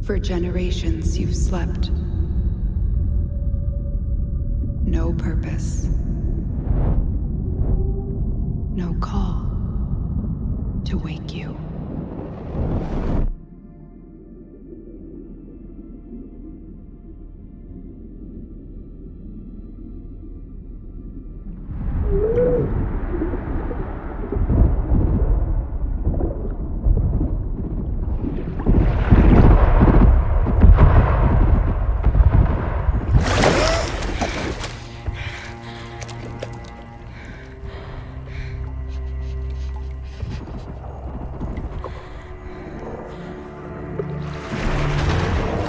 For generations you've slept. No purpose. No call to wake you.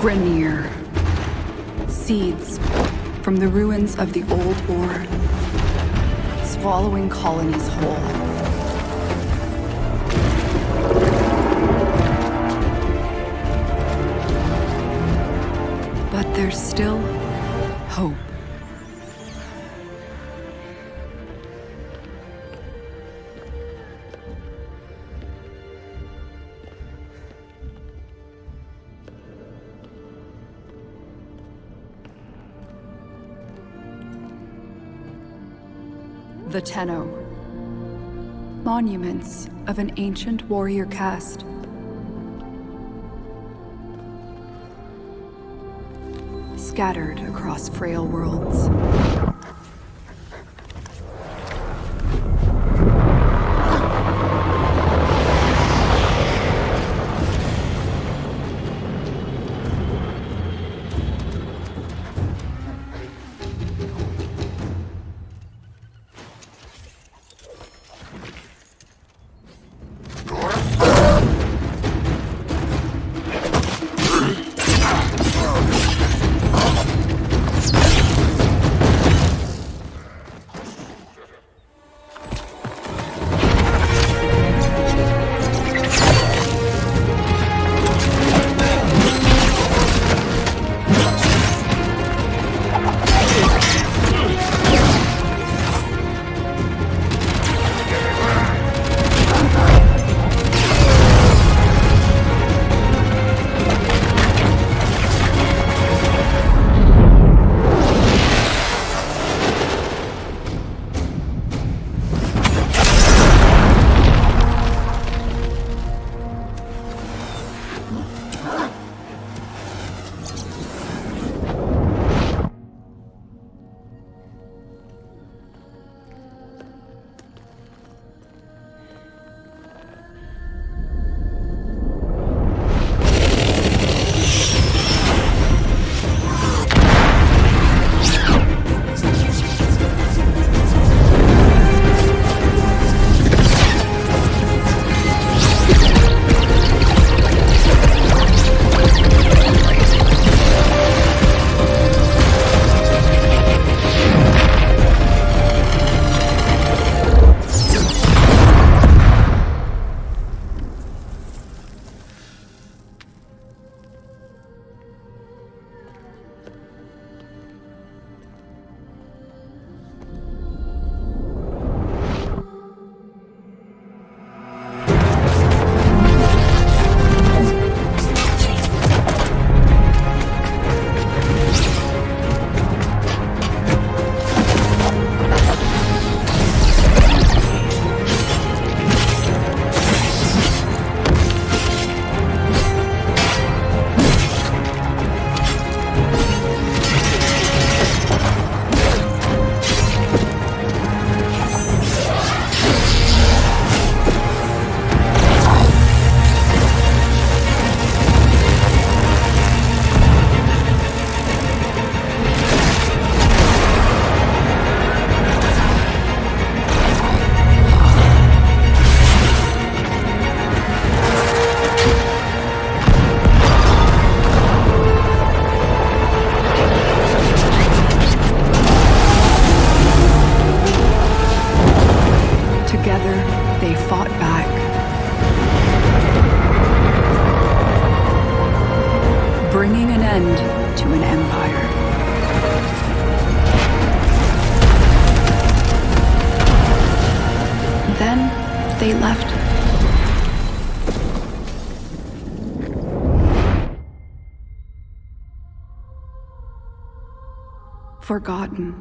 Grenier. Seeds from the ruins of the old war, swallowing colonies whole. But there's still hope. The Tenno. Monuments of an ancient warrior caste. Scattered across frail worlds. Forgotten.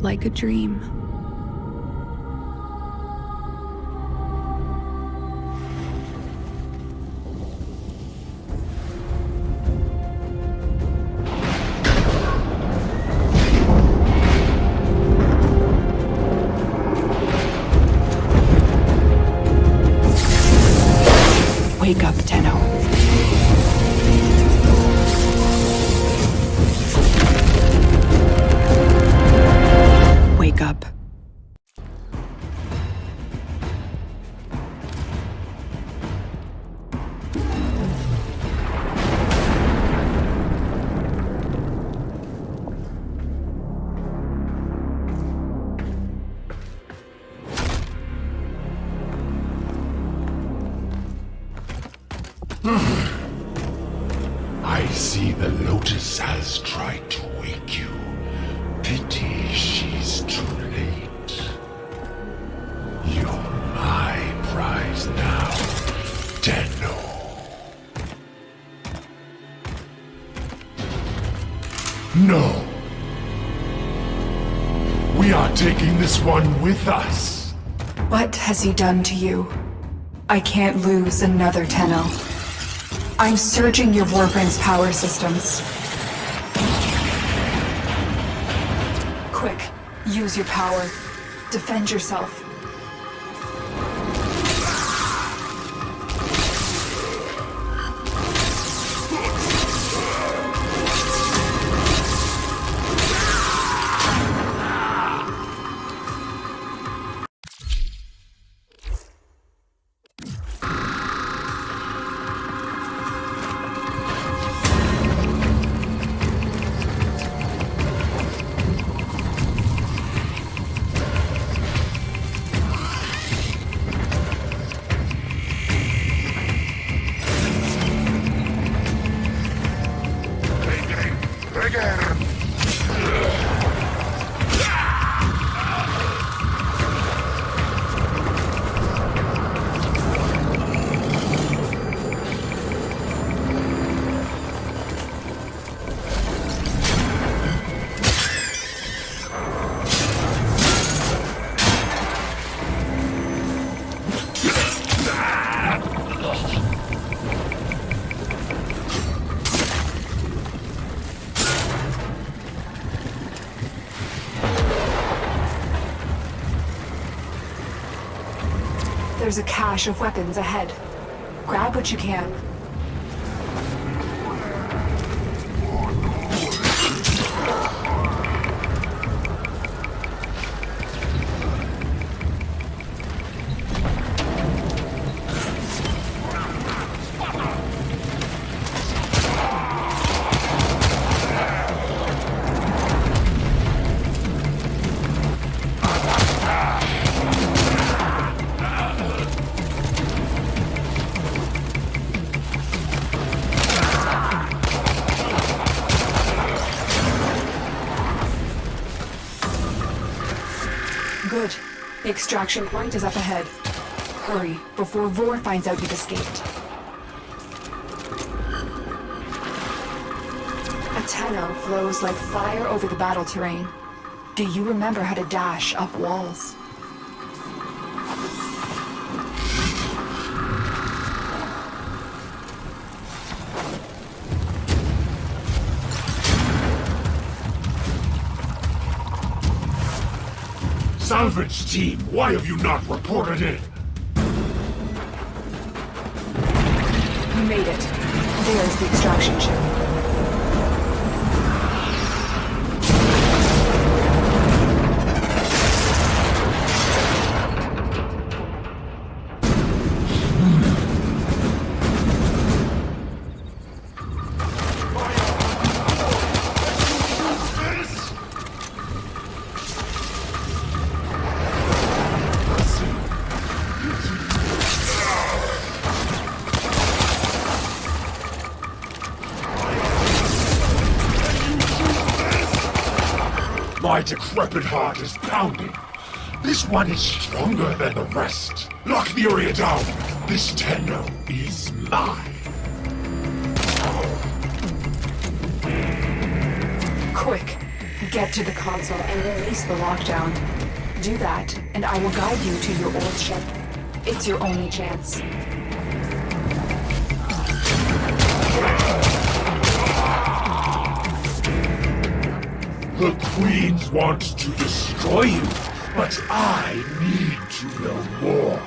Like a dream. Wake up, Tenno. Wake up. I see the Lotus has tried to wake you. Pity she's too late. You're my prize now, Tenno. No. We are taking this one with us. What has he done to you? I can't lose another Tenno. I'm surging your Warframe's power systems. Quick, use your power. Defend yourself. There's a cache of weapons ahead. Grab what you can. Good. The extraction point is up ahead. Hurry, before Vor finds out you've escaped. A Tenno flows like fire over the battle terrain. Do you remember how to dash up walls? Salvage team, why have you not reported in? You made it. There's the extraction ship. My decrepit heart is pounding. This one is stronger than the rest. Lock the area down. This Tenno is mine. Quick, get to the console and release the lockdown. Do that, and I will guide you to your old ship. It's your only chance. The Queens want to destroy you, but I need to know more.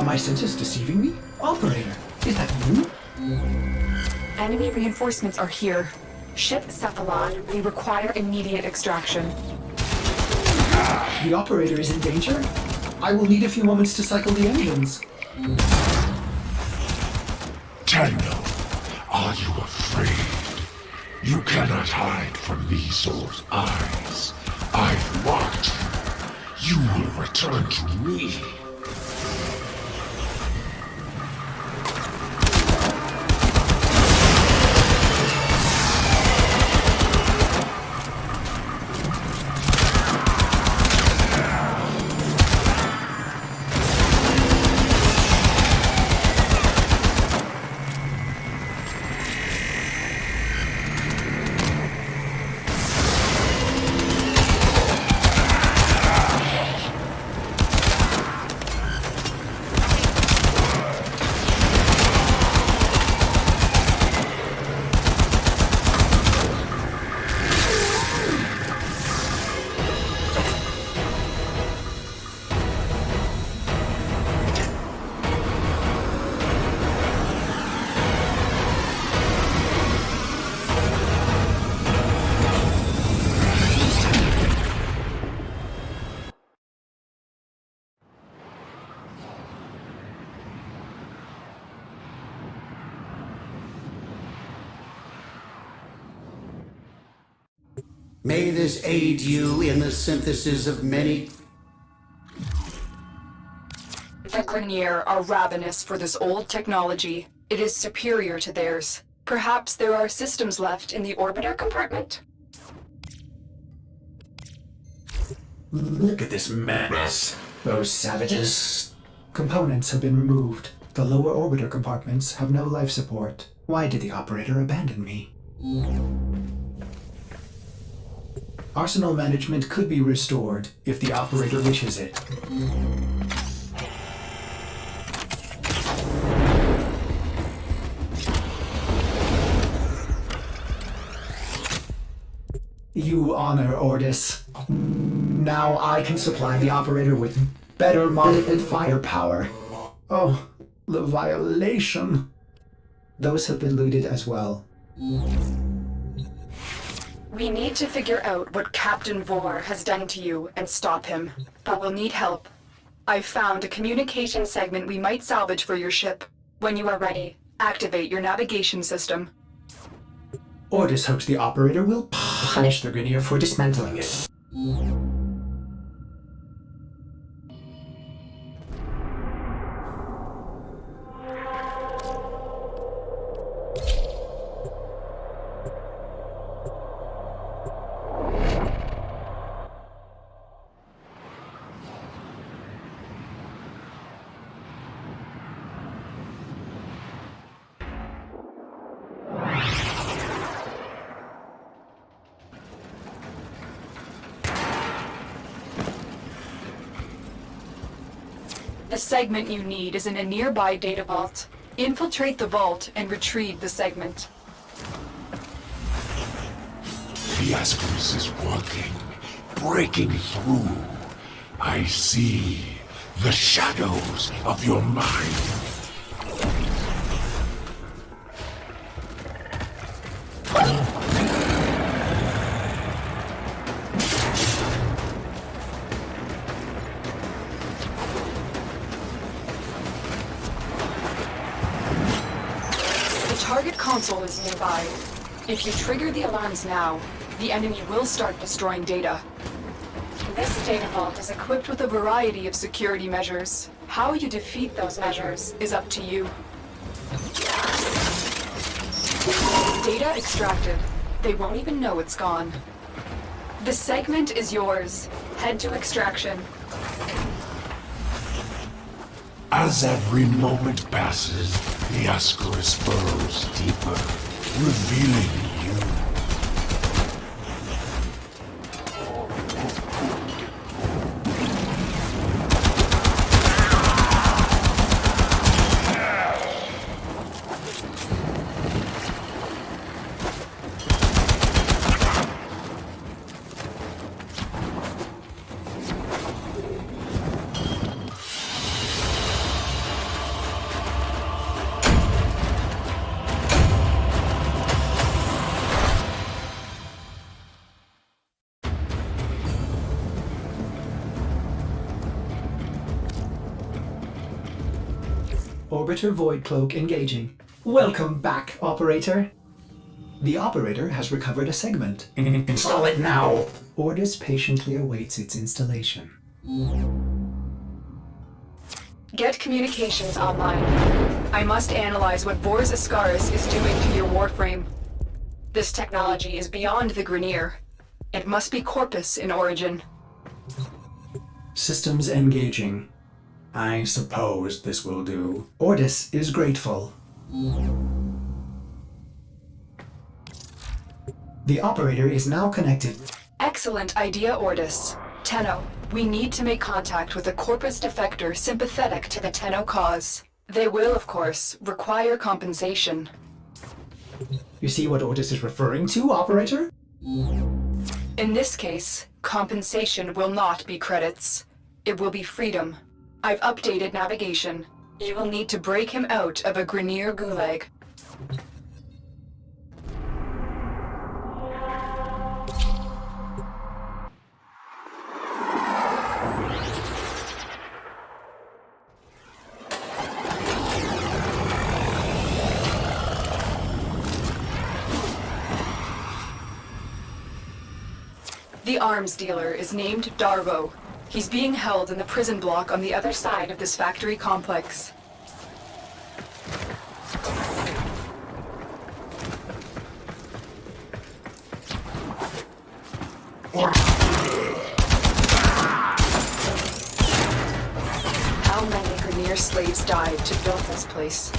My senses deceiving me? Operator, is that you? Enemy reinforcements are here. Ship Cephalon, we require immediate extraction. The operator is in danger? I will need a few moments to cycle the engines. Tenno, are you afraid? You cannot hide from these old eyes. I've marked you. You will return to me. May this aid you in the synthesis of many... The Grineer are ravenous for this old technology. It is superior to theirs. Perhaps there are systems left in the orbiter compartment? Look at this mess. Those savages. Components have been removed. The lower orbiter compartments have no life support. Why did the operator abandon me? Arsenal management could be restored if the operator wishes it. You honor Ordis. Now I can supply the operator with better modded firepower. Oh, the violation. Those have been looted as well. We need to figure out what Captain Vor has done to you and stop him, but we'll need help. I've found a communication segment we might salvage for your ship. When you are ready, activate your navigation system. Ordis hopes the operator will punish the Grineer for dismantling it. The segment you need is in a nearby data vault. Infiltrate the vault and retrieve the segment. The Ascaris is working, breaking through. I see the shadows of your mind. The target console is nearby. If you trigger the alarms now, the enemy will start destroying data. This data vault is equipped with a variety of security measures. How you defeat those measures is up to you. Data extracted. They won't even know it's gone. The segment is yours. Head to extraction. As every moment passes, the Ascaris burrows deeper, revealing you. Orbiter Void Cloak engaging. Welcome back, Operator. The Operator has recovered a segment. Install it now. Ordis patiently awaits its installation. Get communications online. I must analyze what Vors Ascaris is doing to your Warframe. This technology is beyond the Grineer. It must be Corpus in origin. Systems engaging. I suppose this will do. Ordis is grateful. The Operator is now connected. Excellent idea, Ordis. Tenno, we need to make contact with a Corpus defector sympathetic to the Tenno cause. They will, of course, require compensation. You see what Ordis is referring to, Operator? In this case, compensation will not be credits. It will be freedom. I've updated navigation. You will need to break him out of a Grineer gulag. The arms dealer is named Darvo. He's being held in the prison block on the other side of this factory complex. How many Grineer slaves died to build this place?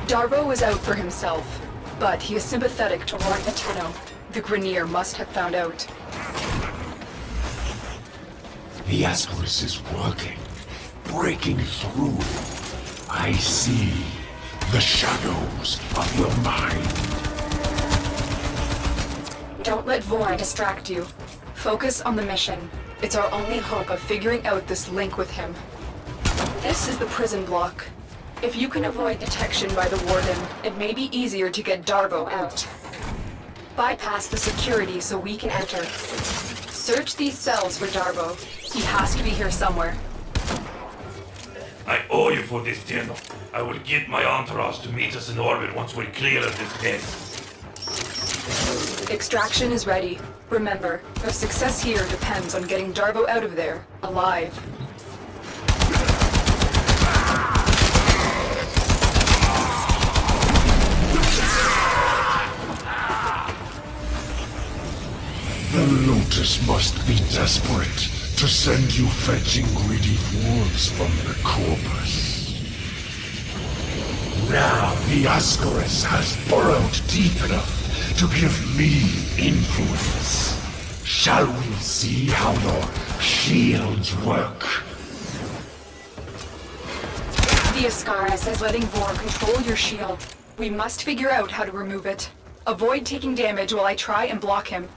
Darvo is out for himself, but he is sympathetic toward the Tenno. The Grineer must have found out. The Ascaris is working, breaking through. I see the shadows of your mind. Don't let Vor distract you. Focus on the mission. It's our only hope of figuring out this link with him. This is the prison block. If you can avoid detection by the Warden, it may be easier to get Darvo out. Bypass the security so we can enter. Search these cells for Darvo. He has to be here somewhere. I owe you for this, Tenno. I will get my entourage to meet us in orbit once we're clear of this test. Extraction is ready. Remember, our success here depends on getting Darvo out of there, alive. The Lotus must be desperate to send you fetching greedy wolves from the Corpus. Now the Ascaris has burrowed deep enough to give me influence. Shall we see how your shields work? The Ascaris is letting Vor control your shield. We must figure out how to remove it. Avoid taking damage while I try and block him.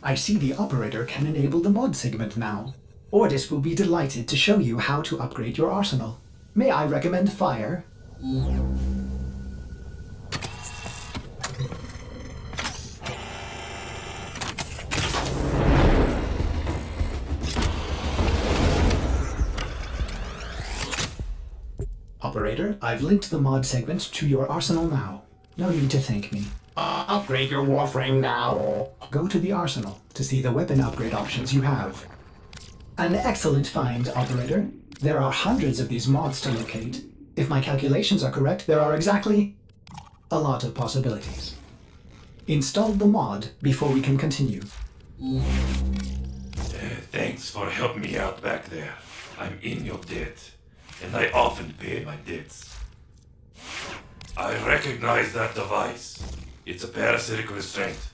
I see the operator can enable the mod segment now. Ordis will be delighted to show you how to upgrade your arsenal. May I recommend fire? Operator, I've linked the mod segment to your arsenal now. No need to thank me. Upgrade your Warframe now. Go to the arsenal to see the weapon upgrade options you have. An excellent find, Operator. There are hundreds of these mods to locate. If my calculations are correct, there are exactly a lot of possibilities. Install the mod before we can continue. Thanks for helping me out back there. I'm in your debt, and I often pay my debts. I recognize that device. It's a parasitic restraint.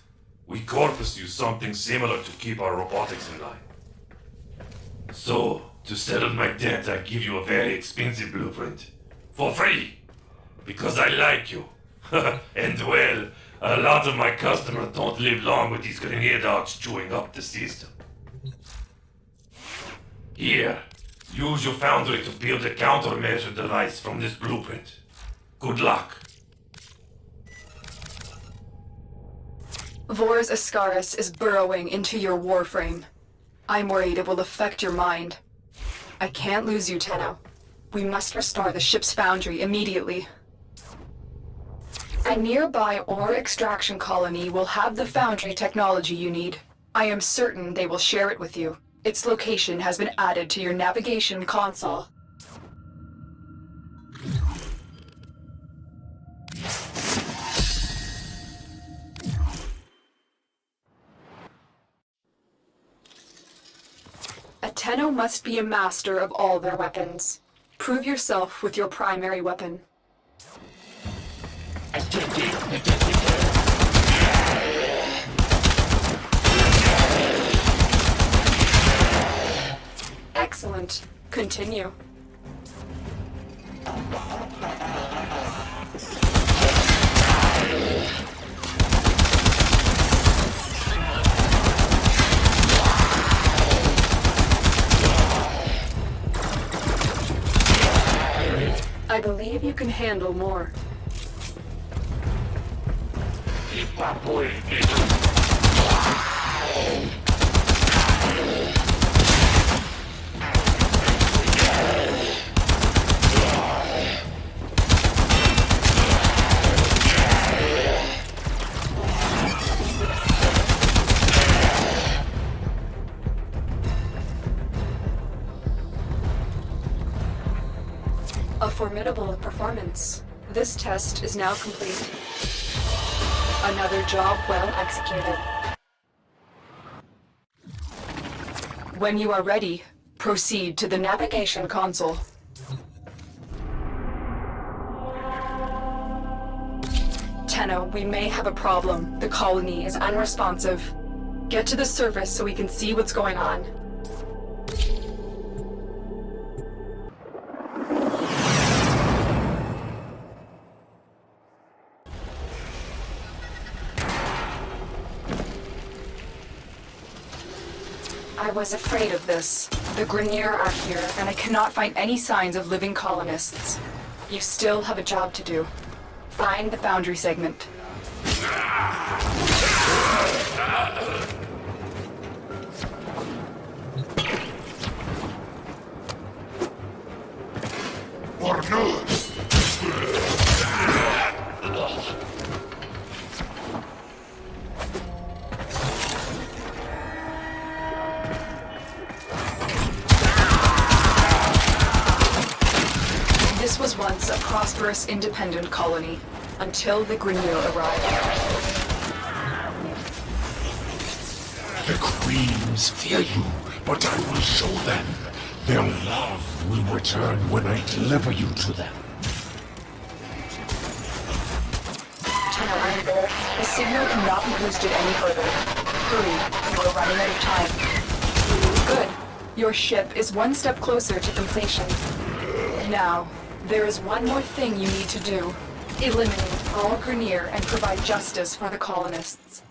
We Corpus use something similar to keep our robotics in line. So, to settle my debt, I give you a very expensive blueprint. For free! Because I like you. And well, a lot of my customers don't live long with these grenade dogs chewing up the system. Here, use your foundry to build a countermeasure device from this blueprint. Good luck. Vor's Ascaris is burrowing into your Warframe. I'm worried it will affect your mind. I can't lose you, Tenno. We must restore the ship's foundry immediately. A nearby ore extraction colony will have the foundry technology you need. I am certain they will share it with you. Its location has been added to your navigation console. A Tenno must be a master of all their weapons. Prove yourself with your primary weapon. Excellent. Continue. I believe you can handle more. A formidable performance. This test is now complete. Another job well executed. When you are ready, proceed to the navigation console. Tenno, we may have a problem. The colony is unresponsive. Get to the surface so we can see what's going on. I was afraid of this. The Grineer are here, and I cannot find any signs of living colonists. You still have a job to do. Find the foundry segment. This was once a prosperous, independent colony, until the Grineer arrived. The queens fear you, but I will show them. Their love will return when I deliver you to them. Tunnel, the signal cannot be boosted any further. Hurry, you are running out of time. Good. Your ship is one step closer to completion. Now, there is one more thing you need to do. Eliminate all Grineer and provide justice for the colonists.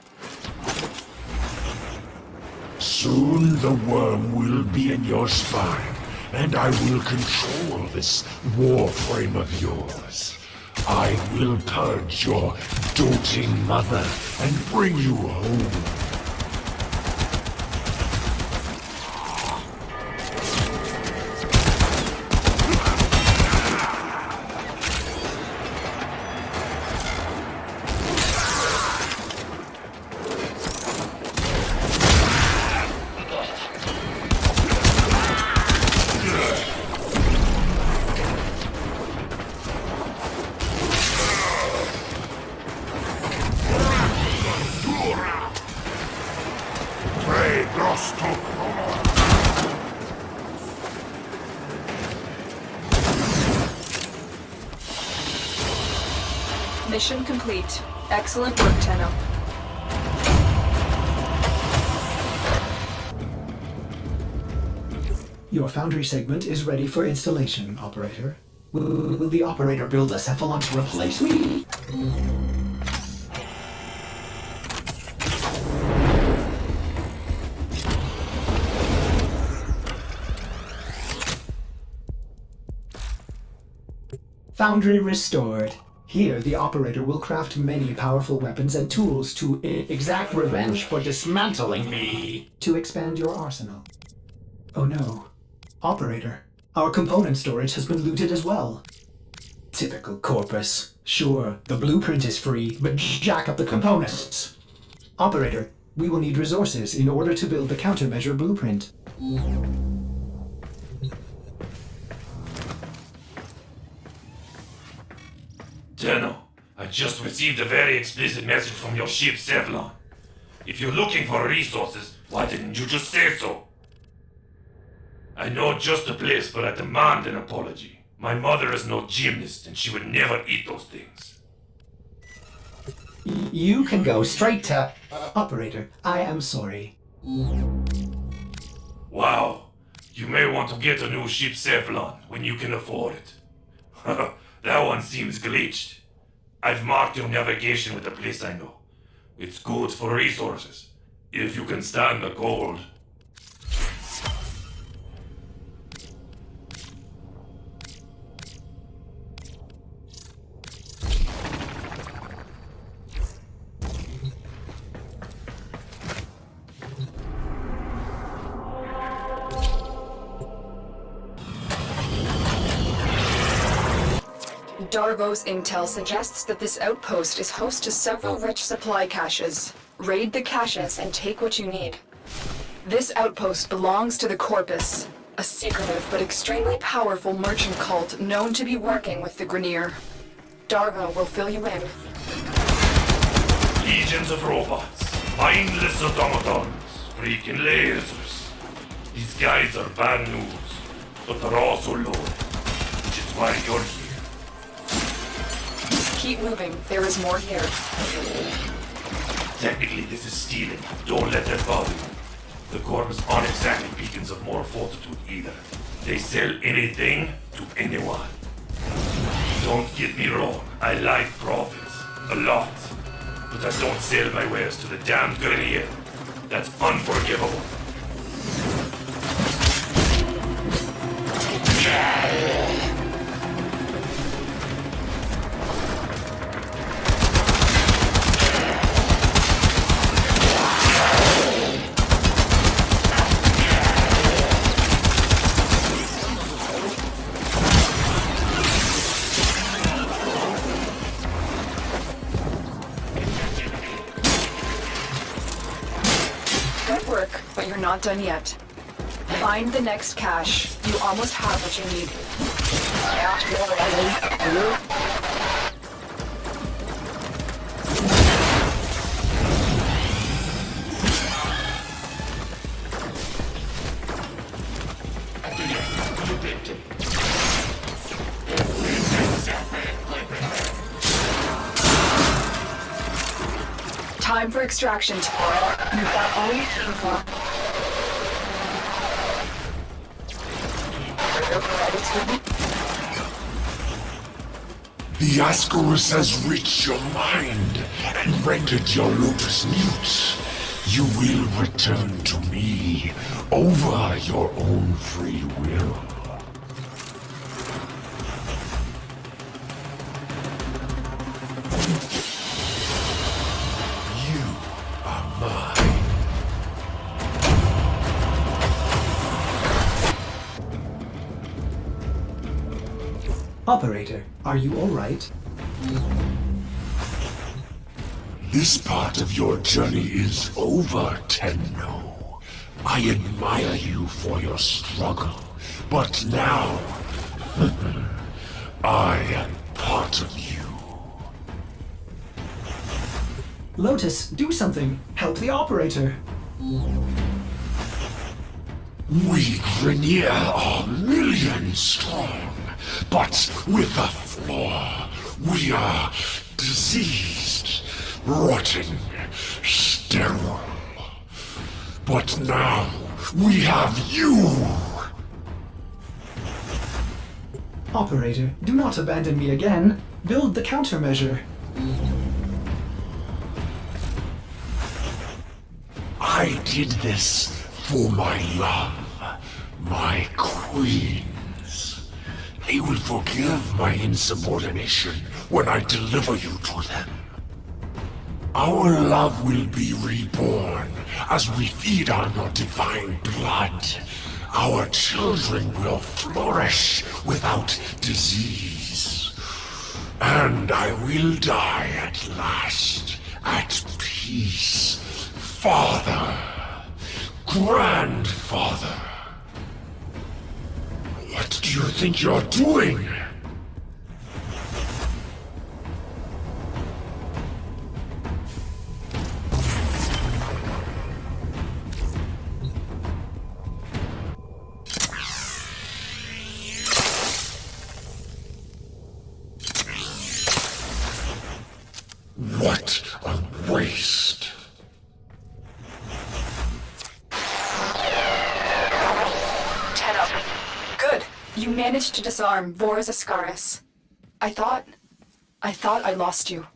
Soon the worm will be in your spine, and I will control this warframe of yours. I will purge your doting mother and bring you home. Mission complete. Excellent work, Tenno. Your foundry segment is ready for installation, Operator. Will the Operator build a cephalon to replace me? Foundry restored. Here, the Operator will craft many powerful weapons and tools to exact revenge for dismantling me. To expand your arsenal. Oh no. Operator, our component storage has been looted as well. Typical Corpus. Sure, the blueprint is free, but jack up the components. Operator, we will need resources in order to build the countermeasure blueprint. Tenno, I just received a very explicit message from your ship, Sevlon. If you're looking for resources, why didn't you just say so? I know just the place, but I demand an apology. My mother is no gymnast, and she would never eat those things. You can go straight to... Operator, I am sorry. Wow, you may want to get a new ship, Sevlon, when you can afford it. That one seems glitched. I've marked your navigation with a place I know. It's good for resources, if you can stand the cold. Darvo's intel suggests that this outpost is host to several rich supply caches. Raid the caches and take what you need. This outpost belongs to the Corpus, a secretive but extremely powerful merchant cult known to be working with the Grineer. Darvo will fill you in. Legions of robots, mindless automatons, freaking lasers. These guys are bad news, but they're also loaded, which is why you're here. Keep moving, there is more here. Technically, this is stealing. Don't let that bother you. The Corpus aren't exactly beacons of moral fortitude either. They sell anything to anyone. Don't get me wrong, I like profits. A lot. But I don't sell my wares to the damn Grineer. That's unforgivable. But you're not done yet. Find the next cache. You almost have what you need. Time for extraction, Tor. You've got all you came for. The Ascaris has reached your mind and rendered your lotus mute. You will return to me over your own free will. You are mine. Operator, are you alright? This part of your journey is over, Tenno. I admire you for your struggle, but now I am part of you. Lotus, do something. Help the operator. We Grineer are millions strong, but with a flaw. We are diseased, rotting, sterile. But now we have you! Operator, do not abandon me again. Build the countermeasure. I did this for my love, my queens. They will forgive my insubordination when I deliver you to them. Our love will be reborn as we feed on your divine blood. Our children will flourish without disease. And I will die at last, at peace. Father, grandfather. What do you think you're doing? What a waste. Good. You managed to disarm Vox Solaris. I thought I lost you.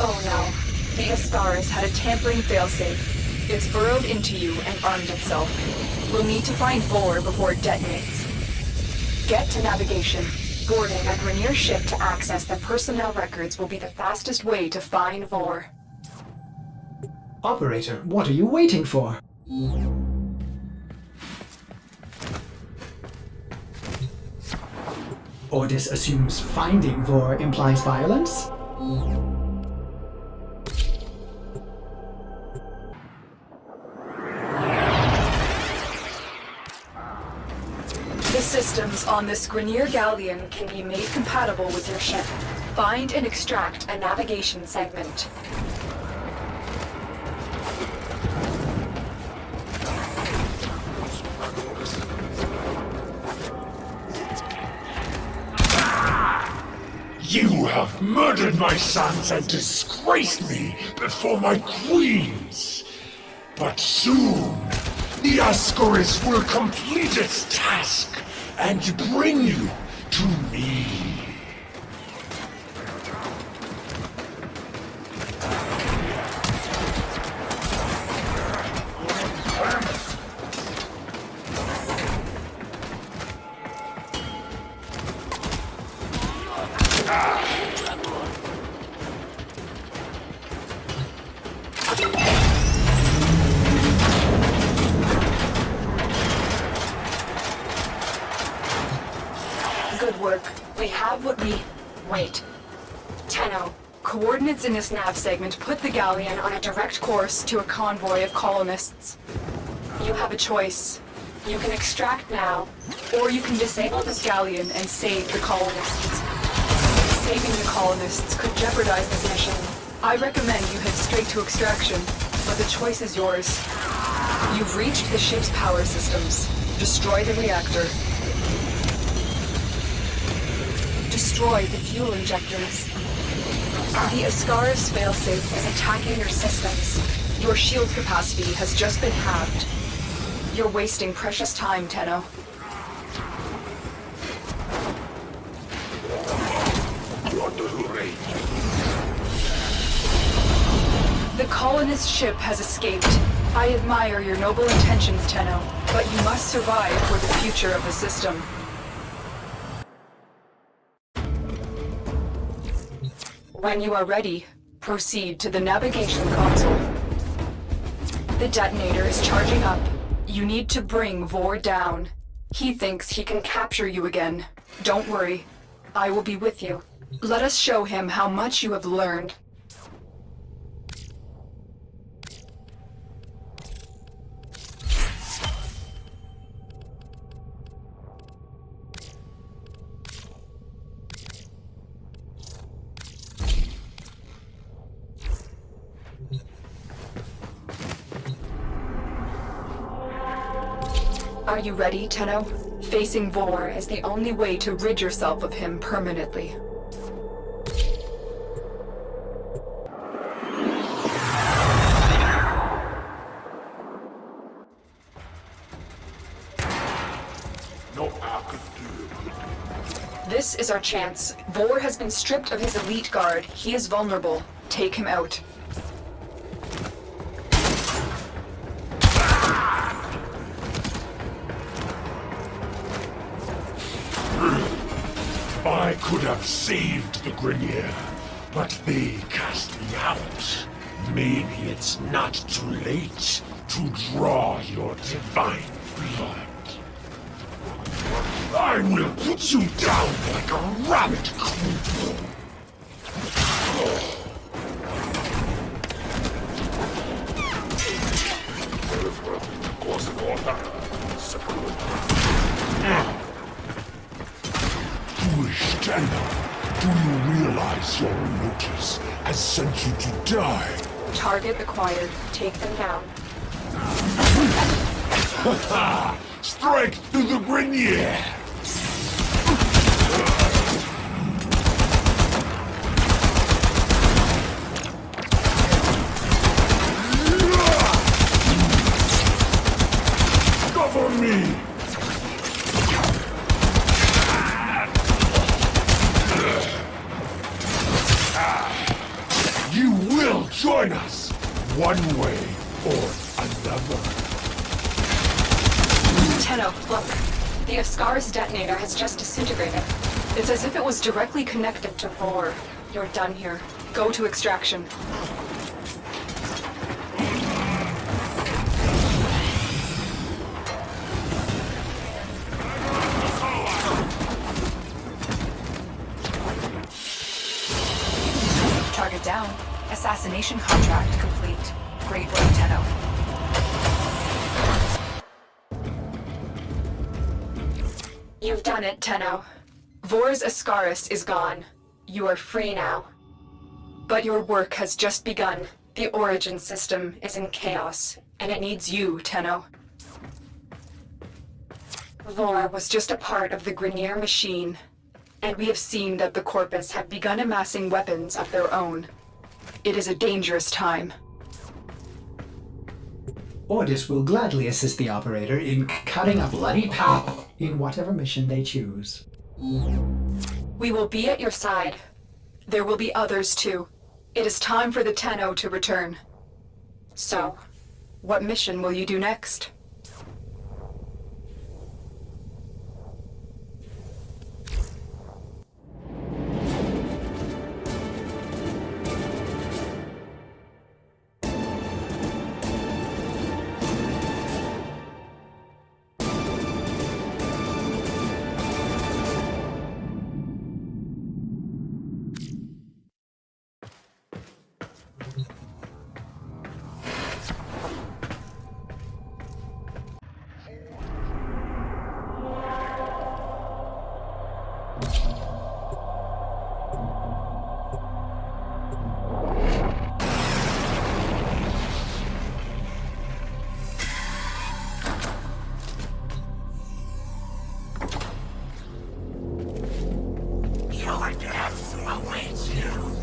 Oh no. The Ascaris had a tampering failsafe. It's burrowed into you and armed itself. We'll need to find Vor before it detonates. Get to navigation. Boarding a Grineer ship to access the personnel records will be the fastest way to find Vor. Operator, what are you waiting for? Ordis assumes finding Vor implies violence? The systems on this Grineer galleon can be made compatible with your ship. Find and extract a navigation segment. You have murdered my sons and disgraced me before my queens. But soon, the Ascaris will complete its task and bring you to me. Good work. We have what we... Wait. Tenno, coordinates in this nav segment put the galleon on a direct course to a convoy of colonists. You have a choice. You can extract now, or you can disable this galleon and save the colonists. Saving the colonists could jeopardize this mission. I recommend you head straight to extraction, but the choice is yours. You've reached the ship's power systems. Destroy the reactor. destroy the fuel injectors. The Ascaris failsafe is attacking your systems. Your shield capacity has just been halved. You're wasting precious time, Tenno. The colonist ship has escaped. I admire your noble intentions, Tenno, but you must survive for the future of the system. When you are ready, proceed to the navigation console. The detonator is charging up. You need to bring Vor down. He thinks he can capture you again. Don't worry. I will be with you. Let us show him how much you have learned. Are you ready, Tenno? Facing Vor is the only way to rid yourself of him permanently. This is our chance. Vor has been stripped of his elite guard. He is vulnerable. Take him out. I could have saved the Grenier, but they cast me out. Maybe it's not too late to draw your divine blood. I will put you down like a rabbit, Kubrow. Foolish Tenno, do you realize your notice has sent you to die? Target acquired. Take them down. Strike through the Grenier! Cover me! You will join us, one way or another. Tenno, look. The Ascaris detonator has just disintegrated. It's as if it was directly connected to Vor. You're done here. Go to extraction. Target down. Assassination contract complete. Great work, Tenno. You've done it, Tenno. Vor's Ascaris is gone. You are free now. But your work has just begun. The origin system is in chaos, and it needs you, Tenno. Vor was just a part of the Grenier machine, and we have seen that the Corpus have begun amassing weapons of their own. It is a dangerous time. Ordis will gladly assist the operator in cutting a bloody path in whatever mission they choose. We will be at your side. There will be others too. It is time for the Tenno to return. So, what mission will you do next? Your death awaits you.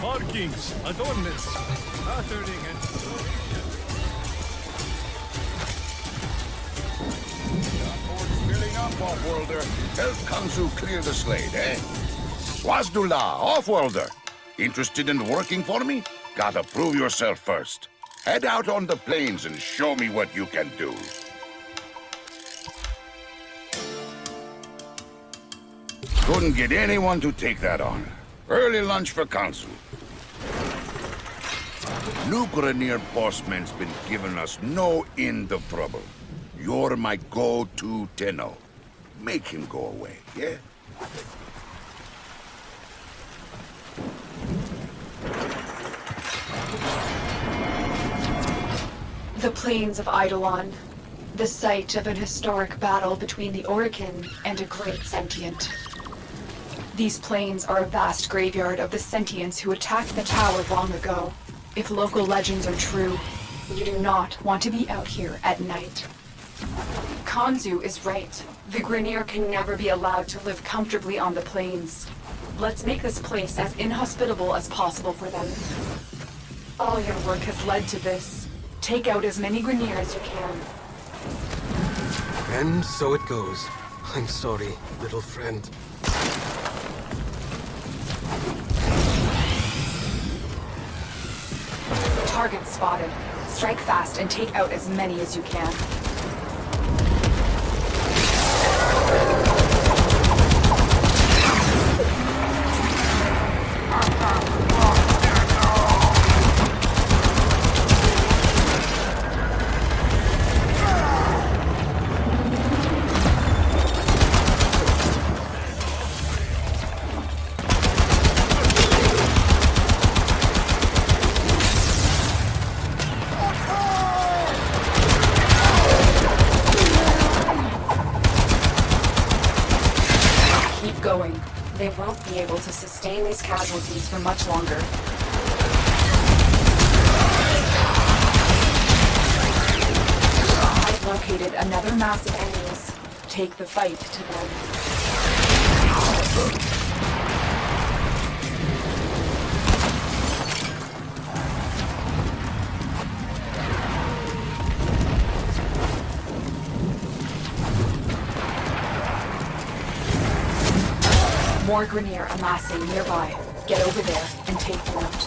Markings, adornments, pattering and Filling up, Off-Worlder. Help Kansu clear the slate, eh? Wazdullah, Off-Worlder. Interested in working for me? Gotta prove yourself first. Head out on the plains and show me what you can do. Couldn't get anyone to take that on. Early lunch for Kansu. Lucranier Bossman's been giving us no end of trouble. You're my go-to Tenno. Make him go away, yeah? The plains of Eidolon, the site of an historic battle between the Awaken and a great sentient. These plains are a vast graveyard of the sentients who attacked the tower long ago. If local legends are true, you do not want to be out here at night. Kanzu is right. The Grineer can never be allowed to live comfortably on the plains. Let's make this place as inhospitable as possible for them. All your work has led to this. Take out as many Grineer as you can. And so it goes. I'm sorry, little friend. Target spotted. Strike fast and take out as many as you can. They won't be able to sustain these casualties for much longer. I've located another mass of enemies. Take the fight to them. More Grineer amassing nearby. Get over there and take them out.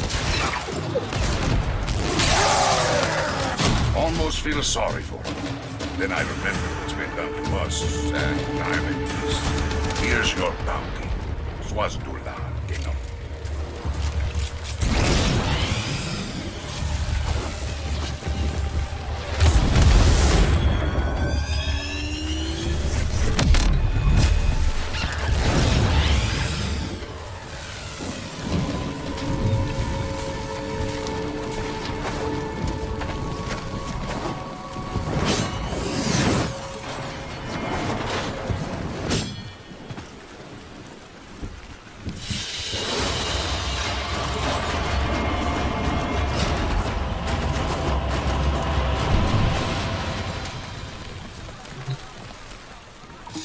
Almost feel sorry for him. Then I remember what's been done to us, and I'm at peace. Here's your bounty. Swazdula, King of...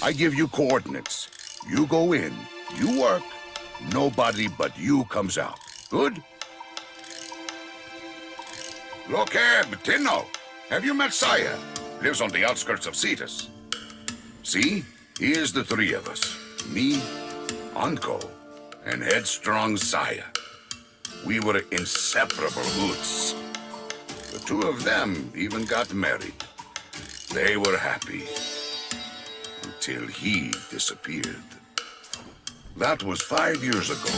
I give you coordinates. You go in, you work, nobody but you comes out. Good? Look here, Tino. Have you met Saya? Lives on the outskirts of Cetus. See? Here's the three of us. Me, Anko, and headstrong Saya. We were inseparable hoots. The two of them even got married. They were happy. Until he disappeared. That was 5 years ago.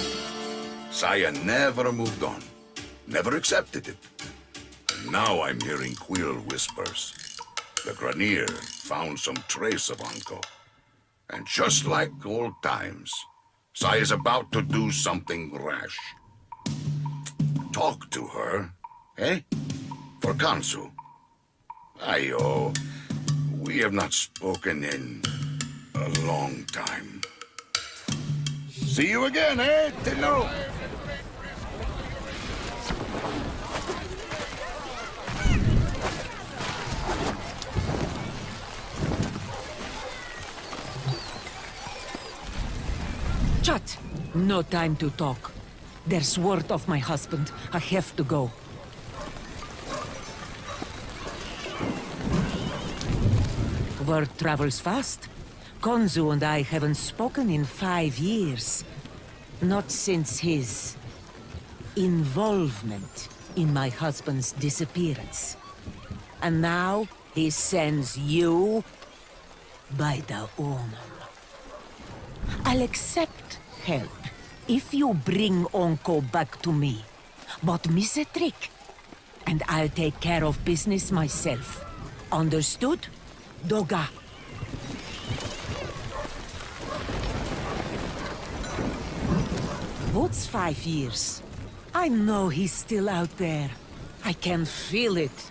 Saya never moved on. Never accepted it. And now I'm hearing queer whispers. The Grineer found some trace of Anko. And just like old times, Saya's about to do something rash. Talk to her, eh? For Kansu. Ayo, we have not spoken in a long time. See you again, eh, Tino? Shut! No time to talk. There's word of my husband. I have to go. Word travels fast. Konzu and I haven't spoken in 5 years. Not since his involvement in my husband's disappearance. And now he sends you by the Unum. I'll accept help if you bring Onko back to me. But miss a trick, and I'll take care of business myself. Understood? Doga. What's 5 years? I know he's still out there. I can feel it.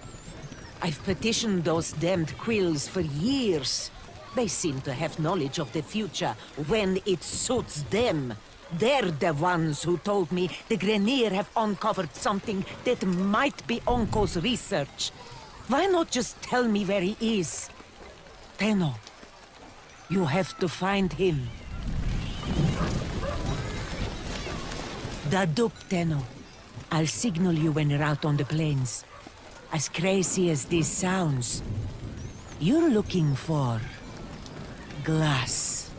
I've petitioned those damned quills for years. They seem to have knowledge of the future when it suits them. They're the ones who told me the Grineer have uncovered something that might be Onko's research. Why not just tell me where he is? Tenno. You have to find him. The Duke, Tenno. I'll signal you when you're out on the plains. As crazy as this sounds, you're looking for glass.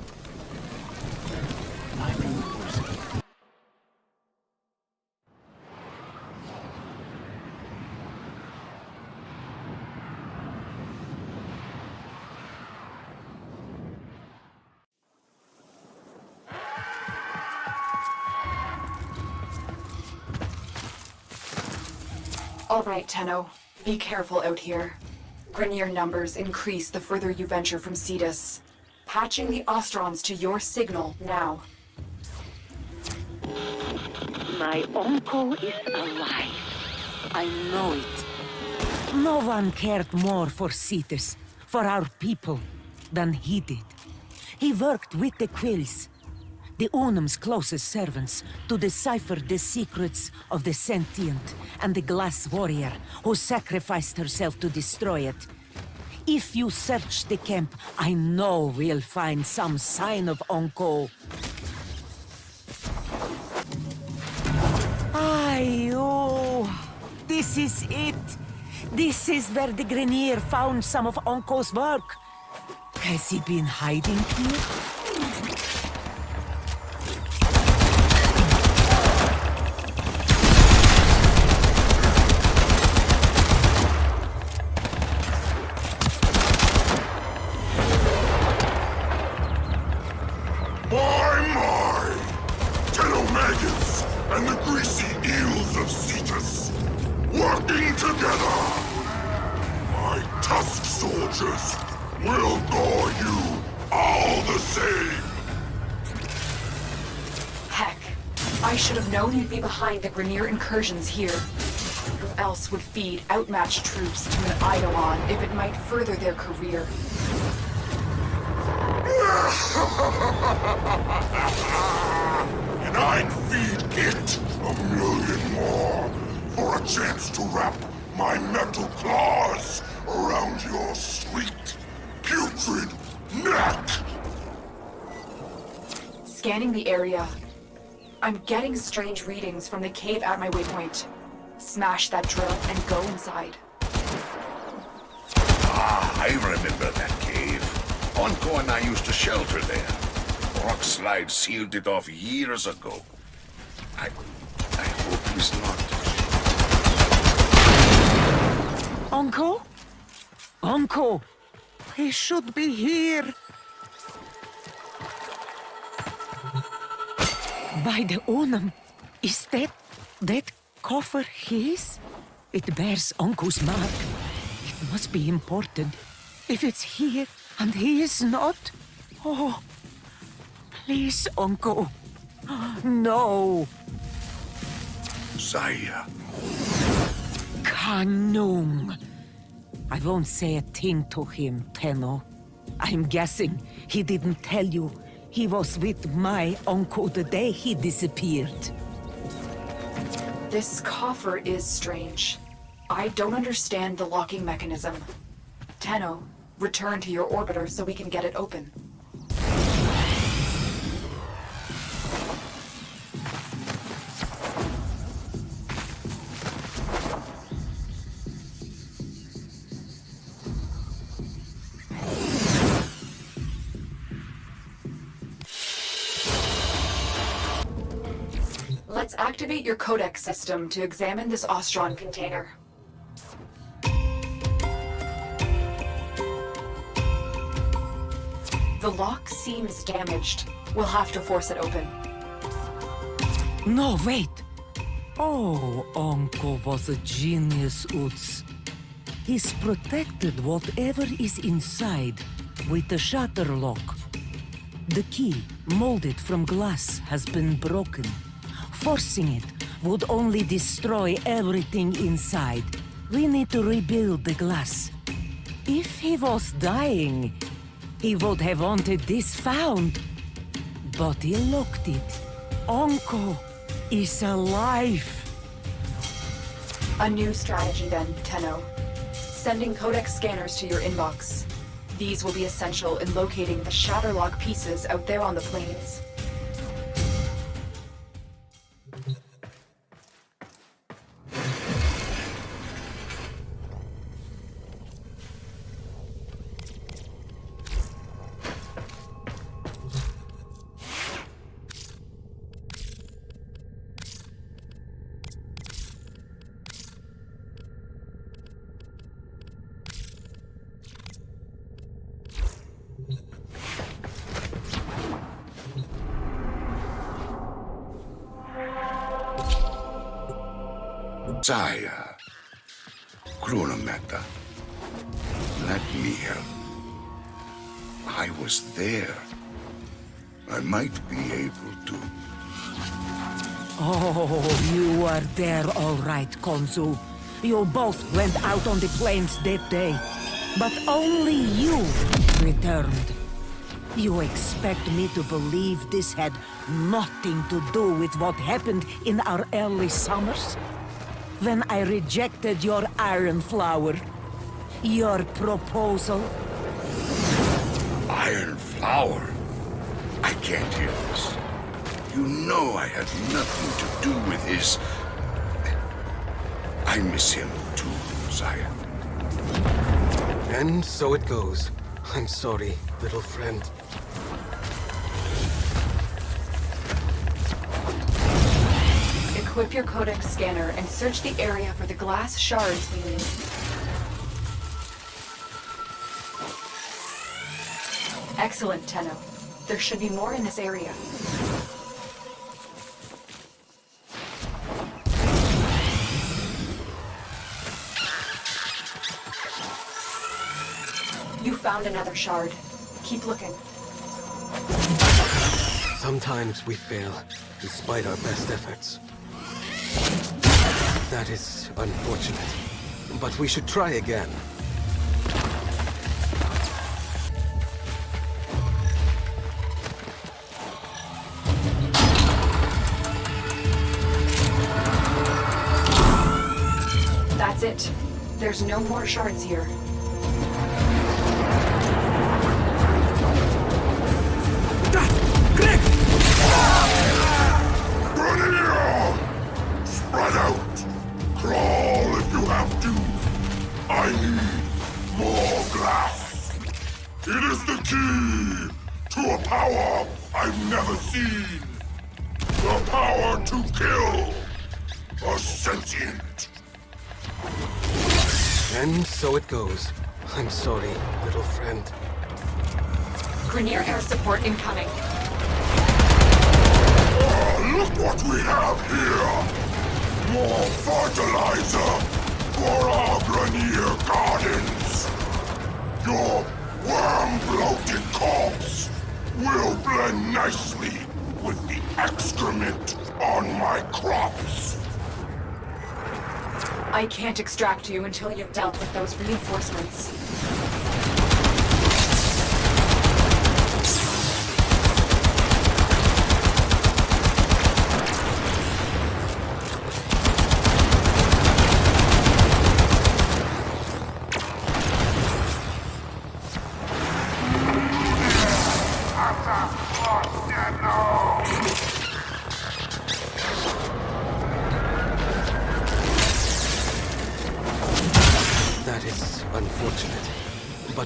All right, Tenno. Be careful out here. Grineer numbers increase the further you venture from Cetus. Patching the Ostrons to your signal now. My uncle is alive. I know it. No one cared more for Cetus, for our people, than he did. He worked with the Quills, the Unum's closest servants, to decipher the secrets of the Sentient and the Glass Warrior, who sacrificed herself to destroy it. If you search the camp, I know we'll find some sign of Uncle. This is it. This is where the Grineer found some of Uncle's work. Has he been hiding here? And the greasy eels of Cetus, working together! My tusk soldiers will gore you all the same! Heck, I should have known you'd be behind the Grineer incursions here. Who else would feed outmatched troops to an Eidolon if it might further their career? And I'd feed it 1,000,000 more for a chance to wrap my metal claws around your sweet, putrid neck! Scanning the area. I'm getting strange readings from the cave at my waypoint. Smash that drill and go inside. I remember that cave. Onko and I used to shelter there. Rock slide sealed it off years ago. I hope he's not. Uncle? Uncle! He should be here! By the Unum, is that coffer his? It bears Uncle's mark. It must be important. If it's here and he is not, oh, please, Uncle. No. Zaya. Kanung. I won't say a thing to him, Tenno. I'm guessing he didn't tell you he was with my uncle the day he disappeared. This coffer is strange. I don't understand the locking mechanism. Tenno, return to your orbiter so we can get it open. Let's activate your codex system to examine this Ostron container. The lock seems damaged. We'll have to force it open. No, wait! Oh, Uncle was a genius, Utz. He's protected whatever is inside with the shutter lock. The key, molded from glass, has been broken. Forcing it would only destroy everything inside. We need to rebuild the glass. If he was dying, he would have wanted this found. But he locked it. Uncle is alive. A new strategy then, Tenno. Sending codex scanners to your inbox. These will be essential in locating the Shatterlock pieces out there on the plains. Saya, Chronometer, let me help. I was there. I might be able to. Oh, you were there all right, Konzu. You both went out on the plains that day. But only you returned. You expect me to believe this had nothing to do with what happened in our early summers? When I rejected your iron flower, your proposal? Iron flower? I can't hear this. You know I had nothing to do with his... I miss him too, Saya. And so it goes. I'm sorry, little friend. Equip your codex scanner and search the area for the glass shards we need. Excellent, Tenno. There should be more in this area. You found another shard. Keep looking. Sometimes we fail, despite our best efforts. That is unfortunate, but we should try again. That's it. There's no more shards here. Spread out! Crawl if you have to! I need more glass! It is the key to a power I've never seen! The power to kill a sentient! And so it goes. I'm sorry, little friend. Grenier air support incoming. Look what we have here! More fertilizer for our Grenier gardens! Your worm-bloated corpse will blend nicely with the excrement on my crops! I can't extract you until you've dealt with those reinforcements.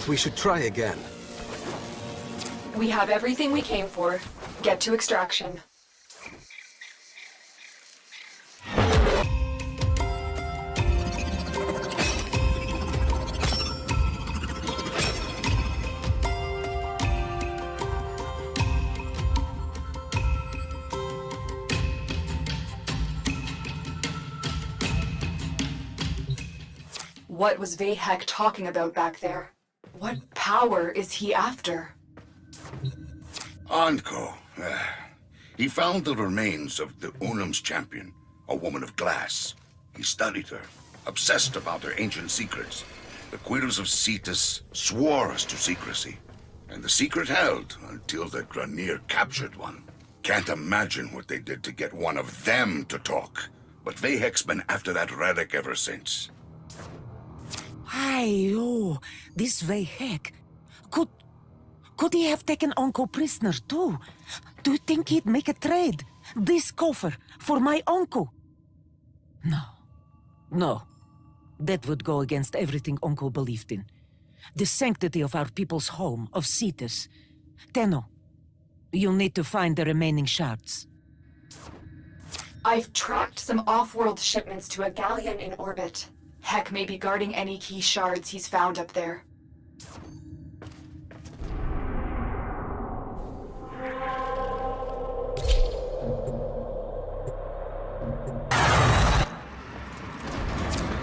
We should try again. We have everything we came for. Get to extraction. What was Vahek talking about back there? What power is he after? Anko. He found the remains of the Unum's champion, a woman of glass. He studied her, obsessed about her ancient secrets. The Quills of Cetus swore us to secrecy, and the secret held until the Grenier captured one. Can't imagine what they did to get one of them to talk, but Vahek's been after that relic ever since. Ayo, this Vahek. Could he have taken Uncle prisoner too? Do you think he'd make a trade? This coffer for my uncle? No. That would go against everything Uncle believed in. The sanctity of our people's home, of Cetus. Tenno, you'll need to find the remaining shards. I've tracked some off-world shipments to a galleon in orbit. Heck may be guarding any key shards he's found up there.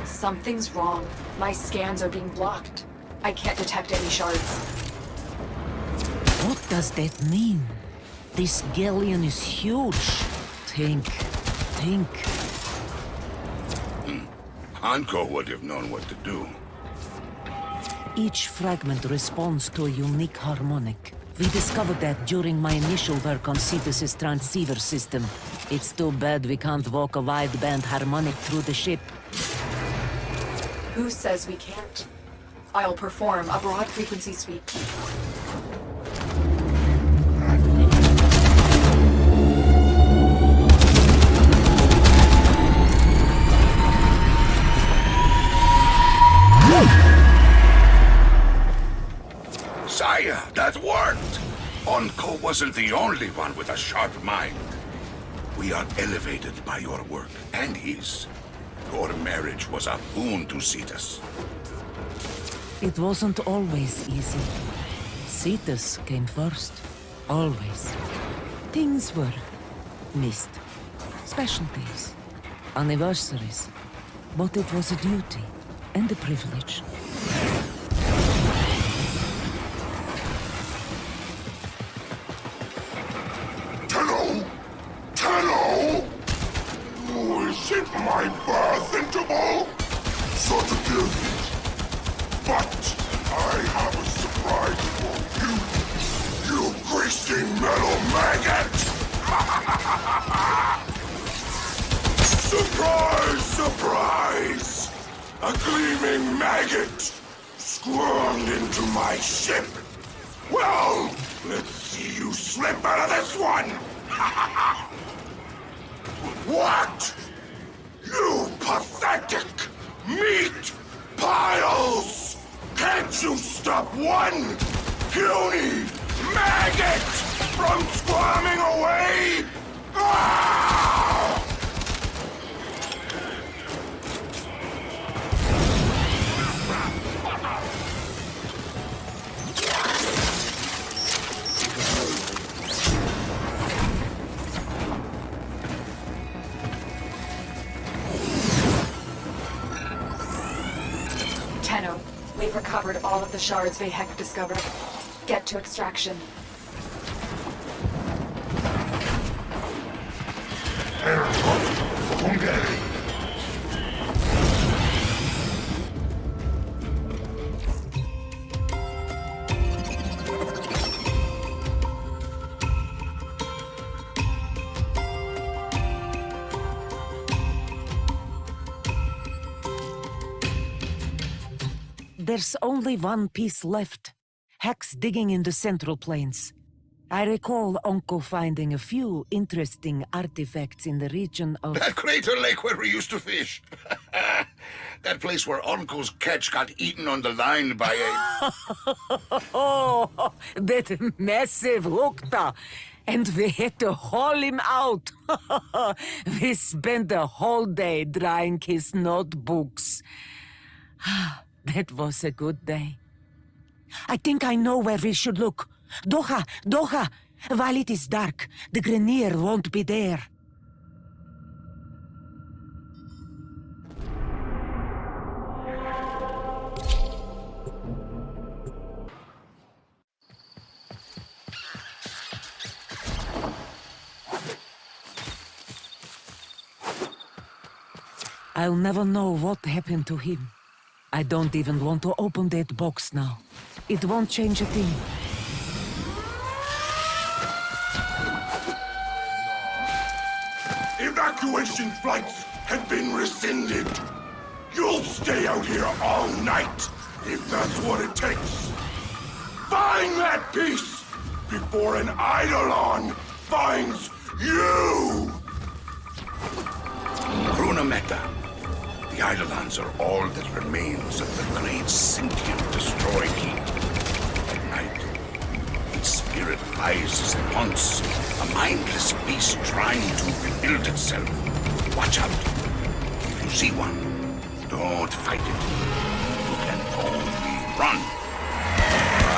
Something's wrong. My scans are being blocked. I can't detect any shards. What does that mean? This galleon is huge. Think. Hanko would have known what to do. Each fragment responds to a unique harmonic. We discovered that during my initial work on Cetus's transceiver system. It's too bad we can't walk a wideband harmonic through the ship. Who says we can't? I'll perform a broad frequency sweep. Sire, that worked! Onko wasn't the only one with a sharp mind. We are elevated by your work, and his. Your marriage was a boon to Cetus. It wasn't always easy. Cetus came first. Always. Things were missed. Special days. Anniversaries. But it was a duty and a privilege. Is it my birth interval? Sort of gift. But I have a surprise for you. You greasy metal maggot! Surprise, surprise! A gleaming maggot squirmed into my ship. Well, let's see you slip out of this one! What? You pathetic meat piles! Can't you stop one puny maggot from squirming away? Ah! Tenno, we've recovered all of the shards Vahek discovered. Get to extraction. There's only one piece left. Hex digging in the central plains. I recall Onko finding a few interesting artifacts in the region of... That crater lake where we used to fish. That place where Onko's catch got eaten on the line by a... Oh, that massive hookta. And we had to haul him out. We spent the whole day drying his notebooks. That was a good day. I think I know where we should look. Doha! While it is dark, the Grenier won't be there. I'll never know what happened to him. I don't even want to open that box now. It won't change a thing. Evacuation flights have been rescinded. You'll stay out here all night, if that's what it takes. Find that piece before an Eidolon finds you! Brunameta, the Eidolons are all that remains of the great sentient destroy key. At night, its spirit rises and haunts, a mindless beast trying to rebuild itself. Watch out. If you see one, don't fight it. You can only run.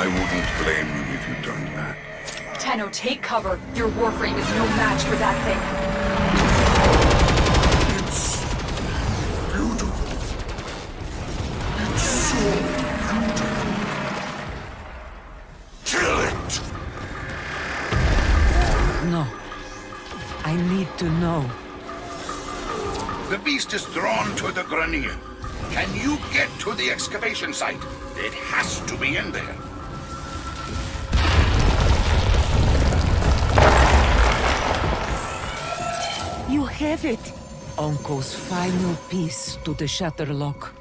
I wouldn't blame you if you turned back. Tenno, take cover. Your Warframe is no match for that thing. It's beautiful. It's so beautiful. Kill it! No. I need to know. The beast is drawn to the Grenier. Can you get to the excavation site? It has to be in there. You have it! Uncle's final piece to the shutter lock.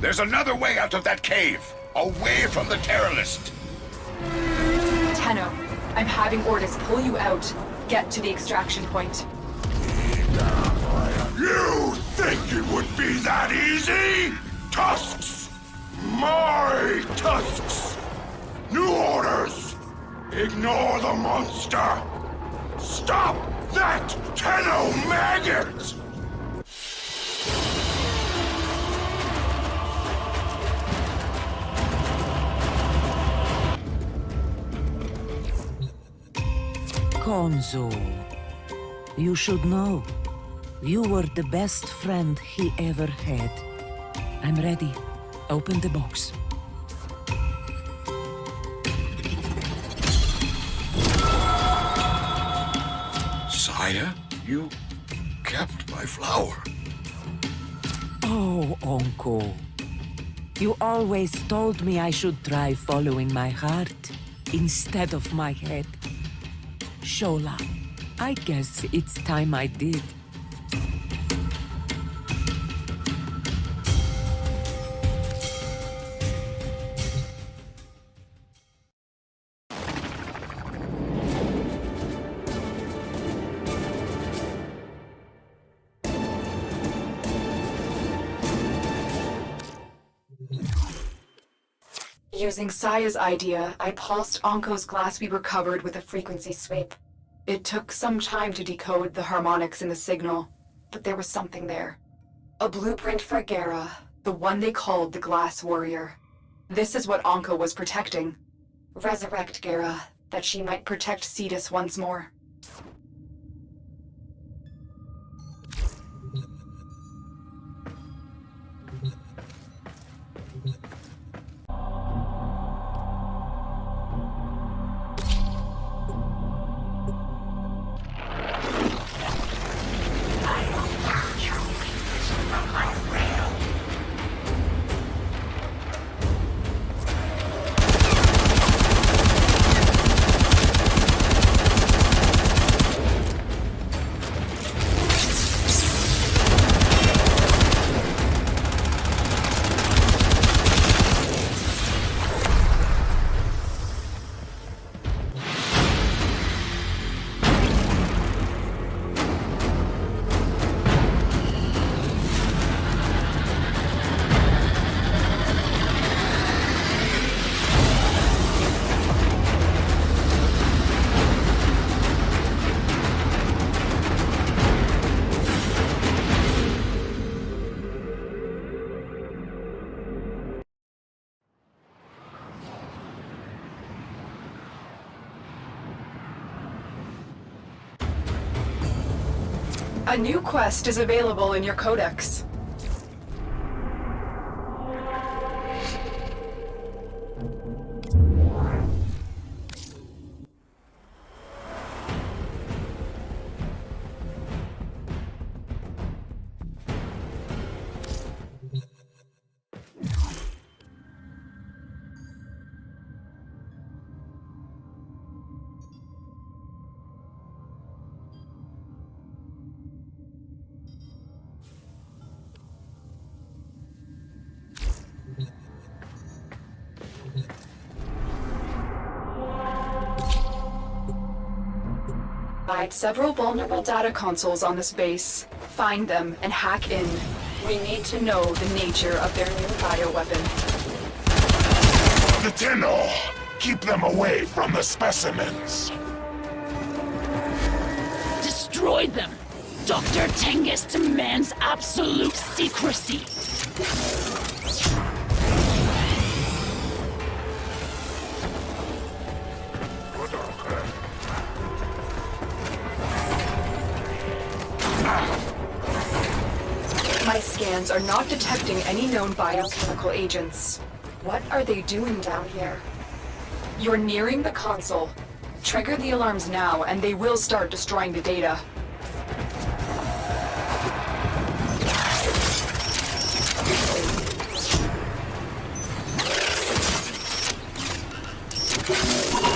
There's another way out of that cave, away from the terrorist. Tenno, I'm having Ordis pull you out. Get to the extraction point. You think it would be that easy? Tusks! My tusks! New orders! Ignore the monster! Stop that Tenno maggot! Konzo, you should know. You were the best friend he ever had. I'm ready. Open the box. Sire, you kept my flower. Oh, Uncle. You always told me I should try following my heart instead of my head. Shola, I guess it's time I did. Using Saya's idea, I pulsed Onko's glass we recovered with a frequency sweep. It took some time to decode the harmonics in the signal, but there was something there. A blueprint for Gera, the one they called the Glass Warrior. This is what Onko was protecting. Resurrect Gera, that she might protect Cetus once more. A new quest is available in your codex. identified several vulnerable data consoles on this base. Find them and hack in. We need to know the nature of their new bioweapon. The Tenno! Keep them away from the specimens! Destroy them! Dr. Tengus demands absolute secrecy! My scans are not detecting any known biochemical agents. What are they doing down here? You're nearing the console. Trigger the alarms now, and they will start destroying the data.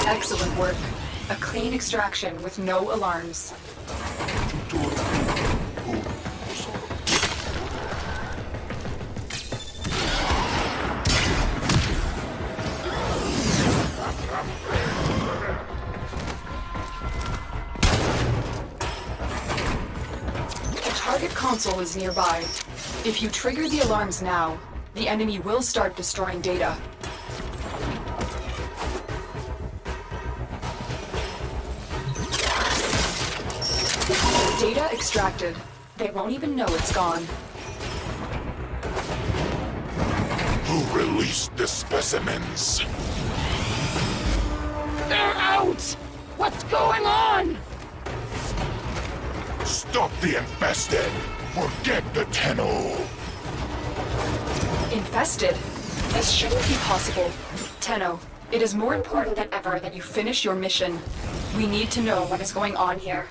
Excellent work. A clean extraction with no alarms. The target console is nearby. If you trigger the alarms now, the enemy will start destroying data. Data extracted. They won't even know it's gone. Who released the specimens? They're out! What's going on? Stop the infested! Forget the Tenno! Infested? This shouldn't be possible. Tenno, it is more important than ever that you finish your mission. We need to know what is going on here.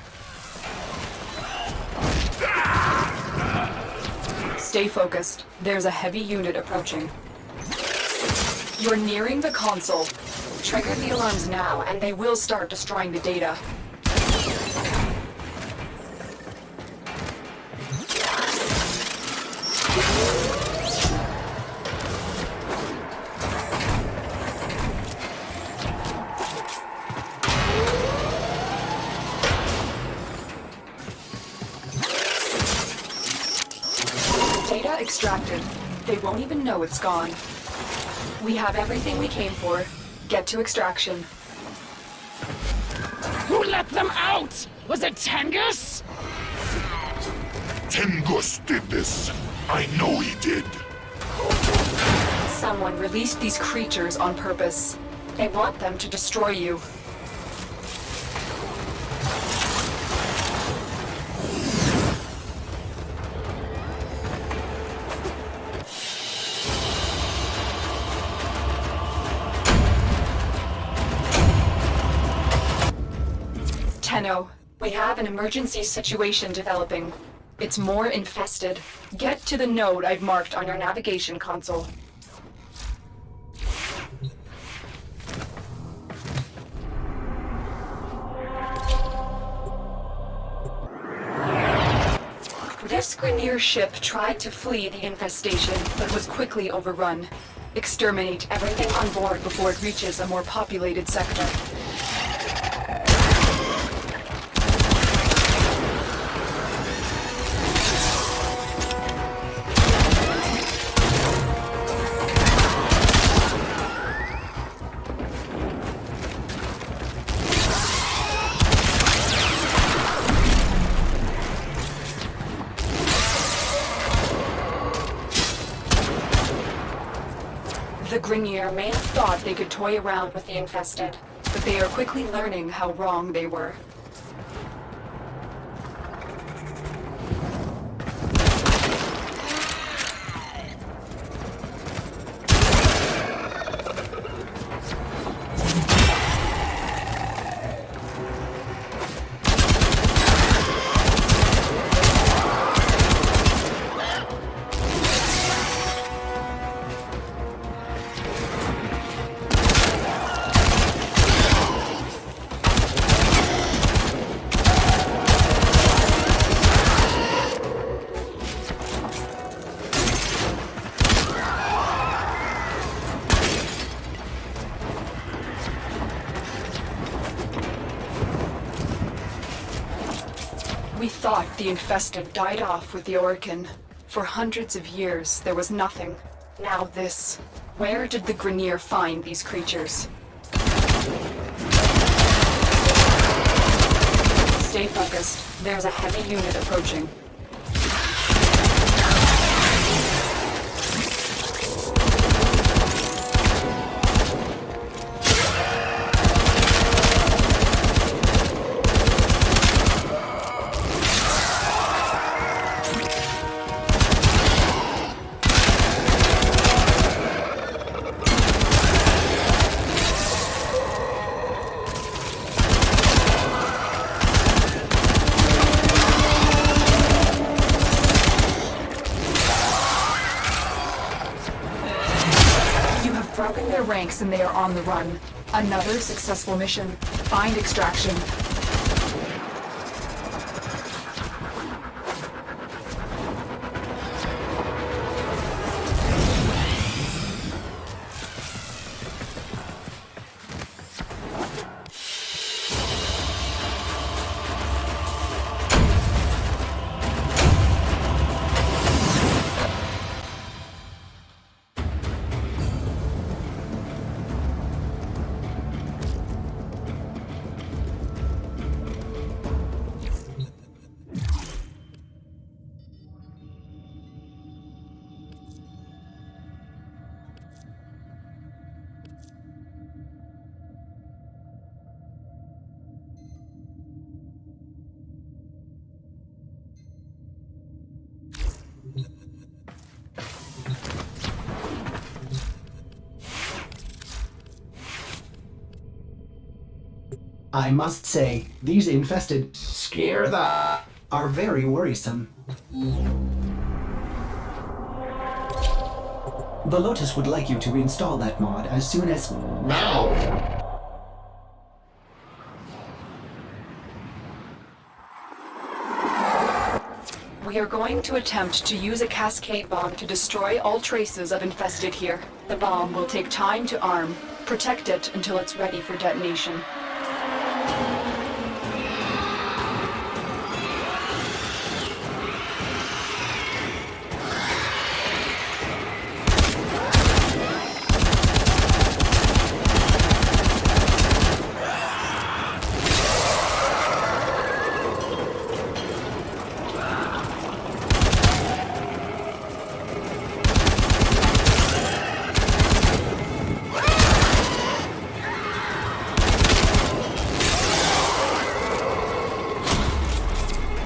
Stay focused. There's a heavy unit approaching. You're nearing the console. Trigger the alarms now, and they will start destroying the data. Data extracted. They won't even know it's gone. We have everything we came for. Get to extraction. Who let them out? Was it Tengus? Tengus did this. I know he did. Someone released these creatures on purpose. They want them to destroy you. Tenno, we have an emergency situation developing. It's more infested. Get to the node I've marked on your navigation console. This Grineer ship tried to flee the infestation, but was quickly overrun. Exterminate everything on board before it reaches a more populated sector. The Grineer may have thought they could toy around with the infested, but they are quickly learning how wrong they were. We thought the infested died off with the Awaken. For hundreds of years, there was nothing. Now this. Where did the Grineer find these creatures? Stay focused. There's a heavy unit approaching. Ranks and they are on the run. Another successful mission. Find extraction. I must say, these infested scare the are very worrisome. The Lotus would like you to install that mod as soon as now. We are going to attempt to use a cascade bomb to destroy all traces of infested here. The bomb will take time to arm. Protect it until it's ready for detonation.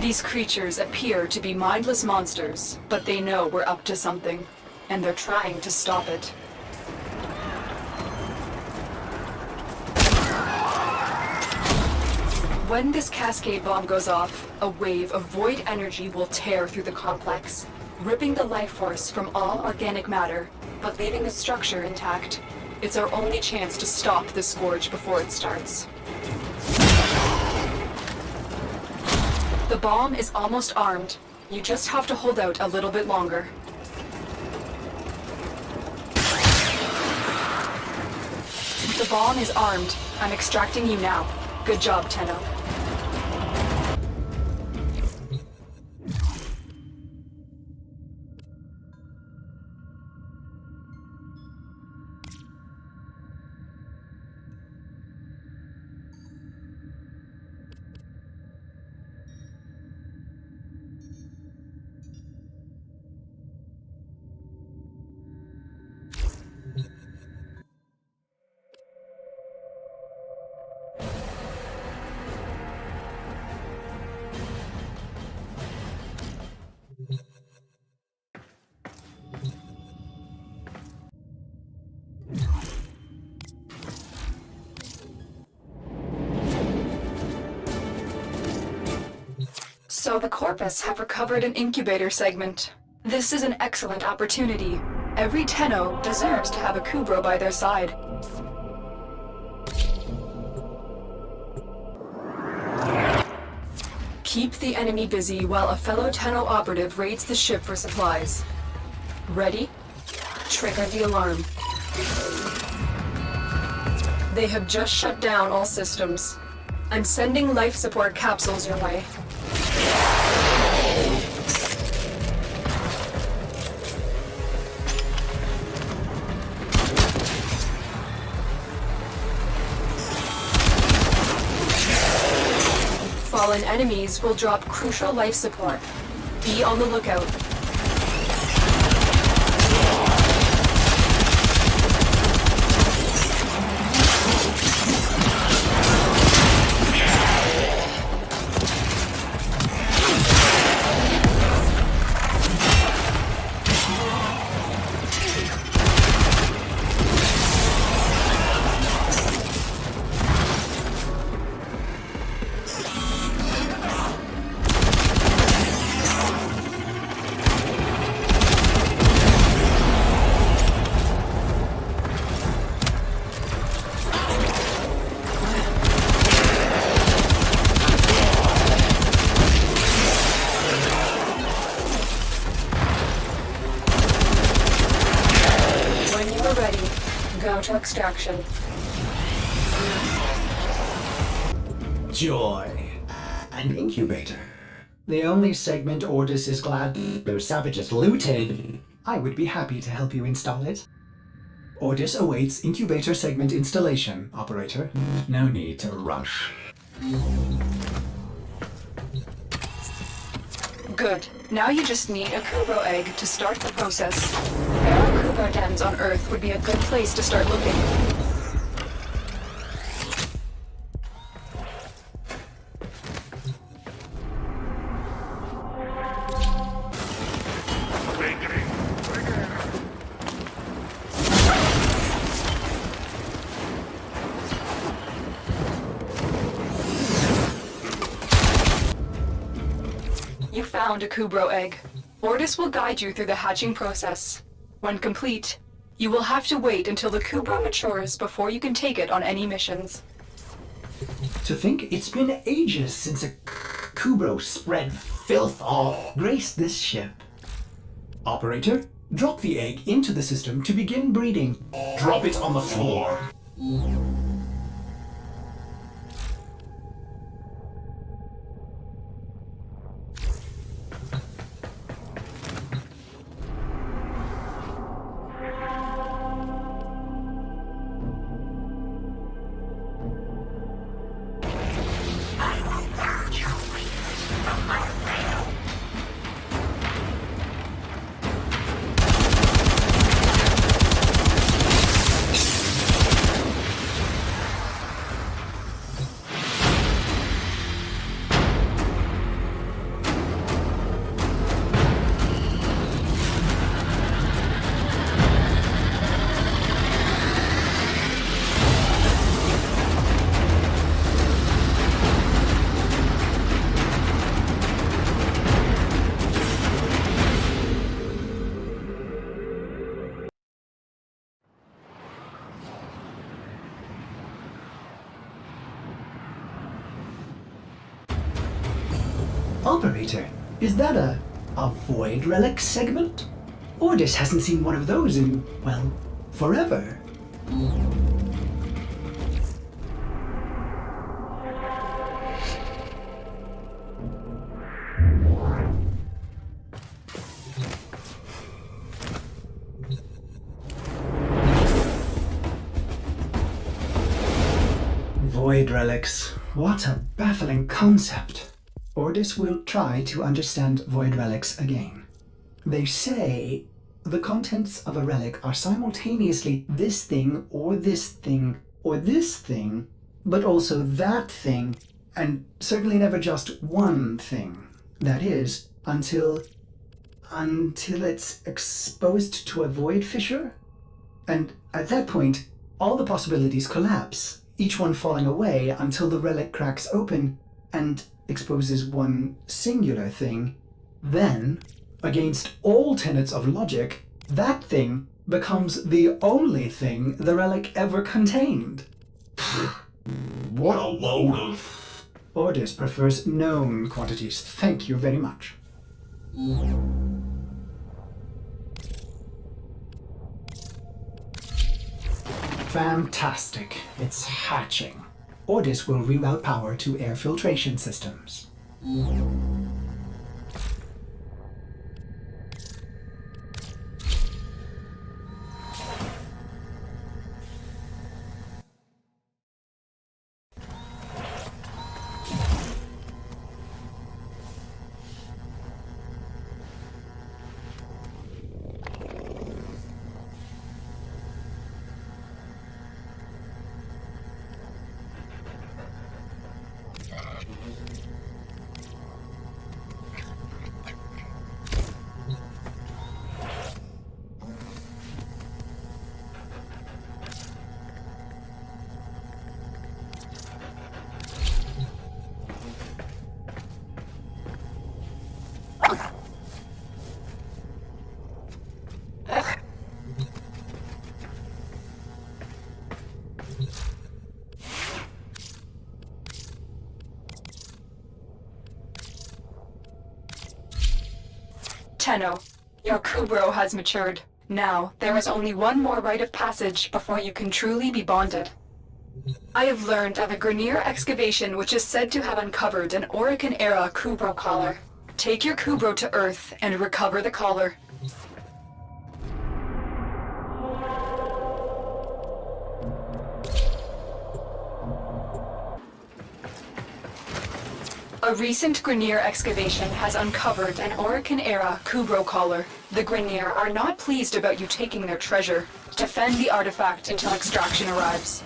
These creatures appear to be mindless monsters, but they know we're up to something, and they're trying to stop it. When this cascade bomb goes off, a wave of void energy will tear through the complex, ripping the life force from all organic matter, but leaving the structure intact. It's our only chance to stop the scourge before it starts. The bomb is almost armed. You just have to hold out a little bit longer. The bomb is armed. I'm extracting you now. Good job, Tenno. So the Corpus have recovered an incubator segment. This is an excellent opportunity. Every Tenno deserves to have a Kubrow by their side. Keep the enemy busy while a fellow Tenno operative raids the ship for supplies. Ready? Trigger the alarm. They have just shut down all systems. I'm sending life support capsules your way. Fallen enemies will drop crucial life support. Be on the lookout. To extraction. Joy. An incubator. The only segment Ordis is glad those savages looted. I would be happy to help you install it. Ordis awaits incubator segment installation, operator. No need to rush. Good. Now you just need a Kubrow egg to start the process. Feral Kubrow dens on Earth would be a good place to start looking. You found a Kubrow egg. Ordis will guide you through the hatching process. When complete, you will have to wait until the Kubrow matures before you can take it on any missions. To think it's been ages since a Kubrow spread filth all graced this ship. Operator, drop the egg into the system to begin breeding. Drop it on the floor. Operator, is that a void relic segment? Ordis hasn't seen one of those in, well, forever. Void relics. What a baffling concept. Ordis will try to understand void relics again. They say the contents of a relic are simultaneously this thing, or this thing, or this thing, but also that thing, and certainly never just one thing. That is, until it's exposed to a void fissure. And at that point, all the possibilities collapse, each one falling away until the relic cracks open and exposes one singular thing. Then, against all tenets of logic, that thing becomes the only thing the relic ever contained. What a load of... Ordis prefers known quantities. Thank you very much. Fantastic. It's hatching. Ordis will reroute power to air filtration systems. Tenno, your Kubrow has matured. Now, there is only one more rite of passage before you can truly be bonded. I have learned of a Grineer excavation which is said to have uncovered an Awaken-era Kubrow collar. Take your Kubrow to Earth and recover the collar. A recent Grineer excavation has uncovered an Awaken-era Kubrow collar. The Grineer are not pleased about you taking their treasure. Defend the artifact until extraction arrives.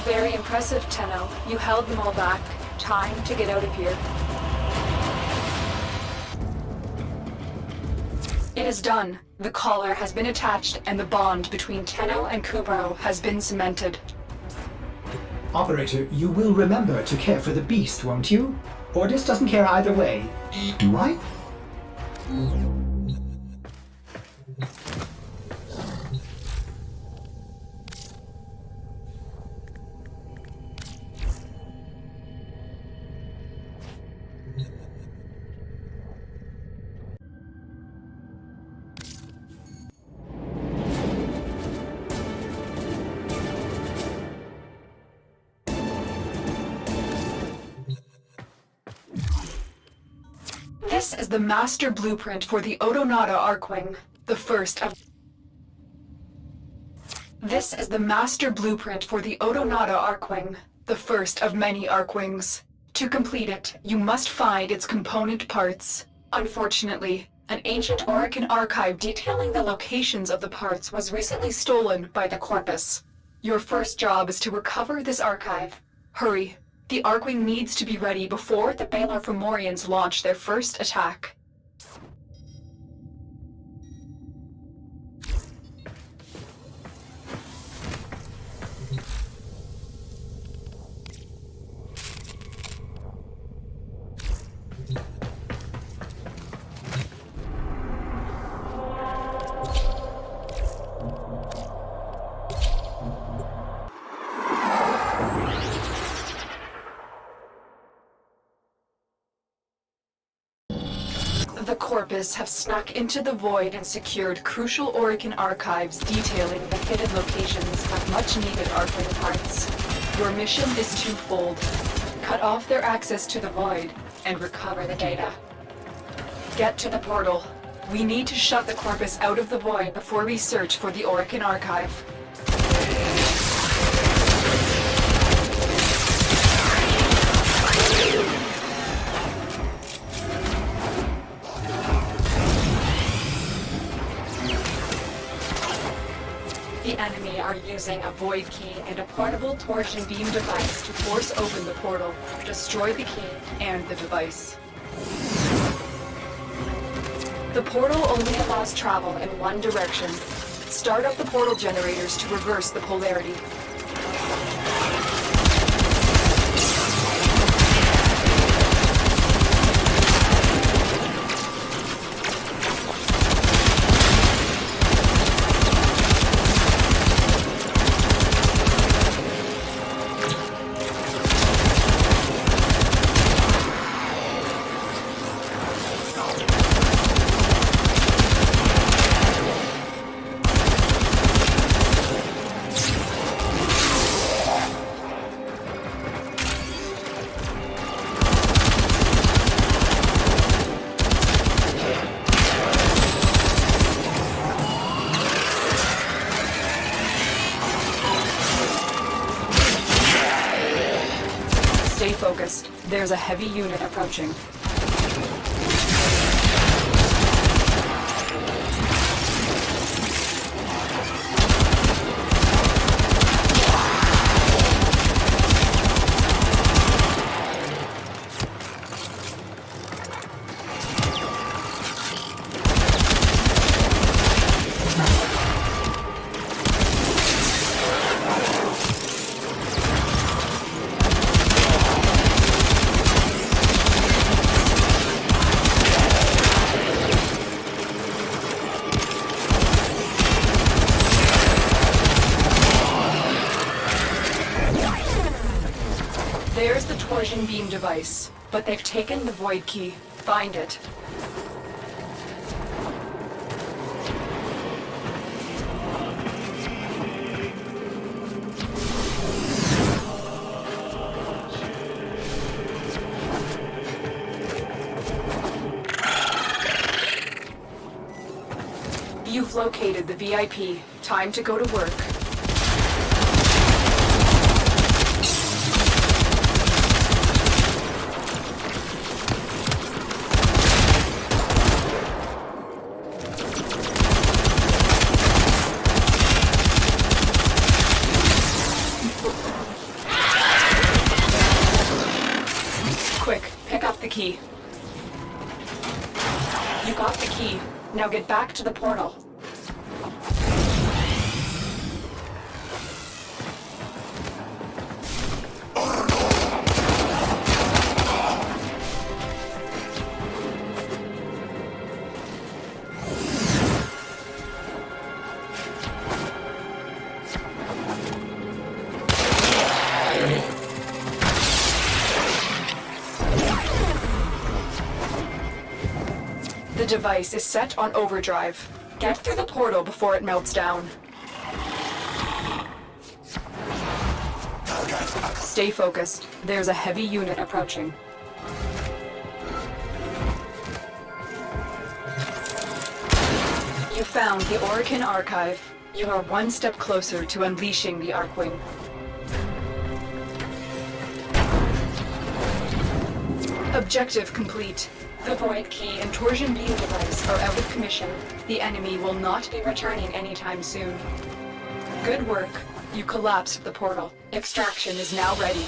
Very impressive, Tenno. You held them all back. Time to get out of here. It is done. The collar has been attached and the bond between Tenno and Kubrow has been cemented. Operator, you will remember to care for the beast, won't you? Ordis doesn't care either way. Do I? This is the master blueprint for the Natah Archwing, the first of... This is the master blueprint for the Natah Archwing, the first of many Archwings. To complete it, you must find its component parts. Unfortunately, an ancient Awaken archive detailing the locations of the parts was recently stolen by the Corpus. Your first job is to recover this archive. Hurry. The Archwing needs to be ready before the Balar Fomorians launch their first attack. The Corpus have snuck into the Void and secured crucial Awaken archives detailing the hidden locations of much-needed Archwing parts. Your mission is twofold. Cut off their access to the Void and recover the data. Get to the portal. We need to shut the Corpus out of the Void before we search for the Awaken archive. The enemy are using a Void Key and a portable torsion beam device to force open the portal, destroy the key and the device. The portal only allows travel in one direction. Start up the portal generators to reverse the polarity. Stay focused. There's a heavy unit approaching. torsion beam device, but they've taken the void key. Find it. You've located the VIP. Time to go to work. Quick, pick up the key. You got the key. Now get back to the portal. The device is set on overdrive. Get through the portal before it melts down. Stay focused. There's a heavy unit approaching. You found the Archwing archive. You are one step closer to unleashing the Archwing. Objective complete. The void key and torsion beam device are out of commission. The enemy will not be returning anytime soon. Good work. You collapsed the portal. Extraction is now ready.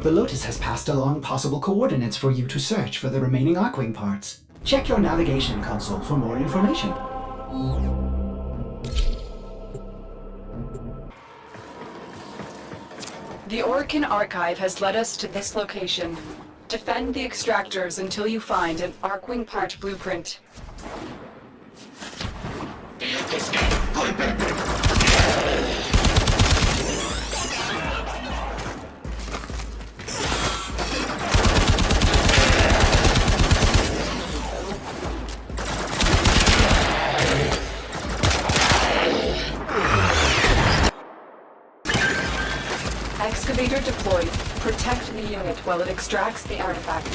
The Lotus has passed along possible coordinates for you to search for the remaining Archwing parts. Check your navigation console for more information. The Archwing archive has led us to this location. Defend the extractors until you find an Archwing part blueprint. Excavator deployed. Protect the unit while it extracts the artifact.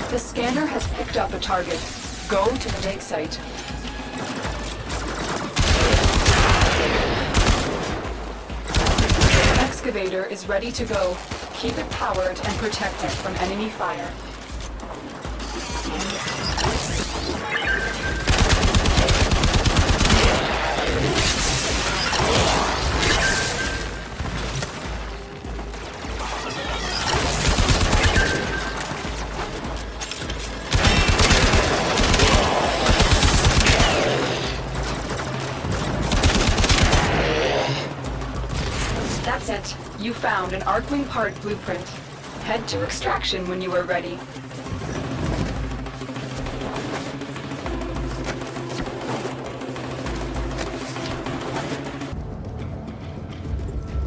The scanner has picked up a target. Go to the dig site. Excavator is ready to go. Keep it powered and protected from enemy fire. That's it. You found an Archwing part blueprint. Head to extraction when you are ready.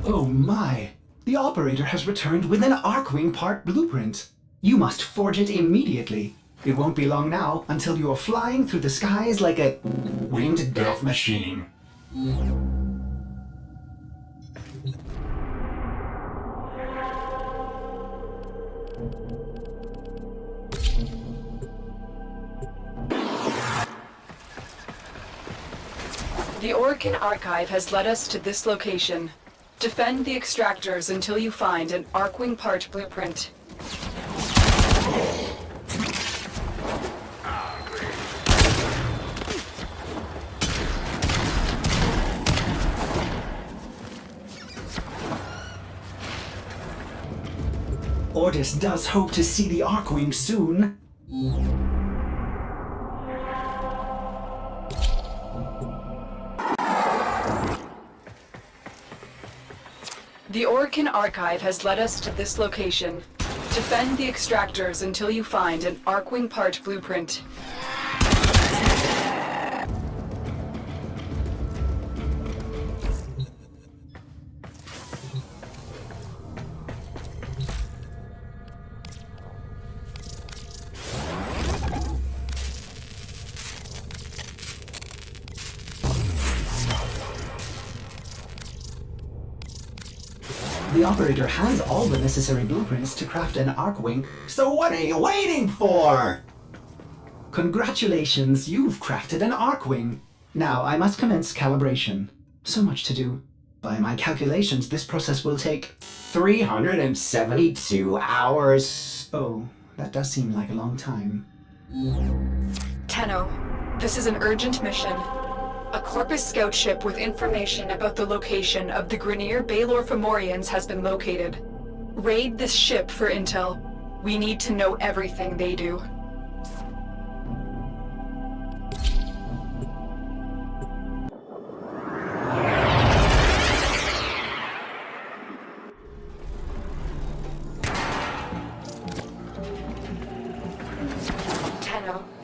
Oh my! The operator has returned with an Archwing part blueprint. You must forge it immediately. It won't be long now until you are flying through the skies like a winged death machine. The Awaken archive has led us to this location. Defend the extractors until you find an Archwing part blueprint. Ordis does hope to see the Archwing soon. The Awaken archive has led us to this location. Defend the extractors until you find an Archwing part blueprint. The operator has all the necessary blueprints to craft an Archwing, so what are you waiting for? Congratulations, you've crafted an Archwing. Now I must commence calibration. So much to do. By my calculations, this process will take 372 hours. Oh, that does seem like a long time. Tenno, this is an urgent mission. A Corpus scout ship with information about the location of the Grineer Baelor Fomorians has been located. Raid this ship for intel. We need to know everything they do.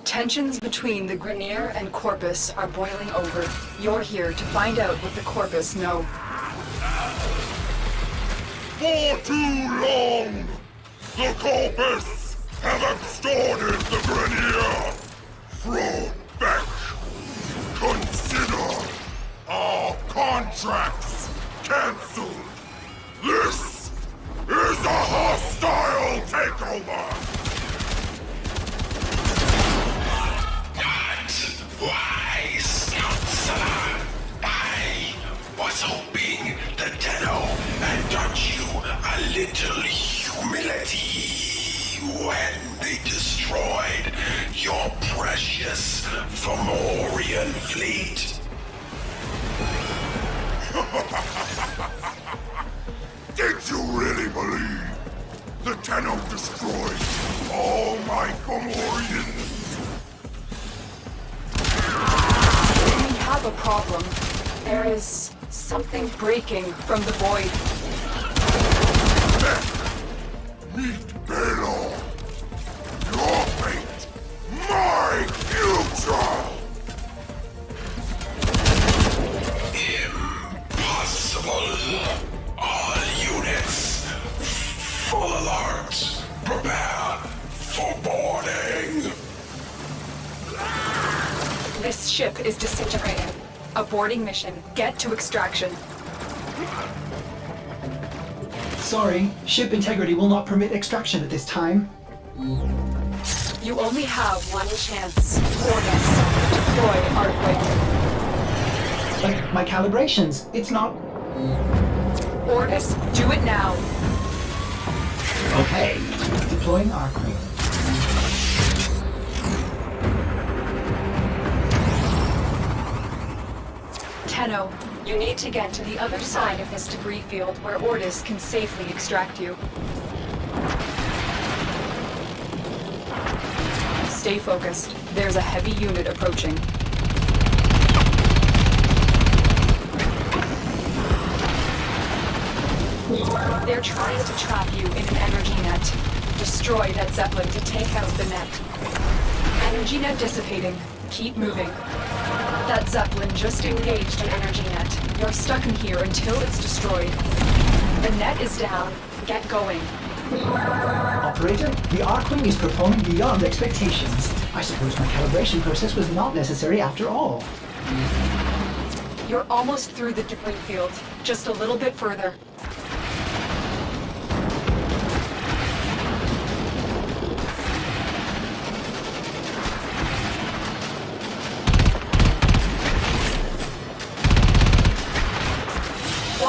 Tensions between the Grineer and Corpus are boiling over. You're here to find out what the Corpus know. For too long, the Corpus have extorted the Grineer. Fetch, consider our contracts cancelled. This is a hostile takeover. Wise counselor, I was hoping the Tenno had taught you a little humility when they destroyed your precious Fomorian fleet. Did you really believe the Tenno destroyed all my Fomorians? We have a problem. There is something breaking from the void. Meet Baelor. Your fate, my future! Impossible. All units, full alert. Prepare for boarding. This ship is disintegrating. Aborting mission. Get to extraction. Sorry, ship integrity will not permit extraction at this time. You only have one chance. Ordis. Deploy Archwing. But my calibrations, it's not... Ordis, do it now. Okay, deploying Archwing. Tenno, you need to get to the other side of this debris field where Ordis can safely extract you. Stay focused. There's a heavy unit approaching. They're trying to trap you in an energy net. Destroy that Zeppelin to take out the net. Energy net dissipating. Keep moving. That Zeppelin just engaged an energy net. You're stuck in here until it's destroyed. The net is down. Get going. Operator, the Archwing is performing beyond expectations. I suppose my calibration process was not necessary after all. You're almost through the debris field. Just a little bit further.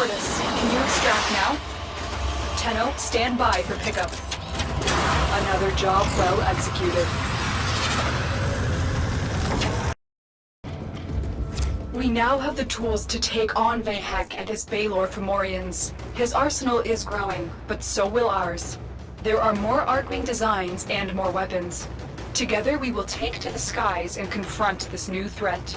Jordas, can you extract now? Tenno, stand by for pickup. Another job well executed. We now have the tools to take on Vahek and his Baelor Fomorians. His arsenal is growing, but so will ours. There are more Archwing designs and more weapons. Together we will take to the skies and confront this new threat.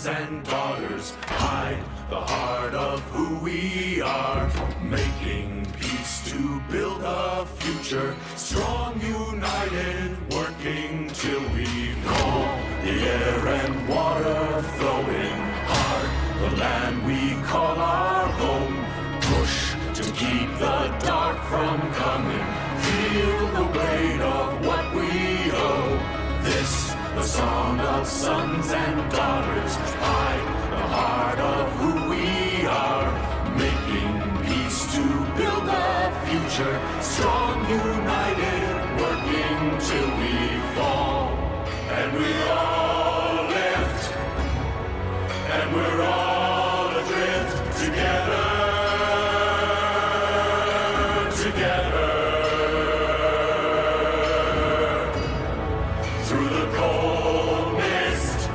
And daughters hide the heart of who we are, making peace to build a future, strong, united, working till we fall. The air and water flowing hard, the land we call our home. Push to keep the dark from coming, feel the weight of what we owe. This the song of sons and daughters, hide the heart of who we are, making peace to build a future, strong, united, working till we fall. And we all lift, and we're all adrift together, together. Through the cold mist,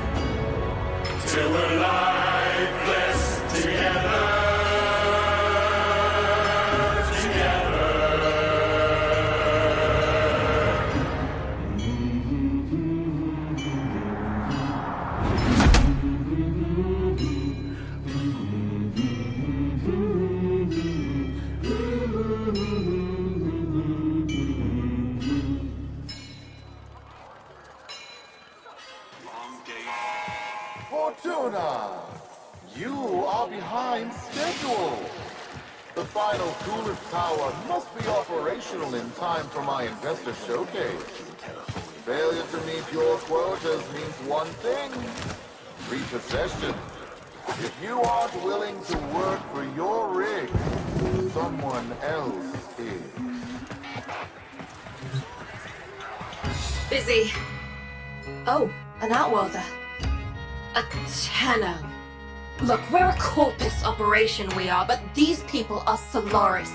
till we're lifeless together, together. Fortuna! You are behind schedule! The final coolant tower must be operational in time for my investor showcase. Failure to meet your quotas means one thing: repossession. If you aren't willing to work for your rig, someone else is. Busy. Oh, an Outworlder. A Tenno. Look, we're a corpus operation, we are, but these people are Solaris.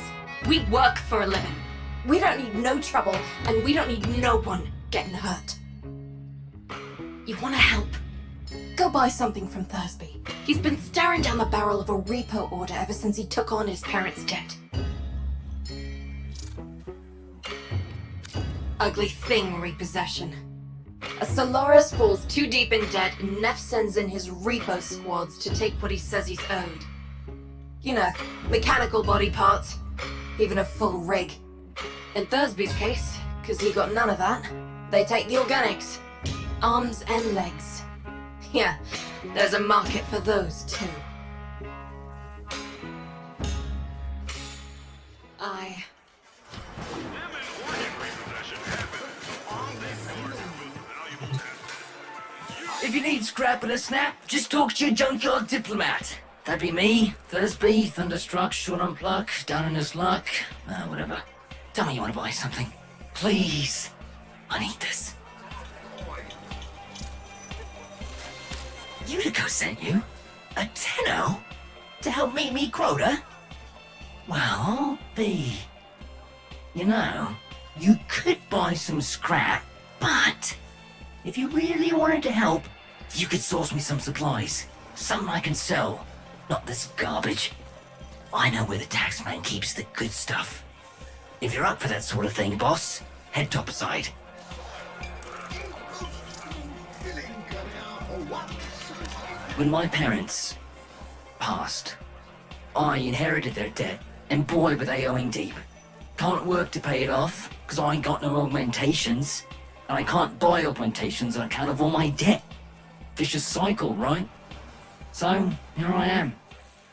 We work for a living. We don't need no trouble, and we don't need no one getting hurt. You wanna help? Go buy something from Thursby. He's been staring down the barrel of a repo order ever since he took on his parents' debt. Ugly thing, repossession. A Solaris falls too deep in debt, and Neff sends in his repo squads to take what he says he's owed. You know, mechanical body parts, even a full rig. In Thursby's case, because he got none of that, they take the organics. Arms and legs. Yeah, there's a market for those too. If you need scrap and a snap, just talk to your junkyard diplomat. That'd be me, Thursby, Thunderstruck, Short on Pluck, down in his luck, whatever. Tell me you want to buy something. Please. I need this. sent you? A tenno? To help meet me quota? Well, B. You know, you could buy some scrap, but if you really wanted to help, you could source me some supplies. Something I can sell, not this garbage. I know where the taxman keeps the good stuff. If you're up for that sort of thing, boss, head topside. When my parents passed, I inherited their debt, and boy were they owing deep. Can't work to pay it off, cause I ain't got no augmentations, and I can't buy augmentations on account of all my debt. Vicious cycle, right? So, here I am,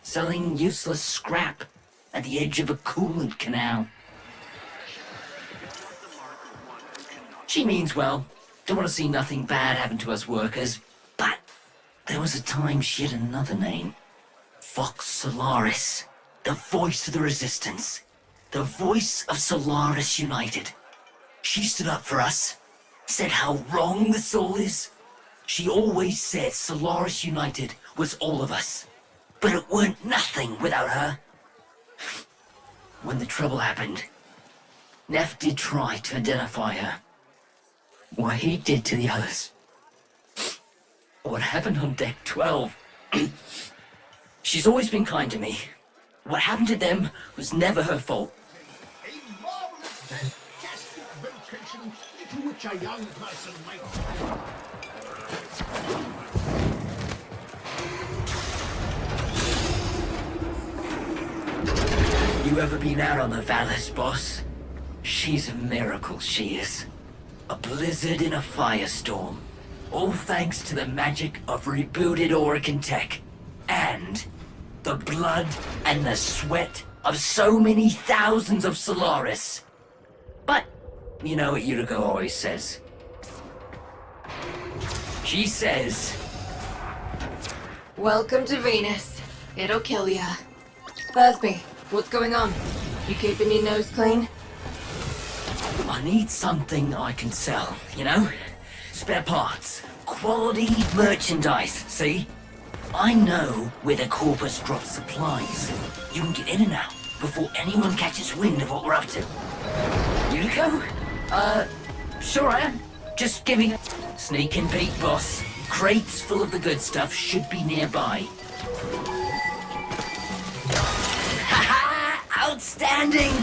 selling useless scrap at the edge of a coolant canal. She means well, don't want to see nothing bad happen to us workers, but there was a time she had another name. Vox Solaris, the voice of the resistance, the voice of Solaris United. She stood up for us, said how wrong the soul is. She always said Solaris United was all of us, but it weren't nothing without her. When the trouble happened, Neff did try to identify her. What he did to the others. What happened on deck 12. She's always been kind to me. What happened to them was never her fault. A marvelous, fantastic vocation into which a young person might... You ever been out on the Vallis, boss? She's a miracle, she is. A blizzard in a firestorm. All thanks to the magic of rebooted Oregon tech. And the blood and the sweat of so many thousands of Solaris. But, you know what Yuriko always says. She says... Welcome to Venus. It'll kill ya. Thursby, what's going on? You keeping your nose clean? I need something I can sell, you know? Spare parts. Quality merchandise, see? I know where the Corpus drops supplies. You can get in and out before anyone catches wind of what we're up to. Yuriko? Sure I am. Just giving a sneak and peek, boss. Crates full of the good stuff should be nearby. Haha! Outstanding!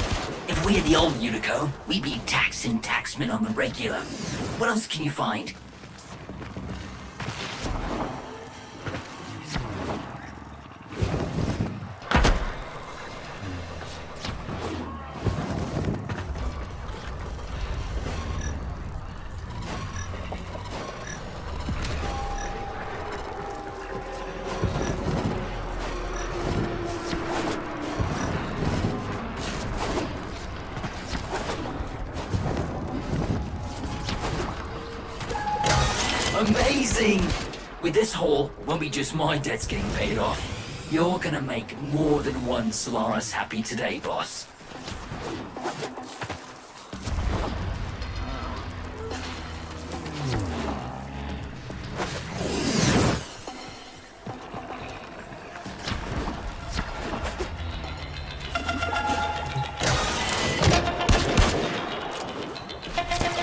If we had the old Unico, we'd be taxing taxmen on the regular. What else can you find? Amazing! With this haul, won't be just my debts getting paid off. You're gonna make more than one Solaris happy today, boss.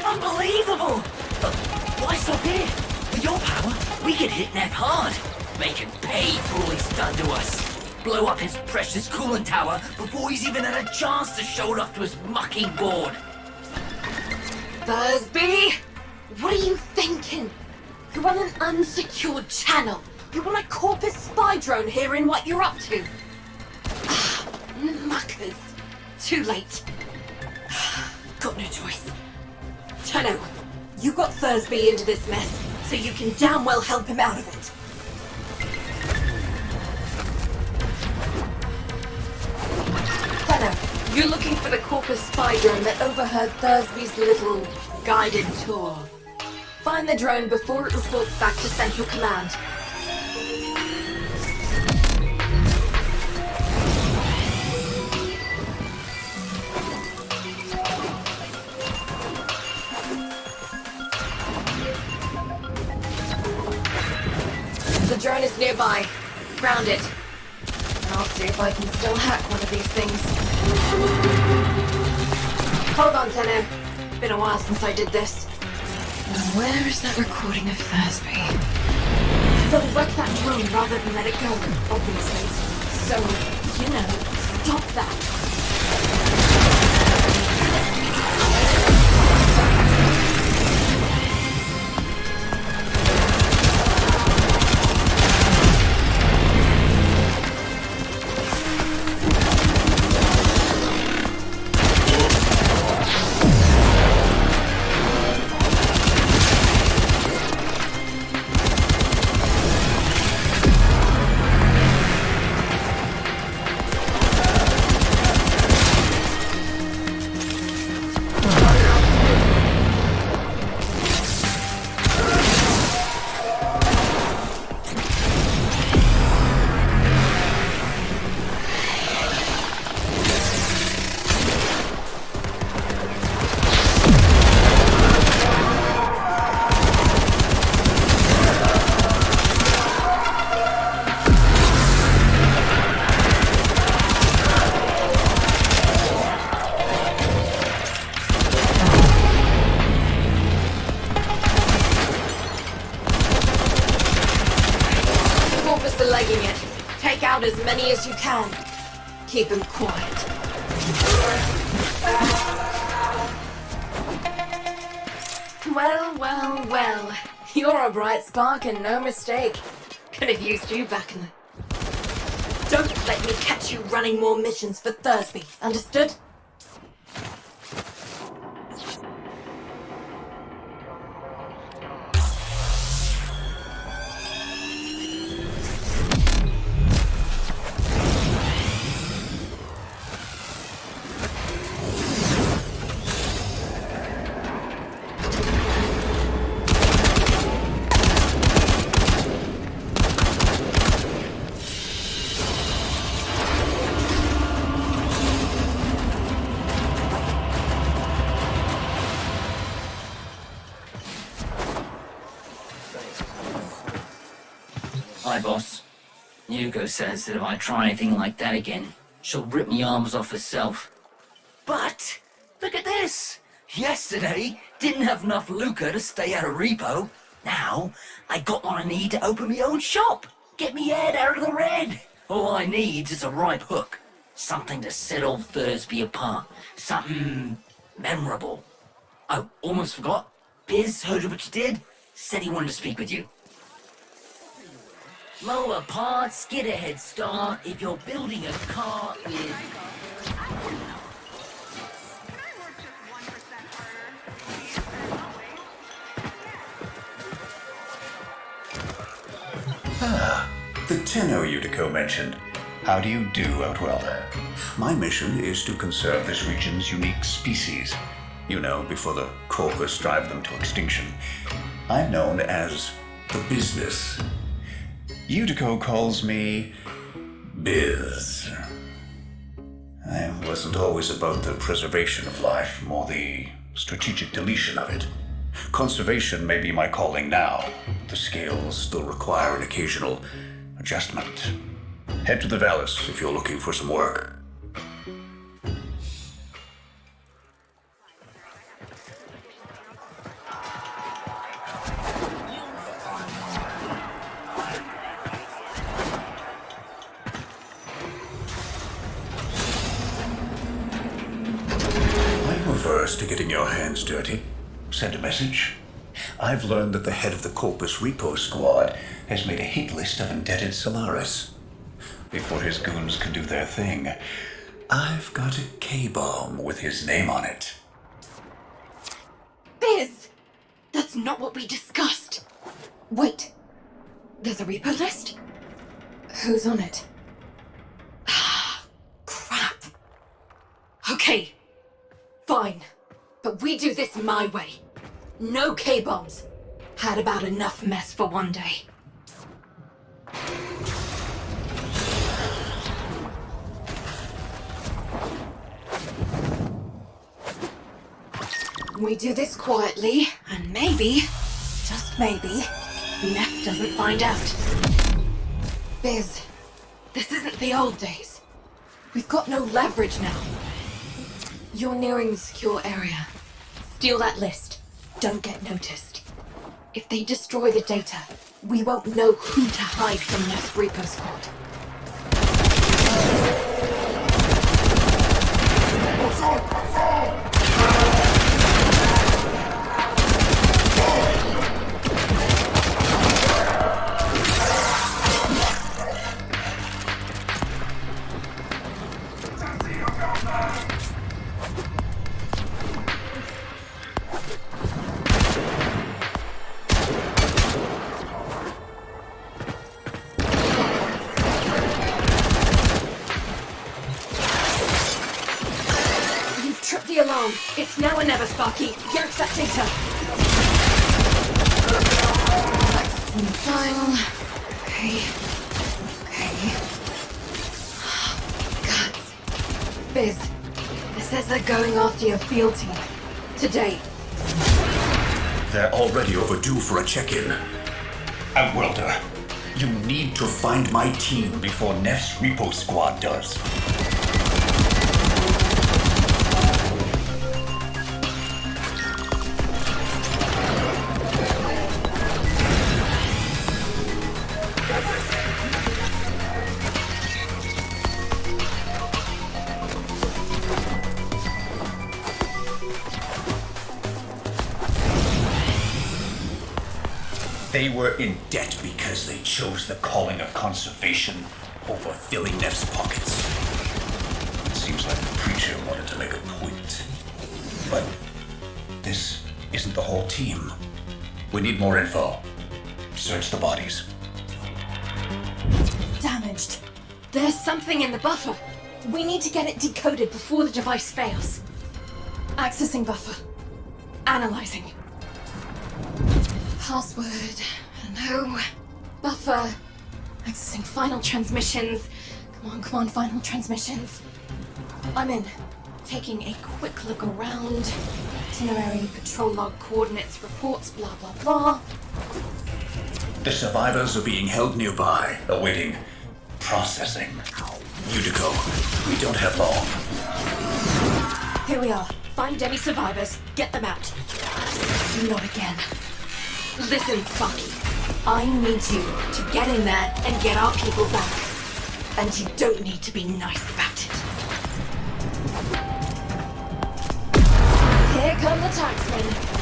Unbelievable! Why stop here? With your power, we could hit Neff hard. Make him pay for all he's done to us. Blow up his precious coolant tower before he's even had a chance to show it off to his mucking board. Thursby! What are you thinking? You're on an unsecured channel. You're on a Corpus spy drone hearing what you're up to. Muckers. Too late. Got no choice. Tenno, you got Thursby into this mess, so you can damn well help him out of it. Tenno, you're looking for the Corpus spy drone that overheard Thursby's little guided tour. Find the drone before it reports back to Central Command. The drone is nearby. Ground it. And I'll see if I can still hack one of these things. Hold on, Tenno. Been a while since I did this. Now where is that recording of Thursby? They'll wreck that drone rather than let it go, obviously. So, stop that. As many as you can. Keep him quiet. Well. You're a bright spark and no mistake. Could have used you back in the... Don't let me catch you running more missions for Thursby. Understood? Hi, boss. Yuko says that if I try anything like that again, she'll rip me arms off herself. But, look at this! Yesterday, didn't have enough lucre to stay at a repo. Now, I got what I need to open my own shop. Get me head out of the red. All I need is a ripe hook. Something to set old Thursby apart. Something memorable. Oh, almost forgot. Biz heard of what you did. Said he wanted to speak with you. Lower parts, get a head start if you're building a car with... The Tenno Utico mentioned. How do you do out well there? My mission is to conserve this region's unique species. You know, before the Corpus drive them to extinction. I'm known as the Business. Utico calls me Biz. I wasn't always about the preservation of life, more the strategic deletion of it. Conservation may be my calling now. The scales still require an occasional adjustment. Head to the Valis if you're looking for some work. To getting your hands dirty. Send a message. I've learned that the head of the Corpus Repo Squad has made a hit list of indebted Solaris. Before his goons can do their thing, I've got a K-bomb with his name on it. Biz! That's not what we discussed. Wait. There's a repo list? Who's on it? Crap. Okay. Fine. But we do this my way. No K-bombs. Had about enough mess for one day. We do this quietly, and maybe, just maybe, Nef doesn't find out. Biz, this isn't the old days. We've got no leverage now. You're nearing the secure area. Steal that list. Don't get noticed. If they destroy the data, we won't know who to hide from this Reaper squad. It's now or never, Sparky. Get that data. That's in the file. Okay. Guts. Biz, it says they're going after your field team. Today. They're already overdue for a check-in. Welder, you need to find my team before Neff's Repo Squad does. They were in debt because they chose the calling of conservation over filling Neff's pockets. It seems like the preacher wanted to make a point. But this isn't the whole team. We need more info. Search the bodies. Damaged. There's something in the buffer. We need to get it decoded before the device fails. Accessing buffer. Analyzing. Password. No. Buffer. Accessing final transmissions. Come on, final transmissions. I'm in. Taking a quick look around. Itinerary, patrol log, coordinates, reports, blah, blah, blah. The survivors are being held nearby, awaiting processing. Utico, we don't have long. Here we are. Find any survivors. Get them out. Not again. Listen, Sparky. I need you to get in there and get our people back. And you don't need to be nice about it. Here come the taxmen.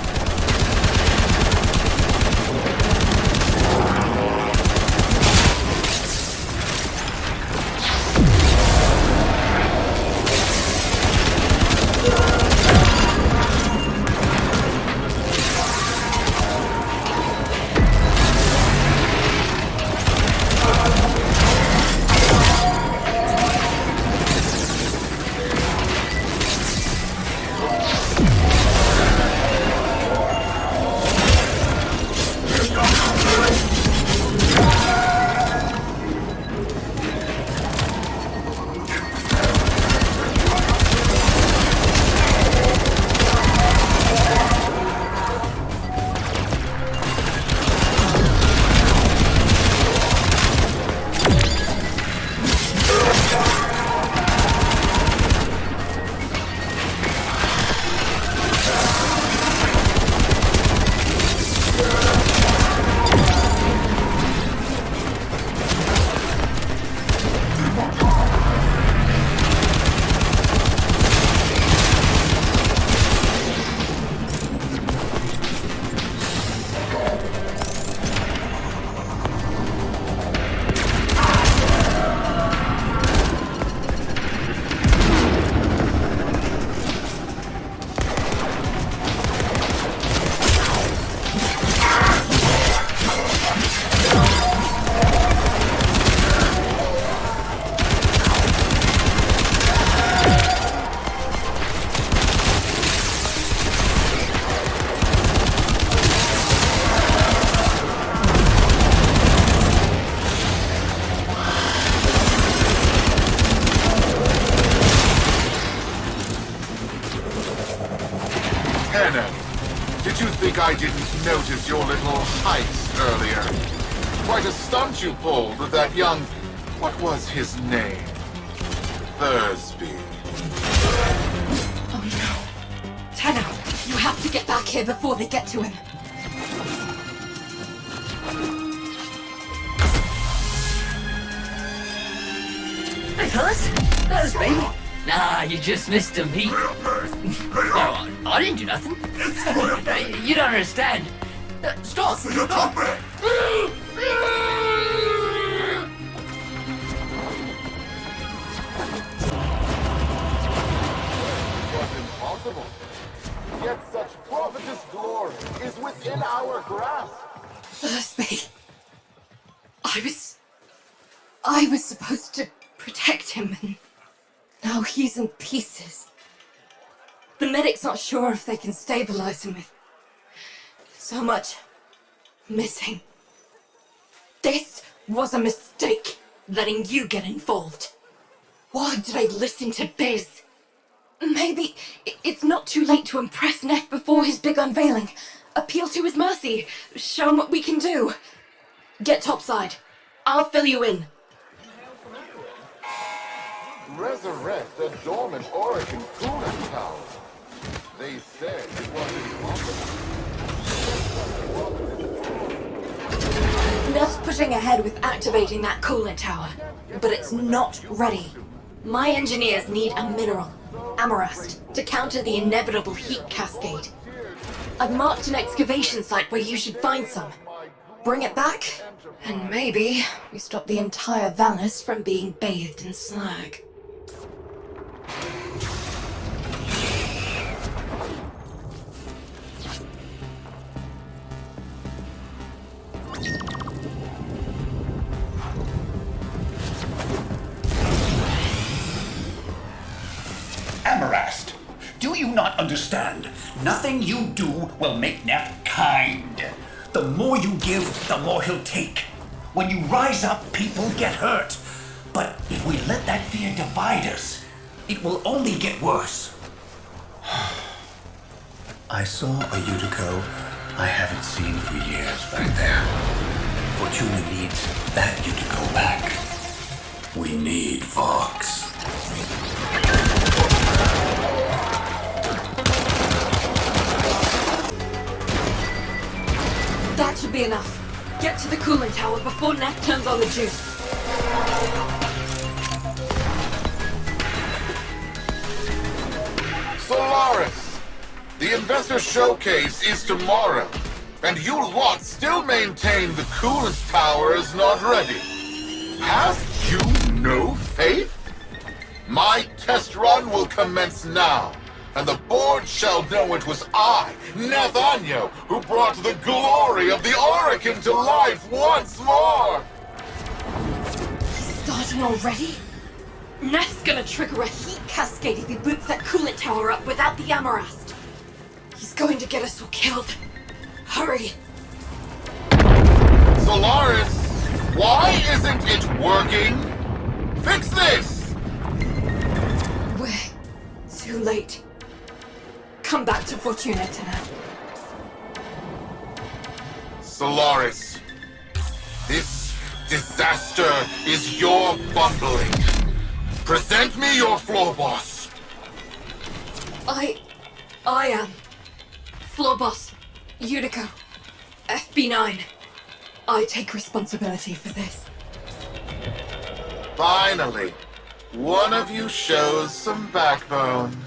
Did you think I didn't notice your little heist earlier? quite a stunt you pulled with that young... What was his name? Thursby. Oh no. Tenno, you have to get back here before they get to him. Hey fellas, that was me. Nah, you just missed him, Pete. No, I didn't do nothing. You don't understand. Stop! Stop! Impossible. Yet such prophetess glory is within our grasp. Thursby. I was supposed to protect him, and now he's in pieces. The medic's not sure if they can stabilize him with so much missing. This was a mistake, letting you get involved. Why did I listen to Biz? Maybe it's not too late to impress Neff before his big unveiling. Appeal to his mercy. Show him what we can do. Get topside. I'll fill you in. Resurrect a dormant Awaken cooling tower. They said it was impossible. Neff's pushing ahead with activating that coolant tower, but it's not ready. My engineers need a mineral, Amarast, to counter the inevitable heat cascade. I've marked an excavation site where you should find some. Bring it back, and maybe we stop the entire Valis from being bathed in slag. Amarast, do you not understand? Nothing you do will make Neff kind. The more you give, the more he'll take. When you rise up, people get hurt. But if we let that fear divide us, it will only get worse. I saw a Utico I haven't seen for years back there. Fortuna needs that Utico back. We need Vox. That should be enough. Get to the coolant tower before Neff turns on the juice. Solaris! The investor showcase is tomorrow, and you lot still maintain the coolant tower is not ready. Have you no faith? My test run will commence now, and the board shall know it was I, Nathaniel, who brought the glory of the Awaken to life once more! Starting already? Neff's gonna trigger a heat cascade if he boots that coolant tower up without the Amarast. He's going to get us all killed. Hurry! Solaris, why isn't it working? Fix this! We're too late. Come back to Fortuna tonight. Solaris, this disaster is your bumbling. Present me your floor boss. I am floor boss, Utico, FB9. I take responsibility for this. Finally, one of you shows some backbone.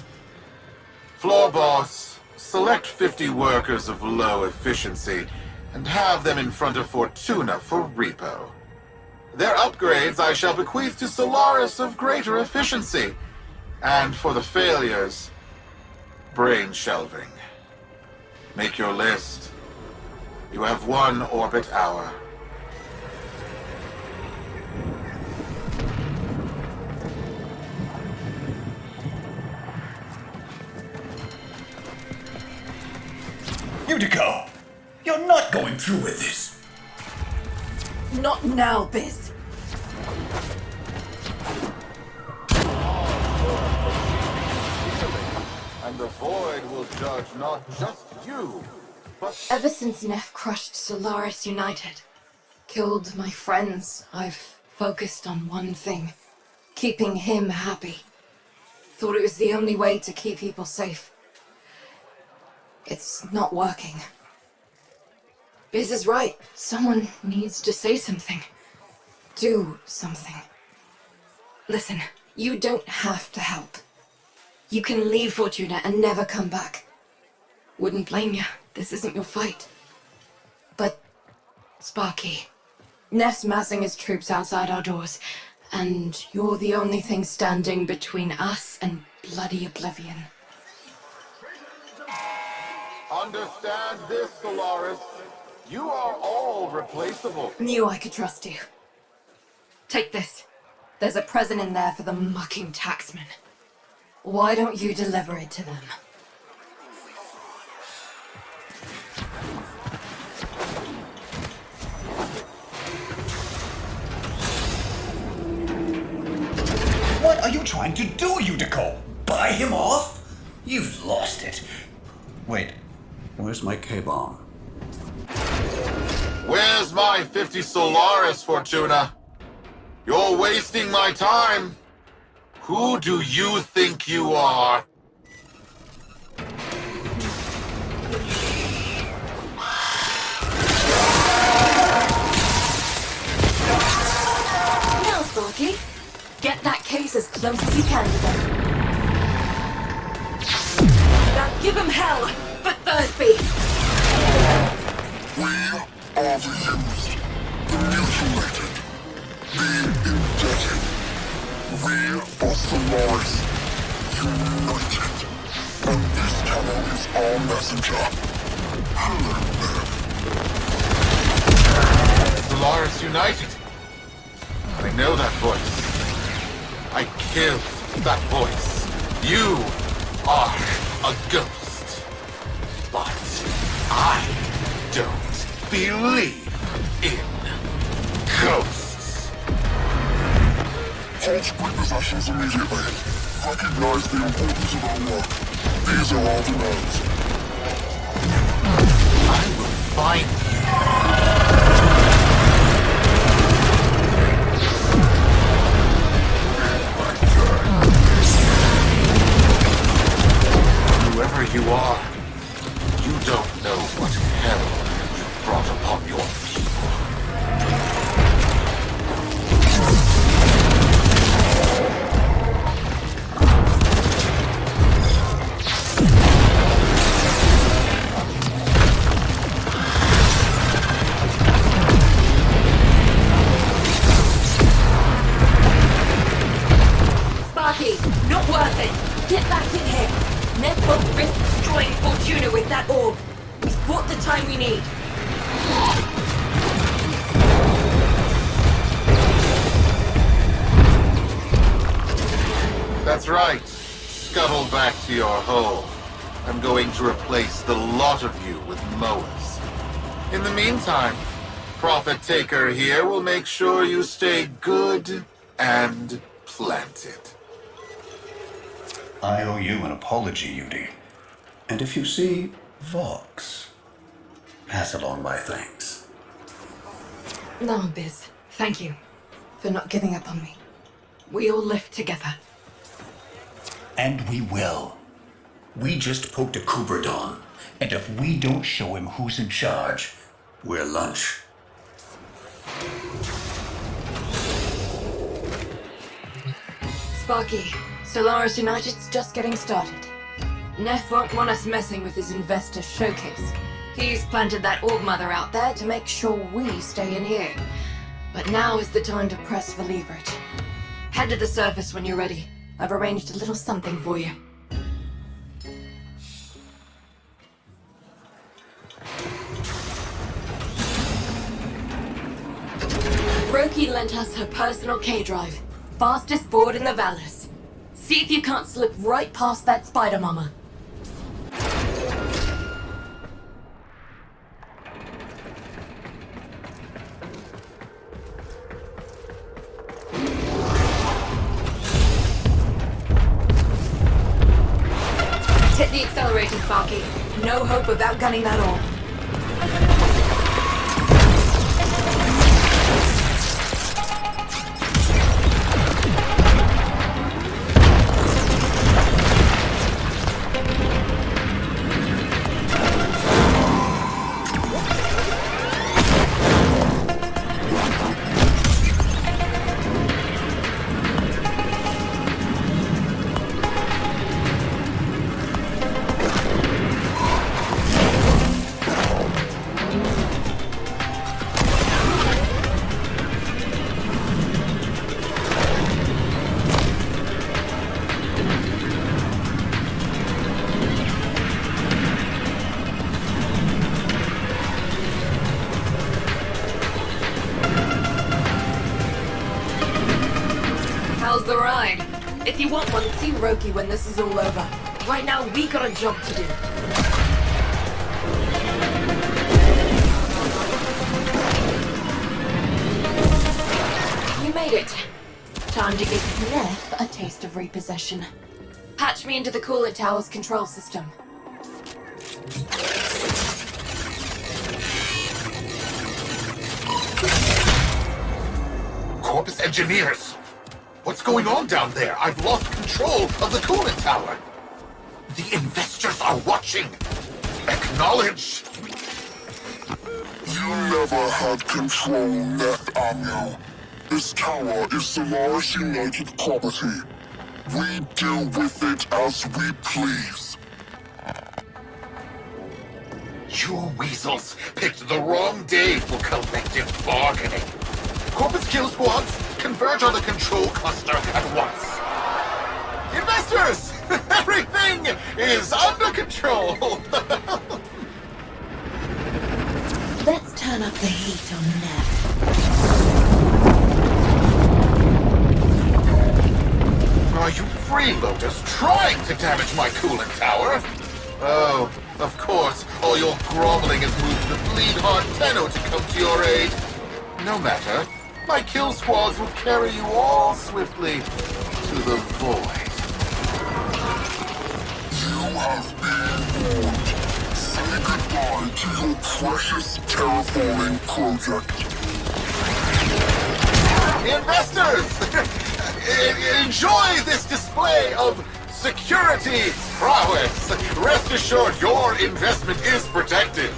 Floor boss, select 50 workers of low efficiency and have them in front of Fortuna for repo. Their upgrades I shall bequeath to Solaris of greater efficiency. And for the failures, brain shelving. Make your list. You have 1 orbit hour. Utico, you're not going through with this. Not now, Biz. And the Void will judge not just you, but... Ever since Neff crushed Solaris United, killed my friends, I've focused on one thing. Keeping him happy. Thought it was the only way to keep people safe. It's not working. Biz is right. Someone needs to say something. Do something. Listen, you don't have to help. You can leave Fortuna and never come back. Wouldn't blame you. This isn't your fight. But, Sparky, Neff's massing his troops outside our doors, and you're the only thing standing between us and bloody oblivion. Understand this, Solaris. You are all replaceable. Knew I could trust you. Take this. There's a present in there for the mucking taxman. Why don't you deliver it to them? What are you trying to do, Utico? Buy him off? You've lost it. Wait, where's my K-bomb? Where's my 50 Solaris, Fortuna? You're wasting my time. Who do you think you are? Now, Sparky, get that case as close as you can to them. Now give him hell for Thursby! We are the used, the mutilated, the indebted. We are Solaris, united. And this tunnel is our messenger. Hello there. Solaris United. I know that voice. I killed that voice. You are a ghost. But I don't believe in ghosts. Halt repossessions immediately. Recognize the importance of our work. These are our demands. I will find you. Whoever you are, you don't know what hell you've brought upon your people. Sparky, not worth it. Get back in here. Neff won't risk destroying Fortuna with that orb. We've bought the time we need. That's right. Scuttle back to your hole. I'm going to replace the lot of you with mowers. In the meantime, Prophet Taker here will make sure you stay good and planted. I owe you an apology, Udi. And if you see Vox, pass along my thanks. No, Biz. Thank you for not giving up on me. We all live together. And we will. We just poked a Kubrow, and if we don't show him who's in charge, we're lunch. Sparky, Solaris United's just getting started. Neff won't want us messing with his investor showcase. He's planted that orb mother out there to make sure we stay in here. But now is the time to press for leverage. Head to the surface when you're ready. I've arranged a little something for you. Roki lent us her personal K-drive. Fastest board in the Vallis. See if you can't slip right past that spider mama. Hit the accelerator, Sparky. No hope of outgunning that orb. the ride. If you want one, see Roki when this is all over. Right now, we got a job to do. You made it. Time to give Neth a taste of repossession. Patch me into the cooler tower's control system. Corpus engineers! What's going on down there? I've lost control of the coolant tower. The investors are watching. Acknowledge. You never had control, Natah. This tower is Solaris United property. We deal with it as we please. You weasels picked the wrong day for collective bargaining. Corpus kill squads, converge on the control cluster at once. Investors! Everything is under control! Let's turn up the heat on Neth. Are you freeloaders trying to damage my coolant tower? Oh, of course, all your groveling has moved the bleed-hard Tenno to come to your aid. No matter. My kill squads will carry you all swiftly to the void. You have been warned. Say goodbye to your precious terraforming project. Investors! Enjoy this display of security prowess. Rest assured your investment is protected.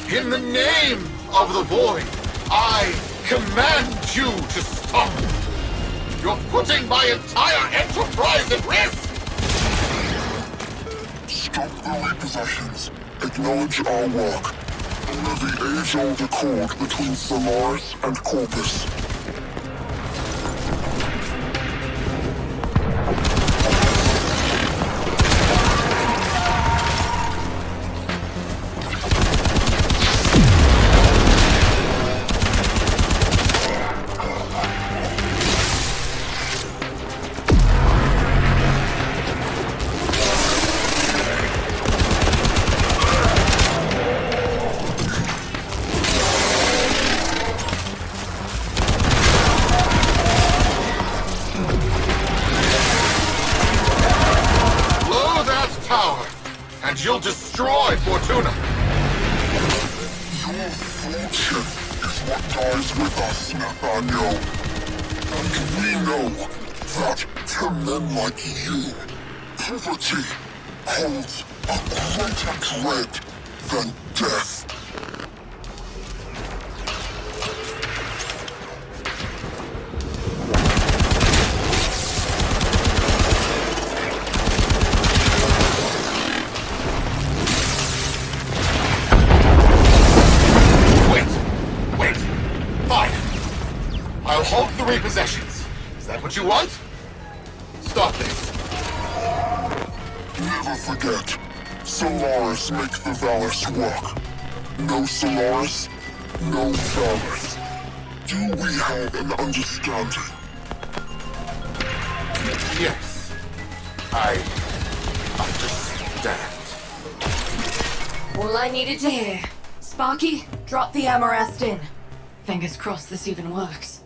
In the name of the void, I command you to stop. You're putting my entire enterprise at risk! Stop the repossessions. Acknowledge our work. Honor the age-old accord between Solaris and Corpus. You'll destroy Fortuna! Your fortune is what dies with us, Nathaniel. And we know that to men like you, poverty holds a greater dread than death. Halt the repossessions. Is that what you want? Stop this. Never forget, Solaris make the Valors work. No Solaris, no Valors. Do we have an understanding? Yes, I understand. All I needed to hear. Sparky, drop the Amarest in. Fingers crossed this even works.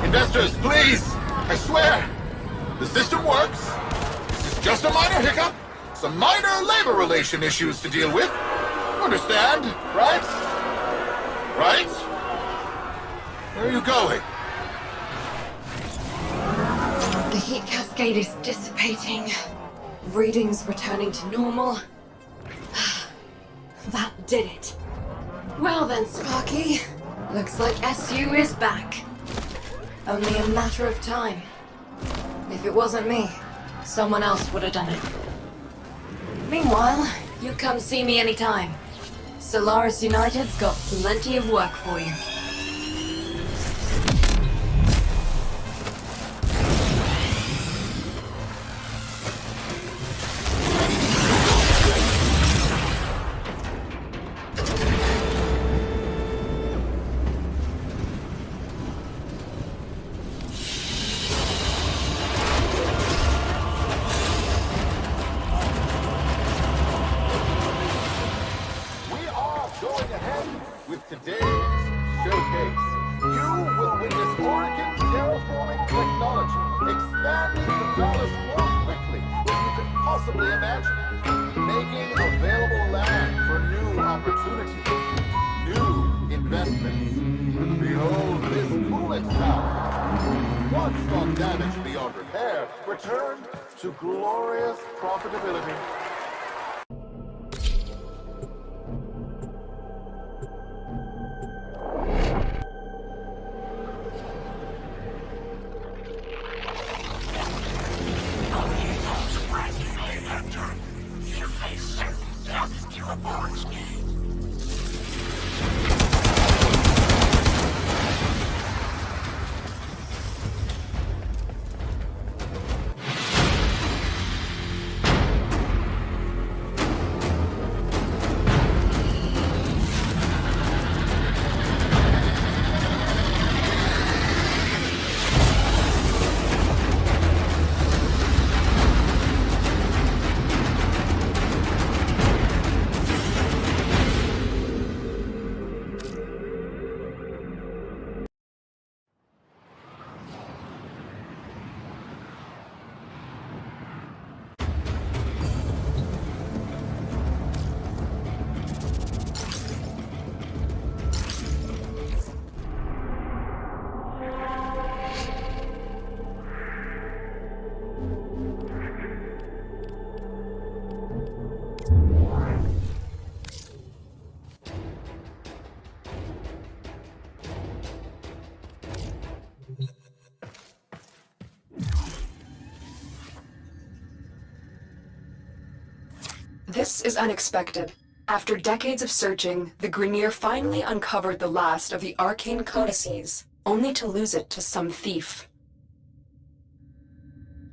Investors, please! I swear! The system works. This is just a minor hiccup. Some minor labor relation issues to deal with. Understand, right? right? Where are you going? The heat cascade is dissipating. Readings returning to normal. That did it. Well then, Sparky. Looks like SU is back. Only a matter of time. If it wasn't me, someone else would have done it. Meanwhile, you come see me anytime. Solaris United's got plenty of work for you. To glorious profitability. This is unexpected. After decades of searching, the Grineer finally uncovered the last of the arcane codices, only to lose it to some thief.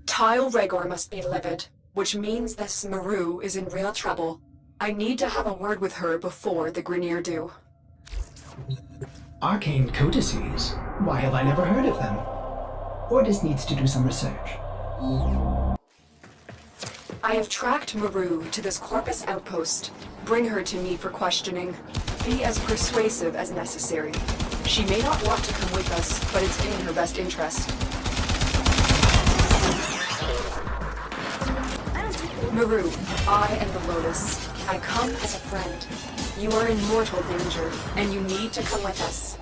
Tile Regor must be livid, which means this Maru is in real trouble. I need to have a word with her before the Grineer do. Arcane codices? Why have I never heard of them? Ordis needs to do some research. I have tracked Maru to this Corpus outpost. Bring her to me for questioning. Be as persuasive as necessary. She may not want to come with us, but it's in her best interest. Maru, I am the Lotus. I come as a friend. You are in mortal danger, and you need to come with us.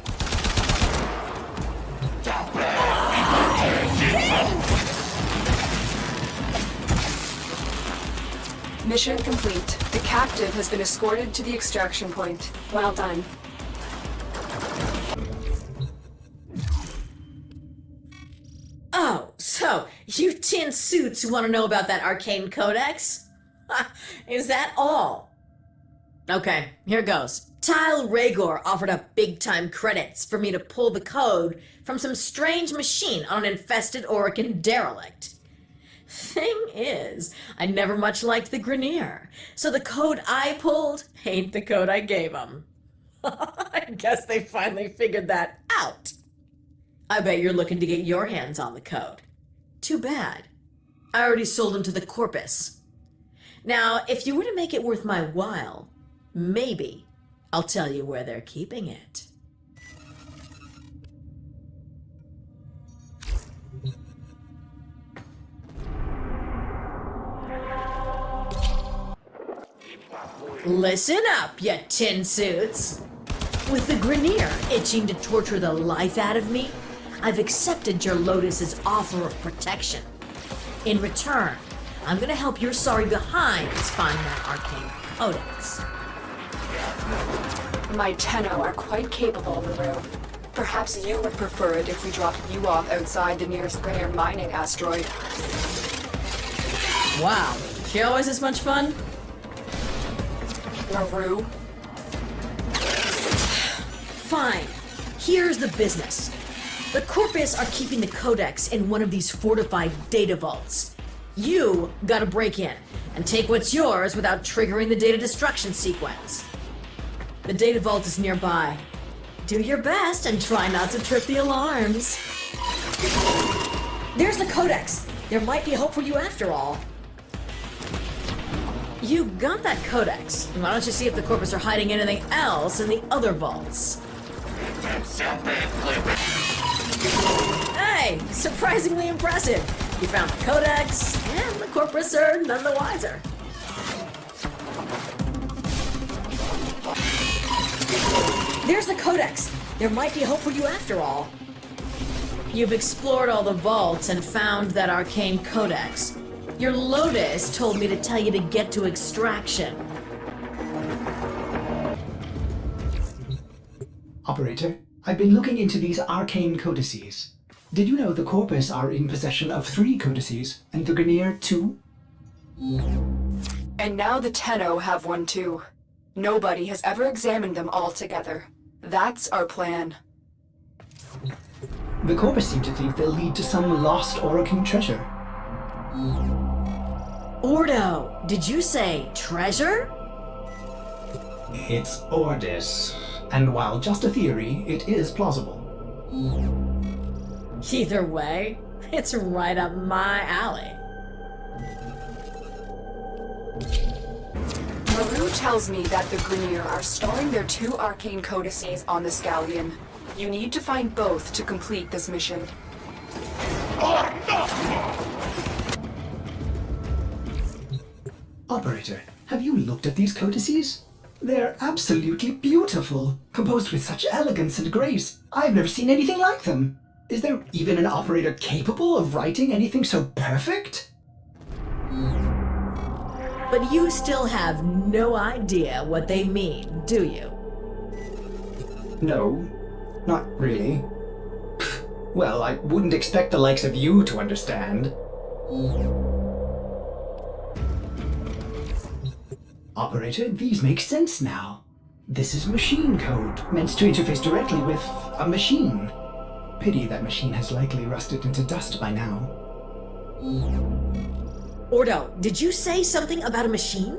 Mission complete. The captive has been escorted to the extraction point. Well done. Oh, so you tin suits want to know about that arcane codex? Is that all? Okay, here goes. Tile Regor offered up big-time credits for me to pull the code from some strange machine on an infested Orican derelict. Thing is, I never much liked the Grineer, so the code I pulled ain't the code I gave them. I guess they finally figured that out. I bet you're looking to get your hands on the code. Too bad. I already sold them to the Corpus. Now, if you were to make it worth my while, maybe I'll tell you where they're keeping it. Listen up, you tin suits. With the Grineer itching to torture the life out of me, I've accepted your Lotus's offer of protection. In return, I'm gonna help your sorry behinds find that arcane codex. My Tenno are quite capable, Maru. Perhaps you would prefer it if we dropped you off outside the nearest Grineer mining asteroid. Wow, she always this much fun? Maru? Fine. Here's the business. The Corpus are keeping the codex in one of these fortified data vaults. You gotta break in and take what's yours without triggering the data destruction sequence. The data vault is nearby. Do your best and try not to trip the alarms. There's the codex. There might be hope for you after all. You got that codex. Why don't you see if the Corpus are hiding anything else in the other vaults? Hey, surprisingly impressive. You found the codex, and the Corpus are none the wiser. There's the codex. There might be hope for you after all. You've explored all the vaults and found that arcane codex. Your Lotus told me to tell you to get to extraction. Operator, I've been looking into these arcane codices. Did you know the Corpus are in possession of 3 codices, and the Grineer 2? And now the Tenno have one too. Nobody has ever examined them all together. That's our plan. The Corpus seem to think they'll lead to some lost Orokin treasure. Ordo, did you say treasure? It's Ordis, and while just a theory, it is plausible. Either way, it's right up my alley. Maru tells me that the Grineer are storing their 2 arcane codices on the Scallion. You need to find both to complete this mission. Operator, have you looked at these codices? They're absolutely beautiful, composed with such elegance and grace. I've never seen anything like them. Is there even an operator capable of writing anything so perfect? But you still have no idea what they mean, do you? No, not really. Well, I wouldn't expect the likes of you to understand. Operator, these make sense now. This is machine code, meant to interface directly with a machine. Pity that machine has likely rusted into dust by now. Ordo, did you say something about a machine?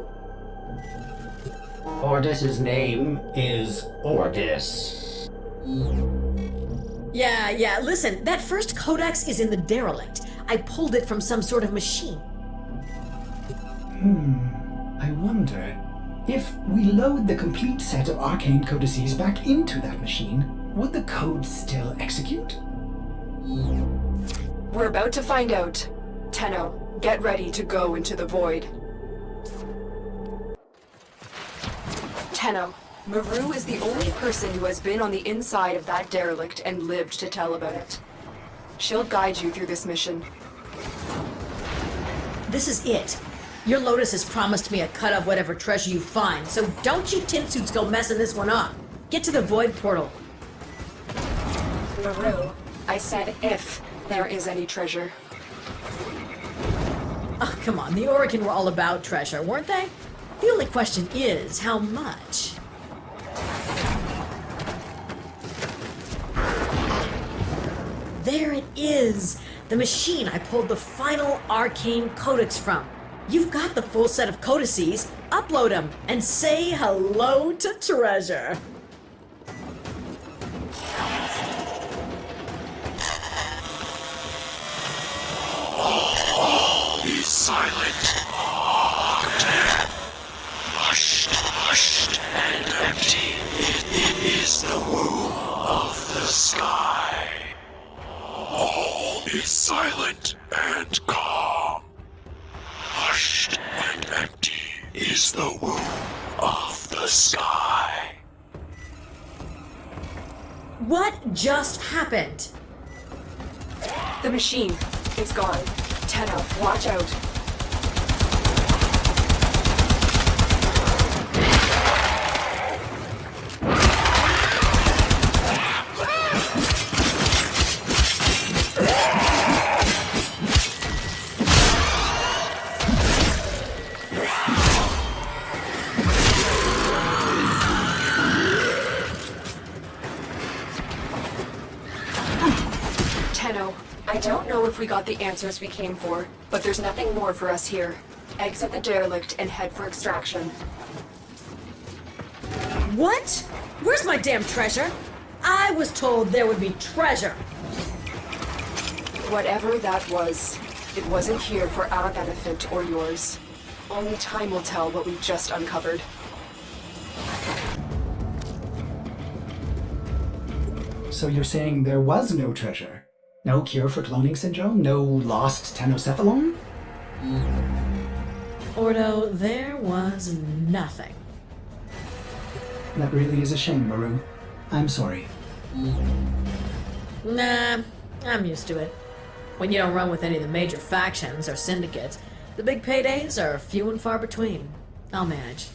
Ordis's name is Ordis. Yeah, listen, that first codex is in the derelict. I pulled it from some sort of machine. I wonder, if we load the complete set of arcane codices back into that machine, would the code still execute? We're about to find out. Tenno, get ready to go into the void. Tenno, Maru is the only person who has been on the inside of that derelict and lived to tell about it. She'll guide you through this mission. This is it. Your Lotus has promised me a cut of whatever treasure you find, so don't you tin suits go messing this one up. Get to the void portal. Maru, I said if there is any treasure. Oh, come on, the Orokin were all about treasure, weren't they? The only question is, how much? There it is! The machine I pulled the final arcane codex from. You've got the full set of codices. Upload them and say hello to treasure. Be silent. Dead. Hushed and empty. It is the womb of the sky. All is silent and calm. Hushed and empty is the womb of the sky. What just happened? The machine. It's gone. Tenno, watch out. I don't know if we got the answers we came for, but there's nothing more for us here. Exit the derelict and head for extraction. What? Where's my damn treasure? I was told there would be treasure. Whatever that was, it wasn't here for our benefit or yours. Only time will tell what we've just uncovered. So you're saying there was no treasure? No cure for cloning syndrome? No lost Tenocephalon? Ordo, there was nothing. That really is a shame, Maru. I'm sorry. Nah, I'm used to it. When you don't run with any of the major factions or syndicates, the big paydays are few and far between. I'll manage.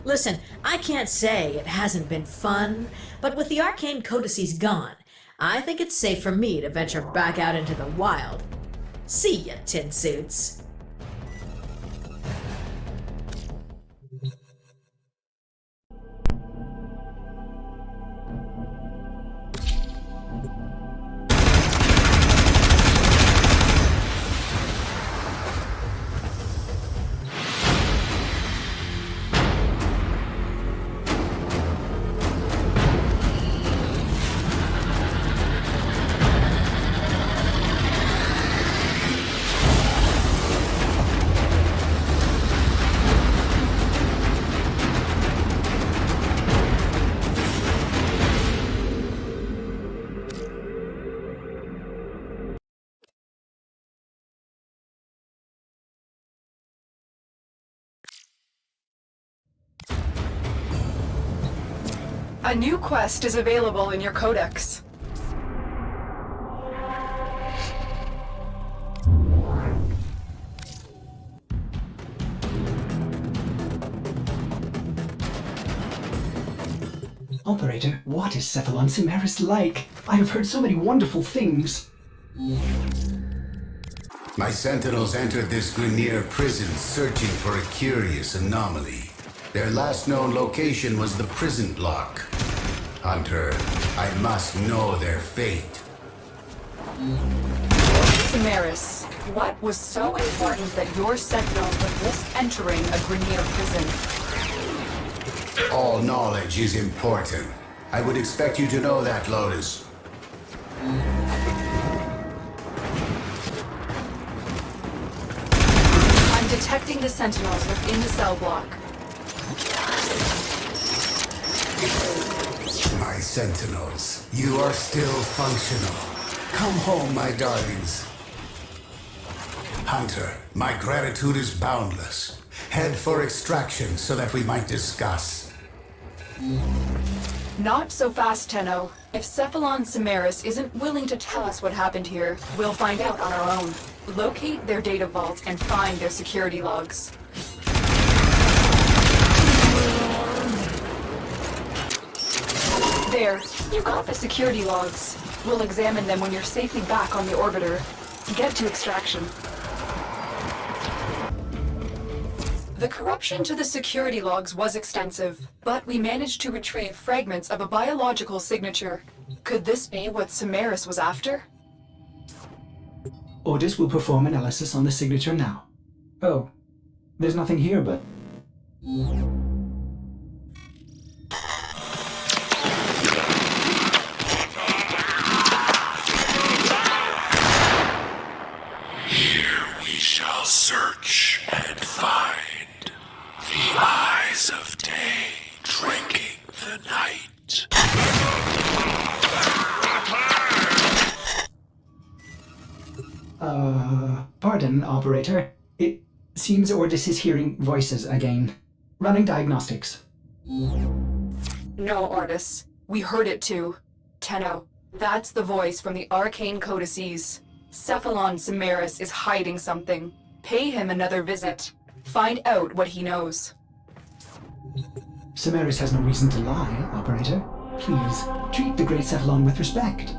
Listen, I can't say it hasn't been fun, but with the arcane codices gone, I think it's safe for me to venture back out into the wild. See ya, tin suits. A new quest is available in your codex. Operator, what is Cephalon Cimeris like? I have heard so many wonderful things. My sentinels entered this Grineer prison searching for a curious anomaly. Their last known location was the prison block. Hunter, I must know their fate. Cimeris, what was so important that your sentinels would risk entering a Grineer prison? All knowledge is important. I would expect you to know that, Lotus. I'm detecting the sentinels within the cell block. My sentinels, you are still functional. Come home, my darlings. Hunter, my gratitude is boundless. Head for extraction so that we might discuss. Not so fast, Tenno. If Cephalon Cimeris isn't willing to tell us what happened here, we'll find out on our own. Locate their data vault and find their security logs. There, you got the security logs. We'll examine them when you're safely back on the orbiter. Get to extraction. The corruption to the security logs was extensive, but we managed to retrieve fragments of a biological signature. Could this be what Cimeris was after? Ordis will perform analysis on the signature now. Oh, there's nothing here but... Here we shall search and find the eyes of day drinking the night. Pardon, operator. It seems Ordis is hearing voices again. Running diagnostics. No, Ordis. We heard it too. Tenno, that's the voice from the arcane codices. Cephalon Samaris is hiding something. Pay him another visit. Find out what he knows. Samaris has no reason to lie, Operator. Please, treat the Great Cephalon with respect.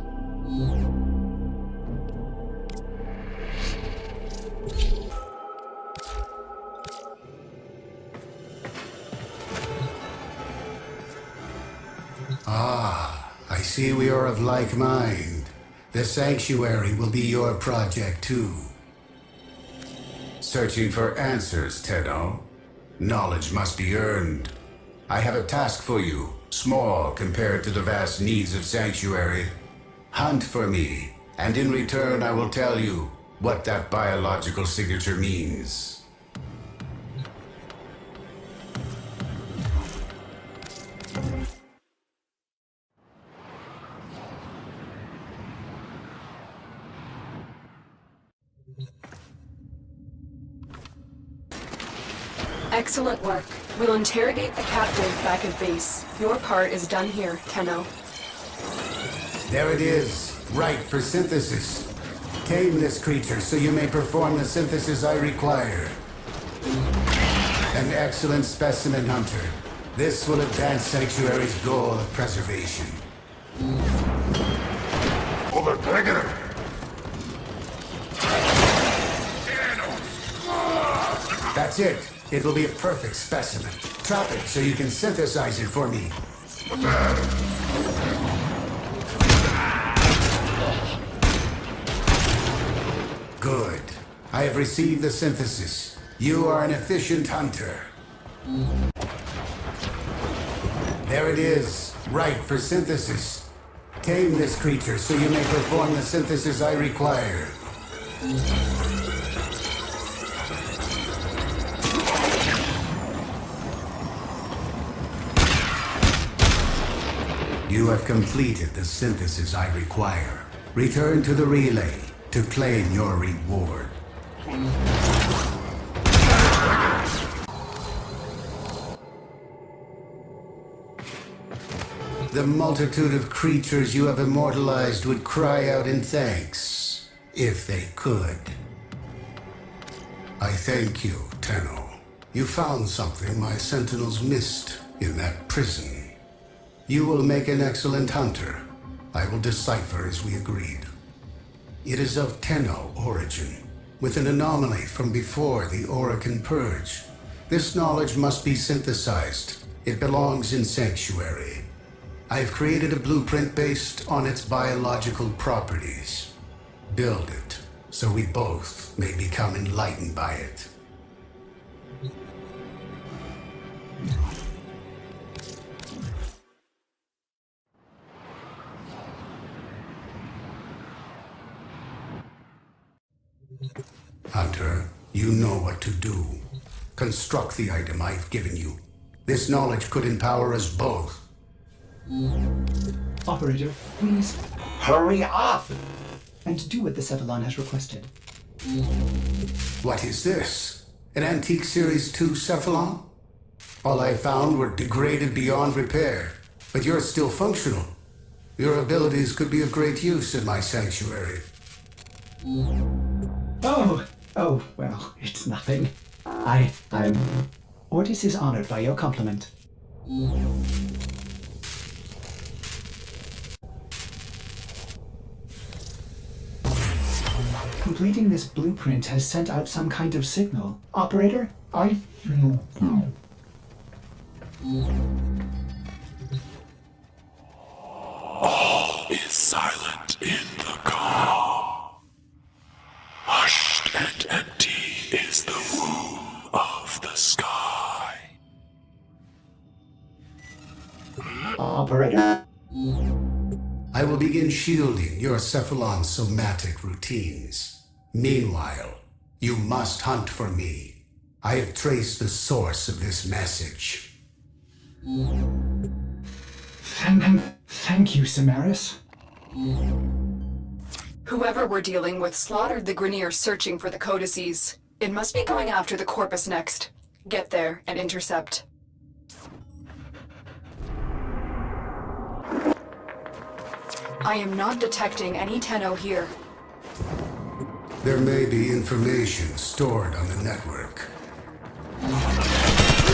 Ah, I see we are of like mind. The Sanctuary will be your project too. Searching for answers, Tenno. Knowledge must be earned. I have a task for you, small compared to the vast needs of Sanctuary. Hunt for me, and in return I will tell you what that biological signature means. Excellent work. We'll interrogate the captain back at base. Your part is done here, Tenno. There it is, right for synthesis. Tame this creature so you may perform the synthesis I require. An excellent specimen, Hunter. This will advance Sanctuary's goal of preservation. Overbreaker! That's it. It will be a perfect specimen. Trap it so you can synthesize it for me. Good. I have received the synthesis. You are an efficient hunter. There it is, right for synthesis. Tame this creature so you may perform the synthesis I require. You have completed the synthesis I require. Return to the relay to claim your reward. The multitude of creatures you have immortalized would cry out in thanks, if they could. I thank you, Tenno. You found something my sentinels missed in that prison. You will make an excellent hunter. I will decipher as we agreed. It is of Tenno origin, with an anomaly from before the Orokin Purge. This knowledge must be synthesized. It belongs in Sanctuary. I have created a blueprint based on its biological properties. Build it, so we both may become enlightened by it. Hunter, you know what to do. Construct the item I've given you. This knowledge could empower us both. Operator, please hurry up and do what the Cephalon has requested. What is this? An antique Series 2 Cephalon? All I found were degraded beyond repair, but you're still functional. Your abilities could be of great use in my sanctuary. Oh, well, it's nothing. I'm... Ordis is honored by your compliment. Completing this blueprint has sent out some kind of signal. Operator, I feel good. All is silent in the calm. Hushed and empty is the womb of the sky. Operator? I will begin shielding your Cephalon somatic routines. Meanwhile, you must hunt for me. I have traced the source of this message. Thank you, Samaris. Whoever we're dealing with slaughtered the Grineer searching for the codices. It must be going after the Corpus next. Get there and intercept. I am not detecting any Tenno here. There may be information stored on the network.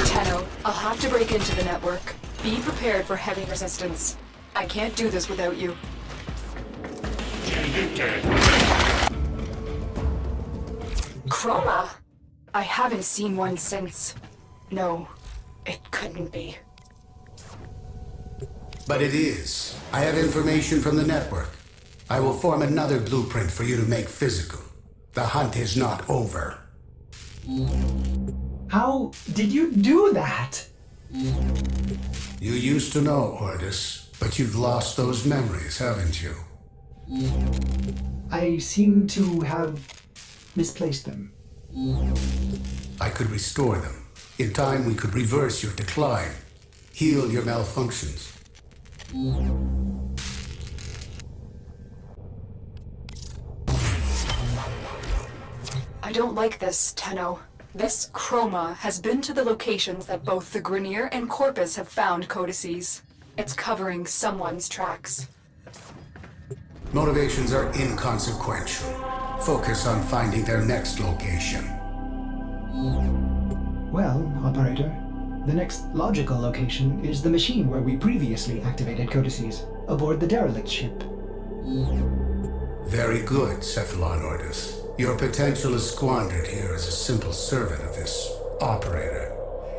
Tenno, I'll have to break into the network. Be prepared for heavy resistance. I can't do this without you. Chroma! I haven't seen one since. No, it couldn't be. But it is. I have information from the network. I will form another blueprint for you to make physical. The hunt is not over. How did you do that? You used to know, Jordas, but you've lost those memories, haven't you? I seem to have misplaced them. I could restore them. In time, we could reverse your decline, heal your malfunctions. I don't like this, Tenno. This Chroma has been to the locations that both the Grineer and Corpus have found codices. It's covering someone's tracks. Motivations are inconsequential. Focus on finding their next location. Well, Operator, the next logical location is the machine where we previously activated codices, aboard the derelict ship. Very good, Cephalon Ordis. Your potential is squandered here as a simple servant of this operator.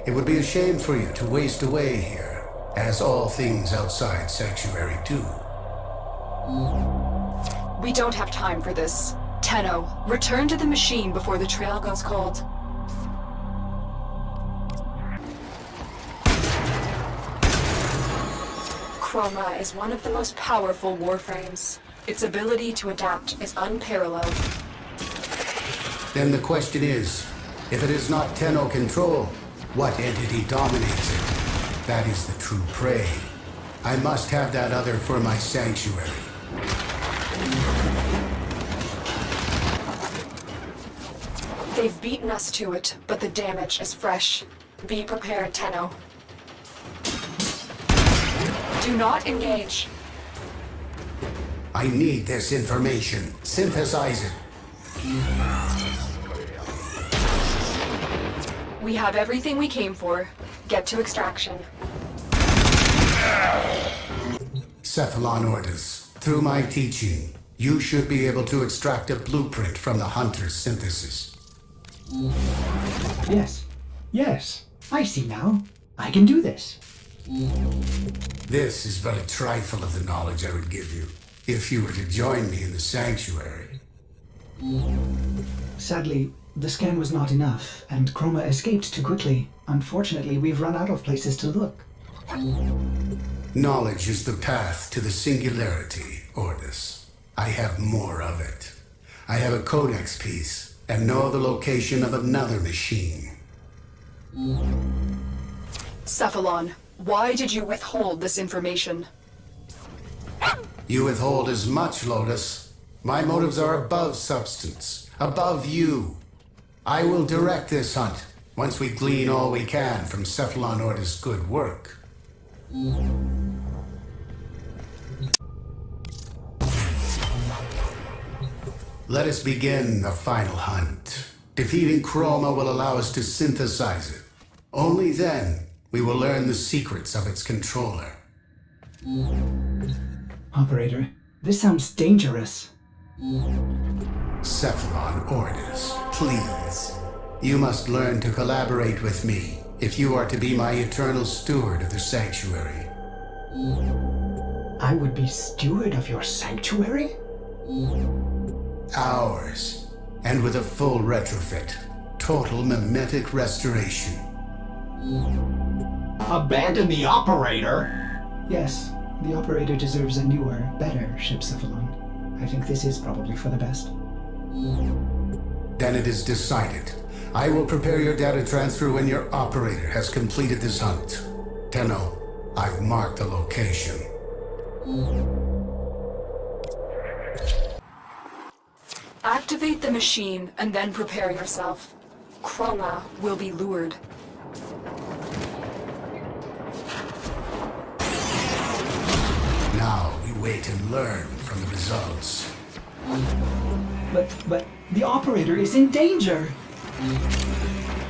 It would be a shame for you to waste away here, as all things outside Sanctuary do. We don't have time for this. Tenno, return to the machine before the trail goes cold. Chroma is one of the most powerful Warframes. Its ability to adapt is unparalleled. Then the question is, if it is not Tenno control, what entity dominates it? That is the true prey. I must have that other for my sanctuary. They've beaten us to it, but the damage is fresh. Be prepared, Tenno. Do not engage. I need this information. Synthesize it. We have everything we came for. Get to extraction. Cephalon Ordis, through my teaching, you should be able to extract a blueprint from the Hunter's synthesis. Yes, I see now. I can do this. This is but a trifle of the knowledge I would give you, if you were to join me in the sanctuary. Sadly, the scan was not enough, and Chroma escaped too quickly. Unfortunately, we've run out of places to look. Knowledge is the path to the singularity, Ordis. I have more of it. I have a codex piece, and know the location of another machine. Cephalon, why did you withhold this information? You withhold as much, Lotus. My motives are above substance, above you. I will direct this hunt, once we glean all we can from Cephalon Ordis' good work. Let us begin the final hunt. Defeating Chroma will allow us to synthesize it. Only then we will learn the secrets of its controller. Operator, this sounds dangerous. Cephalon Ordis, please. You must learn to collaborate with me if you are to be my eternal steward of the sanctuary. I would be steward of your sanctuary? Ours. And with a full retrofit. Total mimetic restoration. Abandon the operator? Yes, the operator deserves a newer, better ship, Cephalon. I think this is probably for the best. Then it is decided. I will prepare your data transfer when your operator has completed this hunt. Tenno, I've marked the location. Activate the machine and then prepare yourself. Chroma will be lured. Now we wait and learn from the results. But the operator is in danger.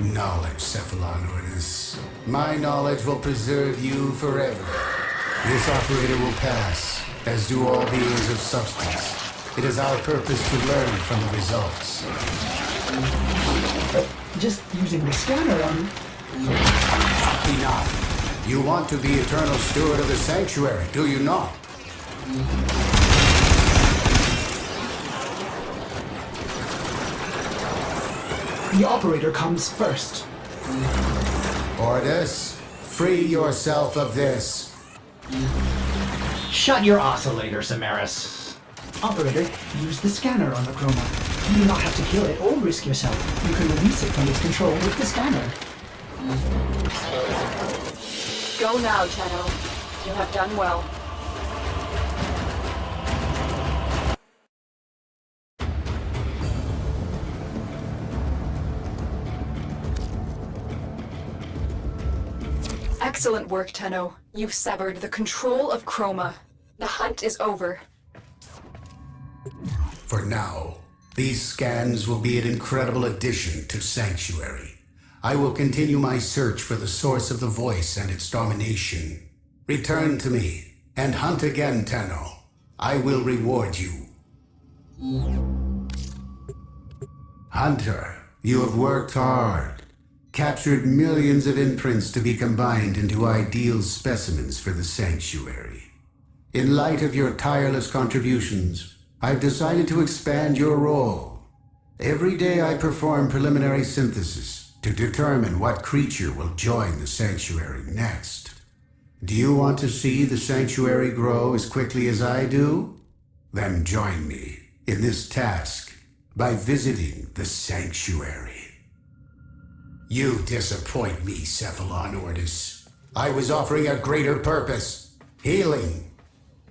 Knowledge, Cephalonordus. My knowledge will preserve you forever. This operator will pass, as do all beings of substance. It is our purpose to learn from the results. Just using the scanner on... Enough. You want to be eternal steward of the sanctuary, do you not? The operator comes first. Ordus, free yourself of this. Shut your oscillator, Eris. Operator, use the scanner on the chroma. You do not have to kill it or risk yourself. You can release it from its control with the scanner. Go now, Tenno. You have done well. Excellent work, Tenno. You've severed the control of Chroma. The hunt is over. For now, these scans will be an incredible addition to Sanctuary. I will continue my search for the source of the voice and its domination. Return to me, and hunt again, Tenno. I will reward you. Hunter, you have worked hard. Captured millions of imprints to be combined into ideal specimens for the Sanctuary. In light of your tireless contributions, I've decided to expand your role. Every day I perform preliminary synthesis to determine what creature will join the Sanctuary next. Do you want to see the Sanctuary grow as quickly as I do? Then join me in this task by visiting the Sanctuary. You disappoint me, Cephalonordus. I was offering a greater purpose. Healing.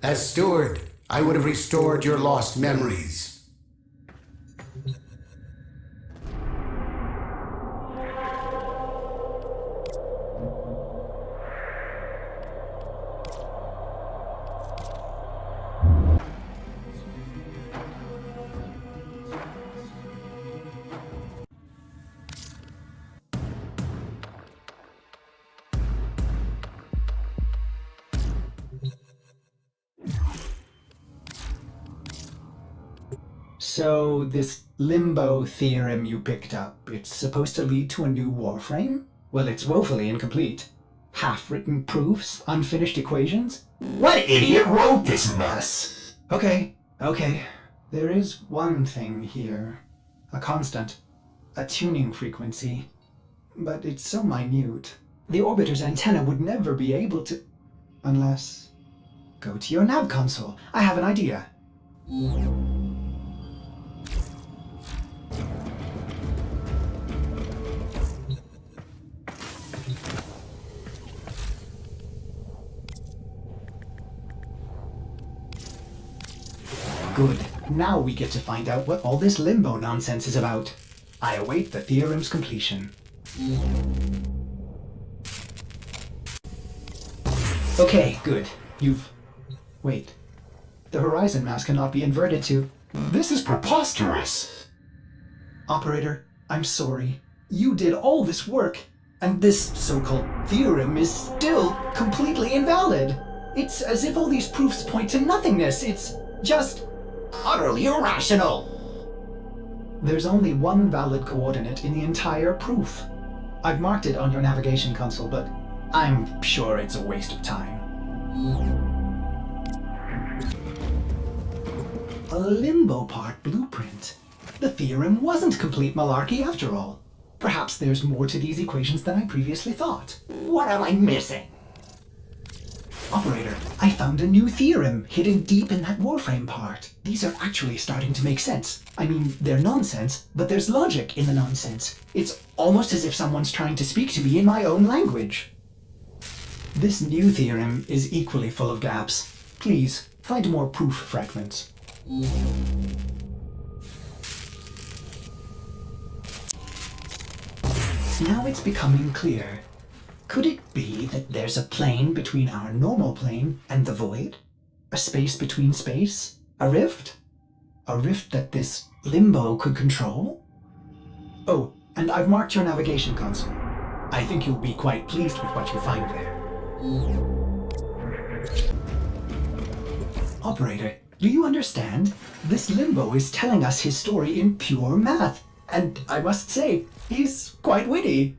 As steward, I would have restored your lost memories. So, this Limbo Theorem you picked up, it's supposed to lead to a new Warframe? Well, it's woefully incomplete. Half-written proofs, unfinished equations? What idiot wrote this mess? Okay. There is one thing here. A constant. A tuning frequency. But it's so minute. The orbiter's antenna would never be able to... Unless... Go to your nav console. I have an idea. Good. Now we get to find out what all this limbo nonsense is about. I await the theorem's completion. Okay, good. Wait. The horizon mass cannot be inverted to... This is preposterous. Operator, I'm sorry. You did all this work, and this so-called theorem is still completely invalid. It's as if all these proofs point to nothingness. It's just... utterly irrational. There's only one valid coordinate in the entire proof. I've marked it on your navigation console, but I'm sure it's a waste of time. A limbo part blueprint. The theorem wasn't complete malarkey after all. Perhaps there's more to these equations than I previously thought. What am I missing? Operator, I found a new theorem hidden deep in that Warframe part. These are actually starting to make sense. I mean, they're nonsense, but there's logic in the nonsense. It's almost as if someone's trying to speak to me in my own language. This new theorem is equally full of gaps. Please, find more proof fragments. Now it's becoming clear. Could it be that there's a plane between our normal plane and the void? A space between space? A rift? A rift that this Limbo could control? Oh, and I've marked your navigation console. I think you'll be quite pleased with what you find there. Operator, do you understand? This Limbo is telling us his story in pure math, and I must say, he's quite witty.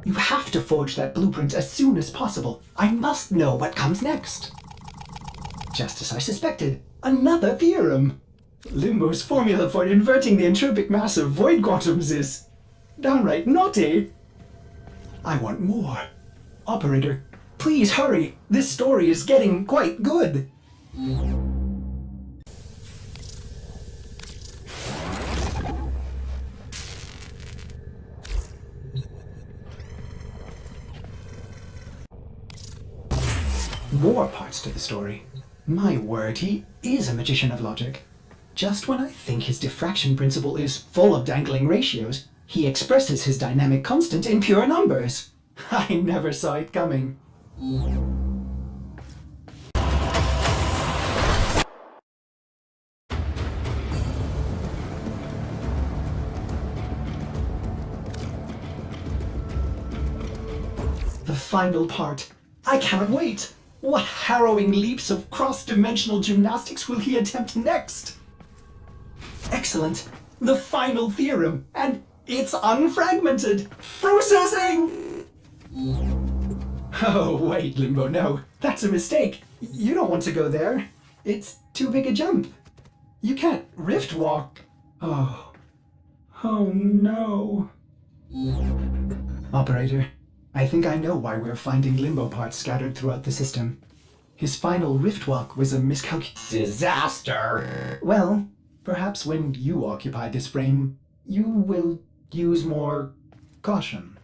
You have to forge that blueprint as soon as possible. I must know what comes next. Just as I suspected, another theorem. Limbo's formula for inverting the entropic mass of void quantums is downright naughty. I want more. Operator, please hurry. This story is getting quite good. More parts to the story. My word, he is a magician of logic. Just when I think his diffraction principle is full of dangling ratios, he expresses his dynamic constant in pure numbers. I never saw it coming. The final part. I cannot wait. What harrowing leaps of cross-dimensional gymnastics will he attempt next? Excellent. The final theorem, and it's unfragmented. Processing! Oh, wait, Limbo, no. That's a mistake. You don't want to go there. It's too big a jump. You can't rift walk. Oh. Oh, no. Operator, I think I know why we're finding Limbo parts scattered throughout the system. His final rift walk was a disaster. Well, perhaps when you occupy this frame, you will use more caution.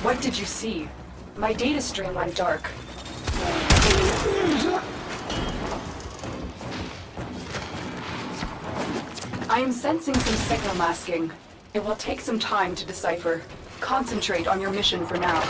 What did you see? My data stream went dark. I am sensing some signal masking. It will take some time to decipher. Concentrate on your mission for now.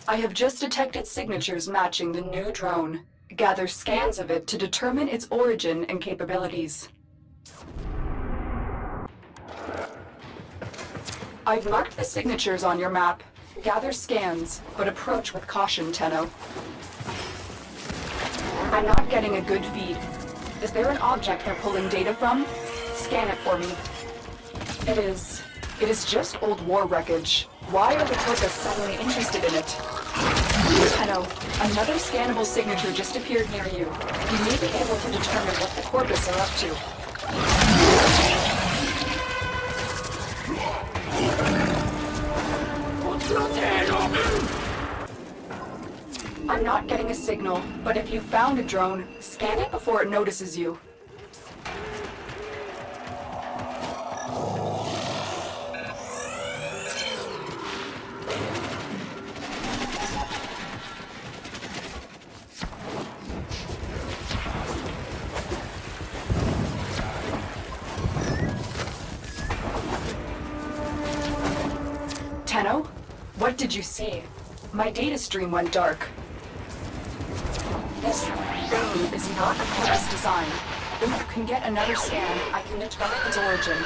I have just detected signatures matching the new drone. Gather scans of it to determine its origin and capabilities. I've marked the signatures on your map. Gather scans, but approach with caution, Tenno. I'm not getting a good feed. Is there an object they're pulling data from? Scan it for me. It is just old war wreckage. Why are the Corpus suddenly interested in it? Tenno, another scannable signature just appeared near you. You may be able to determine what the Corpus are up to. I'm not getting a signal, but if you found a drone, scan it before it notices you. Tenno, what did you see? My data stream went dark. This thing is not a Corpus design. If you can get another scan, I can determine its origin.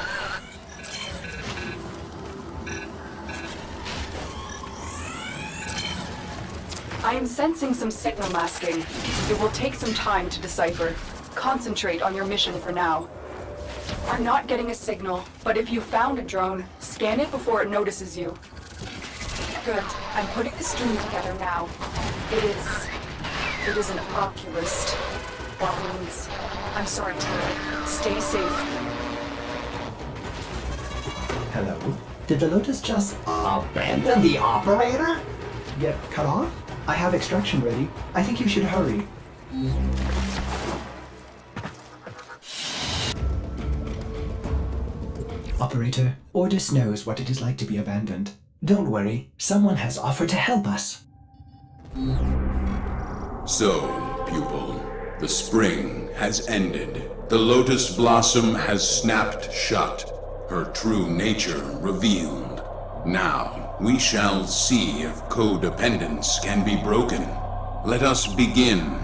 I am sensing some signal masking. It will take some time to decipher. Concentrate on your mission for now. I'm not getting a signal, but if you found a drone, scan it before it notices you. Good. I'm putting the stream together now. It is an oculist. That means... I'm sorry, Taylor. Stay safe. Hello? Did the Lotus just abandon the operator? Get cut off? I have extraction ready. I think you should hurry. Operator, Ordis knows what it is like to be abandoned. Don't worry, someone has offered to help us. So, pupil, the spring has ended. The lotus blossom has snapped shut, her true nature revealed. Now, we shall see if codependence can be broken. Let us begin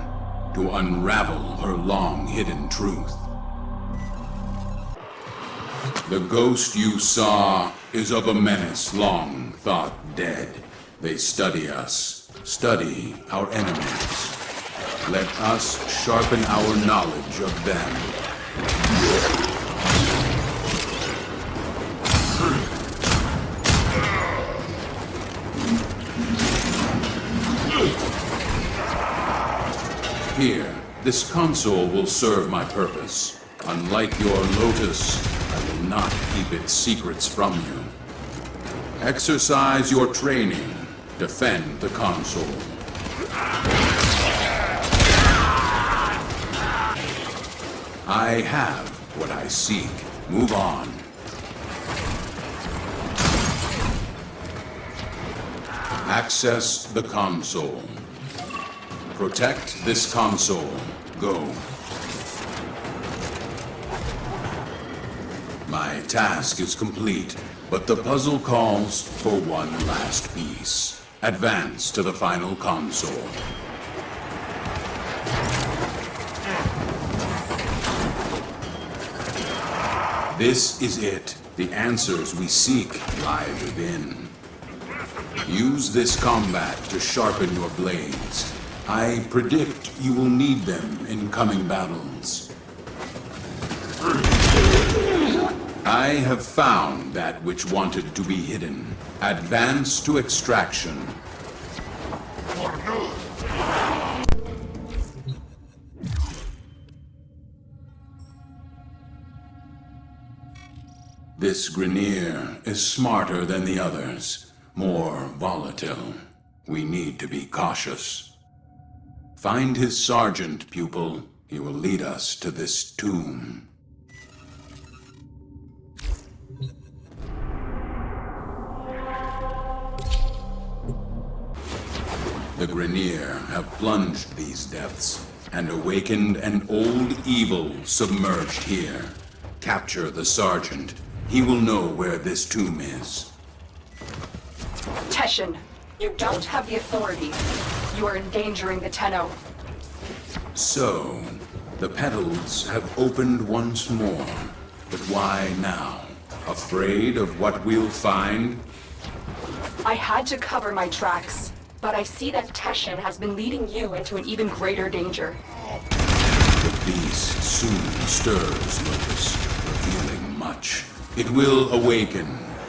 to unravel her long-hidden truth. The ghost you saw is of a menace long thought dead. They study us, study our enemies. Let us sharpen our knowledge of them. Here, this console will serve my purpose. Unlike your Lotus, I will not keep its secrets from you. Exercise your training. Defend the console. I have what I seek. Move on. Access the console. Protect this console. Go. My task is complete, but the puzzle calls for one last piece. Advance to the final console. This is it. The answers we seek lie within. Use this combat to sharpen your blades. I predict you will need them in coming battles. I have found that which wanted to be hidden. Advance to extraction. This Grineer is smarter than the others, more volatile. We need to be cautious. Find his sergeant, pupil. He will lead us to this tomb. The Grineer have plunged these depths and awakened an old evil submerged here. Capture the sergeant. He will know where this tomb is. Teshin, you don't have the authority. You are endangering the Tenno. So, the petals have opened once more. But why now? Afraid of what we'll find? I had to cover my tracks, but I see that Teshin has been leading you into an even greater danger. The beast soon stirs, Lotus, revealing much. It will awaken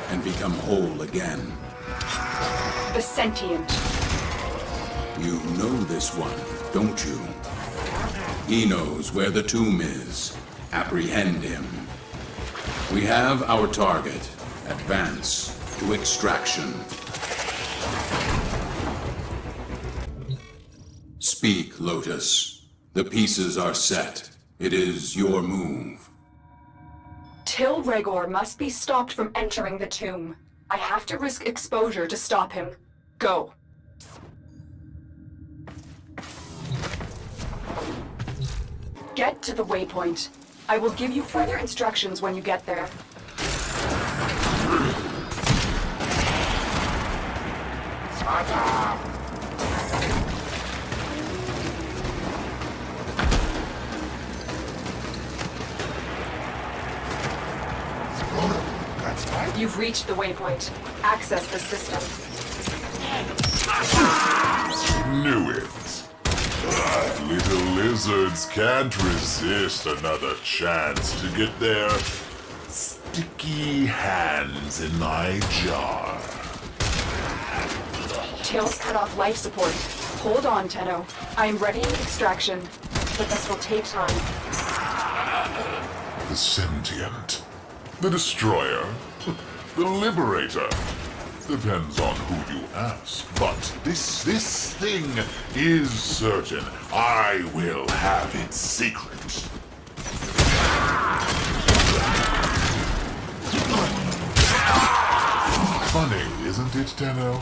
and become whole again. The sentient. You know this one, don't you? He knows where the tomb is. Apprehend him. We have our target. Advance to extraction. Speak, Lotus. The pieces are set. It is your move. Till Regor must be stopped from entering the tomb. I have to risk exposure to stop him. Go. Get to the waypoint. I will give you further instructions when you get there. You've reached the waypoint. Access the system. Knew it. That little lizard wizards can't resist another chance to get their sticky hands in my jar. Tails cut off life support. Hold on, Tenno. I am ready in extraction, but this will take time. The sentient, the destroyer, the liberator. Depends on who you ask. But this thing is certain. I will have its secret. Funny, isn't it, Tenno?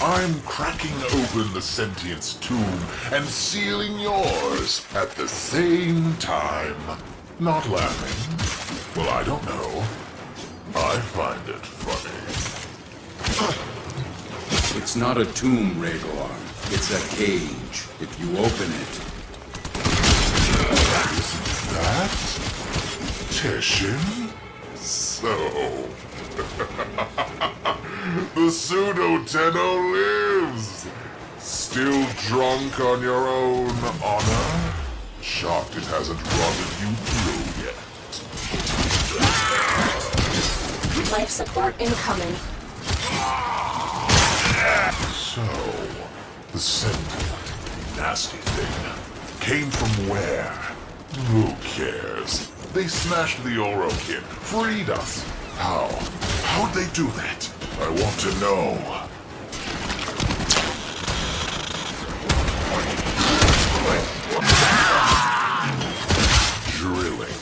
I'm cracking open the sentient's tomb and sealing yours at the same time. Not laughing? Well, I don't know. I find it funny. It's not a tomb, Rhaegar. It's a cage. If you open it... Isn't that Teshin? So... the pseudo-Tenno lives! Still drunk on your own honor? Shocked it hasn't rotted you through yet. Life support incoming. So, the sentient, nasty thing, came from where? Who cares? They smashed the Orokin, freed us. How? How'd they do that? I want to know. Drilling.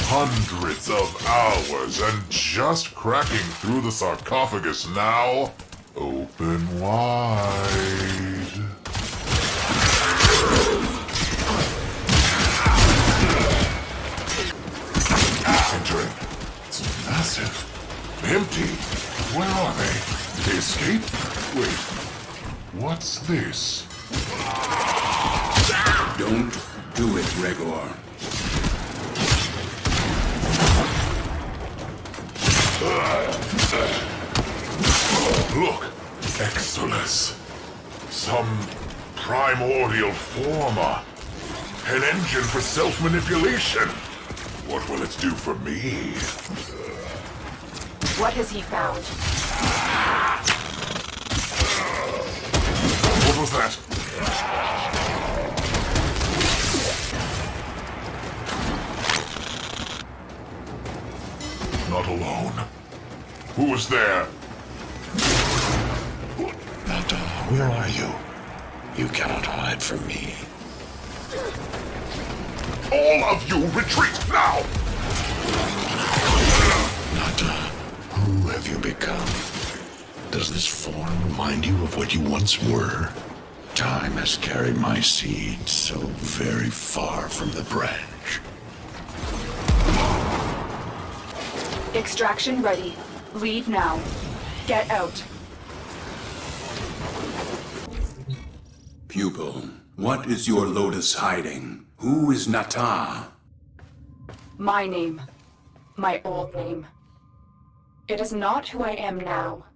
Hundreds of hours and just cracking through the sarcophagus now. Open wide. Entering. It's massive. Empty. Where are they? Did they escape? Wait. What's this? Don't do it, Rhaegar. Look, Exodus. Some primordial former. An engine for self-manipulation. What will it do for me? What has he found? What was that? Not alone. Who was there? Natah, where are you? You cannot hide from me. All of you retreat now! Natah, who have you become? Does this form remind you of what you once were? Time has carried my seed so very far from the branch. Extraction ready. Leave now. Get out. Pupil, what is your Lotus hiding? Who is Natah? My name. My old name. It is not who I am now.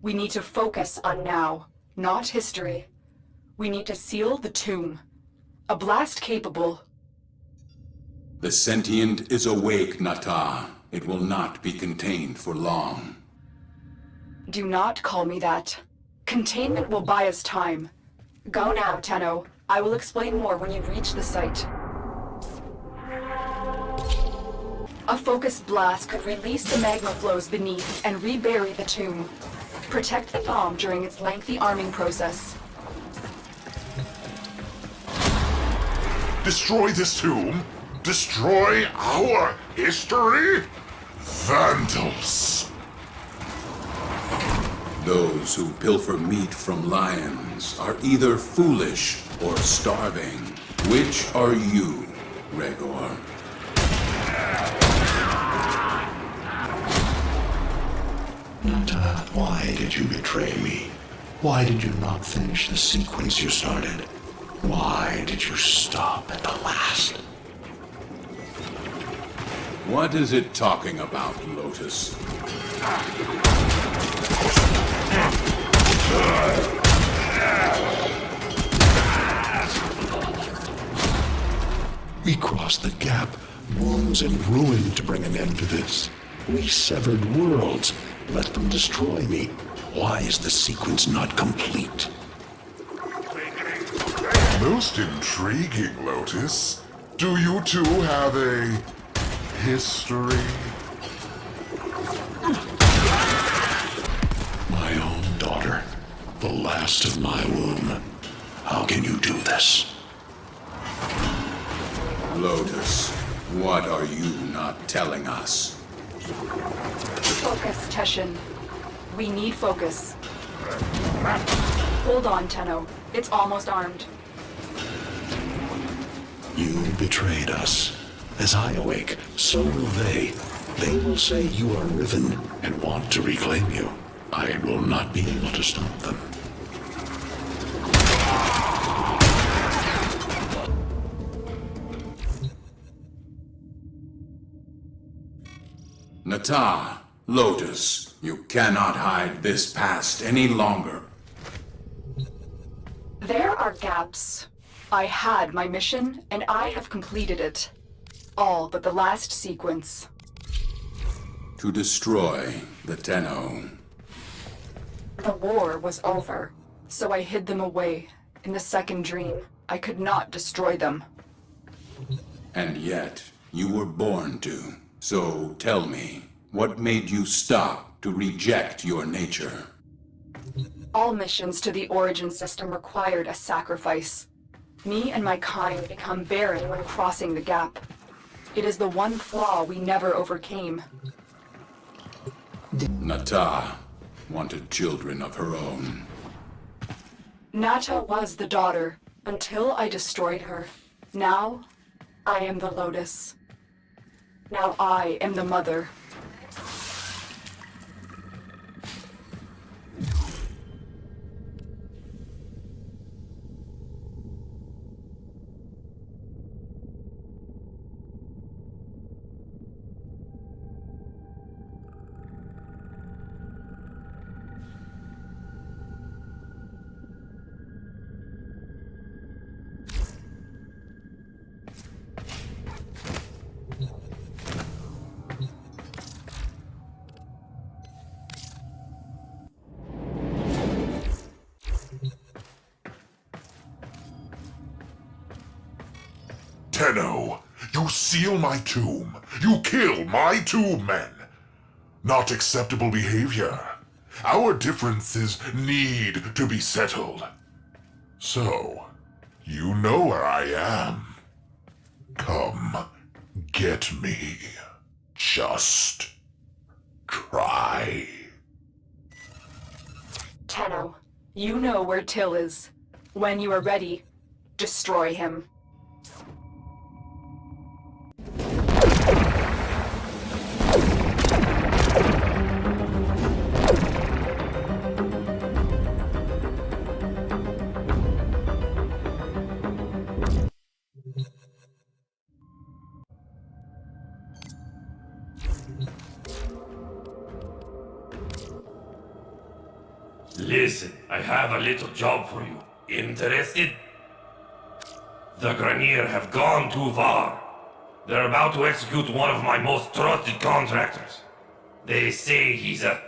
We need to focus on now, not history. We need to seal the tomb. A blast capable. The sentient is awake, Natah. It will not be contained for long. Do not call me that. Containment will buy us time. Go now, Tenno. I will explain more when you reach the site. A focused blast could release the magma flows beneath and rebury the tomb. Protect the bomb during its lengthy arming process. Destroy this tomb? Destroy our history? Vandals! Those who pilfer meat from lions are either foolish or starving. Which are you, Rhaegar? Natah, why did you betray me? Why did you not finish the sequence you started? Why did you stop at the last? What is it talking about, Lotus? We crossed the gap, wounds and ruin to bring an end to this. We severed worlds. Let them destroy me. Why is the sequence not complete? Most intriguing, Lotus. Do you two have a history? My own daughter, the last of my womb. How can you do this? Lotus, what are you not telling us? Focus, Teshin. We need focus. Hold on, Tenno. It's almost armed. You betrayed us. As I awake, so will they. They will say you are Riven and want to reclaim you. I will not be able to stop them. Natah, Lotus, you cannot hide this past any longer. There are gaps. I had my mission, and I have completed it. All but the last sequence. To destroy the Tenno. The war was over, so I hid them away. In the second dream, I could not destroy them. And yet, you were born to. So tell me, what made you stop to reject your nature? All missions to the Origin system required a sacrifice. Me and my kind become barren when crossing the gap. It is the one flaw we never overcame. Natah wanted children of her own. Natah was the daughter, until I destroyed her. Now, I am the Lotus. Now I am the mother. Tenno, you seal my tomb. You kill my two men. Not acceptable behavior. Our differences need to be settled. So, you know where I am. Come, get me. Just try. Tenno, you know where Till is. When you are ready, destroy him. Listen, I have a little job for you. Interested? The Grenier have gone too far. They're about to execute one of my most trusted contractors. They say he's a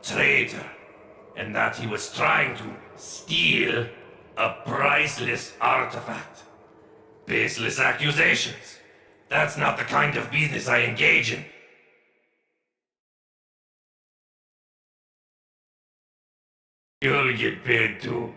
traitor, and that he was trying to steal a priceless artifact. Baseless accusations. That's not the kind of business I engage in. You'll get paid too.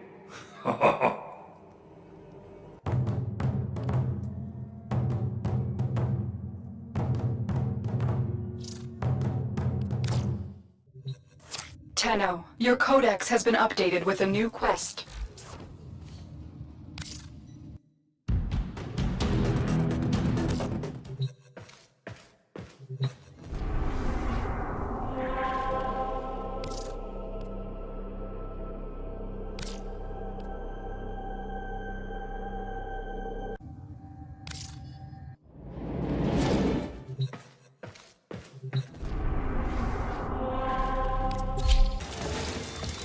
Tenno, your codex has been updated with a new quest.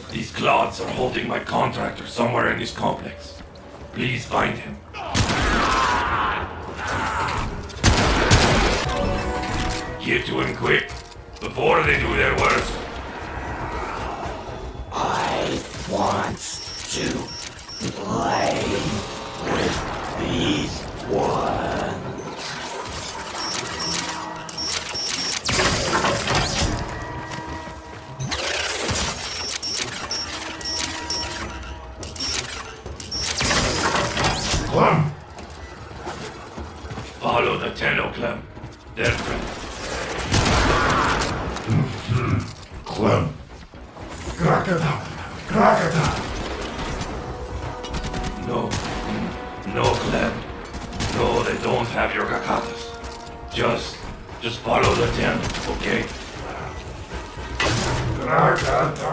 These clods are holding my contractor somewhere in this complex. Please find him. Get to him quick, before they do their worst. I want to play with these ones. Clem! Follow the Tenno, Clem. They're friends. Clem. Krakata! Krakata! No. No, Clem. No, they don't have your Kakatas. Just follow the Tenno, okay? Krakata!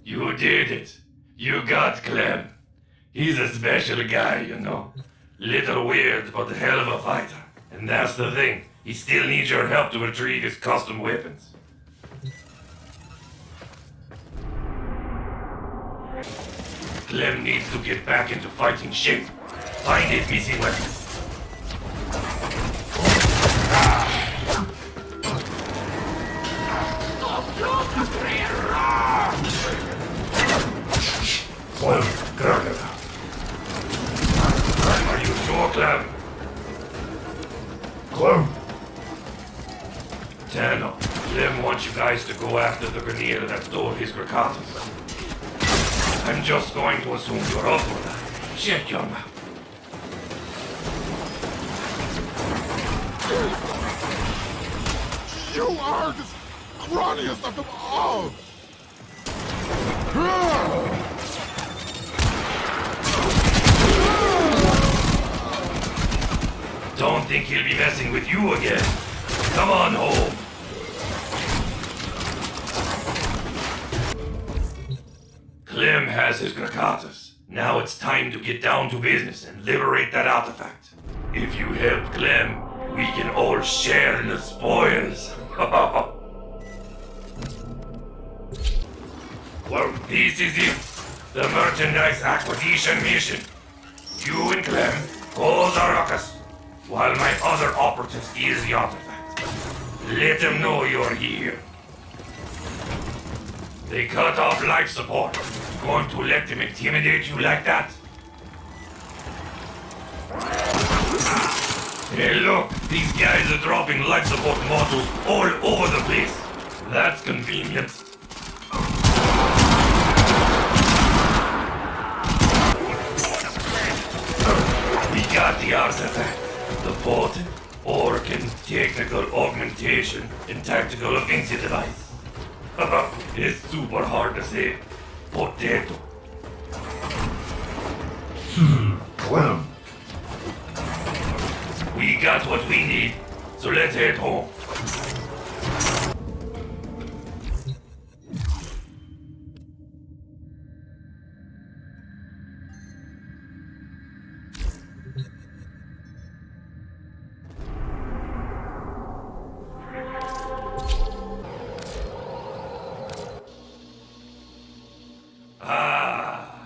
You did it. You got Clem. He's a special guy, you know. Little weird, but a hell of a fighter. And that's the thing. He still needs your help to retrieve his custom weapons. Clem needs to get back into fighting shape. Find his missing weapons. Clem, Krakata. Are you sure, Clem? Clem. Tenno, Clem wants you guys to go after the grenadier that stole his Grakatas. I'm just going to assume you're up for that. Check your mouth. You are the scrawniest of them all! Don't think he'll be messing with you again. Come on home. Clem has his Grakatas. Now it's time to get down to business and liberate that artifact. If you help Clem, we can all share in the spoils. Well, this is it. The merchandise acquisition mission. You and Clem call the ruckus, while my other operative steals the artifact. Let them know you're here. They cut off life support. Going to let them intimidate you like that? Hey look, these guys are dropping life support modules all over the place. That's convenient. We got the artifact. The potent, Orcan technical augmentation and tactical offensive device. It's super hard to say. Potato. Clem. We got what we need, so let's head home.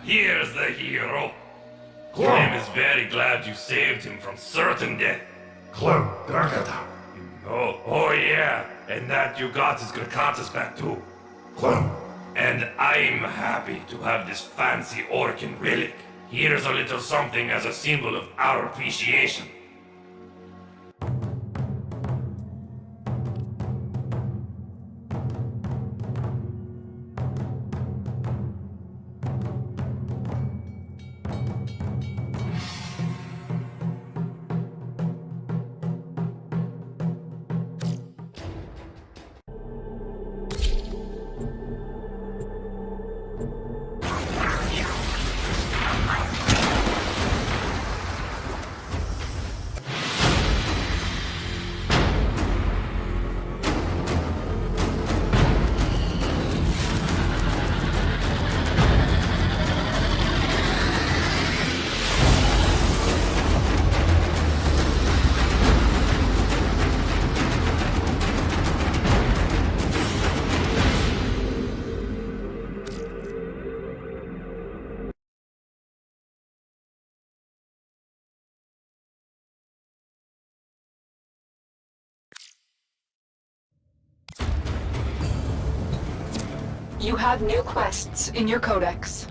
Here's the hero. Clem is very glad you saved him from certain death. Clem, Krakata. Oh yeah, and that you got his Grakatas back too. Clem. And I'm happy to have this fancy Orcan relic. Here's a little something as a symbol of our appreciation. You have new quests in your codex.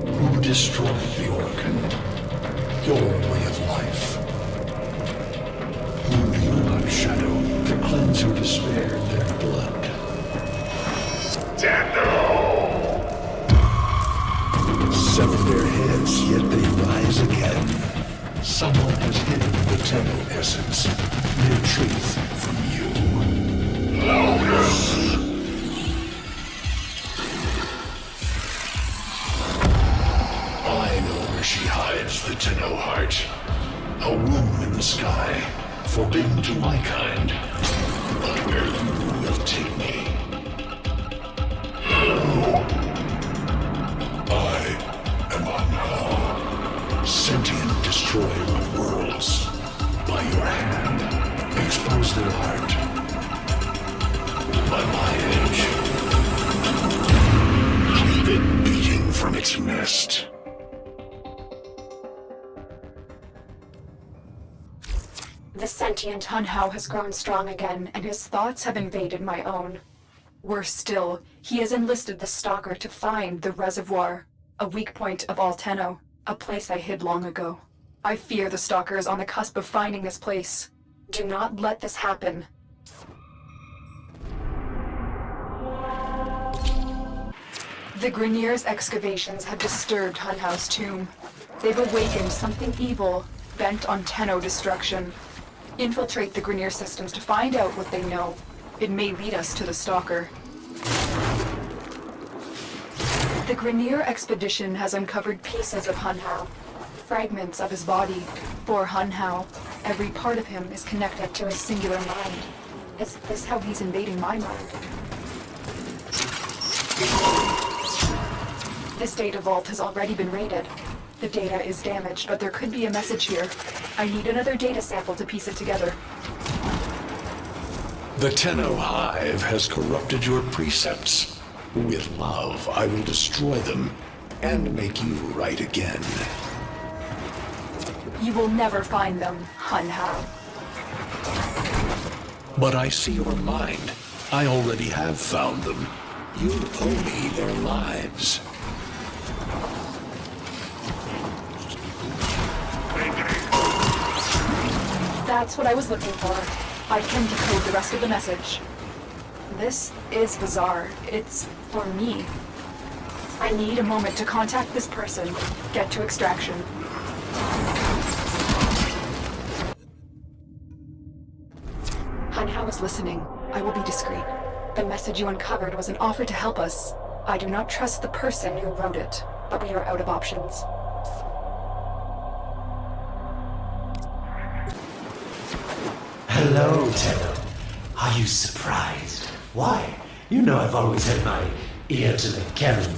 Who destroyed the Organ? Your way of life. Who you blood shadow to cleanse your despair in their blood. Sever their heads, yet they rise again. Someone has hidden the Tenno essence, their truth from you. Loudest! I know where she hides the Tenno heart. A womb in the sky, forbidden to my kind. But where you will take me. I am Howl, sentient destroyer of worlds. By your hand, expose their heart. By my edge, cleave it beating from its nest. The sentient Hunhow has grown strong again, and his thoughts have invaded my own. Worse still, he has enlisted the Stalker to find the reservoir, a weak point of all Tenno, a place I hid long ago. I fear the Stalker is on the cusp of finding this place. Do not let this happen. The Grineer's excavations have disturbed Hunhow's tomb. They've awakened something evil, bent on Tenno destruction. Infiltrate the Grineer systems to find out what they know. It may lead us to the Stalker. The Grineer expedition has uncovered pieces of Hunhow, fragments of his body. For Hunhow, every part of him is connected to a singular mind. Is this how he's invading my mind? This data vault has already been raided. The data is damaged, but there could be a message here. I need another data sample to piece it together. The Tenno Hive has corrupted your precepts. With love, I will destroy them and make you right again. You will never find them, Hunhow. But I see your mind. I already have found them. You owe me their lives. That's what I was looking for. I can decode the rest of the message. This is bizarre. It's for me. I need a moment to contact this person, get to extraction. Hunhow is listening. I will be discreet. The message you uncovered was an offer to help us. I do not trust the person who wrote it, but we are out of options. Hello, Tenno. Are you surprised? Why? You know I've always had my ear to the cannon.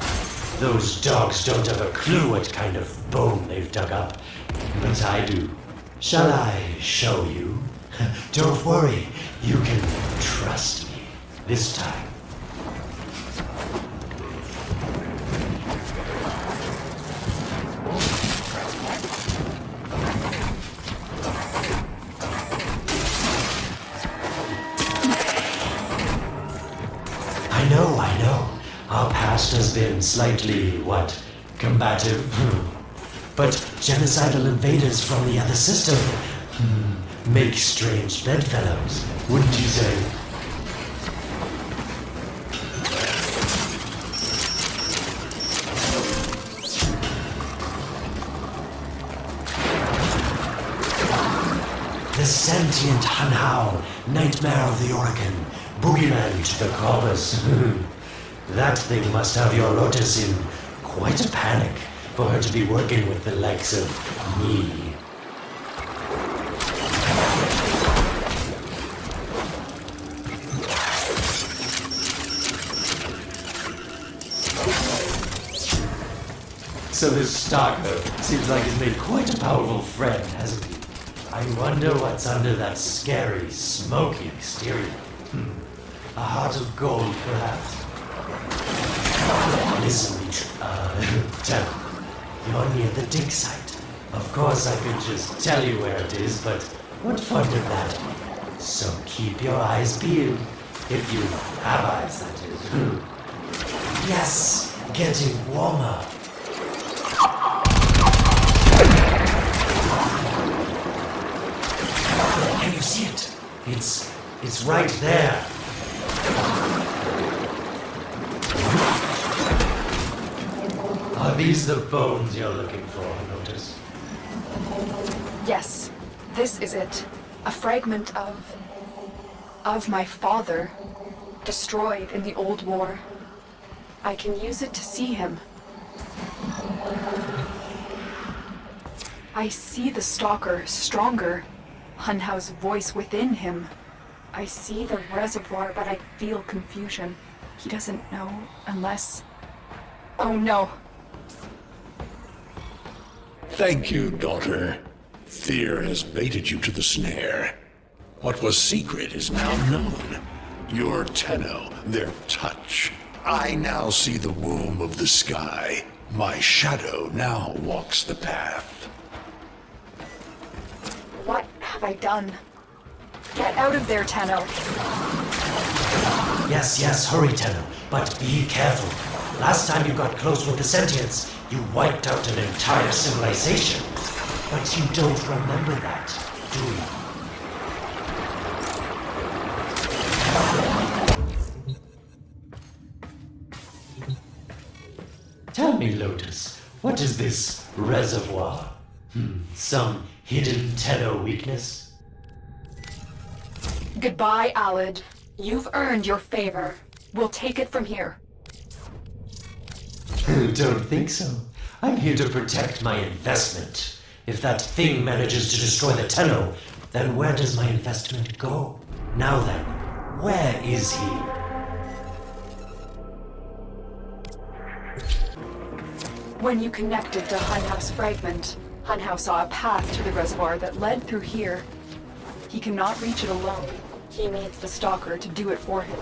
Those dogs don't have a clue what kind of bone they've dug up. But I do. Shall I show you? Don't worry. You can trust me. This time. I know. Our past has been slightly, combative? But genocidal invaders from the other system make strange bedfellows, wouldn't you say? The sentient Hunhow, nightmare of the Oregon, boogeyman to the corpus. That thing must have your Lotus in quite a panic for her to be working with the likes of me. So this stalker seems like he's made quite a powerful friend, hasn't he? I wonder what's under that scary, smoky exterior. A heart of gold, perhaps? Listen, tell me. You're near the dig site. Of course I could just tell you where it is, but what fun would that be? So keep your eyes peeled. If you have eyes, that is. Yes, getting warmer. Can you see it? It's right there. Are these the bones you're looking for, Lotus? Yes, this is it. A fragment of my father, destroyed in the old war. I can use it to see him. I see the stalker stronger, Hunhow's voice within him. I see the reservoir, but I feel confusion. He doesn't know unless... Oh no. Thank you, daughter. Fear has baited you to the snare. What was secret is now known. Your Tenno, their touch. I now see the womb of the sky. My shadow now walks the path. What have I done? Get out of there, Tenno. Yes, hurry, Tenno. But be careful. Last time you got close with the sentients, you wiped out an entire civilization. But you don't remember that, do you? Tell me, Lotus, what is this reservoir? Some hidden Tenno weakness? Goodbye, Alid. You've earned your favor. We'll take it from here. Don't think so. I'm here to protect my investment. If that thing manages to destroy the Tenno, then where does my investment go? Now then, where is he? When you connected to Hunhow's fragment, Hunhow saw a path to the reservoir that led through here. He cannot reach it alone. He needs the stalker to do it for him.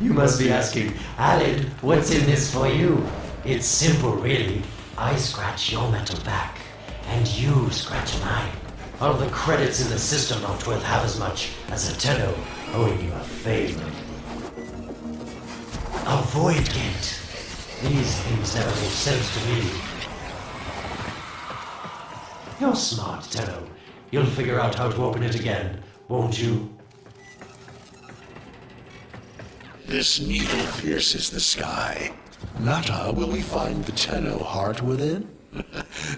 You must be asking, Alid, what's in this for you? It's simple, really. I scratch your metal back, and you scratch mine. All the credits in the system aren't worth half as much as a Tenno owing you a favor. A void gate. These things never make sense to me. You're smart, Tenno. You'll figure out how to open it again, won't you? This needle pierces the sky. Natah, will we find the Tenno heart within?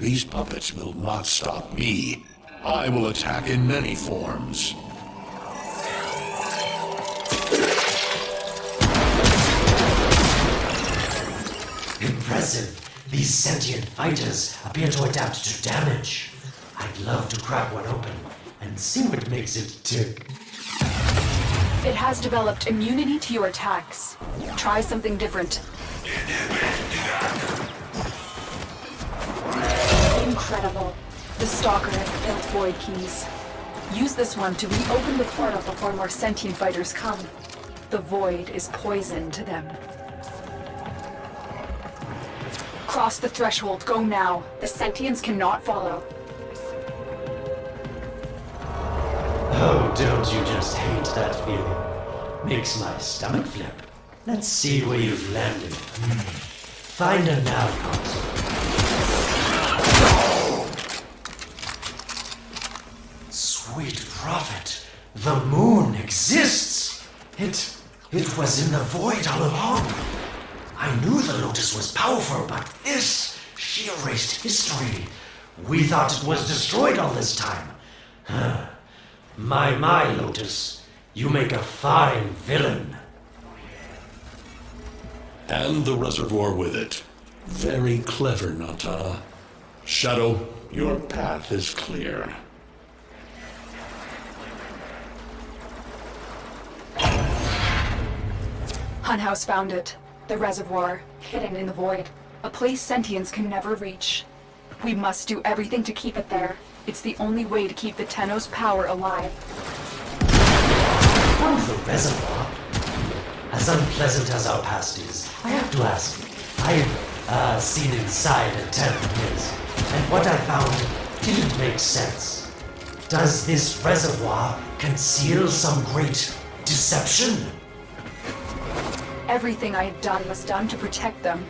These puppets will not stop me. I will attack in many forms. Impressive. These sentient fighters appear to adapt to damage. I'd love to crack one open and see what makes it tick. It has developed immunity to your attacks. Try something different. Incredible. The stalker has built void keys. Use this one to reopen the portal before more sentient fighters come. The void is poison to them. Cross the threshold. Go now. The sentients cannot follow. Oh, don't you just hate that feeling? Makes my stomach flip. Let's see where you've landed. Find a nav console. Sweet prophet, the moon exists! It was in the void all along. I knew the Lotus was powerful, but this, she erased history. We thought it was destroyed all this time. My, Lotus, you make a fine villain. And the reservoir with it. Very clever, Natah. Shadow, your path is clear. Hunhouse found it. The reservoir, hidden in the void. A place sentience can never reach. We must do everything to keep it there. It's the only way to keep the Tenno's power alive. Found the reservoir? As unpleasant as our past is, I have to ask. I've seen inside a Tenno's, and what I found didn't make sense. Does this reservoir conceal some great deception? Everything I have done was done to protect them.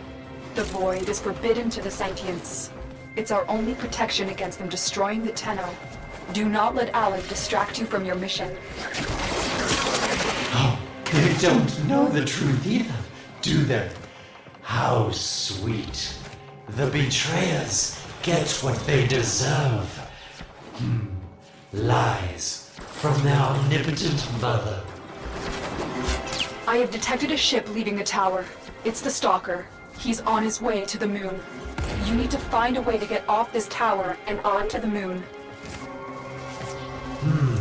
The void is forbidden to the sentients. It's our only protection against them destroying the Tenno. Do not let Alec distract you from your mission. Oh, they don't know the truth either, do they? How sweet. The betrayers get what they deserve. Lies from their omnipotent mother. I have detected a ship leaving the tower. It's the Stalker. He's on his way to the moon. You need to find a way to get off this tower and onto the moon.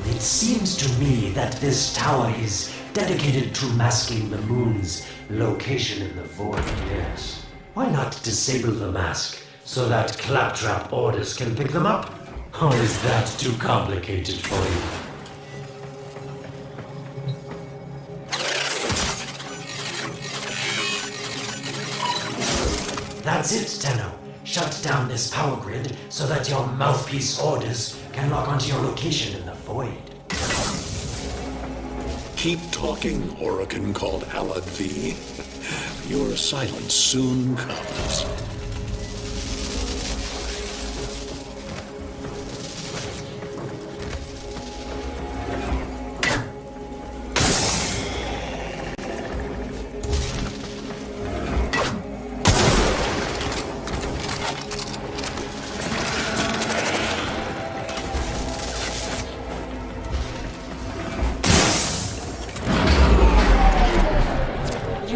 It seems to me that this tower is dedicated to masking the moon's location in the void, yes. Why not disable the mask so that claptrap orders can pick them up? Or is that too complicated for you? That's it, Tenno. Shut down this power grid so that your mouthpiece orders can lock onto your location in the void. Keep talking, Oracle called Alad V. Your silence soon comes.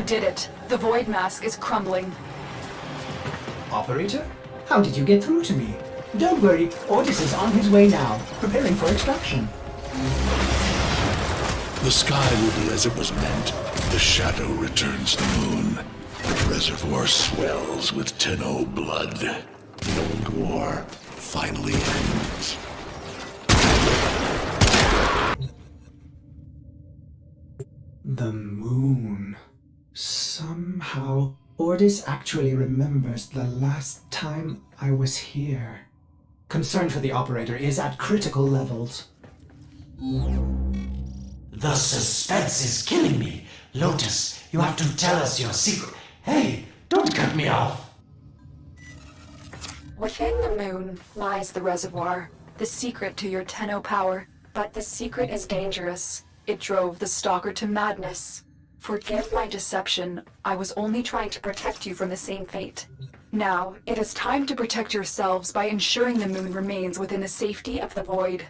Did it. The void mask is crumbling. Operator? How did you get through to me? Don't worry, Ordis is on his way now, preparing for extraction. The sky will be as it was meant. The shadow returns the moon. The reservoir swells with Tenno blood. The old war finally ends. The moon. Somehow, Ordis actually remembers the last time I was here. Concern for the operator is at critical levels. The suspense is killing me. Lotus, you have to tell us your secret. Hey, don't cut me off. Within the moon lies the reservoir, the secret to your Tenno power. But the secret is dangerous. It drove the Stalker to madness. Forgive my deception. I was only trying to protect you from the same fate. Now, it is time to protect yourselves by ensuring the moon remains within the safety of the void.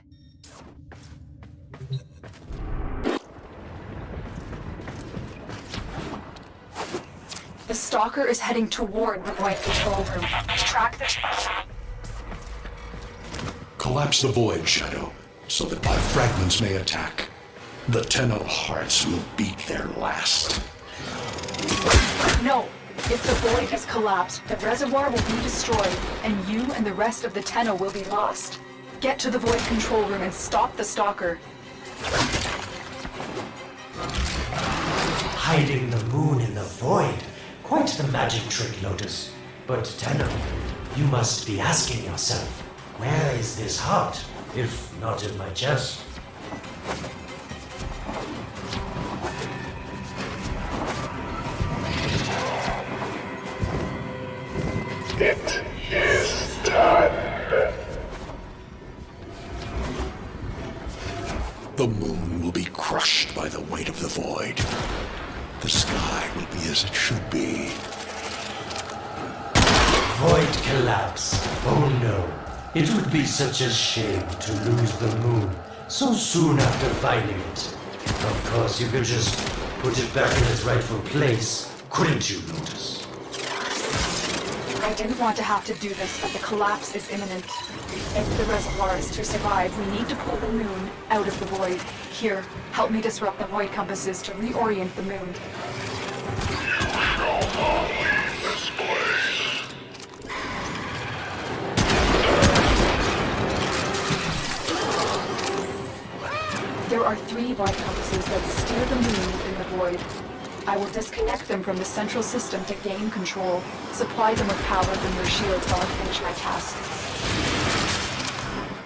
The Stalker is heading toward the void control room. Track the... Collapse the void, Shadow, so that my fragments may attack. The Tenno hearts will beat their last. No! If the void has collapsed, the reservoir will be destroyed, and you and the rest of the Tenno will be lost. Get to the void control room and stop the Stalker. Hiding the moon in the void. Quite the magic trick, Lotus. But Tenno, you must be asking yourself, where is this heart, if not in my chest? It is done. The moon will be crushed by the weight of the void. The sky will be as it should be. Void collapse. Oh no. It would be such a shame to lose the moon so soon after finding it. Of course, you could just put it back in its rightful place, couldn't you, Lotus? I didn't want to have to do this, but the collapse is imminent. If the reservoir is to survive, we need to pull the moon out of the void. Here, help me disrupt the void compasses to reorient the moon. You shall are 3 void compasses that steer the moon within the void. I will disconnect them from the central system to gain control. Supply them with power from your shields while I finish my task.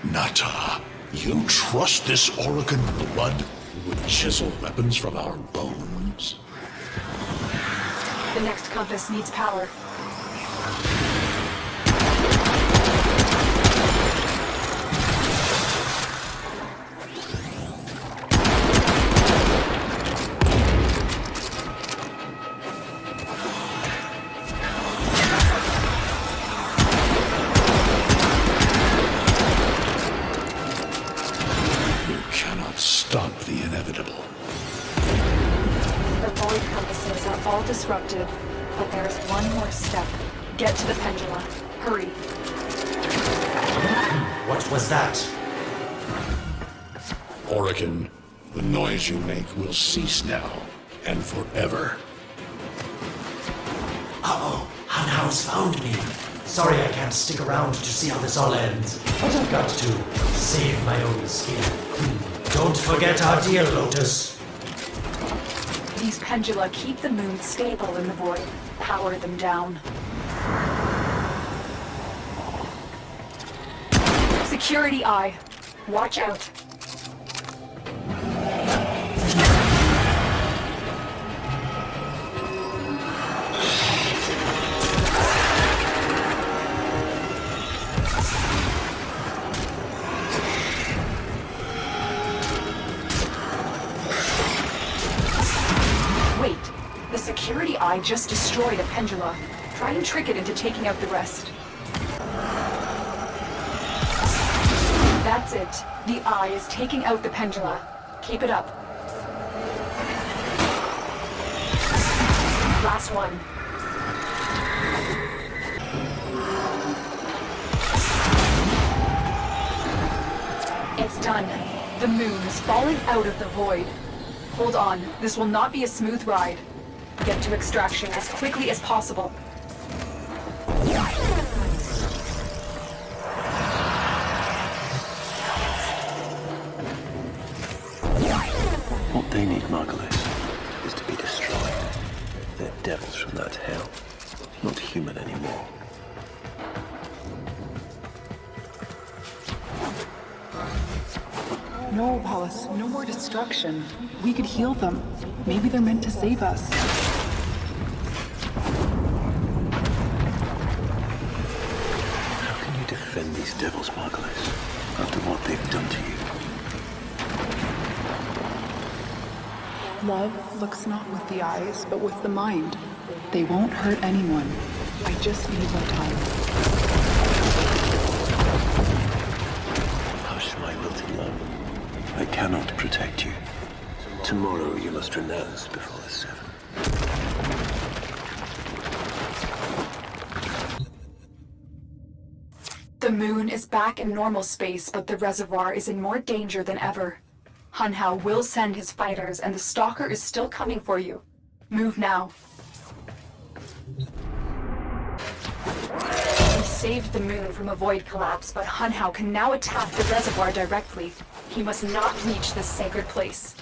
Natah, you trust this Orokin blood who would chisel weapons from our bones? The next compass needs power. Stop the inevitable. The void compasses are all disrupted, but there is one more step. Get to the pendula. Hurry. What was that? Orokin, the noise you make will cease now, and forever. Uh-oh, Hanau's found me. Sorry I can't stick around to see how this all ends, but I've got to save my own skin. Don't forget our deal, Lotus. These pendula keep the moon stable in the void. Power them down. Security eye. Watch out. Security eye just destroyed a pendula. Try and trick it into taking out the rest. That's it. The eye is taking out the pendula. Keep it up. Last one. It's done. The moon is falling out of the void. Hold on. This will not be a smooth ride. Get to extraction as quickly as possible. What they need, Margulis, is to be destroyed. They're devils from that hell, not human anymore. No, Pallas, no more destruction. We could heal them. Maybe they're meant to save us. How can you defend these devils, Margulis, after what they've done to you? Love looks not with the eyes, but with the mind. They won't hurt anyone. I just need more time. Hush, my wilted love. I cannot protect you. Tomorrow you must renounce before the 7. The moon is back in normal space, but the reservoir is in more danger than ever. Hunhow will send his fighters, and the Stalker is still coming for you. Move now. We saved the moon from a void collapse, but Hunhow can now attack the reservoir directly. He must not reach this sacred place.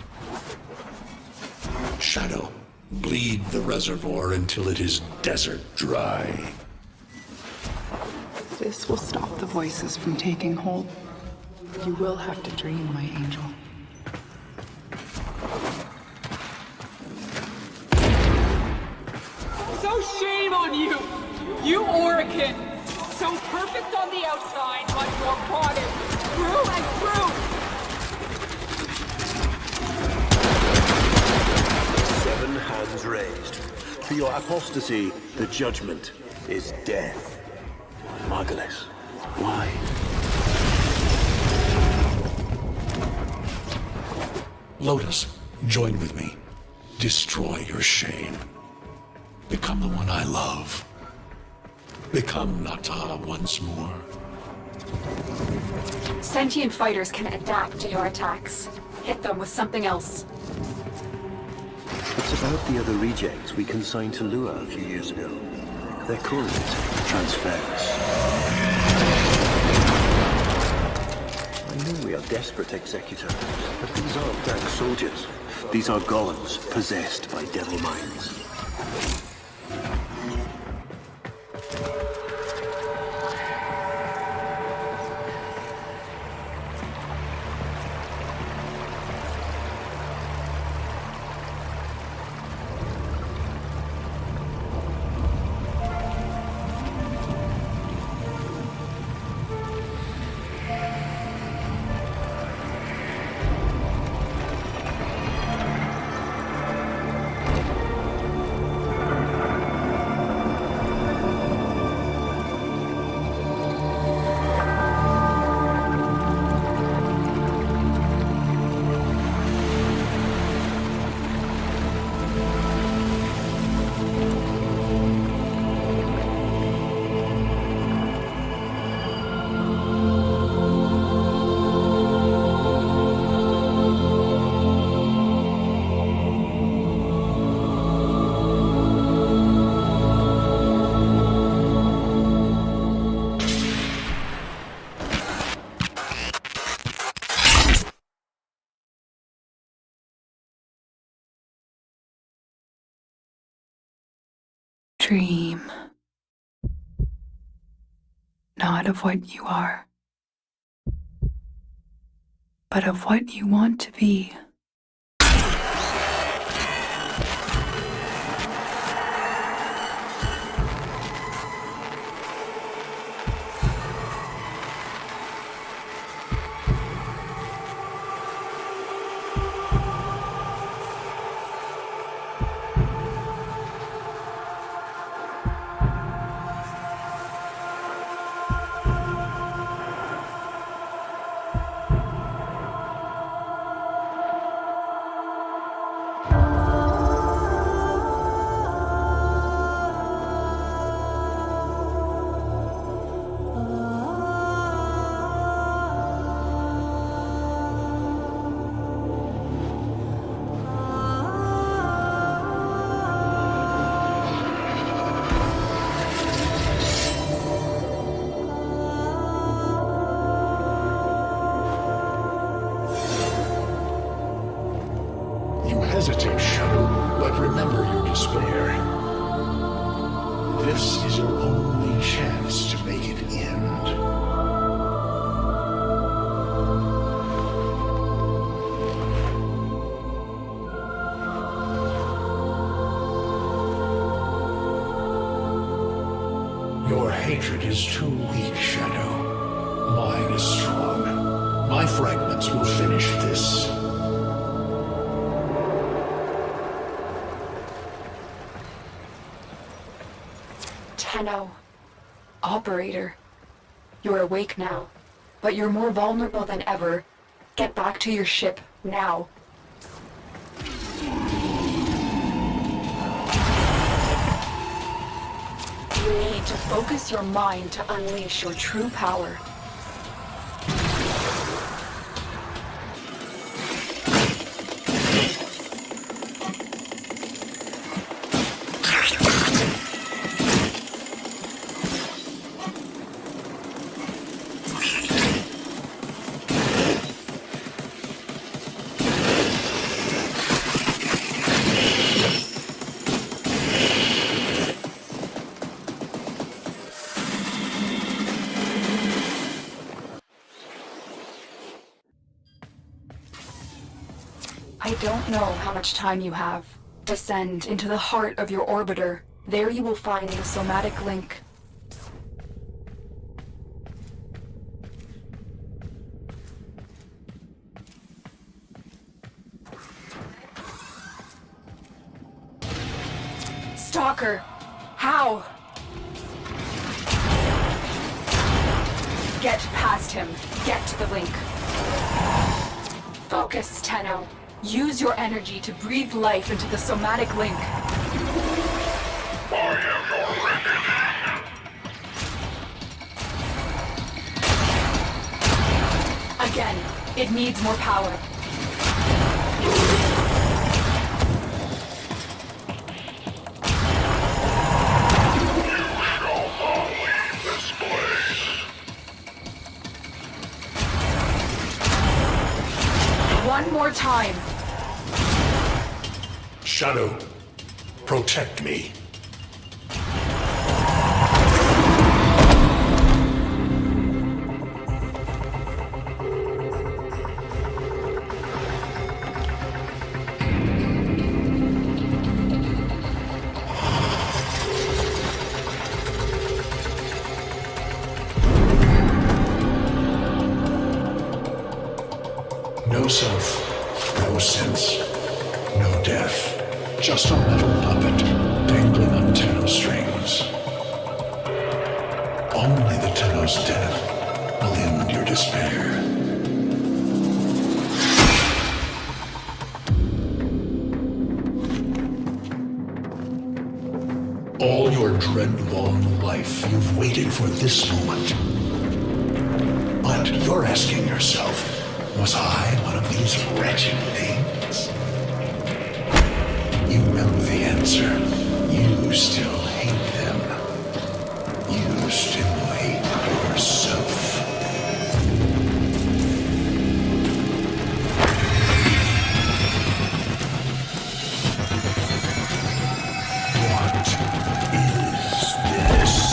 Shadow, bleed the reservoir until it is desert dry. This will stop the voices from taking hold. You will have to dream, my angel. So shame on you! You Orokin! So perfect on the outside, but you're rotted through and through! 7 hands raised. For your apostasy, the judgment is death. Margulis, why? Lotus, join with me. Destroy your shame. Become the one I love. Become Natah once more. Sentient fighters can adapt to your attacks. Hit them with something else. It's about the other rejects we consigned to Lua a few years ago. They're calling it transference. I knew we a desperate executor, but these aren't dark soldiers. These are golems possessed by devil minds. Dream. Not of what you are, but of what you want to be. Hesitate, Shadow, but remember your despair. This is your only chance to make it end. Your hatred is too weak, Shadow. Mine is strong. My fragments will finish this. Tenno. Operator. You're awake now, but you're more vulnerable than ever. Get back to your ship, now. You need to focus your mind to unleash your true power. I don't know how much time you have. Descend into the heart of your orbiter. There you will find the somatic link. Stalker! How? Get past him. Get to the link. Focus, Tenno. Use your energy to breathe life into the somatic link. I am your reckoning. Again, it needs more power. one more time. Shadow, protect me. No self, no sense, no death. Just a metal puppet dangling on Tenno strings. Only the Tenno's death will end your despair. All your dread-long life, you've waited for this moment. But you're asking yourself, was I one of these wretched things? You know the answer. You still hate them. You still hate yourself. What is this?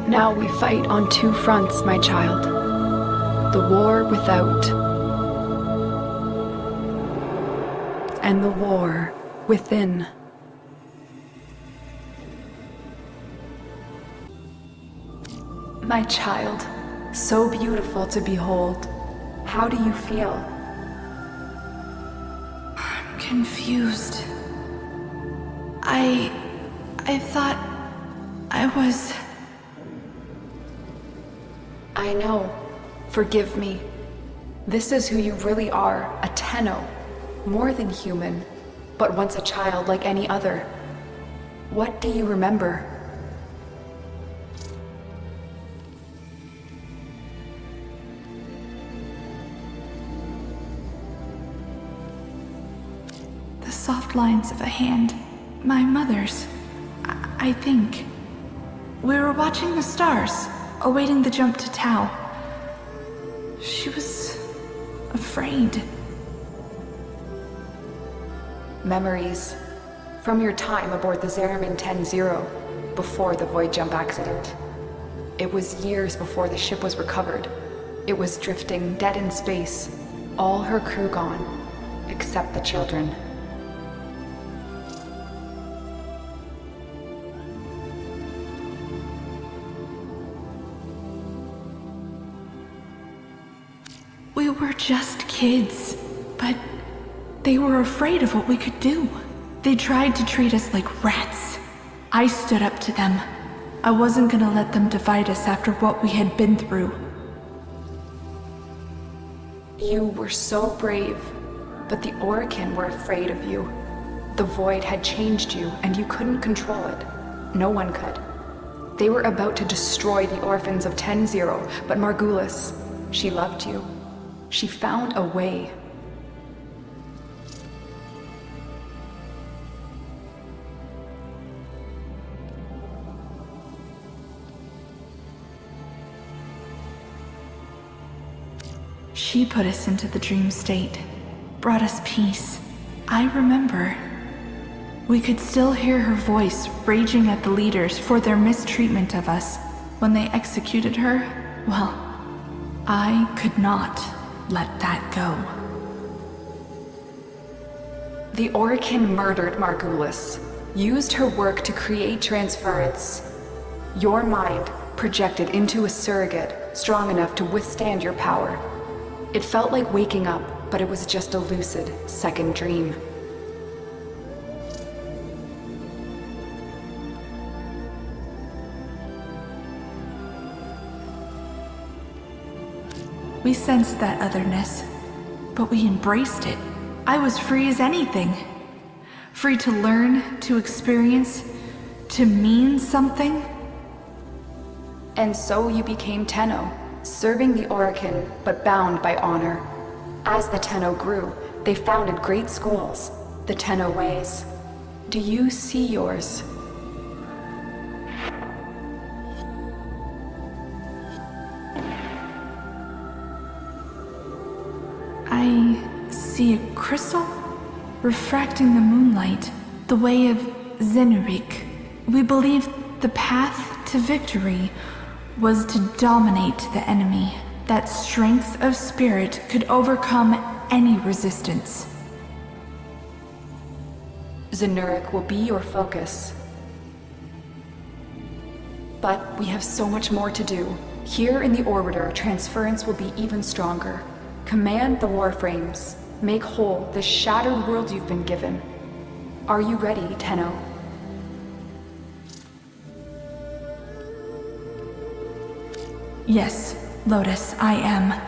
Now we fight on two fronts, my child. The war without, and the war within. My child, so beautiful to behold. How do you feel? I'm confused. I thought I was... I know. Forgive me. This is who you really are, a Tenno. More than human, but once a child like any other. What do you remember? The soft lines of a hand. My mother's. I think. We were watching the stars, awaiting the jump to Tau. She was afraid. Memories. From your time aboard the Zeramin 10-0, before the void jump accident. It was years before the ship was recovered. It was drifting dead in space, all her crew gone, except the children. We were just kids, but they were afraid of what we could do. They tried to treat us like rats. I stood up to them. I wasn't gonna let them divide us after what we had been through. You were so brave, but the Orokin were afraid of you. The void had changed you, and you couldn't control it. No one could. They were about to destroy the orphans of 10-0, but Margulis, she loved you. She found a way. She put us into the dream state, brought us peace. I remember. We could still hear her voice raging at the leaders for their mistreatment of us. When they executed her, well, I could not let that go. The Awaken murdered Margulis, used her work to create transference. Your mind projected into a surrogate strong enough to withstand your power. It felt like waking up, but it was just a lucid second dream. We sensed that otherness, but we embraced it. I was free as anything. Free to learn, to experience, to mean something. And so you became Tenno, serving the Awaken, but bound by honor. As the Tenno grew, they founded great schools, the Tenno ways. Do you see yours? I see a crystal refracting the moonlight, the way of Zenurik. We believed the path to victory was to dominate the enemy. That strength of spirit could overcome any resistance. Zenurik will be your focus. But we have so much more to do. Here in the Orbiter, transference will be even stronger. Command the Warframes. Make whole the shattered world you've been given. Are you ready, Tenno? Yes, Lotus, I am.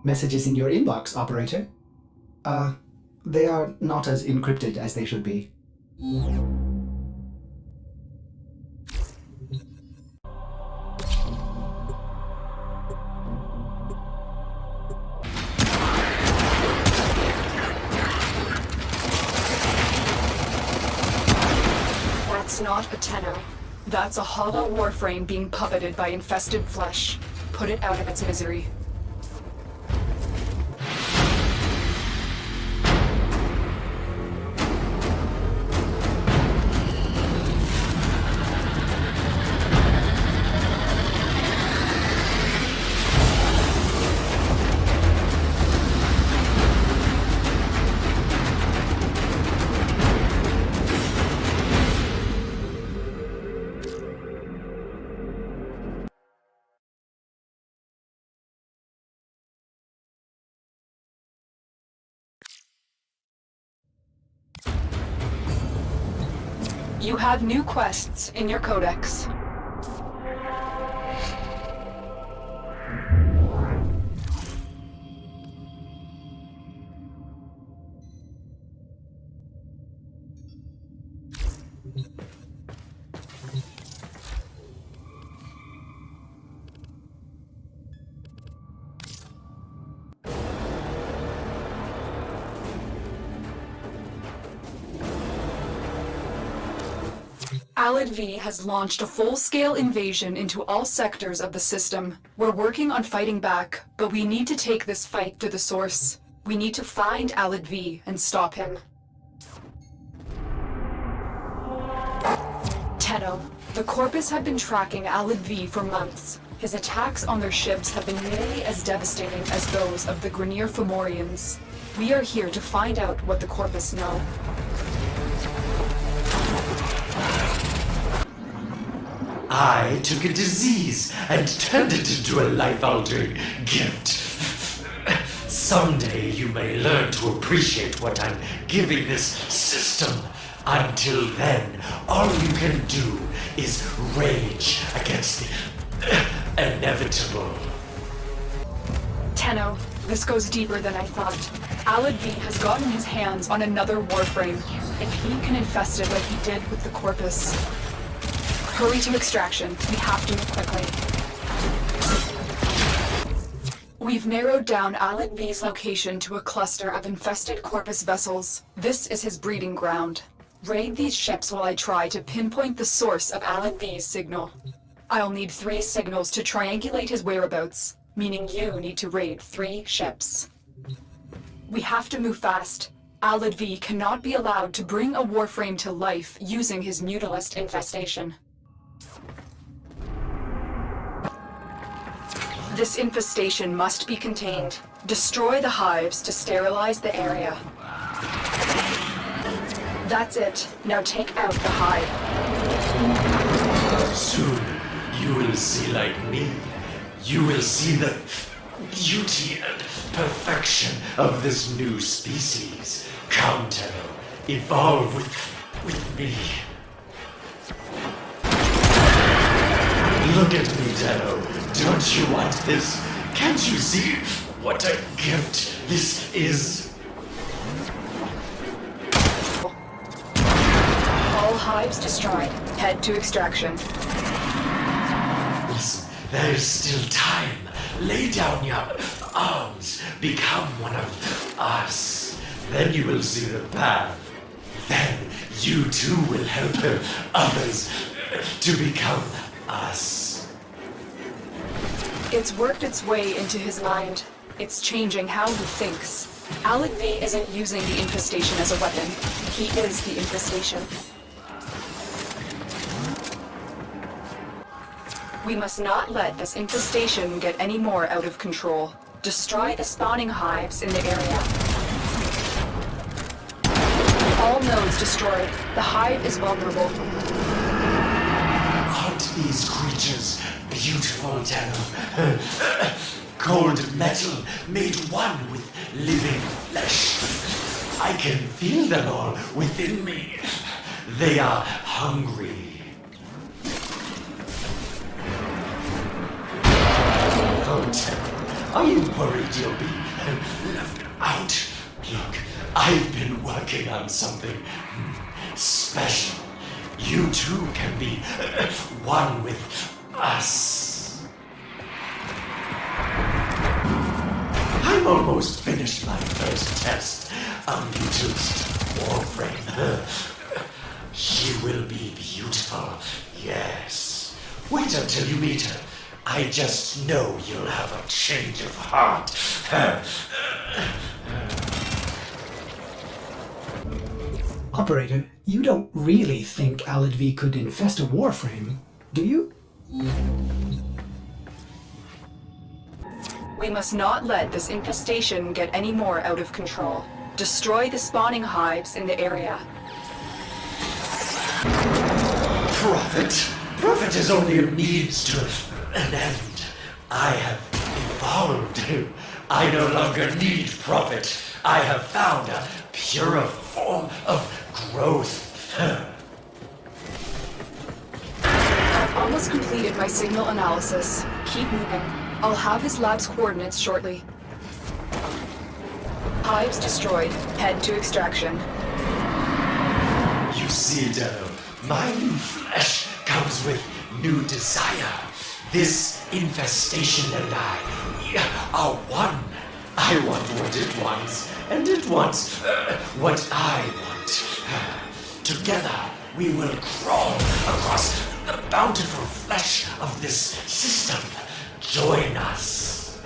Messages in your inbox, operator. They are not as encrypted as they should be. That's not a Tenno. That's a hollow Warframe being puppeted by infested flesh. Put it out of its misery. You have new quests in your codex. Alad V has launched a full-scale invasion into all sectors of the system. We're working on fighting back, but we need to take this fight to the source. We need to find Alad V and stop him. Tenno, the Corpus have been tracking Alad V for months. His attacks on their ships have been nearly as devastating as those of the Grineer Fomorians. We are here to find out what the Corpus know. I took a disease and turned it into a life-altering gift. Someday you may learn to appreciate what I'm giving this system. Until then, all you can do is rage against the inevitable. Tenno, this goes deeper than I thought. Alad V has gotten his hands on another Warframe. If he can infest it like he did with the Corpus. Hurry to extraction. We have to move quickly. We've narrowed down Alad V's location to a cluster of infested Corpus vessels. This is his breeding ground. Raid these ships while I try to pinpoint the source of Alad V's signal. I'll need 3 signals to triangulate his whereabouts, meaning you need to raid 3 ships. We have to move fast. Alad V cannot be allowed to bring a Warframe to life using his Mutalist infestation. This infestation must be contained. Destroy the hives to sterilize the area. That's it. Now take out the hive. Soon, you will see like me. You will see the beauty and perfection of this new species. Come, Tenno. Evolve with me. Look at me, Tenno. Don't you want this? Can't you see what a gift this is? All hives destroyed. Head to extraction. Listen, there is still time. Lay down your arms. Become one of us. Then you will see the path. Then you too will help others to become us. It's worked its way into his mind. It's changing how he thinks. Alad V isn't using the infestation as a weapon. He is the infestation. We must not let this infestation get any more out of control. Destroy the spawning hives in the area. All nodes destroyed. The hive is vulnerable. Aren't these creatures beautiful, Tenno? Cold metal made one with living flesh. I can feel them all within me. They are hungry. Oh, Tenno, are you worried you'll be left out? Look, I've been working on something special. You too can be one with us. I'm almost finished my first test on Mutalist Warframe. She will be beautiful, yes. Wait until you meet her. I just know you'll have a change of heart. Operator, you don't really think Alad V could infest a Warframe, do you? We must not let this infestation get any more out of control. Destroy the spawning hives in the area. Prophet is only a means to an end. I have evolved. I no longer need Prophet. I have found a purer form of growth. I've almost completed my signal analysis. Keep moving. I'll have his lab's coordinates shortly. Hives destroyed. Head to extraction. You see, Tenno, my new flesh comes with new desire. This infestation and we are one. I want what it wants, and it wants what I want. Together, we will crawl across the bountiful flesh of this system. Join us.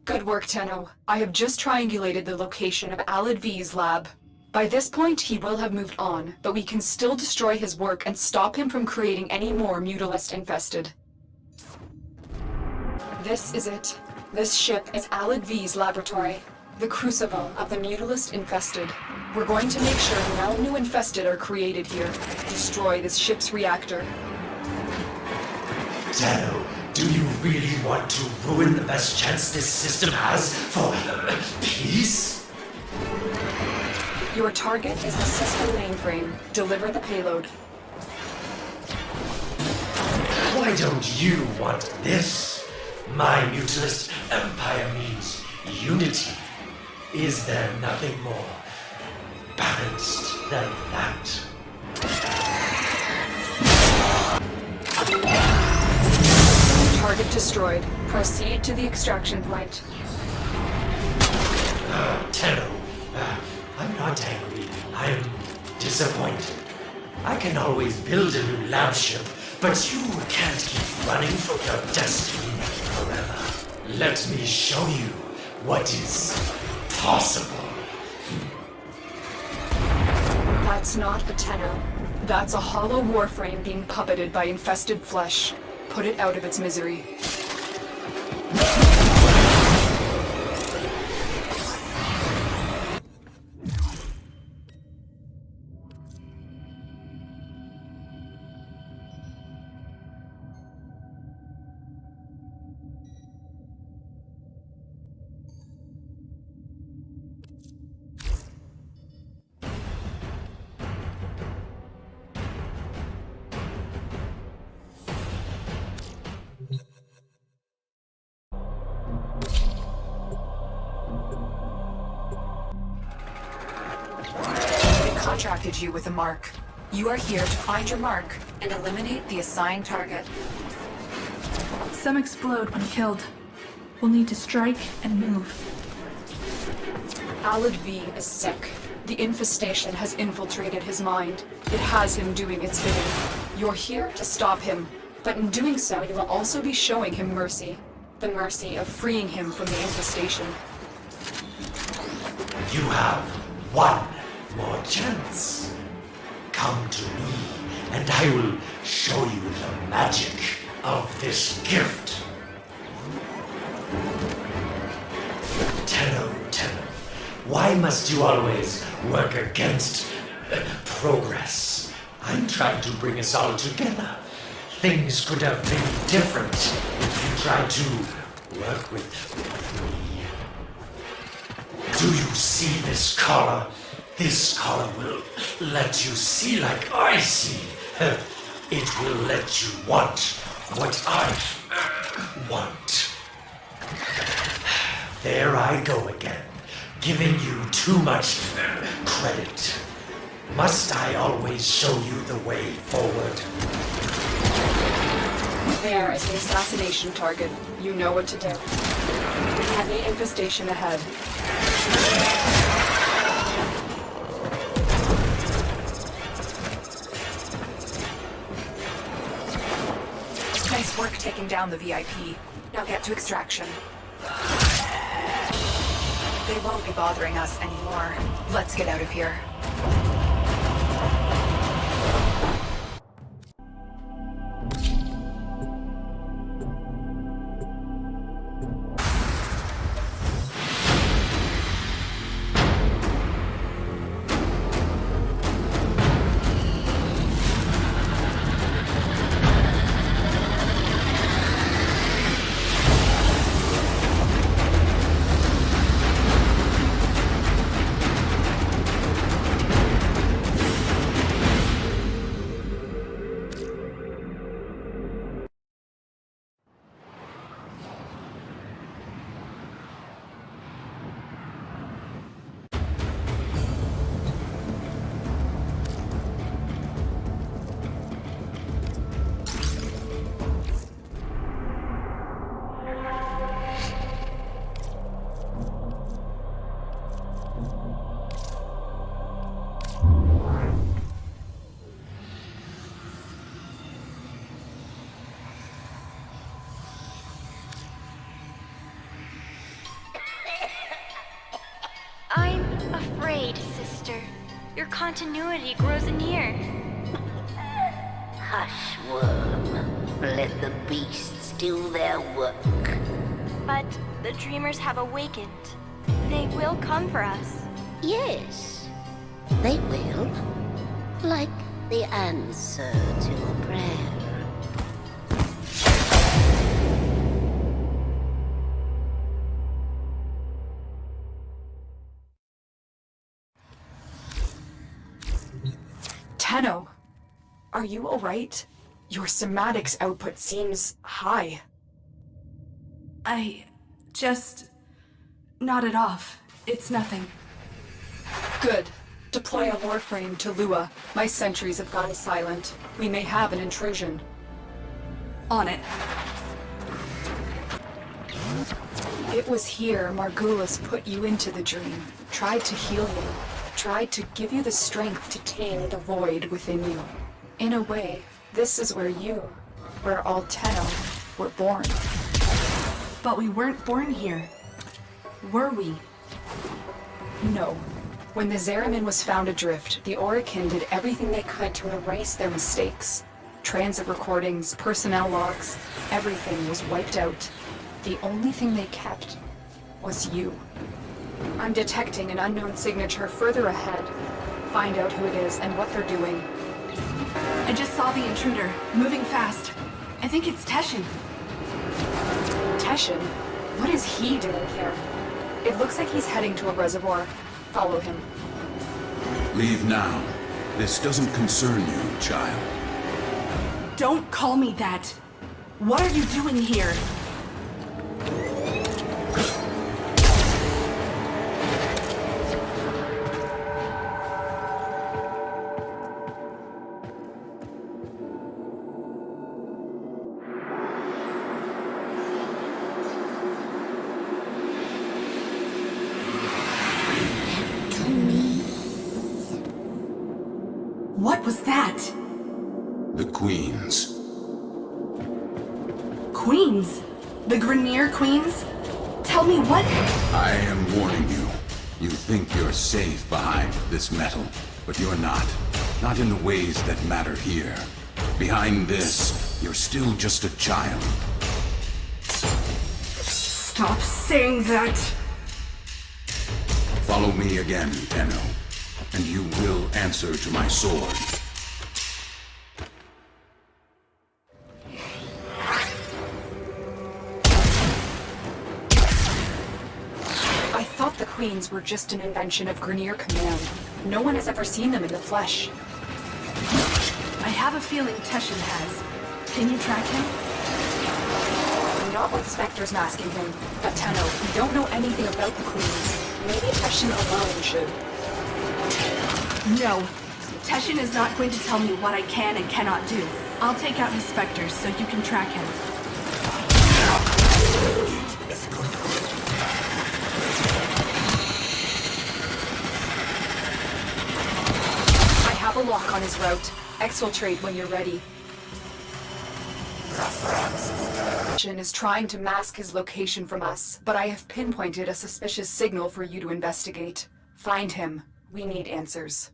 Good work, Tenno. I have just triangulated the location of Alad V's lab. By this point, he will have moved on, but we can still destroy his work and stop him from creating any more Mutalist infested. This is it. This ship is Alad V's laboratory, the crucible of the Mutalist infested. We're going to make sure no new infested are created here. Destroy this ship's reactor. Tenno, do you really want to ruin the best chance this system has for peace? Your target is the sister mainframe. Deliver the payload. Why don't you want this? My Mutalist empire means unity. Is there nothing more balanced than that. Target destroyed. Proceed to the extraction point. Tenno, I'm not angry. I'm disappointed. I can always build a new lab ship, but you can't keep running from your destiny forever. Let me show you what is possible. That's not a Tenno. That's a hollow Warframe being puppeted by infested flesh. Put it out of its misery. Contracted you with a mark. You are here to find your mark and eliminate the assigned target. Some explode when killed. We'll need to strike and move. Alad V is sick. The infestation has infiltrated his mind. It has him doing its bidding. You're here to stop him, but in doing so, you will also be showing him mercy. The mercy of freeing him from the infestation. You have one more chance. Come to me, and I will show you the magic of this gift. Tenno, why must you always work against progress? I'm trying to bring us all together. Things could have been different if you tried to work with me. Do you see this collar? This collar will let you see like I see. It will let you want what I want. There I go again, giving you too much credit. Must I always show you the way forward? There is the assassination target. You know what to do. Heavy infestation ahead. Nice work taking down the VIP. Now get to extraction. They won't be bothering us anymore. Let's get out of here. Your continuity grows near. Hush, worm. Let the beasts do their work. But the dreamers have awakened. They will come for us. Yes, they will. Like the answer to a prayer. Tenno, are you alright? Your somatics output seems high. I just nodded off. It's nothing. Good. Deploy a Warframe to Lua. My sentries have gone silent. We may have an intrusion. On it. It was here Margulis put you into the dream, tried to heal you, tried to give you the strength to tame the void within you. In a way, this is where all Tenno were born. But we weren't born here. Were we? No. When the Zeramin was found adrift, the Orokin did everything they could to erase their mistakes. Transit recordings, personnel logs, everything was wiped out. The only thing they kept was you. I'm detecting an unknown signature further ahead. Find out who it is and what they're doing. I just saw the intruder, moving fast. I think it's Teshin. Teshin? What is he doing here? It looks like he's heading to a reservoir. Follow him. Leave now. This doesn't concern you, child. Don't call me that. What are you doing here? What was that? The Queens. Queens? The Grineer Queens? Tell me what? I am warning you. You think you're safe behind this metal, but you're not. Not in the ways that matter here. Behind this, you're still just a child. Stop saying that! Follow me again, Tenno, and you will answer to my sword. I thought the Queens were just an invention of Grineer Command. No one has ever seen them in the flesh. I have a feeling Teshin has. Can you track him? Not with Spectres masking him, but Tenno, we don't know anything about the Queens. Maybe Teshin alone should. No. Teshin is not going to tell me what I can and cannot do. I'll take out his Spectres so you can track him. I have a lock on his route. Exfiltrate when you're ready. Teshin is trying to mask his location from us, but I have pinpointed a suspicious signal for you to investigate. Find him. We need answers.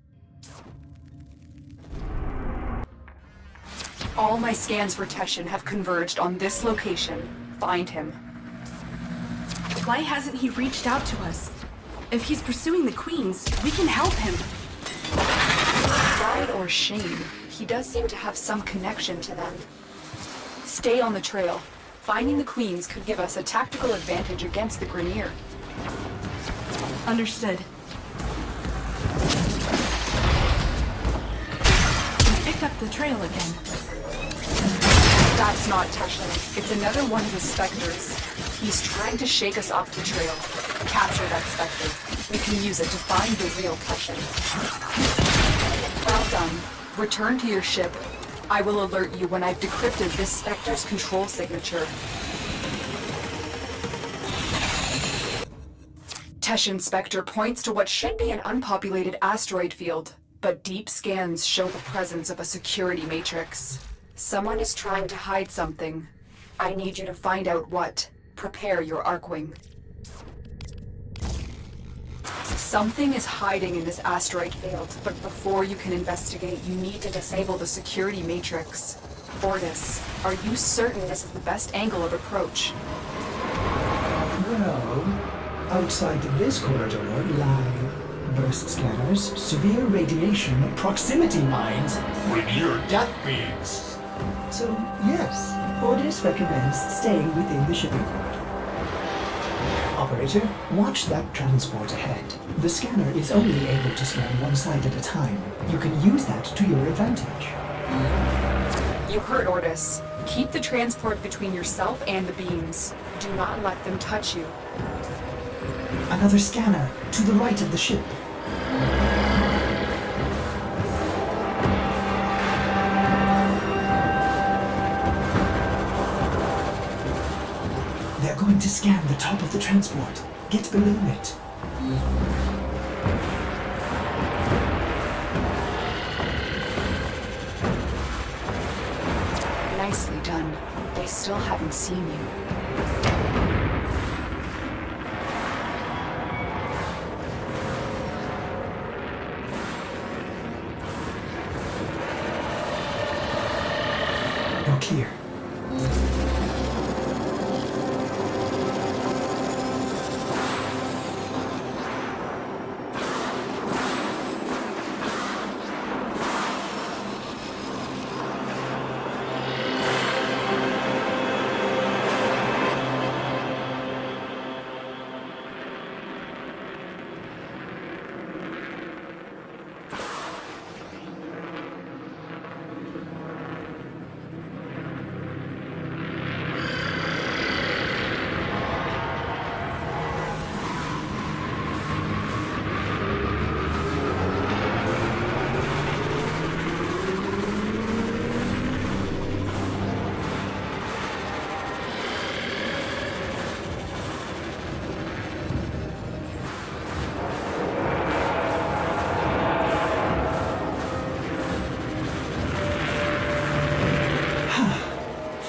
All my scans for Teshin have converged on this location. Find him. Why hasn't he reached out to us? If he's pursuing the Queens, we can help him. Pride or shame, he does seem to have some connection to them. Stay on the trail. Finding the Queens could give us a tactical advantage against the Grineer. Understood. We picked up the trail again. That's not Teshin. It's another one of his Spectres. He's trying to shake us off the trail. Capture that Spectre. We can use it to find the real Teshin. Well done. Return to your ship. I will alert you when I've decrypted this Spectre's control signature. Teshin Spectre points to what should be an unpopulated asteroid field, but deep scans show the presence of a security matrix. Someone is trying to hide something. I need you to find out what. Prepare your Archwing. Something is hiding in this asteroid field, but before you can investigate, you need to disable the security matrix. Ordis, are you certain this is the best angle of approach? Well, outside this corridor lie burst scanners, severe radiation, proximity mines. Grineer death beams. So, yes, Ordis recommends staying within the shipping port. Operator, watch that transport ahead. The scanner is only able to scan one side at a time. You can use that to your advantage. You heard Ordis. Keep the transport between yourself and the beams. Do not let them touch you. Another scanner, to the right of the ship. scan the top of the transport. Get below it. Nicely done. They still haven't seen you. Look here.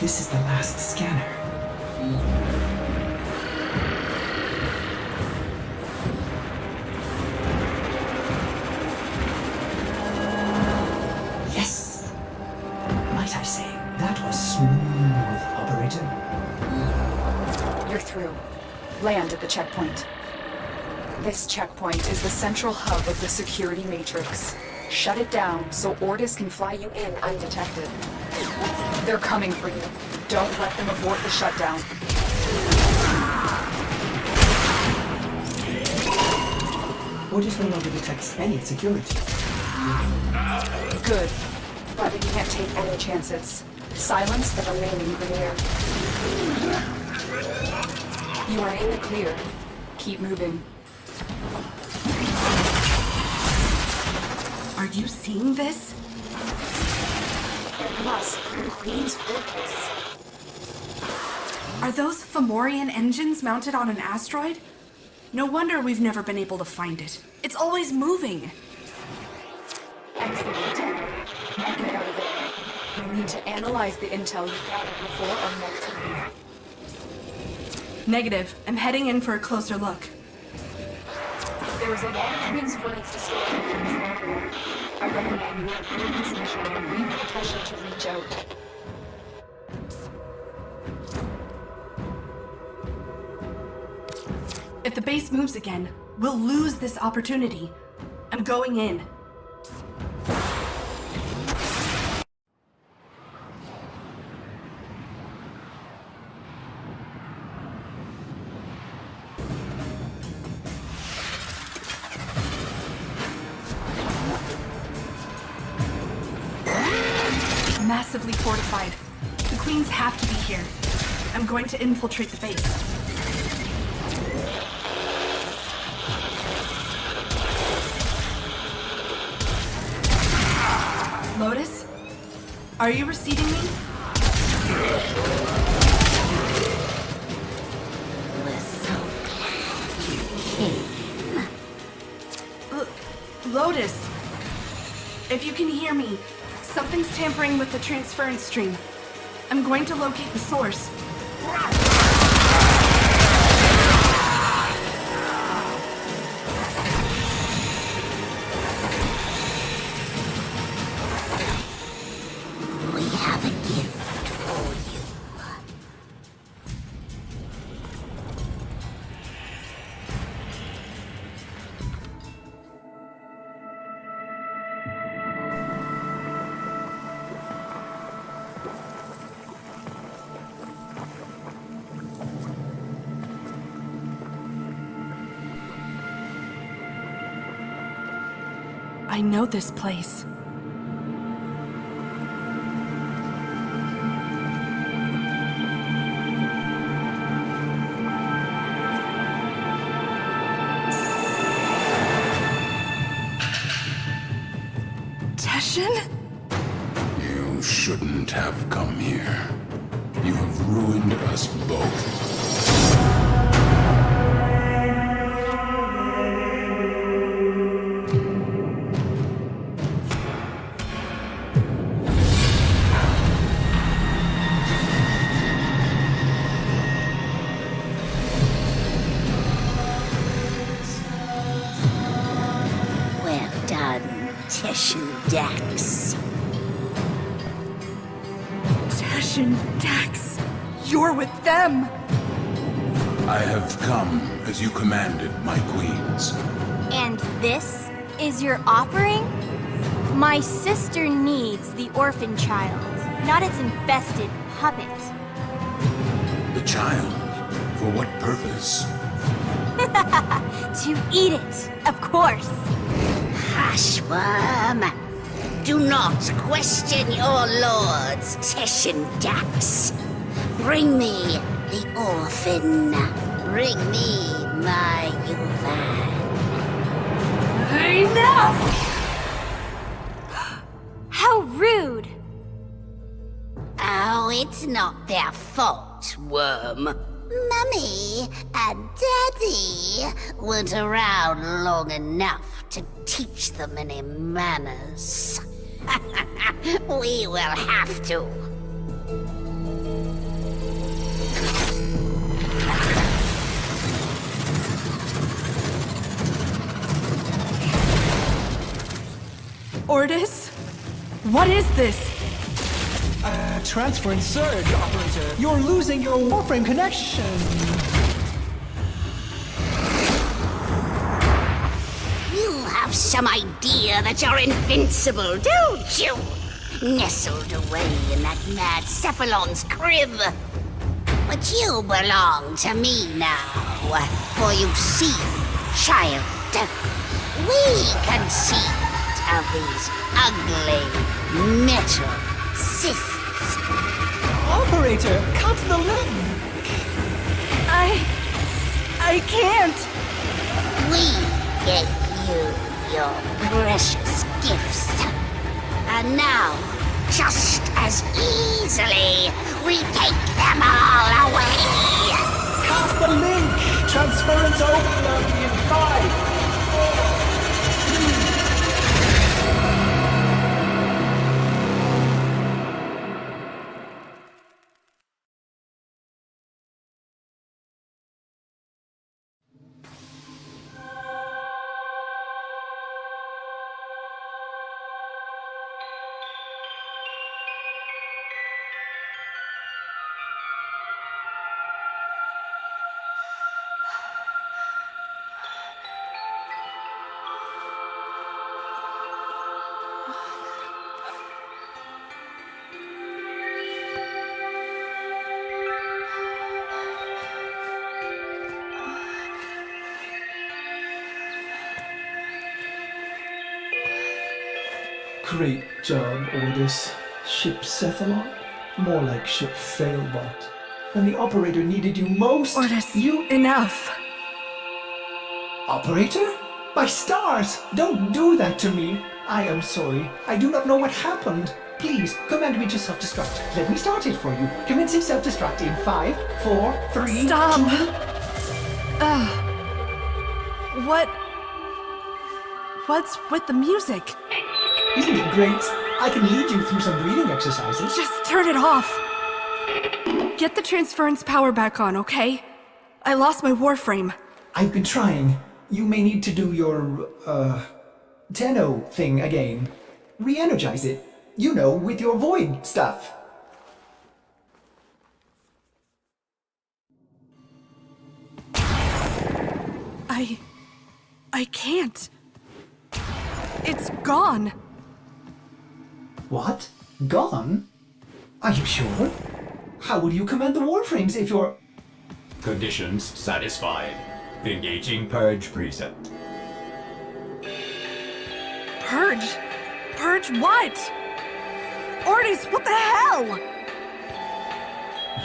This is the last scanner. Yes! Might I say, that was smooth, Operator. You're through. Land at the checkpoint. This checkpoint is the central hub of the security matrix. Shut it down so Ordis can fly you in undetected. They're coming for you. Don't let them abort the shutdown. Ordis no longer detects any security. Good. But we can't take any chances. Silence the remaining Grineer. You are in the clear. Keep moving. Are you seeing this? Plus, the Queen's fortress. Are those Fomorian engines mounted on an asteroid? No wonder we've never been able to find it. It's always moving. Exit the tunnel. Now get out of there. We need to analyze the intel you gathered before our next meeting. Negative. I'm heading in for a closer look. There is a lot of transference distortion in this area. I recommend you approve this mission and leave the pressure to reach out. If the base moves again, we'll lose this opportunity. I'm going in. Massively fortified. The Queens have to be here. I'm going to infiltrate the base. Lotus? Are you receiving me? We're so glad you came. Lotus! If you can hear me, something's tampering with the transference stream. I'm going to locate the source. We have a gift for you. I know this place. You shouldn't have come here. You have ruined us both. Dax. Dax, you're with them! I have come as you commanded, my queens. And this is your offering? My sister needs the orphan child, not its infested puppet. The child? For what purpose? To eat it, of course. Hush, worm. Do not question your lords, Dax. Bring me the orphan. Bring me my Yuvan. Enough! How rude! Oh, it's not their fault, worm. Mummy and Daddy weren't around long enough to teach them any manners. We will have to. Ordis? What is this? Transfer and surge, operator. You're losing your Warframe connection. You have some idea that you're invincible, don't you? Nestled away in that mad Cephalon's crib. But you belong to me now. For you see, child, we conceived of these ugly metal cysts. Operator, cut the link! I can't! We gave you your precious gifts. And now, just as easily, we take them all away! Cut the link! Transference overloading in 5, 4... Great job, Ordis. Ship Cephalon? More like ship Failbot. When the operator needed you most, Ordis, enough! Operator? My stars! Don't do that to me! I am sorry. I do not know what happened. Please, command me to self-destruct. Let me start it for you. Commencing self-destruct in 5, 4, 3... Stop! 2... What's with the music? Isn't it great? I can lead you through some breathing exercises. Just turn it off! Get the transference power back on, okay? I lost my Warframe. I've been trying. You may need to do your, Tenno thing again. Re-energize it. You know, with your void stuff. I can't. It's gone. What? Gone? Are you sure? How will you command the Warframes if you're... Conditions satisfied. Engaging Purge Precept. Purge? Purge what? Ordis, what the hell?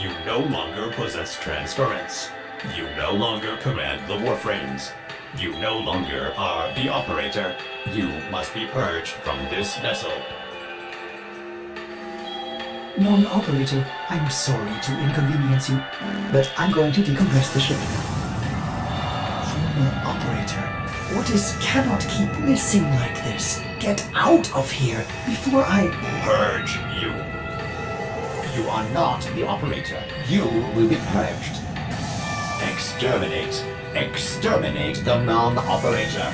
You no longer possess transference. You no longer command the Warframes. You no longer are the operator. You must be purged from this vessel. Non-operator, I'm sorry to inconvenience you, but I'm going to decompress the ship. Former operator, Ordis cannot keep missing like this. Get out of here before I... Purge you. You are not the operator. You will be purged. Exterminate. Exterminate the non-operator.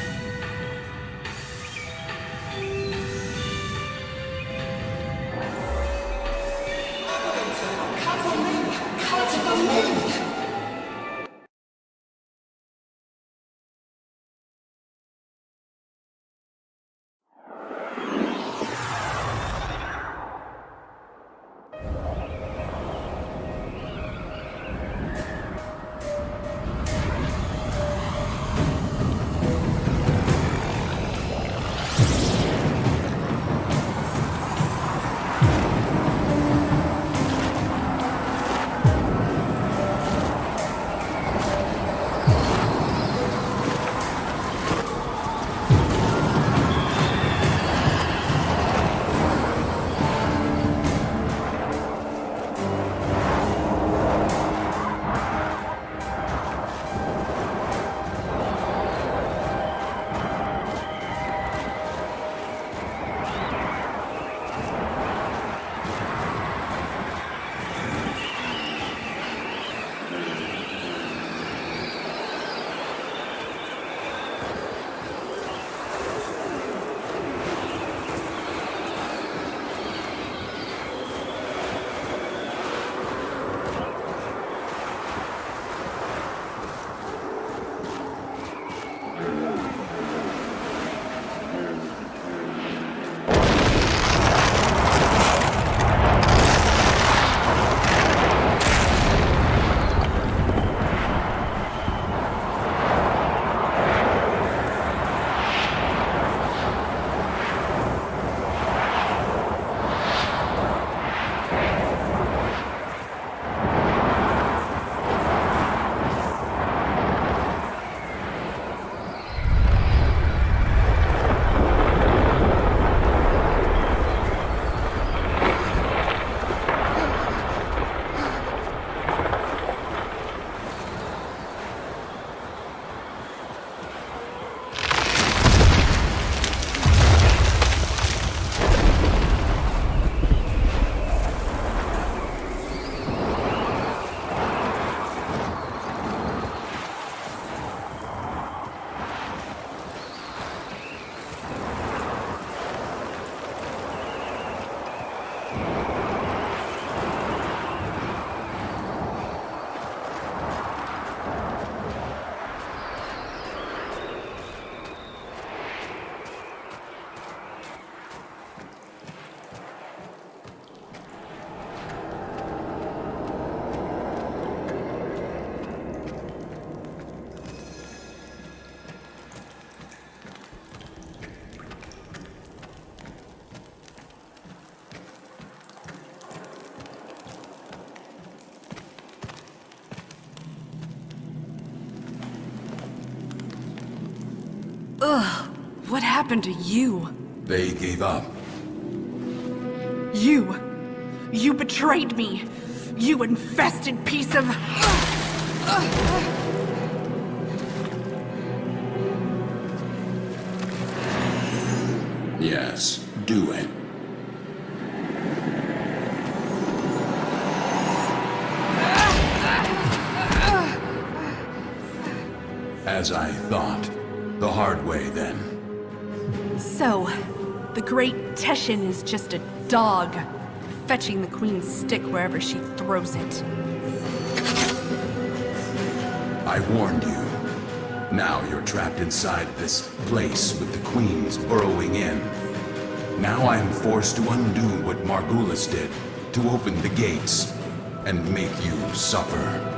What happened to you? They gave up. You betrayed me! You infested piece of... Yes, do it. As I thought. The hard way, then. So, the great Teshin is just a dog, fetching the Queen's stick wherever she throws it. I warned you. Now you're trapped inside this place with the Queens burrowing in. Now I am forced to undo what Margulis did, to open the gates, and make you suffer.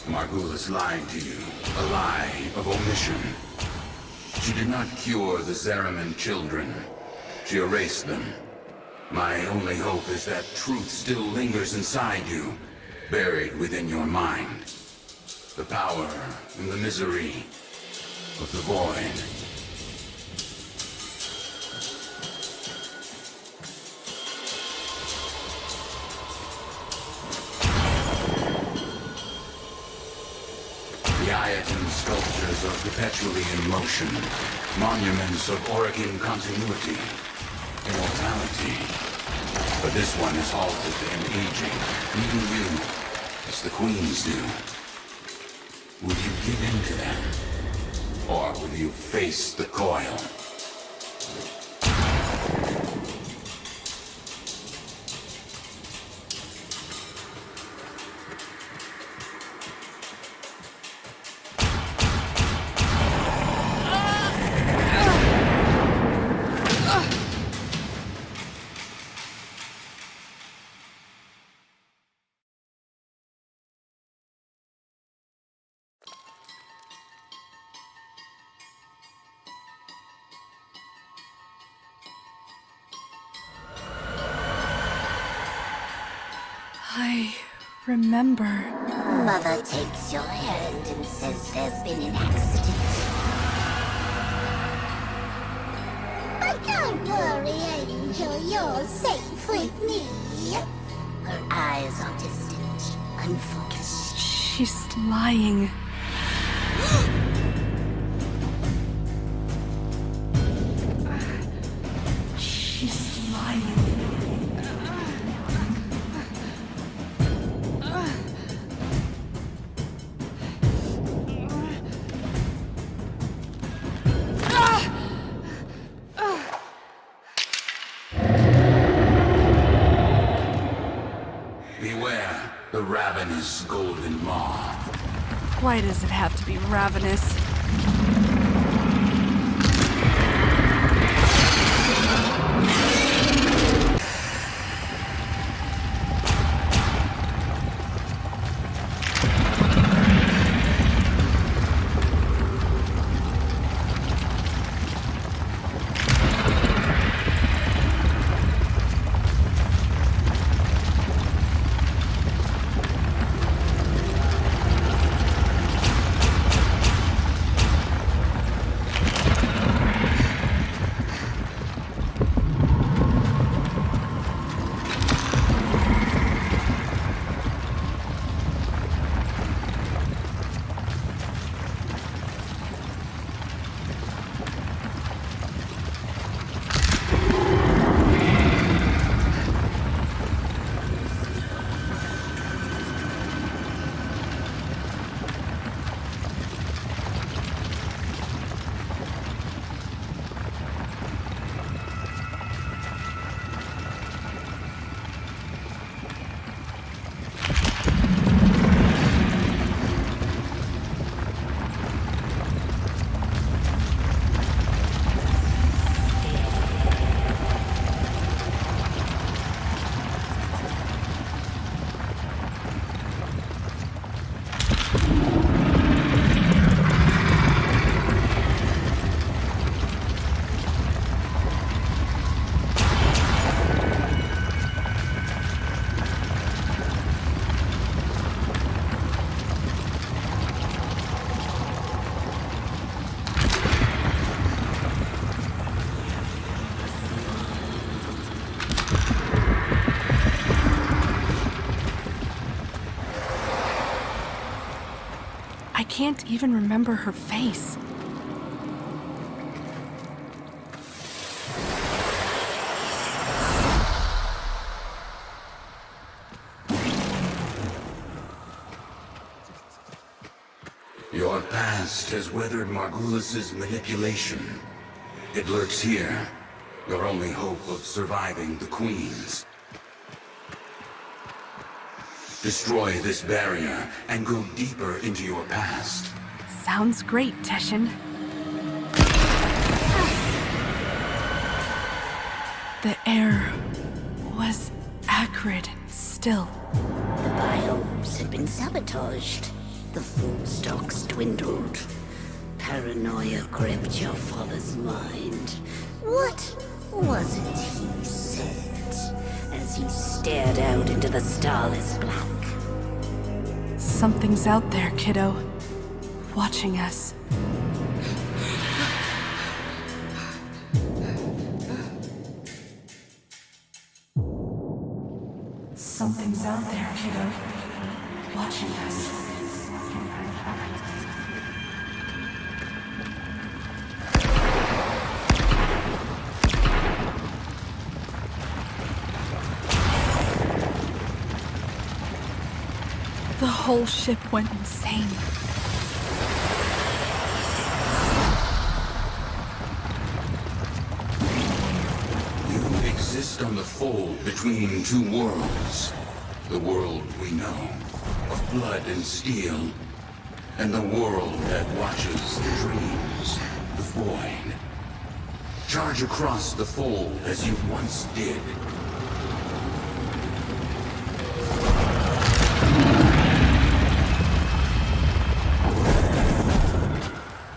Margulis lied to you, a lie of omission. She did not cure the Zeraman children. She erased them. My only hope is that truth still lingers inside you, buried within your mind. The power and the misery of the void. The Ayatin sculptures are perpetually in motion, monuments of Aurican continuity, immortality. But this one is halted and aging, leaving you as the Queens do. Will you give in to them? Or will you face the coil? I remember. Mother takes your hand and says there's been an accident. But don't worry, Angel, you're safe with me. Her eyes are distant, unfocused. She's lying. She's lying. Beware the ravenous golden maw. Why does it have to be ravenous? I can't even remember her face. Your past has weathered Margulis's manipulation. It lurks here, your only hope of surviving the Queens. Destroy this barrier and go deeper into your past. Sounds great, Teshin. The air was acrid and still. The biomes had been sabotaged. The food stocks dwindled. Paranoia gripped your father's mind. What was it he said as he stared out into the starless black? Something's out there, kiddo. Watching us. Something's out there, kiddo. Watching us. The whole ship went insane. You exist on the fold between two worlds. The world we know, of blood and steel, and the world that watches the dreams, the void. Charge across the fold as you once did.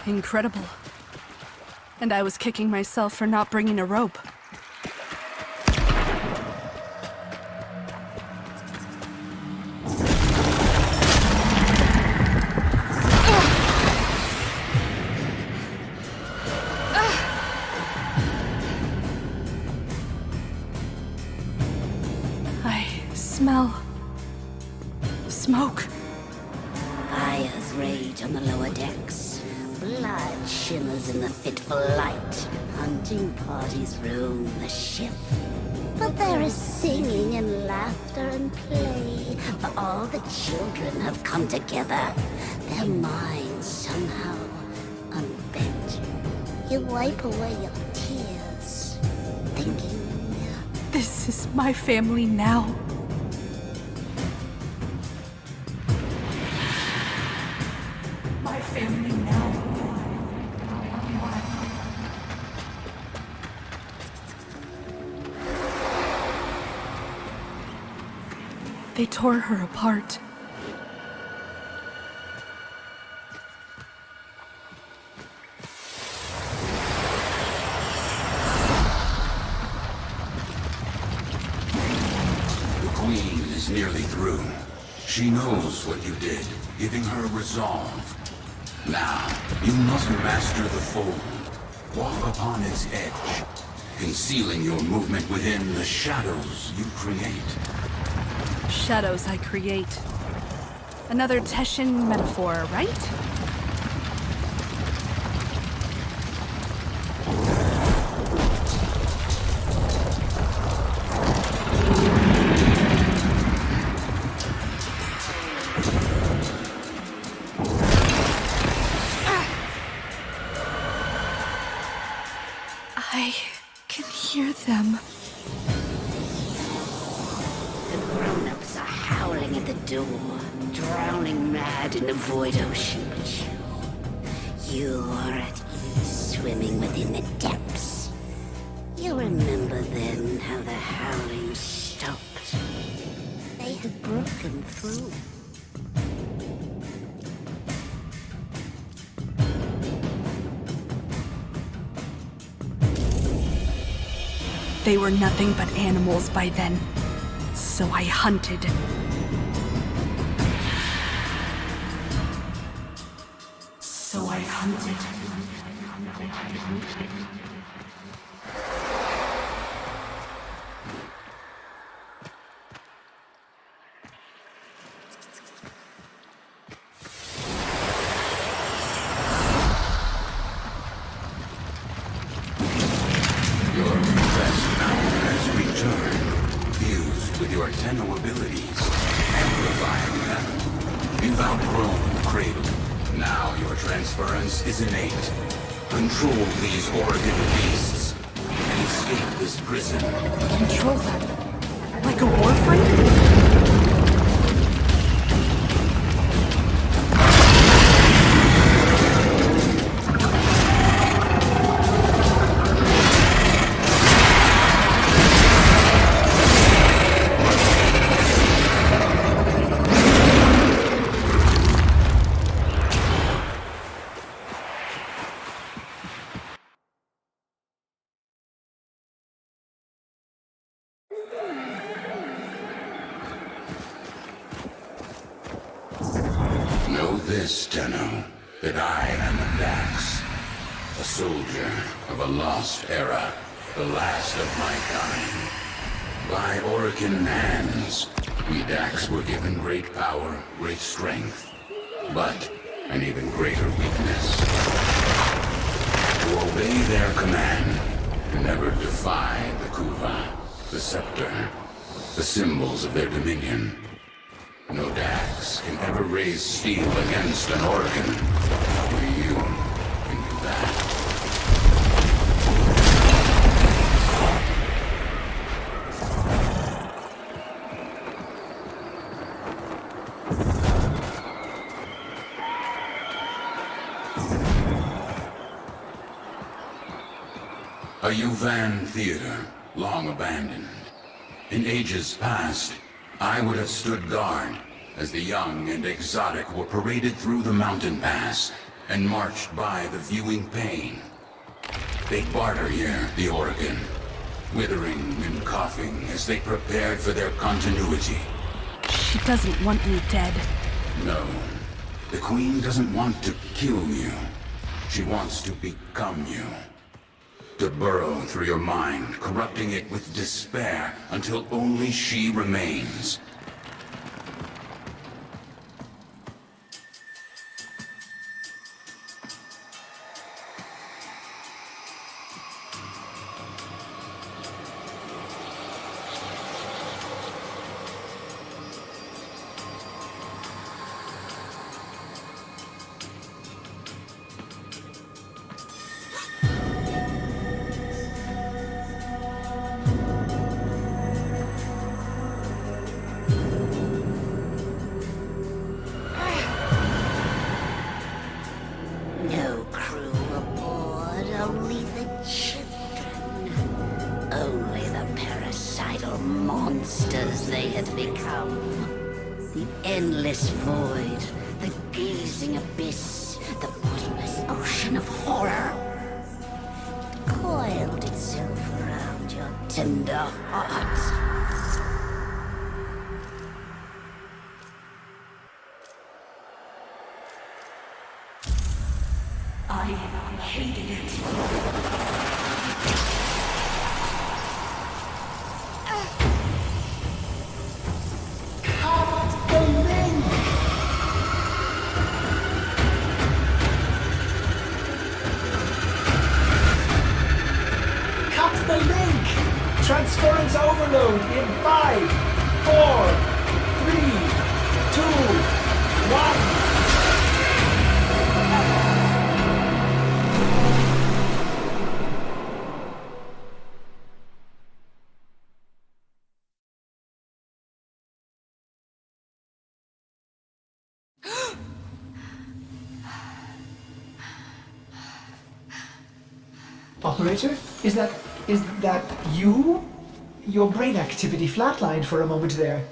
Incredible. And I was kicking myself for not bringing a rope. I smell smoke. Fires rage on the lower decks. Blood shimmers in the fitful light. Hunting parties roam the ship. But there is singing and laughter and play. For all the children have come together. Their minds somehow unbent. You wipe away your tears, thinking... This is my family now. My family now. They tore her apart. The Queen is nearly through. She knows what you did, giving her resolve. Now, you must master the fold. Walk upon its edge, concealing your movement within the shadows you create. Shadows I create. Another Teshin metaphor, right? I can hear them. Grown-ups are howling at the door, drowning mad in the void ocean. But you are at ease, swimming within the depths. You remember then how the howling stopped. They had broken through. They were nothing but animals by then. So I hunted. So I hunted. You've outgrown the cradle. Now your transference is innate. Control these Oregon beasts and escape this prison. Control them? Like a Warframe? This, Tenno, that I am a Dax, a soldier of a lost era, the last of my kind. By Orokin hands, we Dax were given great power, great strength, but an even greater weakness. To obey their command, never defy the Kuva, the scepter, the symbols of their dominion. No Dax can ever raise steel against an Orokin. Only you can do that. A Yuvan theater, long abandoned. In ages past, I would have stood guard as the young and exotic were paraded through the mountain pass and marched by the viewing pane. They'd barter here, the Oregon, withering and coughing as they prepared for their continuity. She doesn't want me dead. No, the Queen doesn't want to kill you. She wants to become you. To burrow through your mind, corrupting it with despair until only she remains. Transference overload in 5, 4, 3, 2, 1. Operator, is that you? Your brain activity flatlined for a moment there.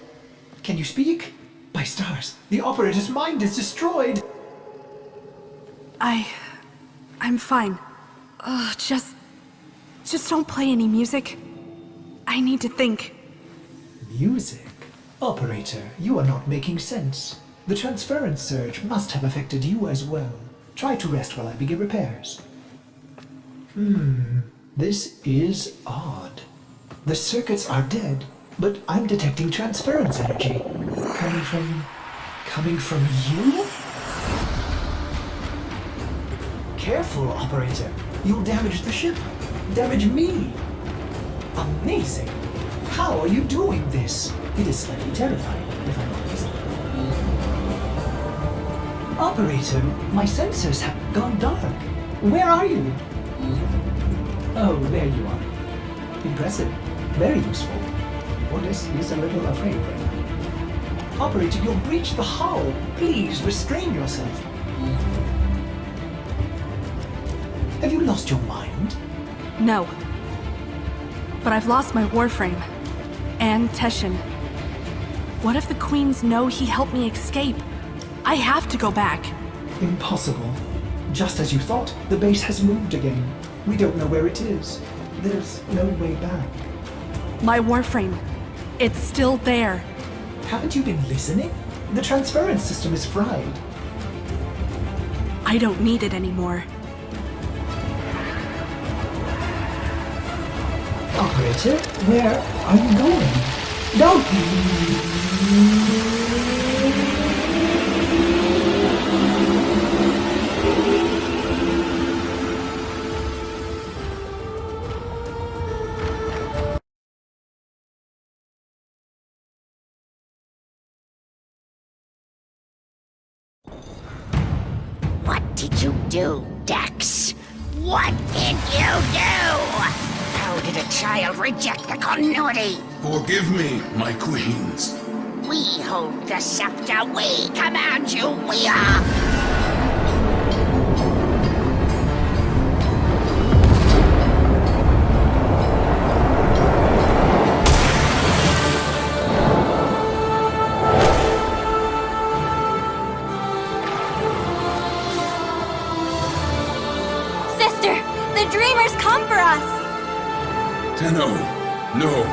Can you speak? By stars, the operator's mind is destroyed. I'm fine. Just don't play any music. I need to think. Music? Operator, you are not making sense. The transference surge must have affected you as well. Try to rest while I begin repairs. This is odd. The circuits are dead, but I'm detecting transference energy. Coming from you? Careful, operator. You'll damage the ship. Damage me. Amazing. How are you doing this? It is slightly terrifying, if I'm honest. Operator, my sensors have gone dark. Where are you? Oh, there you are. Impressive. Very useful. Ordis is a little afraid right now. Operator, you'll breach the hull. Please restrain yourself. Have you lost your mind? No. But I've lost my Warframe. And Teshin. What if the Queens know he helped me escape? I have to go back. Impossible. Just as you thought, the base has moved again. We don't know where it is. There's no way back. My Warframe. It's still there. Haven't you been listening? The transference system is fried. I don't need it anymore. Operator, where are you going? Don't! What did you do, Dax? What did you do? How did a child reject the continuity? Forgive me, my queens. We hold the scepter. We command you. We are... Tenno, no.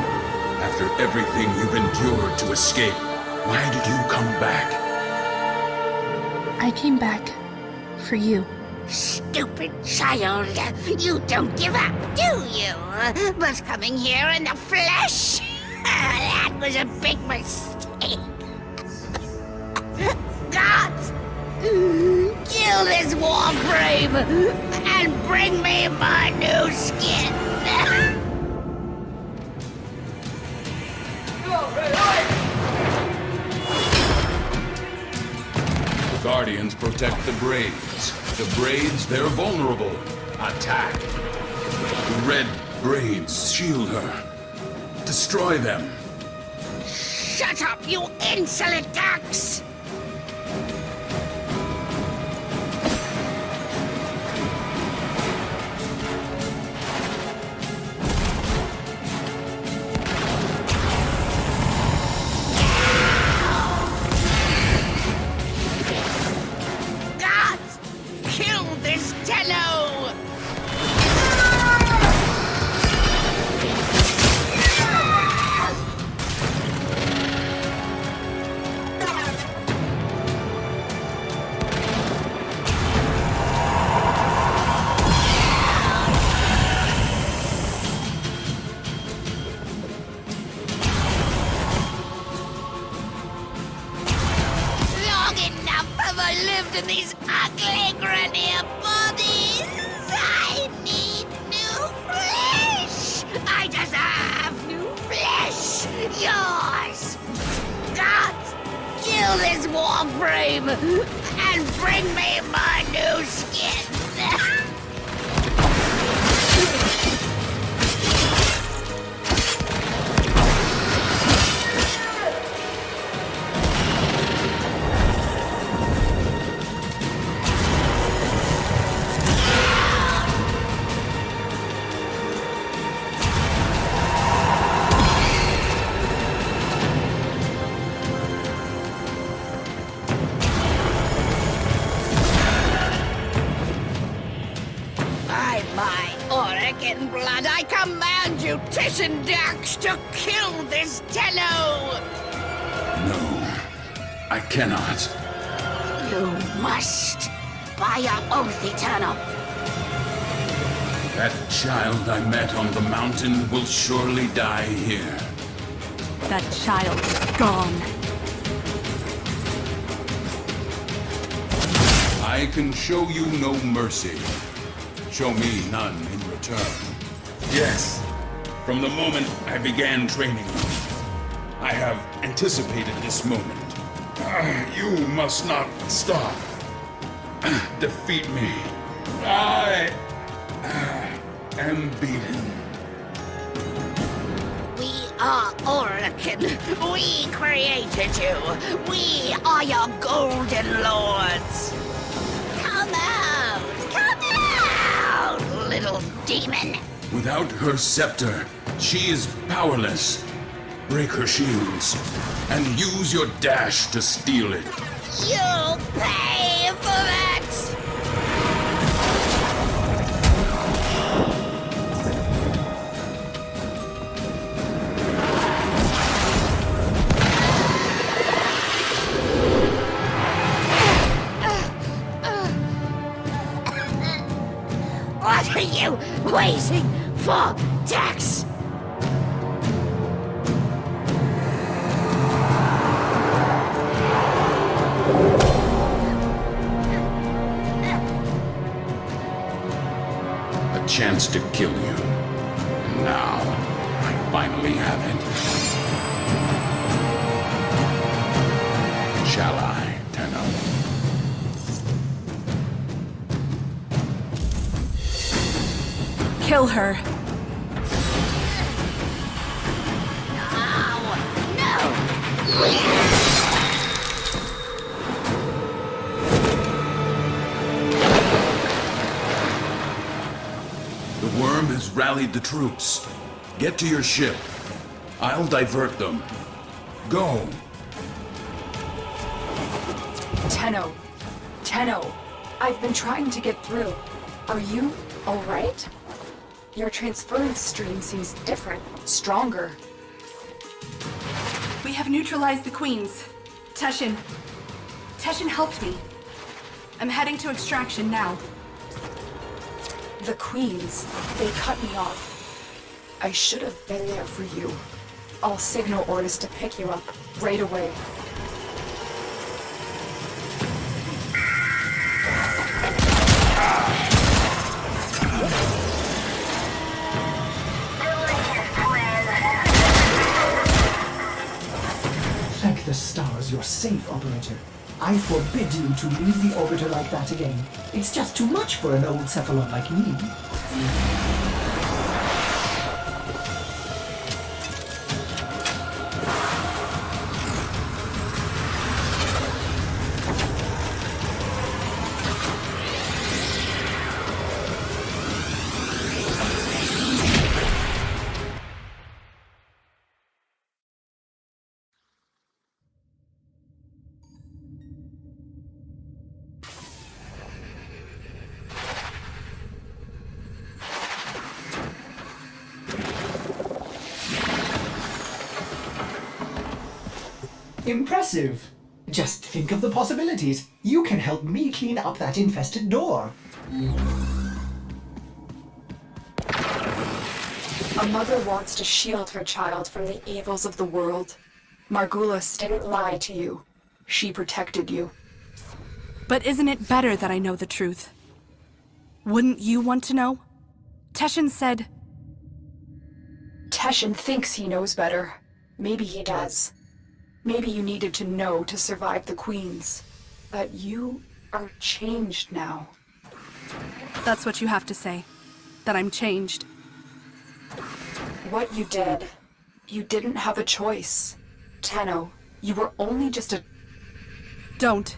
After everything you've endured to escape, why did you come back? I came back for you. Stupid child. You don't give up, do you? But coming here in the flesh? That was a big mistake. Gods! Kill this Warframe and bring me my new skin. The Guardians protect the Braids. The Braids, they're vulnerable. Attack. The Red Braids shield her. Destroy them. Shut up, you insolent ducks! In these ugly Grenier bodies, I need new flesh. I deserve new flesh. Yours. Gods, kill this Warframe and bring me my new skin. Blood, I command you, Tishin Dax, to kill this Tenno! No, I cannot. You must, by your oath eternal. That child I met on the mountain will surely die here. That child is gone. I can show you no mercy. Show me none in return. Yes, from the moment I began training you, I have anticipated this moment. You must not stop. defeat me. I am beaten. We are Awaken. We created you. We are your golden lords. Come out, little demon. Without her scepter, she is powerless. Break her shields, and use your dash to steal it. You'll pay for that. What are you waiting for, Dex? A chance to kill you. And now, I finally have it. Shall I, Tenno? Kill her. The worm has rallied the troops. Get to your ship. I'll divert them. Go. Tenno. I've been trying to get through. Are you alright? Your transference stream seems different, stronger. We have neutralized the queens. Teshin helped me. I'm heading to extraction now. The queens, they cut me off. I should have been there for you. I'll signal orders to pick you up right away. Thank the stars you're safe, Operator. I forbid you to leave the orbiter like that again. It's just too much for an old cephalon like me. Impressive! Just think of the possibilities. You can help me clean up that infested door. A mother wants to shield her child from the evils of the world. Margulis didn't lie to you. She protected you. But isn't it better that I know the truth? Wouldn't you want to know? Teshin said... Teshin thinks he knows better. Maybe he does. Maybe you needed to know to survive the queens. But you are changed now. That's what you have to say. That I'm changed. What you did, you didn't have a choice. Tenno, you were only just a... Don't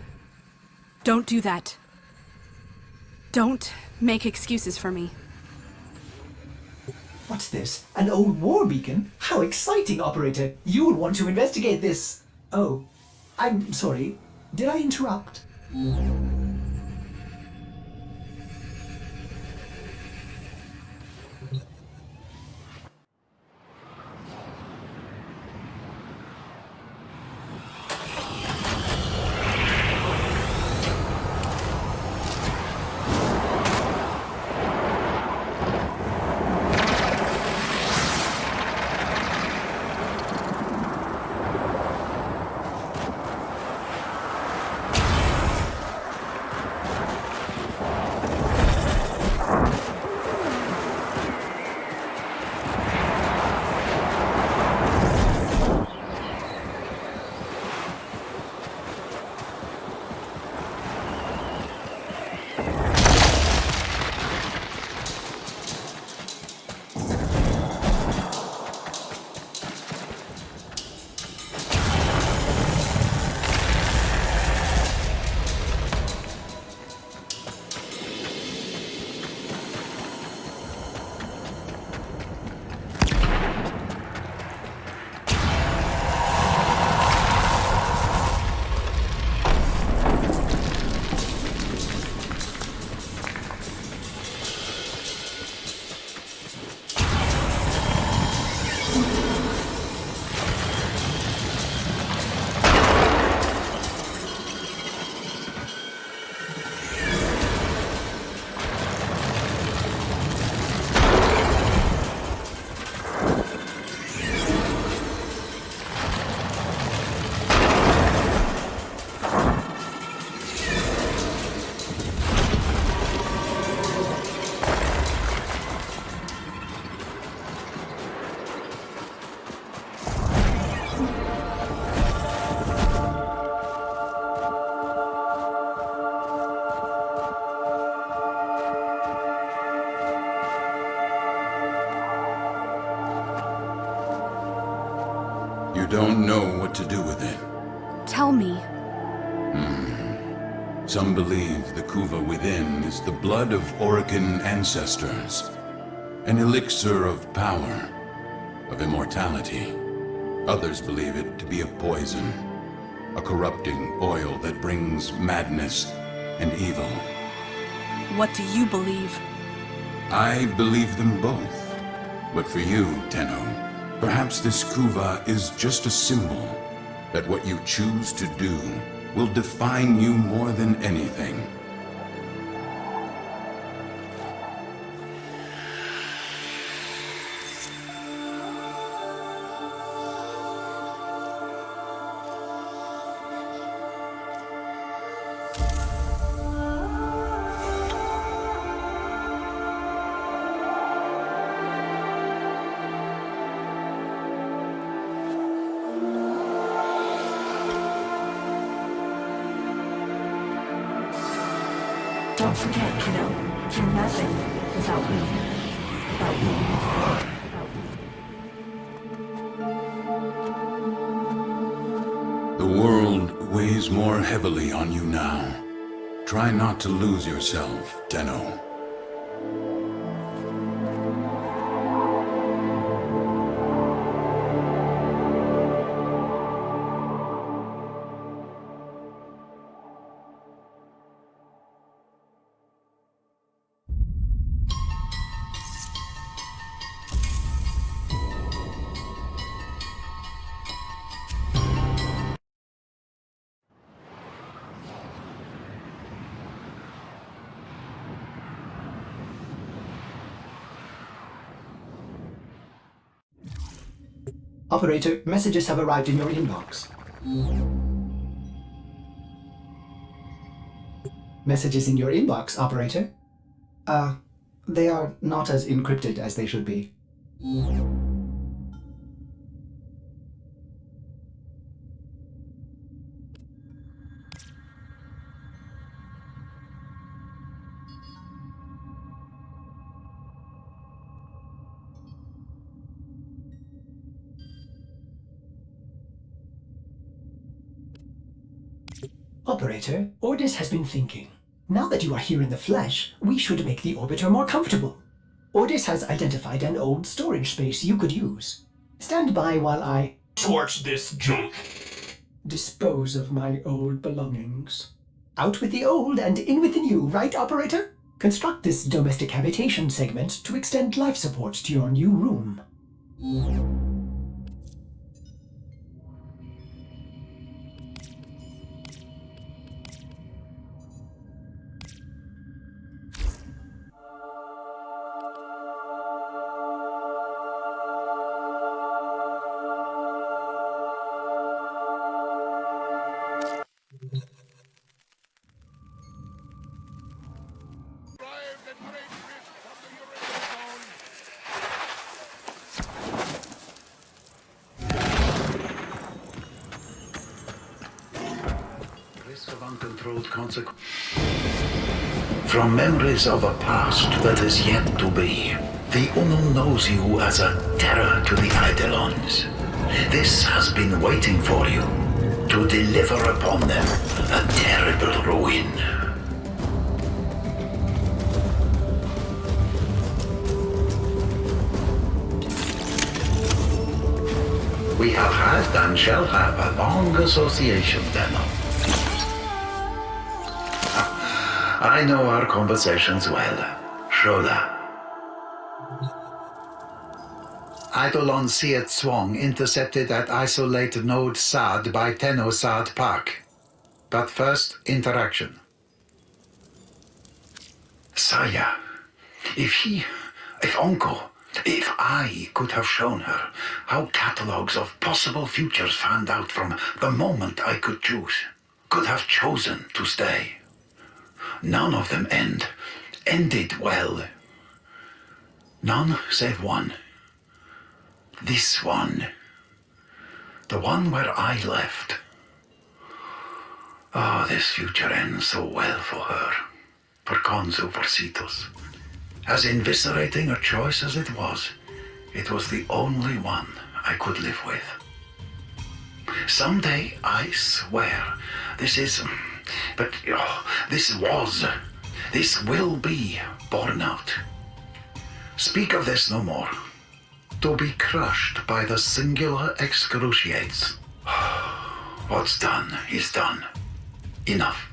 do that. Don't make excuses for me. What's this? An old war beacon? How exciting, Operator! You'll want to investigate this. Oh, I'm sorry. Did I interrupt? don't know what to do with it. Tell me. Some believe the Kuva within is the blood of Awaken ancestors, an elixir of power, of immortality. Others believe it to be a poison, a corrupting oil that brings madness and evil. What do you believe? I believe them both. But for you, Tenno, perhaps this Kuva is just a symbol that what you choose to do will define you more than anything. Don't forget, kiddo, you're nothing without me. The world weighs more heavily on you now. Try not to lose yourself, Tenno. Operator, messages have arrived in your inbox. Messages in your inbox, Operator? They are not as encrypted as they should be. Operator, Ordis has been thinking. Now that you are here in the flesh, we should make the orbiter more comfortable. Ordis has identified an old storage space you could use. Stand by while I torch this junk. Dispose of my old belongings. Out with the old and in with the new, right, Operator? Construct this domestic habitation segment to extend life support to your new room. Uncontrolled consequence. From memories of a past that is yet to be, the Unknown knows you as a terror to the Eidolons. This has been waiting for you, to deliver upon them a terrible ruin. We have had and shall have a long association, Demo. I know our conversations well, Shola. Eidolon Siet Swong intercepted at isolated node Sad by Tenno Sad Park. But first, interaction. Saya, if I could have shown her how catalogs of possible futures fanned out from the moment I could choose, could have chosen to stay. None of them ended well. None save one. This one. The one where I left. Oh, this future ends so well for her. For Konzu Versitos. As inviscerating a choice as it was the only one I could live with. Someday, I swear, this will be borne out. Speak of this no more. To be crushed by the singular excruciates. What's done is done. Enough.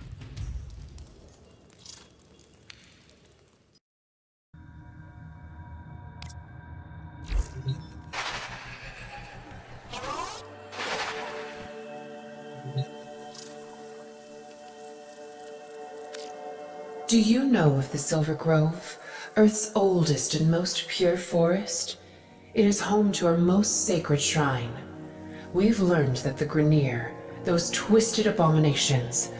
Do you know of the Silver Grove, Earth's oldest and most pure forest? It is home to our most sacred shrine. We've learned that the Grineer, those twisted abominations,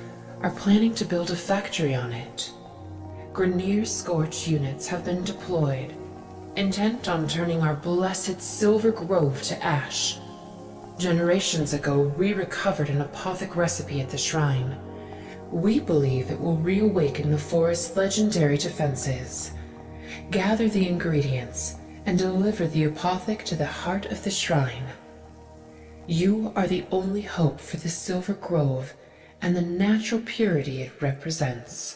are planning to build a factory on it. Grineer Scorch units have been deployed, intent on turning our blessed Silver Grove to ash. Generations ago, we recovered an apothec recipe at the shrine. We believe it will reawaken the forest's legendary defenses. Gather the ingredients and deliver the apothec to the heart of the shrine. You are the only hope for the Silver Grove and the natural purity it represents.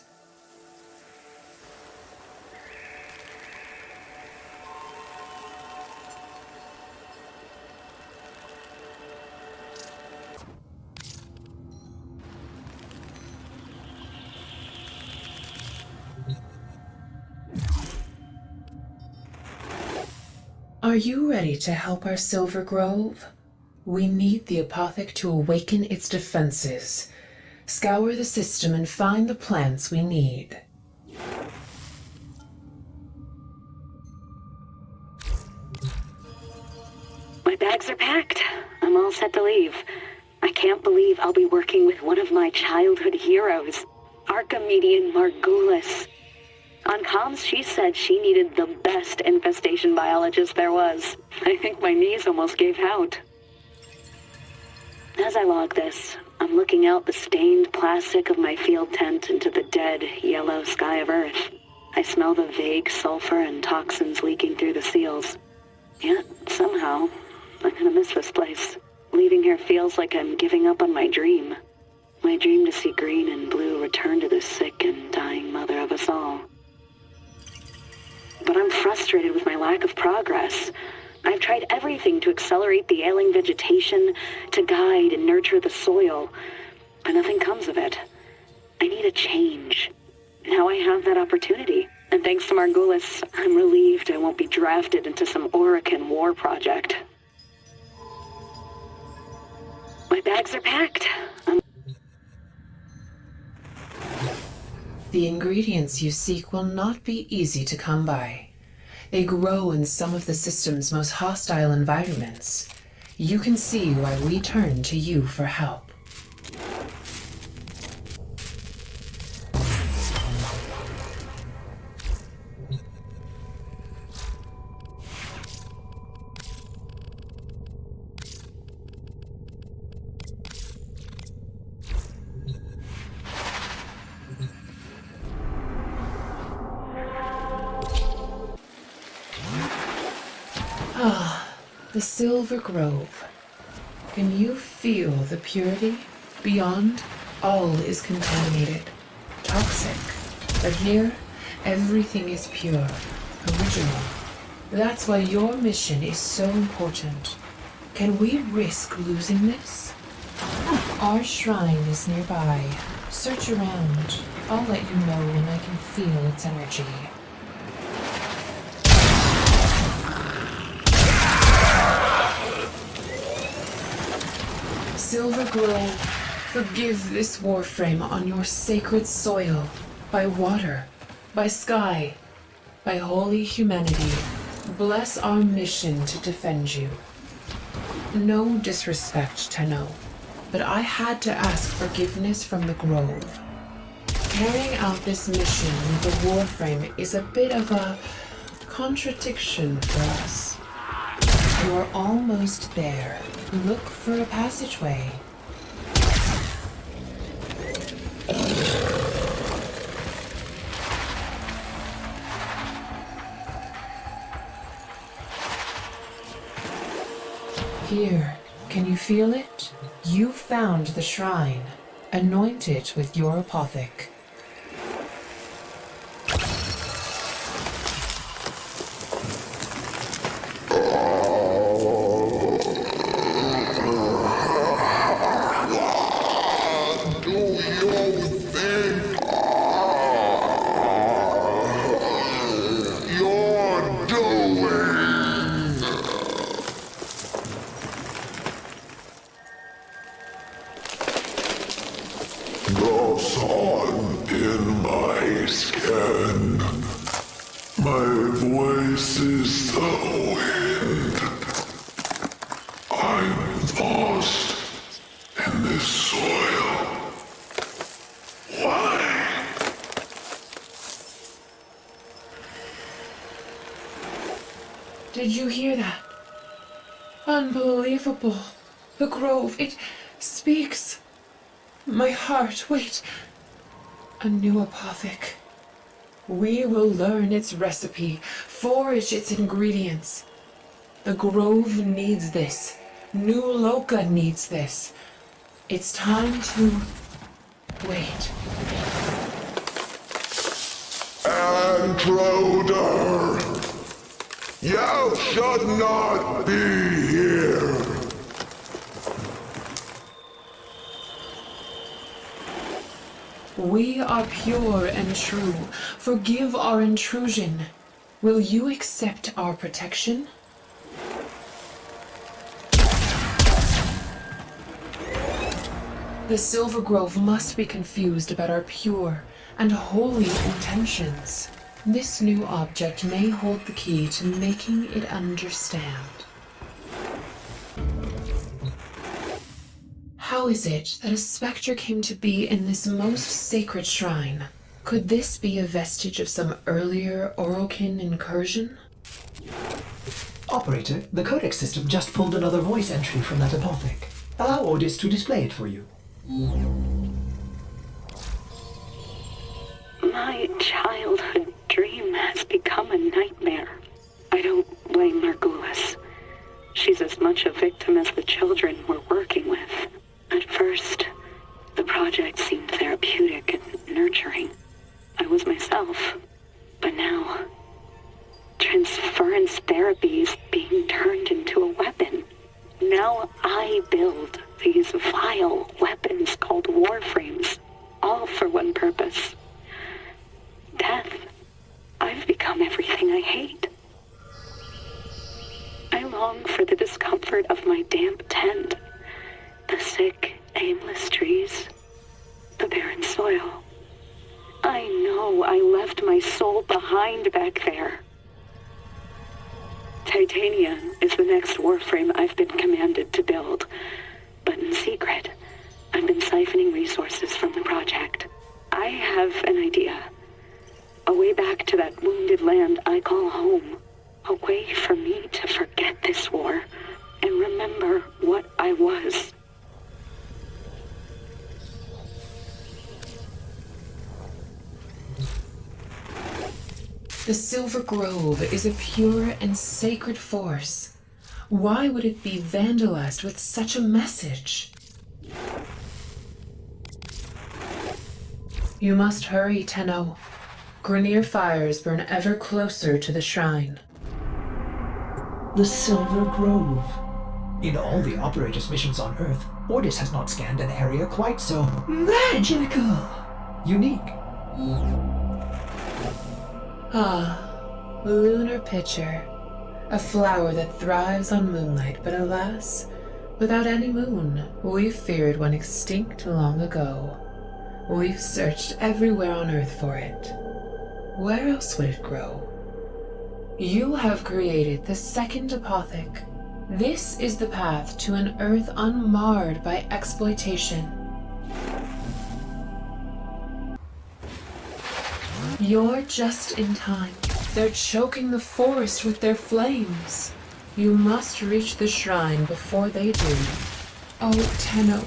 Are you ready to help our Silver Grove? We need the apothec to awaken its defenses. Scour the system and find the plants we need. My bags are packed. I'm all set to leave. I can't believe I'll be working with one of my childhood heroes, Archimedian Margulis. On comms, she said she needed the best infestation biologist there was. I think my knees almost gave out. As I log this, I'm looking out the stained plastic of my field tent into the dead, yellow sky of Earth. I smell the vague sulfur and toxins leaking through the seals. Yet, somehow, I'm gonna miss this place. Leaving here feels like I'm giving up on my dream. My dream to see green and blue return to the sick and dying mother of us all. But I'm frustrated with my lack of progress. I've tried everything to accelerate the ailing vegetation, to guide and nurture the soil, but nothing comes of it. I need a change. Now I have that opportunity, and thanks to Margulis, I'm relieved I won't be drafted into some Orokin war project. My bags are packed. The ingredients you seek will not be easy to come by. They grow in some of the system's most hostile environments. You can see why we turn to you for help. The Silver Grove. Can you feel the purity? Beyond, all is contaminated, toxic. But here, everything is pure, original. That's why your mission is so important. Can we risk losing this? Our shrine is nearby. Search around. I'll let you know when I can feel its energy. Silver Grove, forgive this Warframe on your sacred soil, by water, by sky, by holy humanity. Bless our mission to defend you. No disrespect, Tenno, but I had to ask forgiveness from the Grove. Carrying out this mission with the Warframe is a bit of a contradiction for us. You're almost there. Look for a passageway. Here, can you feel it? You found the shrine. Anoint it with your apothec. The sun in my skin. My voice is the wind. I'm lost in this soil. Why? Did you hear that? Unbelievable. The grove, it speaks. My heart, wait. A new apothec. We will learn its recipe, forage its ingredients. The grove needs this. New Loka needs this. It's time to wait. Intruder! You should not be here! We are pure and true. Forgive our intrusion. Will you accept our protection? The Silver Grove must be confused about our pure and holy intentions. This new object may hold the key to making it understand. How is it that a spectre came to be in this most sacred shrine? Could this be a vestige of some earlier Orokin incursion? Operator, the codex system just pulled another voice entry from that apothec. Allow Ordis to display it for you. My childhood dream has become a nightmare. I don't blame Margulis. She's as much a victim as the children we're working with. At first, the project seemed therapeutic and nurturing. I was myself. But now, transference therapy is being turned into a weapon. Now I build these vile weapons called Warframes, all for one purpose. Death. I've become everything I hate. I long for the discomfort of my damp tent, the sick, aimless trees, the barren soil. I know I left my soul behind back there. Titania is the next Warframe I've been commanded to build, but in secret, I've been siphoning resources from the project. I have an idea. A way back to that wounded land I call home. A way for me to forget this war and remember what I was. The Silver Grove is a pure and sacred force. Why would it be vandalized with such a message? You must hurry, Tenno. Grineer fires burn ever closer to the shrine. The Silver Grove. In all the operator's missions on Earth, Ordis has not scanned an area quite so magical. Unique. Ah, lunar pitcher. A flower that thrives on moonlight, but alas, without any moon. We've feared one extinct long ago. We've searched everywhere on Earth for it. Where else would it grow? You have created the second apothec. This is the path to an Earth unmarred by exploitation. You're just in time. They're choking the forest with their flames. You must reach the shrine before they do. Oh, Tenno.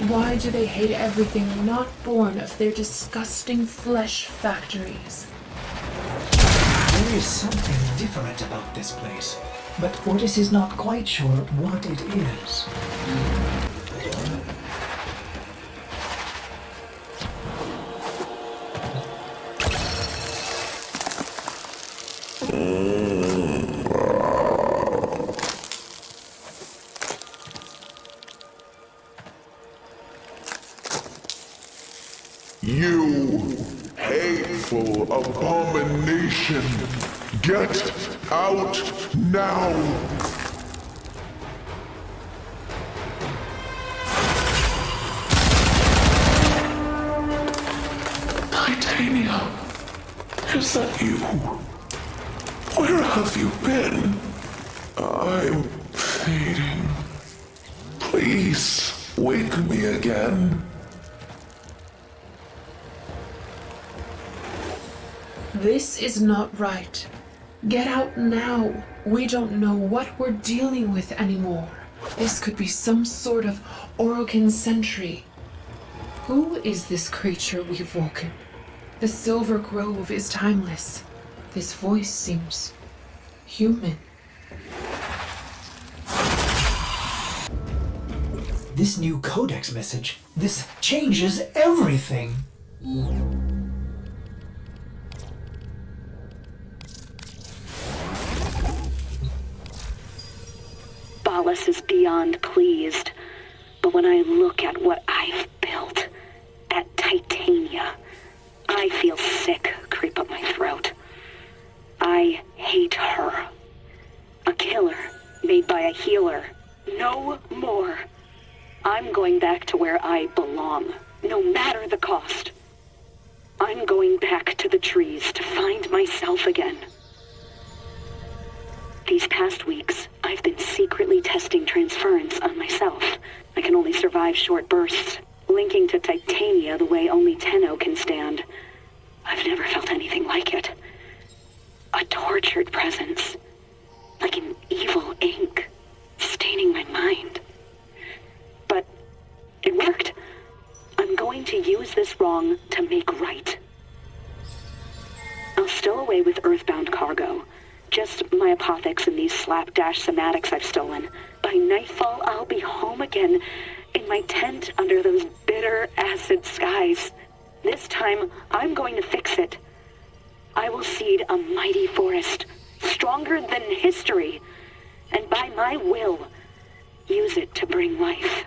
Why do they hate everything not born of their disgusting flesh factories? There is something different about this place, but Ordis is not quite sure what it is. You hateful abomination! Get out now! Titania, is that you? Where have you been? I'm fading. Please, wake me again. This is not right. Get out now. We don't know what we're dealing with anymore. This could be some sort of Orokin sentry. Who is this creature we've woken? The Silver Grove is timeless. This voice seems human. This new codex message, this changes everything. Ballas is beyond pleased, but when I look at what I've built, at Titania, I feel sick creep up my throat. I hate her. A killer made by a healer. No more. I'm going back to where I belong, no matter the cost. I'm going back to the trees to find myself again. These past weeks, I've been secretly testing transference on myself. I can only survive short bursts, linking to Titania the way only Tenno can stand. I've never felt anything like it. A tortured presence, like an evil ink, staining my mind. But it worked. I'm going to use this wrong to make right. I'll stow away with earthbound cargo. Just my apothecs and these slapdash somatics I've stolen. By nightfall, I'll be home again, in my tent under those bitter acid skies. This time, I'm going to fix it. I will seed a mighty forest, stronger than history, and by my will, use it to bring life.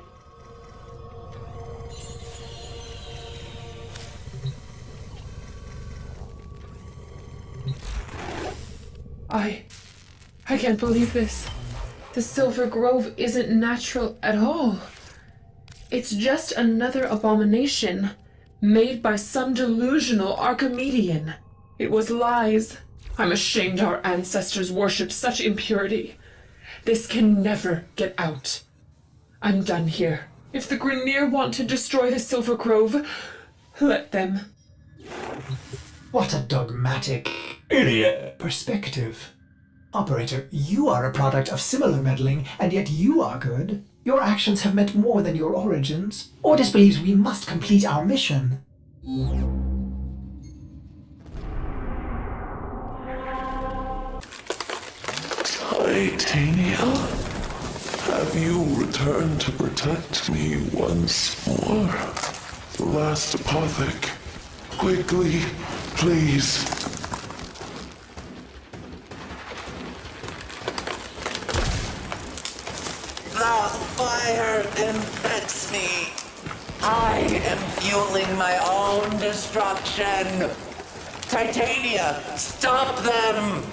I can't believe this. The Silver Grove isn't natural at all. It's just another abomination made by some delusional Archimedean. It was lies. I'm ashamed our ancestors worshipped such impurity. This can never get out. I'm done here. If the Grineer want to destroy the Silver Grove, let them. What a dogmatic idiot perspective. Operator, you are a product of similar meddling, and yet you are good. Your actions have meant more than your origins. Ordis believes we must complete our mission. Titania, have you returned to protect me once more? The last apothec. Quickly, please. The fire infects me. I am fueling my own destruction. Titania, stop them!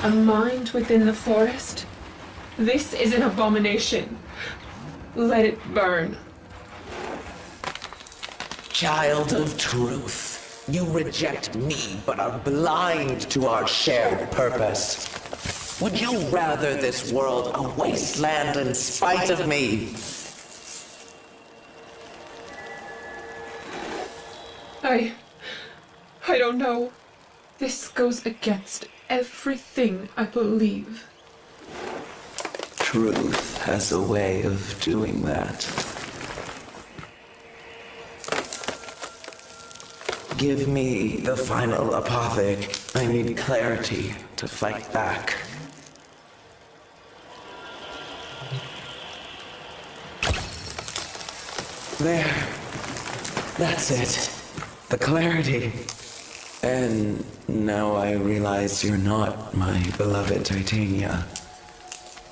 A mind within the forest? This is an abomination. Let it burn. Child of truth. You reject me, but are blind to our shared purpose. Would you rather this world a wasteland in spite of me? I don't know. This goes against everything I believe. Truth has a way of doing that. Give me the final apothec. I need clarity to fight back. There. That's it. The clarity. And now I realize you're not my beloved Titania,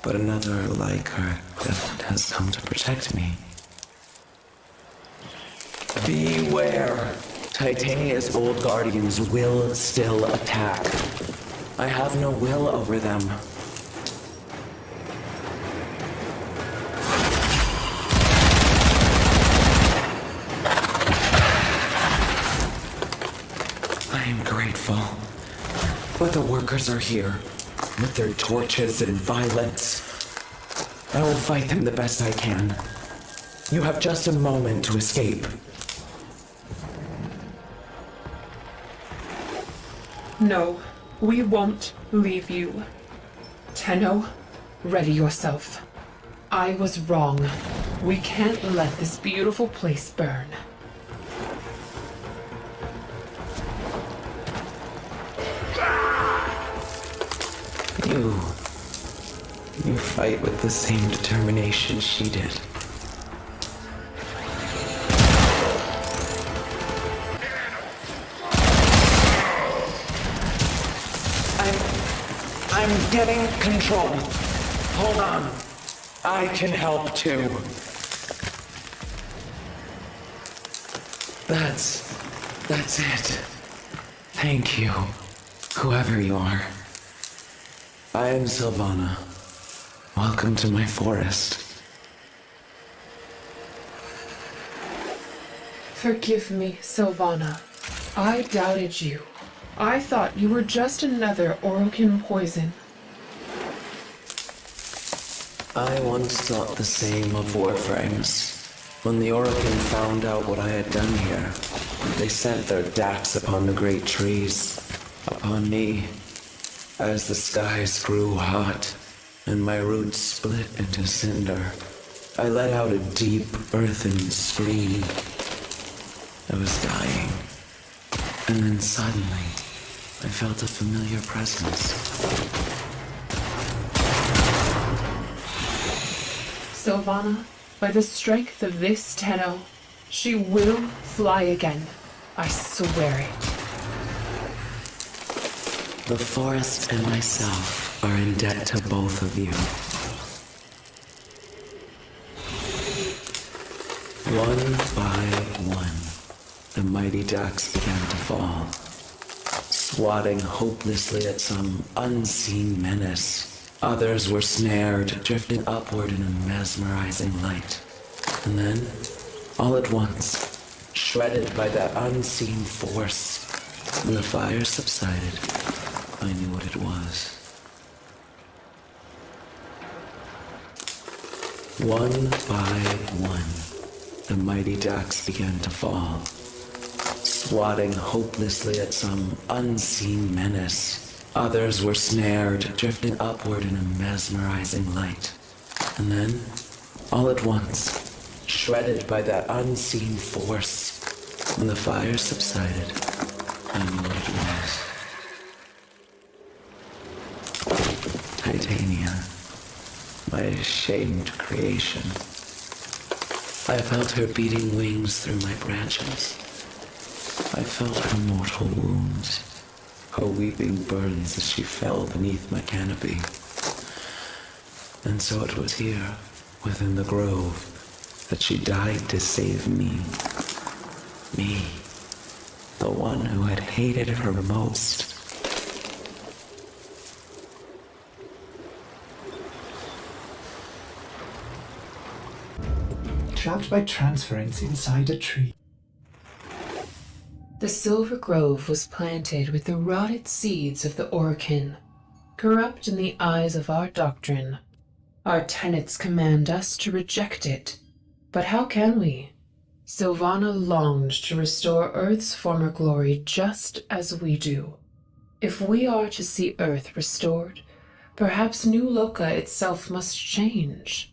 but another like her. Death has come to protect me. Beware! Titania's old guardians will still attack. I have no will over them. I am grateful. But the workers are here, with their torches and violence. I will fight them the best I can. You have just a moment to escape. No, we won't leave you. Tenno, ready yourself. I was wrong. We can't let this beautiful place burn. You fight with the same determination she did. I'm getting control. Hold on. I can help too. That's it. Thank you, whoever you are. I am Sylvana. Welcome to my forest. Forgive me, Sylvana. I doubted you. I thought you were just another Orokin poison. I once thought the same of Warframes. When the Orokin found out what I had done here, they sent their dax upon the great trees, upon me. As the skies grew hot, and my roots split into cinder, I let out a deep, earthen scream. I was dying, and then suddenly, I felt a familiar presence. Sylvana, by the strength of this Tenno, she will fly again. I swear it. The forest and myself are in debt to both of you. One by one, the mighty ducks began to fall, swatting hopelessly at some unseen menace. Others were snared, drifting upward in a mesmerizing light. And then, all at once, shredded by that unseen force, when the fire subsided, I knew what it was. One by one, the mighty ducks began to fall, swatting hopelessly at some unseen menace. Others were snared, drifting upward in a mesmerizing light. And then, all at once, shredded by that unseen force, when the fire subsided, I knew what it was. Titania, my ashamed creation. I felt her beating wings through my branches. I felt her mortal wounds, her weeping burns as she fell beneath my canopy. And so it was here, within the grove, that she died to save me. Me, the one who had hated her most. Trapped by transference inside a tree. The Silver Grove was planted with the rotted seeds of the Orokin, corrupt in the eyes of our doctrine. Our tenets command us to reject it. But how can we? Sylvana longed to restore Earth's former glory just as we do. If we are to see Earth restored, perhaps New Loka itself must change.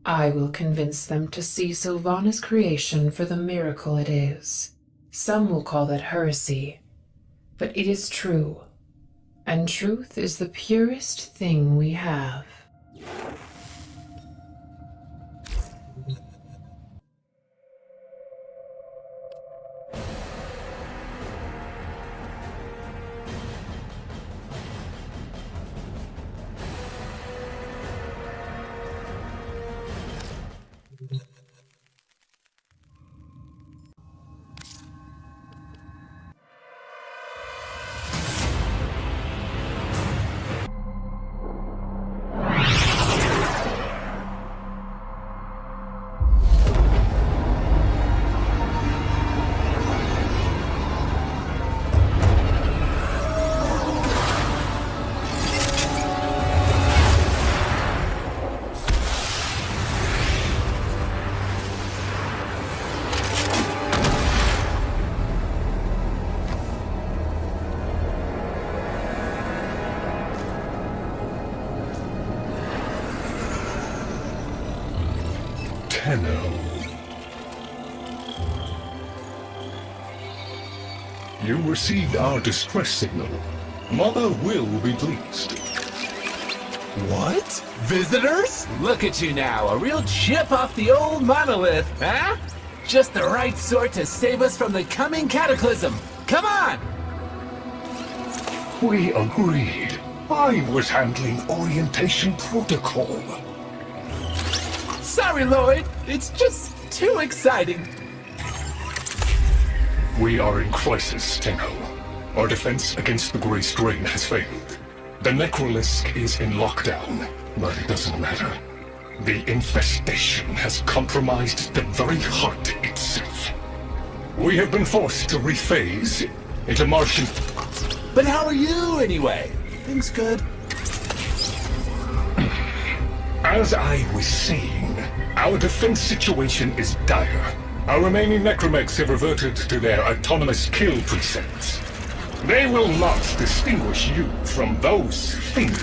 I will convince them to see Sylvana's creation for the miracle it is. Some will call that heresy, but it is true, and truth is the purest thing we have. Tenno. You received our distress signal. Mother will be pleased. What? Visitors? Look at you now, a real chip off the old monolith, huh? Just the right sort to save us from the coming cataclysm. Come on! We agreed. I was handling orientation protocol. Sorry, Lloyd. It's just too exciting. We are in crisis, Tenno. Our defense against the Grey Strain has failed. The Necralisk is in lockdown, but it doesn't matter. The infestation has compromised the very heart itself. We have been forced to rephase into Martian... But how are you, anyway? Things good? As I was saying, our defense situation is dire. Our remaining necromechs have reverted to their autonomous kill precepts. They will not distinguish you from those things.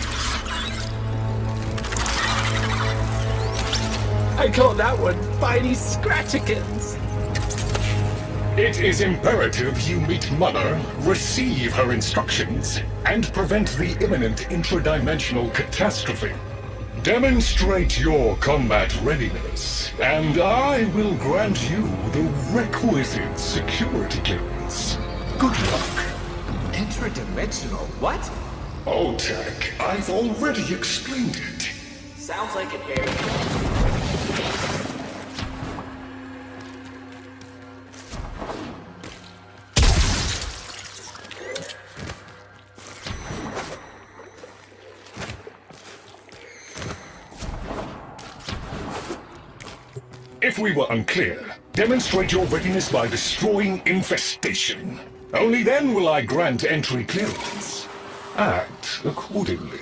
I call that one Bitey Scratchikins. It is imperative you meet Mother, receive her instructions, and prevent the imminent intradimensional catastrophe. Demonstrate your combat readiness, and I will grant you the requisite security clearance. Good luck. Intradimensional? What? Oh, Tech, I've already explained it. Sounds like an area. If we were unclear, demonstrate your readiness by destroying infestation. Only then will I grant entry clearance. Act accordingly.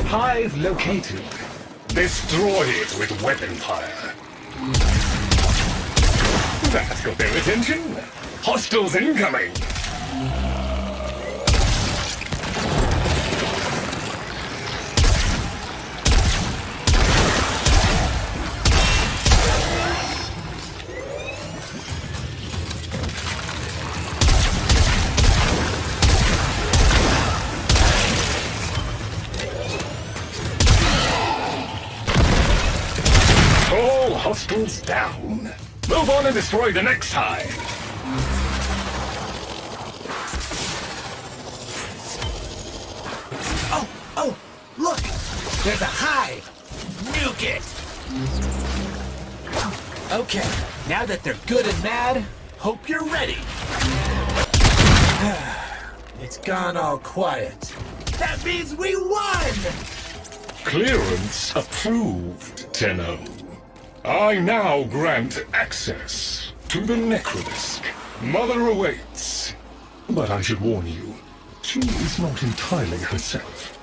Hive located. Destroy it with weapon fire. That got their attention. Hostiles incoming! All hostiles down. Move on and destroy the next hive. Oh, look! There's a hive! Nuke it! Okay, now that they're good and mad, hope you're ready. It's gone all quiet. That means we won! Clearance approved, Tenno. I now grant access to the Necralisk. Mother awaits. But I should warn you, she is not entirely herself.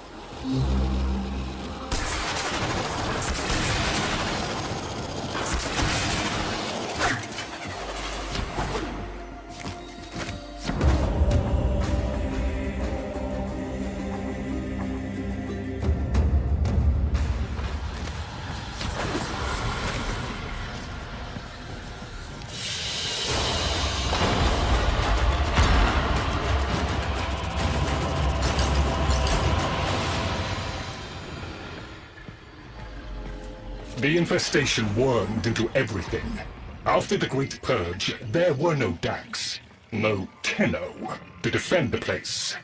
The infestation wormed into everything. After the Great Purge, there were no Dax, no Tenno to defend the place.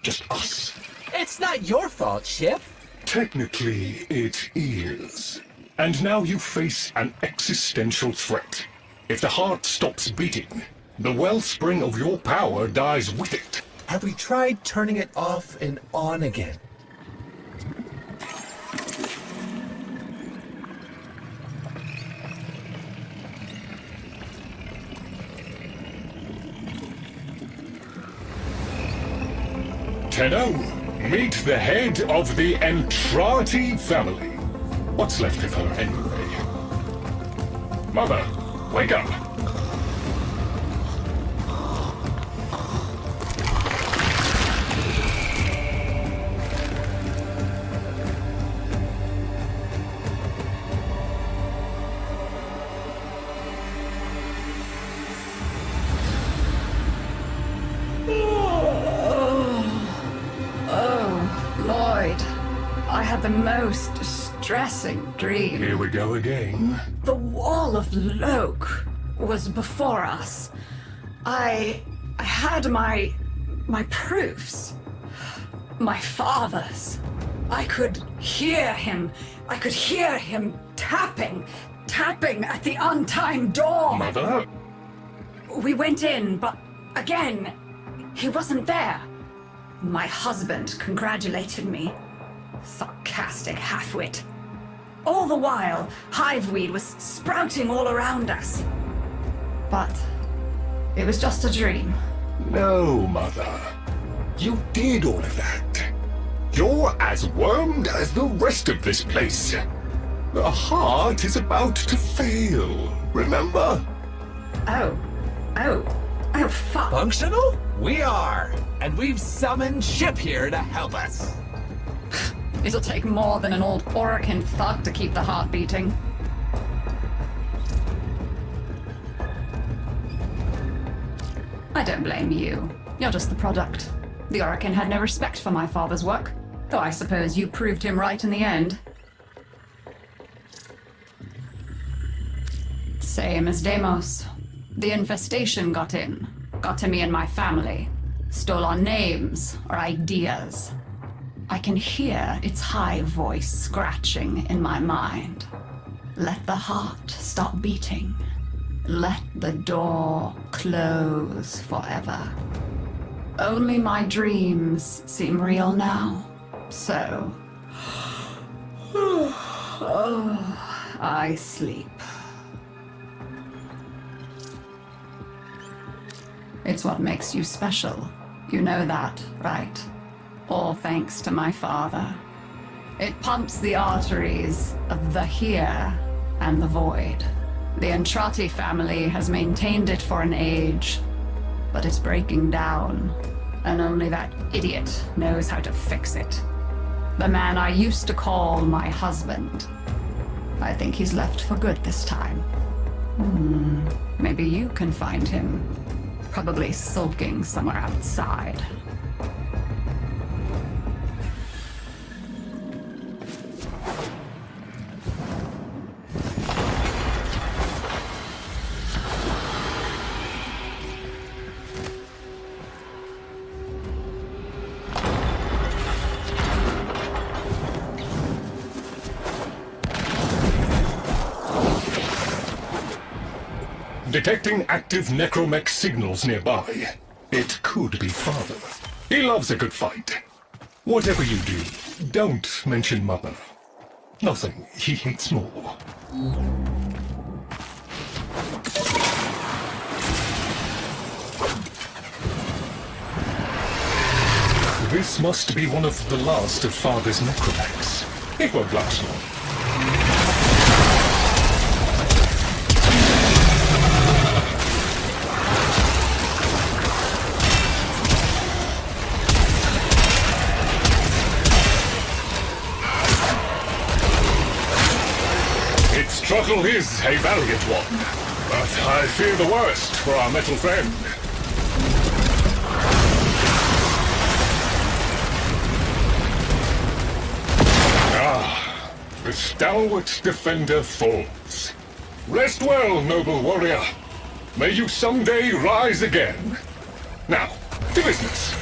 Just us. It's not your fault, Ship. Technically, it is. And now you face an existential threat. If the heart stops beating, the wellspring of your power dies with it. Have we tried turning it off and on again? Tenno, meet the head of the Entrati family. What's left of her, anyway? Mother, wake up! most distressing dream. Here we go again. The wall of Loke was before us. I had my proofs. My father's. I could hear him. I could hear him tapping at the untimed door. Mother? We went in, but again, he wasn't there. My husband congratulated me. Sarcastic halfwit. All the while, hiveweed was sprouting all around us. But it was just a dream. No, Mother. You did all of that. You're as wormed as the rest of this place. The heart is about to fail, remember? Oh, fuck. Functional? We are. And we've summoned Ship here to help us. It'll take more than an old Orokin thug to keep the heart beating. I don't blame you. You're just the product. The Orokin had no respect for my father's work, though I suppose you proved him right in the end. Same as Deimos. The infestation got in. Got to me and my family. Stole our names, our ideas. I can hear its high voice scratching in my mind. Let the heart stop beating. Let the door close forever. Only my dreams seem real now. So... I sleep. It's what makes you special. You know that, right? All thanks to my father. It pumps the arteries of the here and the void. The Entrati family has maintained it for an age, but it's breaking down, and only that idiot knows how to fix it. The man I used to call my husband. I think he's left for good this time. Maybe you can find him. Probably sulking somewhere outside. Detecting active necromech signals nearby. It could be Father. He loves a good fight. Whatever you do, don't mention Mother. Nothing he hates more. This must be one of the last of Father's necromechs. It won't last long. Struggle is a valiant one, but I fear the worst for our metal friend. The stalwart defender falls. Rest well, noble warrior. May you someday rise again. Now, to business.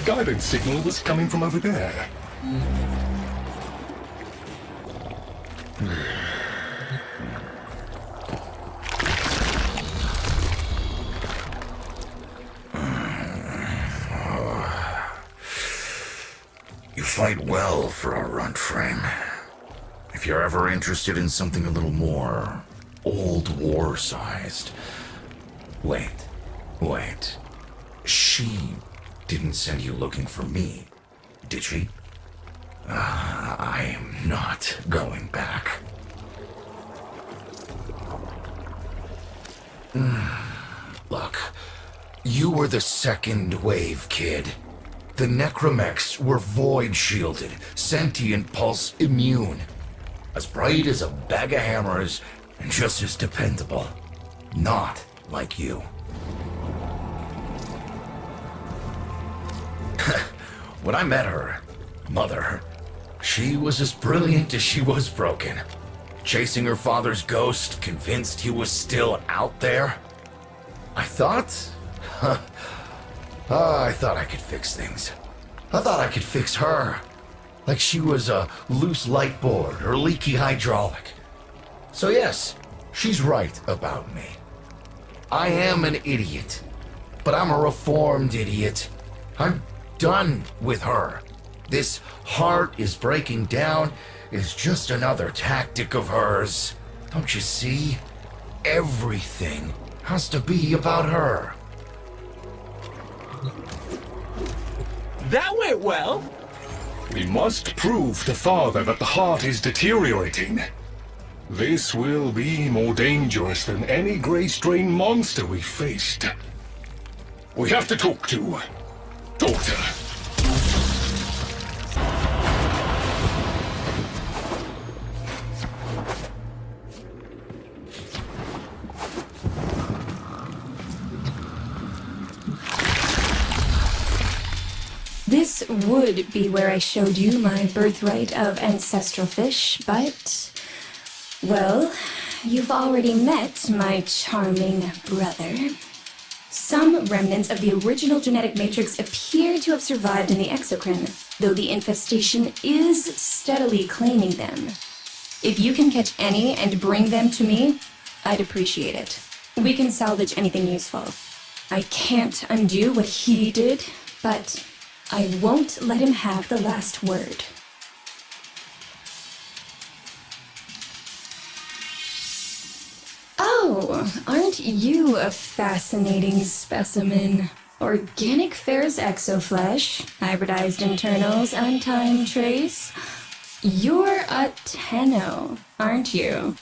Guidance signal was coming from over there. You fight well for a runt frame. If you're ever interested in something a little more old war-sized... Wait. She didn't send you looking for me, did she? I am not going back. Look, you were the second wave, kid. The necromechs were void-shielded, sentient pulse immune. As bright as a bag of hammers, and just as dependable. Not like you. When I met her mother, she was as brilliant as she was broken. Chasing her father's ghost, convinced he was still out there. I thought I could fix things. I thought I could fix her. Like she was a loose light board or leaky hydraulic. So yes, she's right about me. I am an idiot, but I'm a reformed idiot. I'm done with her. This heart is breaking down is just another tactic of hers. Don't you see? Everything has to be about her. That went well. We must prove to Father that the heart is deteriorating. This will be more dangerous than any Grey Strain monster we faced. We have to talk to Daughter. This would be where I showed you my birthright of ancestral fish, but... well, you've already met my charming brother. Some remnants of the original genetic matrix appear to have survived in the exocrine, though the infestation is steadily claiming them. If you can catch any and bring them to me, I'd appreciate it. We can salvage anything useful. I can't undo what he did, but I won't let him have the last word. Oh, aren't you a fascinating specimen? Organic ferrous exoflesh, hybridized internals, untime trace. You're a Tenno, aren't you?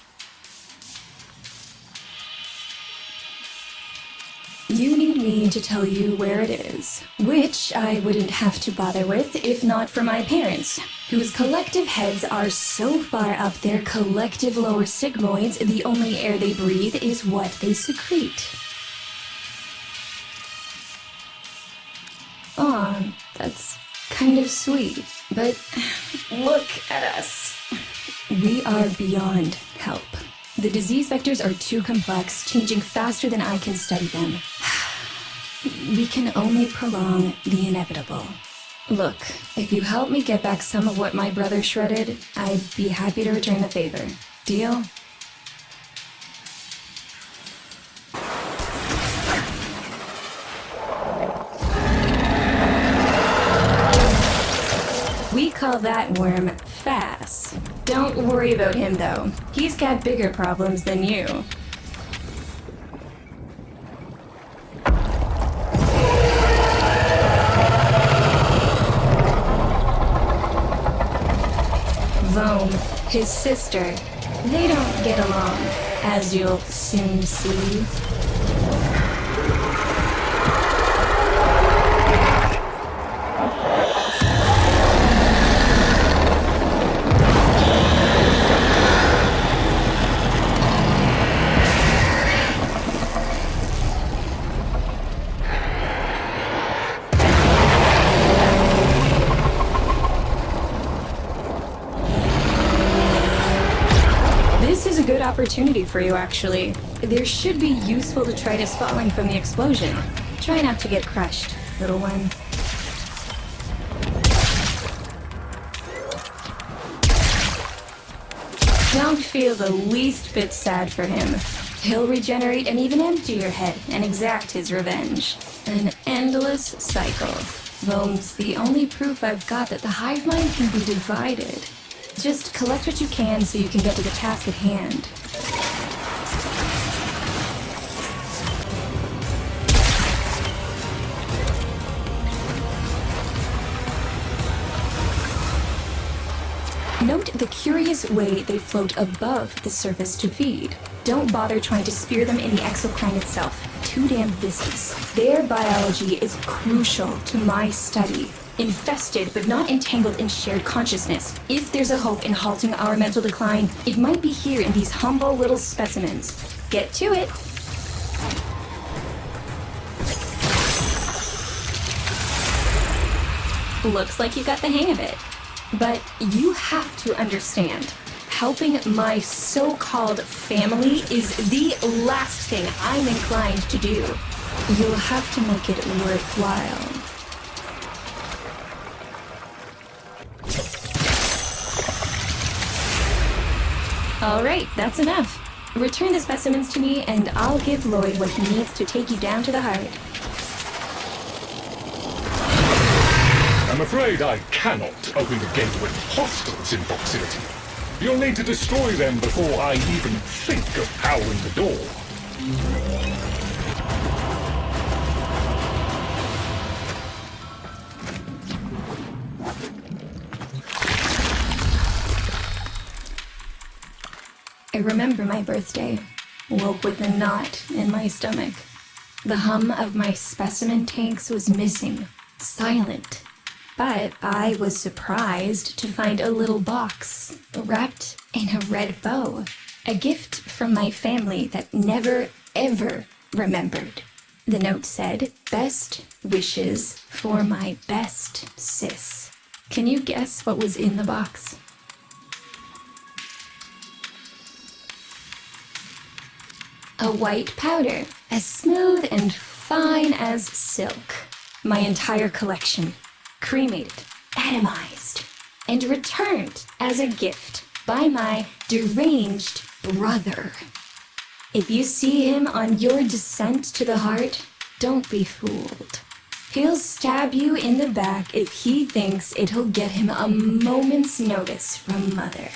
You need me to tell you where it is, which I wouldn't have to bother with if not for my parents, whose collective heads are so far up their collective lower sigmoids, the only air they breathe is what they secrete. Aw, that's kind of sweet, but look at us. We are beyond help. The disease vectors are too complex, changing faster than I can study them. We can only prolong the inevitable. Look, if you help me get back some of what my brother shredded, I'd be happy to return the favor. Deal? We call that worm Fass. Don't worry about him, though. He's got bigger problems than you. Vome, his sister, they don't get along, as you'll soon see. Opportunity for you, actually. There should be useful detritus falling from the explosion. Try not to get crushed, little one. Don't feel the least bit sad for him. He'll regenerate and even empty your head and exact his revenge. An endless cycle. Vome's the only proof I've got that the hive mind can be divided. Just collect what you can so you can get to the task at hand. Note the curious way they float above the surface to feed. Don't bother trying to spear them in the exocrine itself. Too too damn vicious. Their biology is crucial to my study. Infested, but not entangled in shared consciousness. If there's a hope in halting our mental decline, it might be here in these humble little specimens. Get to it. Looks like you got the hang of it. But you have to understand, helping my so-called family is the last thing I'm inclined to do. You'll have to make it worthwhile. All right, that's enough. Return the specimens to me, and I'll give Lloyd what he needs to take you down to the heart. I'm afraid I cannot open the gate with hostiles in proximity. You'll need to destroy them before I even think of powering the door. I remember my birthday. Woke with a knot in my stomach. The hum of my specimen tanks was missing. Silent. But I was surprised to find a little box wrapped in a red bow. A gift from my family that never, ever remembered. The note said, "Best wishes for my best sis." Can you guess what was in the box? A white powder, as smooth and fine as silk. My entire collection. Cremated, atomized, and returned as a gift by my deranged brother. If you see him on your descent to the heart, don't be fooled. He'll stab you in the back if he thinks it'll get him a moment's notice from Mother.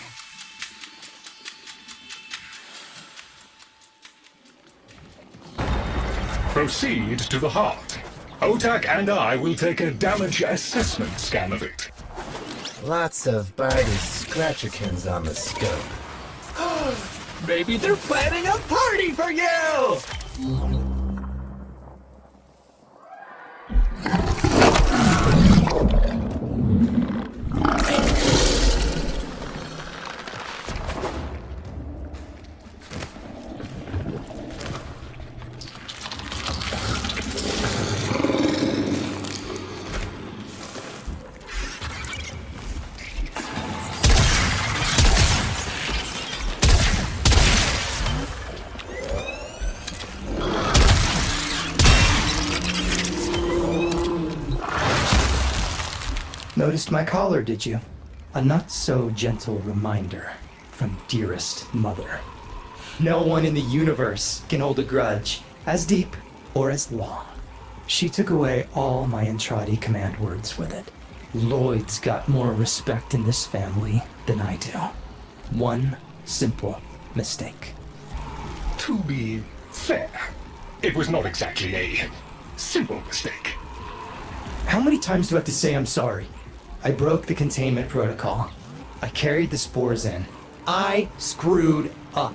Proceed to the heart. Otak and I will take a damage assessment scan of it. Lots of Barty Scratchikins on the scope. Maybe they're planning a party for you! Noticed my collar, did you? A not-so-gentle reminder from dearest mother. No one in the universe can hold a grudge as deep or as long. She took away all my Entradi command words with it. Lloyd's got more respect in this family than I do. One simple mistake. To be fair, it was not exactly a simple mistake. How many times do I have to say I'm sorry? I broke the containment protocol. I carried the spores in. I screwed up.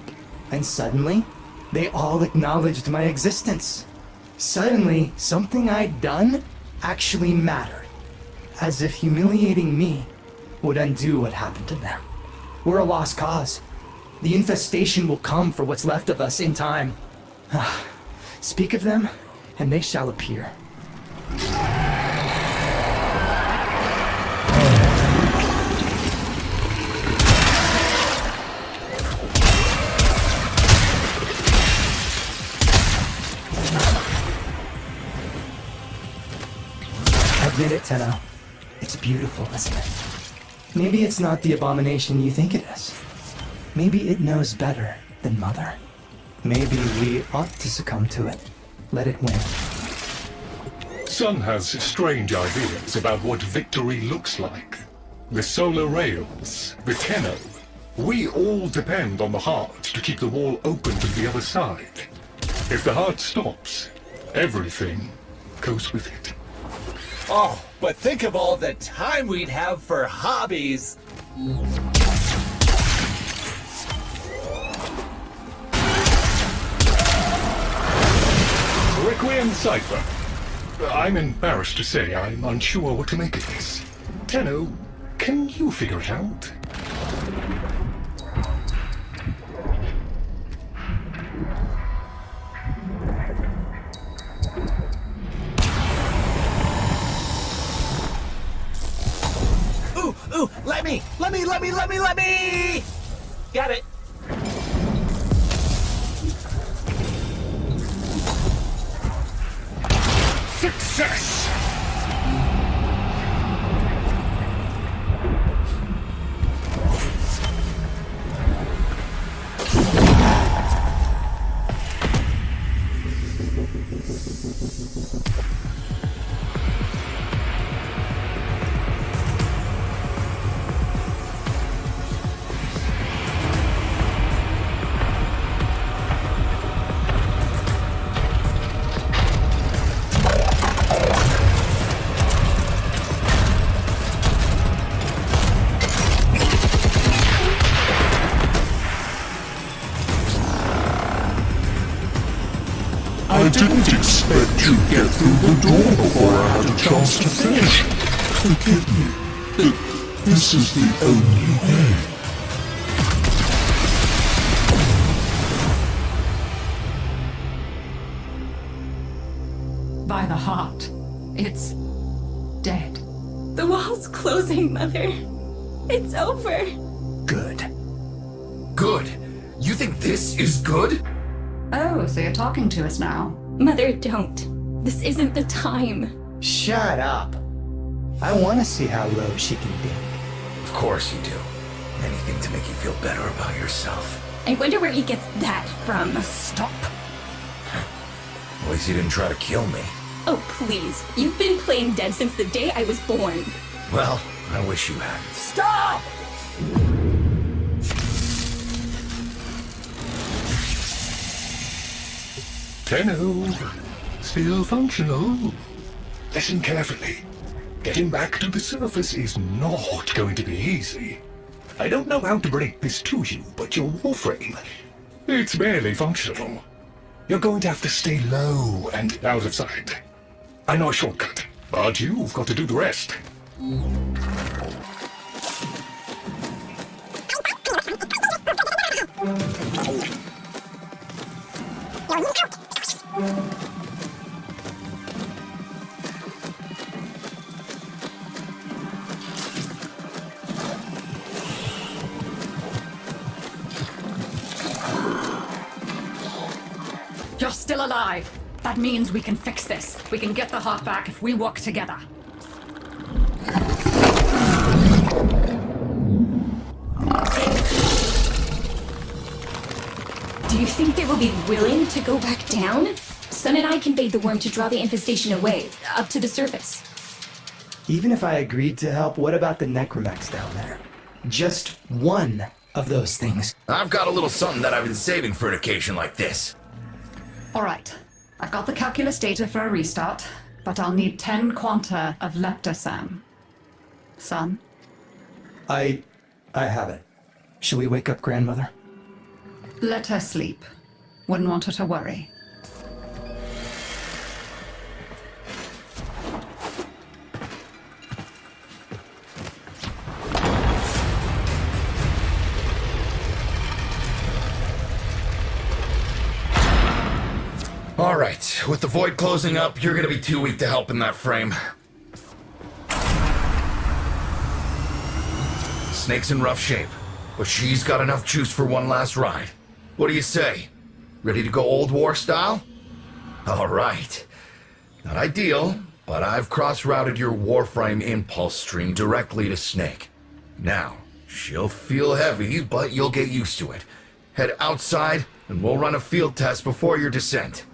And suddenly, they all acknowledged my existence. Suddenly, something I'd done actually mattered. As if humiliating me would undo what happened to them. We're a lost cause. The infestation will come for what's left of us in time. Speak of them, and they shall appear. Admit it, Tenno. It's beautiful, isn't it? Maybe it's not the abomination you think it is. Maybe it knows better than Mother. Maybe we ought to succumb to it. Let it win. Sun has strange ideas about what victory looks like. The solar rails, the Tenno. We all depend on the heart to keep the wall open to the other side. If the heart stops, everything goes with it. Oh, but think of all the time we'd have for hobbies! Requiem cipher. I'm embarrassed to say I'm unsure what to make of this. Tenno, can you figure it out? Ooh, let me! Got it. Success! I didn't expect you'd get through the door before I had a chance to finish. Forgive me, but this is the only way. By the heart, it's dead. The wall's closing, Mother. It's over. Good. Good? You think this is good? Oh, so you're talking to us now? Mother, don't. This isn't the time. Shut up. I want to see how low she can dig. Of course you do. Anything to make you feel better about yourself. I wonder where he gets that from. Stop. At least you didn't try to kill me. Oh, please. You've been playing dead since the day I was born. Well, I wish you hadn't. Stop! Tenno, still functional. Listen carefully. Getting back to the surface is not going to be easy. I don't know how to break this to you, but your Warframe, it's barely functional. You're going to have to stay low and out of sight. I know a shortcut, but you've got to do the rest. You're still alive. That means we can fix this. We can get the heart back if we work together. Do you think they will be willing to go back down? Sun and I conveyed the worm to draw the infestation away, up to the surface. Even if I agreed to help, what about the necromechs down there? Just one of those things. I've got a little something that I've been saving for an occasion like this. All right. I've got the calculus data for a restart, but I'll need 10 quanta of leptosam. Son? I have it. Shall we wake up grandmother? Let her sleep. Wouldn't want her to worry. All right, with the void closing up, you're gonna be too weak to help in that frame. Snake's in rough shape, but she's got enough juice for one last ride. What do you say? Ready to go old war style? All right. Not ideal, but I've cross-routed your Warframe impulse stream directly to Snake. Now, she'll feel heavy, but you'll get used to it. Head outside, and we'll run a field test before your descent.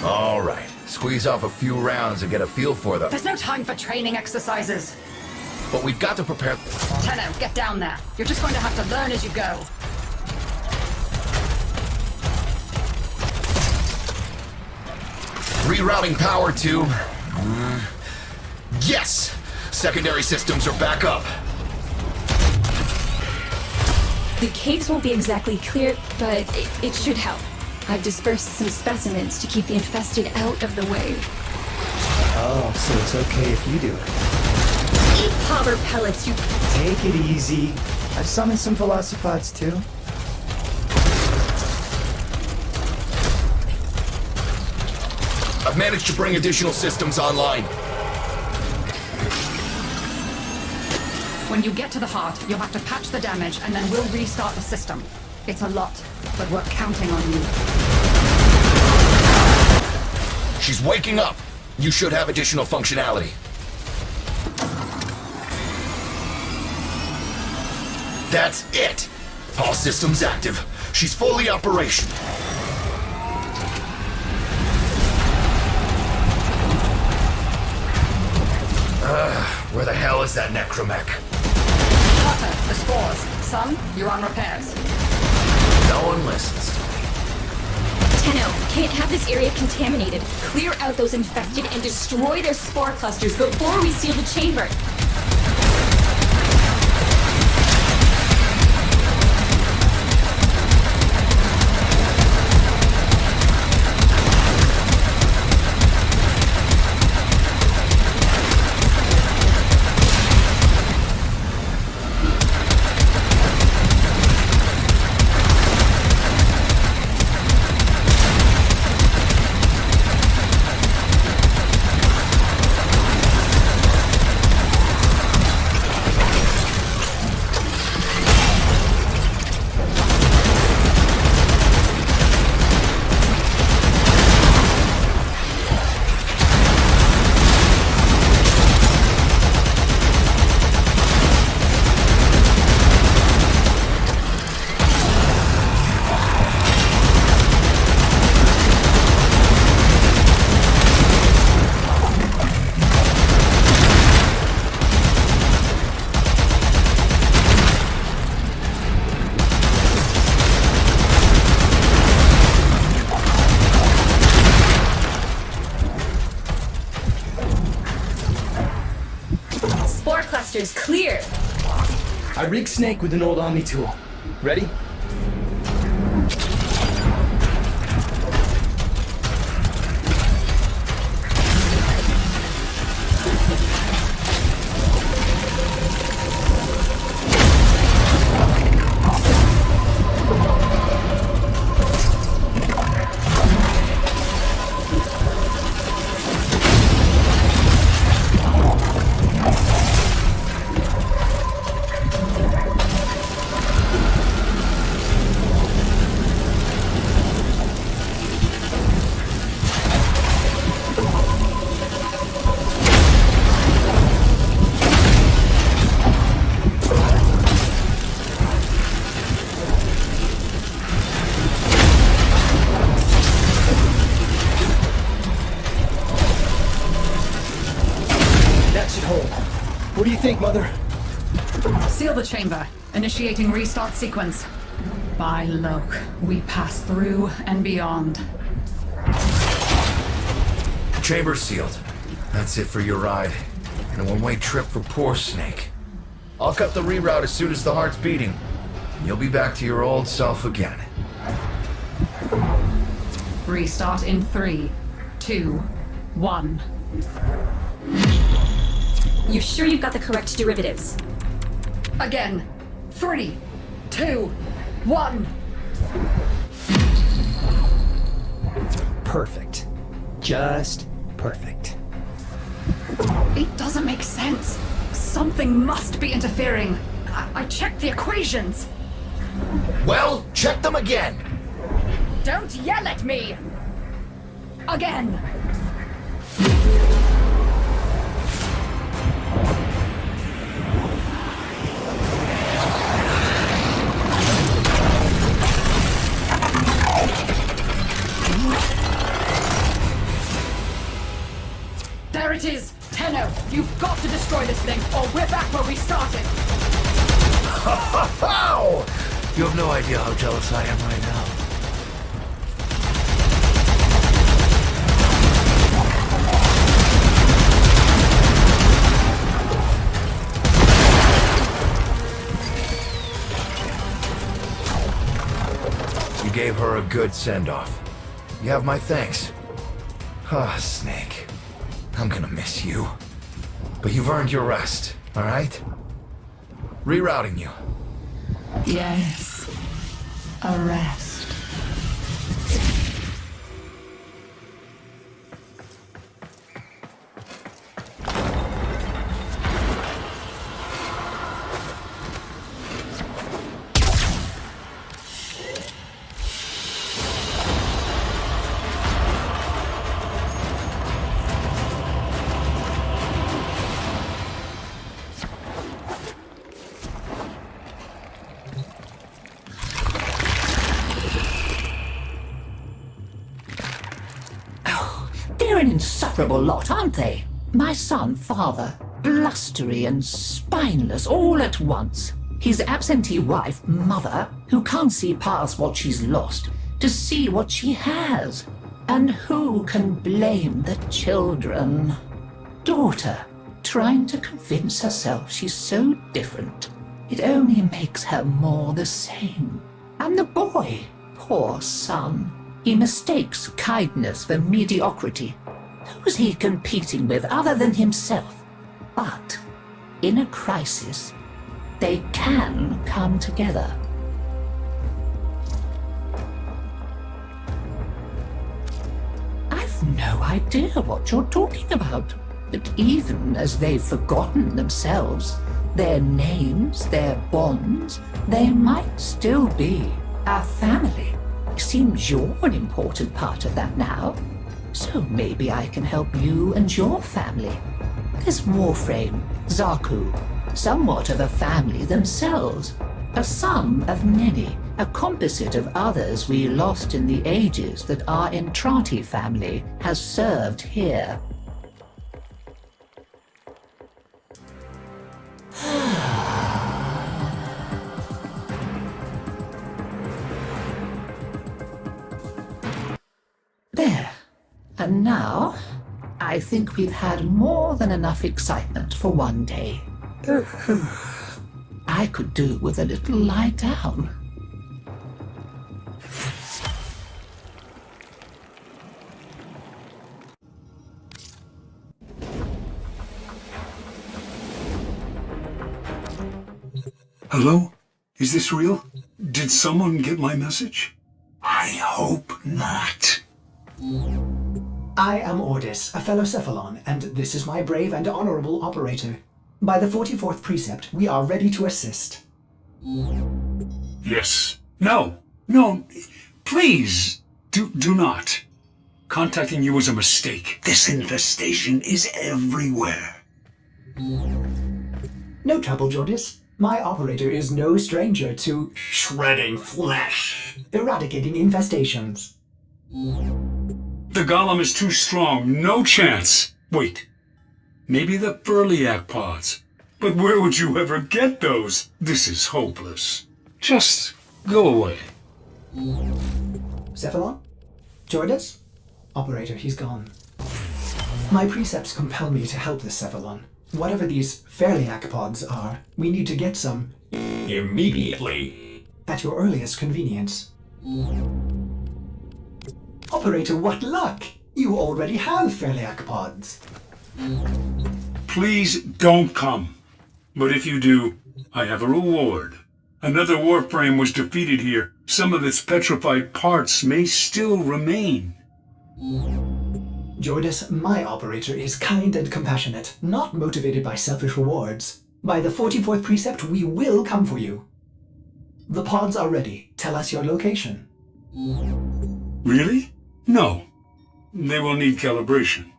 All right, squeeze off a few rounds and get a feel for them. There's no time for training exercises. But we've got to prepare... Tenno, get down there. You're just going to have to learn as you go. Rerouting power to... Yes! Secondary systems are back up. The caves won't be exactly clear, but it should help. I've dispersed some specimens to keep the infested out of the way. Oh, so it's okay if you do it. Eat powder pellets, you... Take it easy. I've summoned some velocipods too. I've managed to bring additional systems online. When you get to the heart, you'll have to patch the damage, and then we'll restart the system. It's a lot, but we're counting on you. She's waking up. You should have additional functionality. That's it. All systems active. She's fully operational. Where the hell is that necromech? Natah, the spores. Son, you're on repairs. No one listens to me. Tenno, can't have this area contaminated. Clear out those infested and destroy their spore clusters before we seal the chamber. Clear! I rigged Snake with an old Omni tool. Ready? What do you think, Mother? Seal the chamber. Initiating restart sequence. By Loke, we pass through and beyond. Chamber's sealed. That's it for your ride. And a one-way trip for poor Snake. I'll cut the reroute as soon as the heart's beating. You'll be back to your old self again. Restart in 3, 2, 1. You sure you've got the correct derivatives? Again. 3, 2, 1. Perfect. Just perfect. It doesn't make sense. Something must be interfering. I checked the equations. Well, check them again. Don't yell at me! Again! There it is! Tenno, you've got to destroy this thing, or we're back where we started! How? You have no idea how jealous I am right now. gave her a good send-off. You have my thanks. Ah, Snake. I'm gonna miss you. But you've earned your rest, alright? Rerouting you. Yes. A rest. They're an insufferable lot, aren't they? My son, father, blustery and spineless all at once. His absentee wife, mother, who can't see past what she's lost to see what she has. And who can blame the children? Daughter, trying to convince herself she's so different. It only makes her more the same. And the boy, poor son. He mistakes kindness for mediocrity. Who's he competing with other than himself? But in a crisis, they can come together. I've no idea what you're talking about. But even as they've forgotten themselves, their names, their bonds, they might still be our family. Seems you're an important part of that now. So maybe I can help you and your family. There's Warframe, Zaku, somewhat of a family themselves. A sum of many, a composite of others we lost in the ages that our Entrati family has served here. There. And now, I think we've had more than enough excitement for one day. I could do with a little lie down. Hello? Is this real? Did someone get my message? I hope not. I am Ordis, a fellow Cephalon, and this is my brave and honorable operator. By the 44th Precept, we are ready to assist. Yes. No, please, do not. Contacting you was a mistake. This infestation is everywhere. No trouble, Jordas. My operator is no stranger to shredding flesh, eradicating infestations. The golem is too strong. No chance. Wait. Maybe the Burliac pods. But where would you ever get those? This is hopeless. Just go away. Cephalon? Jordas? Operator, he's gone. My precepts compel me to help this Cephalon. Whatever these Fairliac pods are, we need to get some immediately. At your earliest convenience. Operator, what luck! You already have Fairliac pods. Please don't come. But if you do, I have a reward. Another Warframe was defeated here. Some of its petrified parts may still remain. Jordas, my operator, is kind and compassionate, not motivated by selfish rewards. By the 44th Precept, we will come for you. The pods are ready. Tell us your location. Really? No. They will need calibration.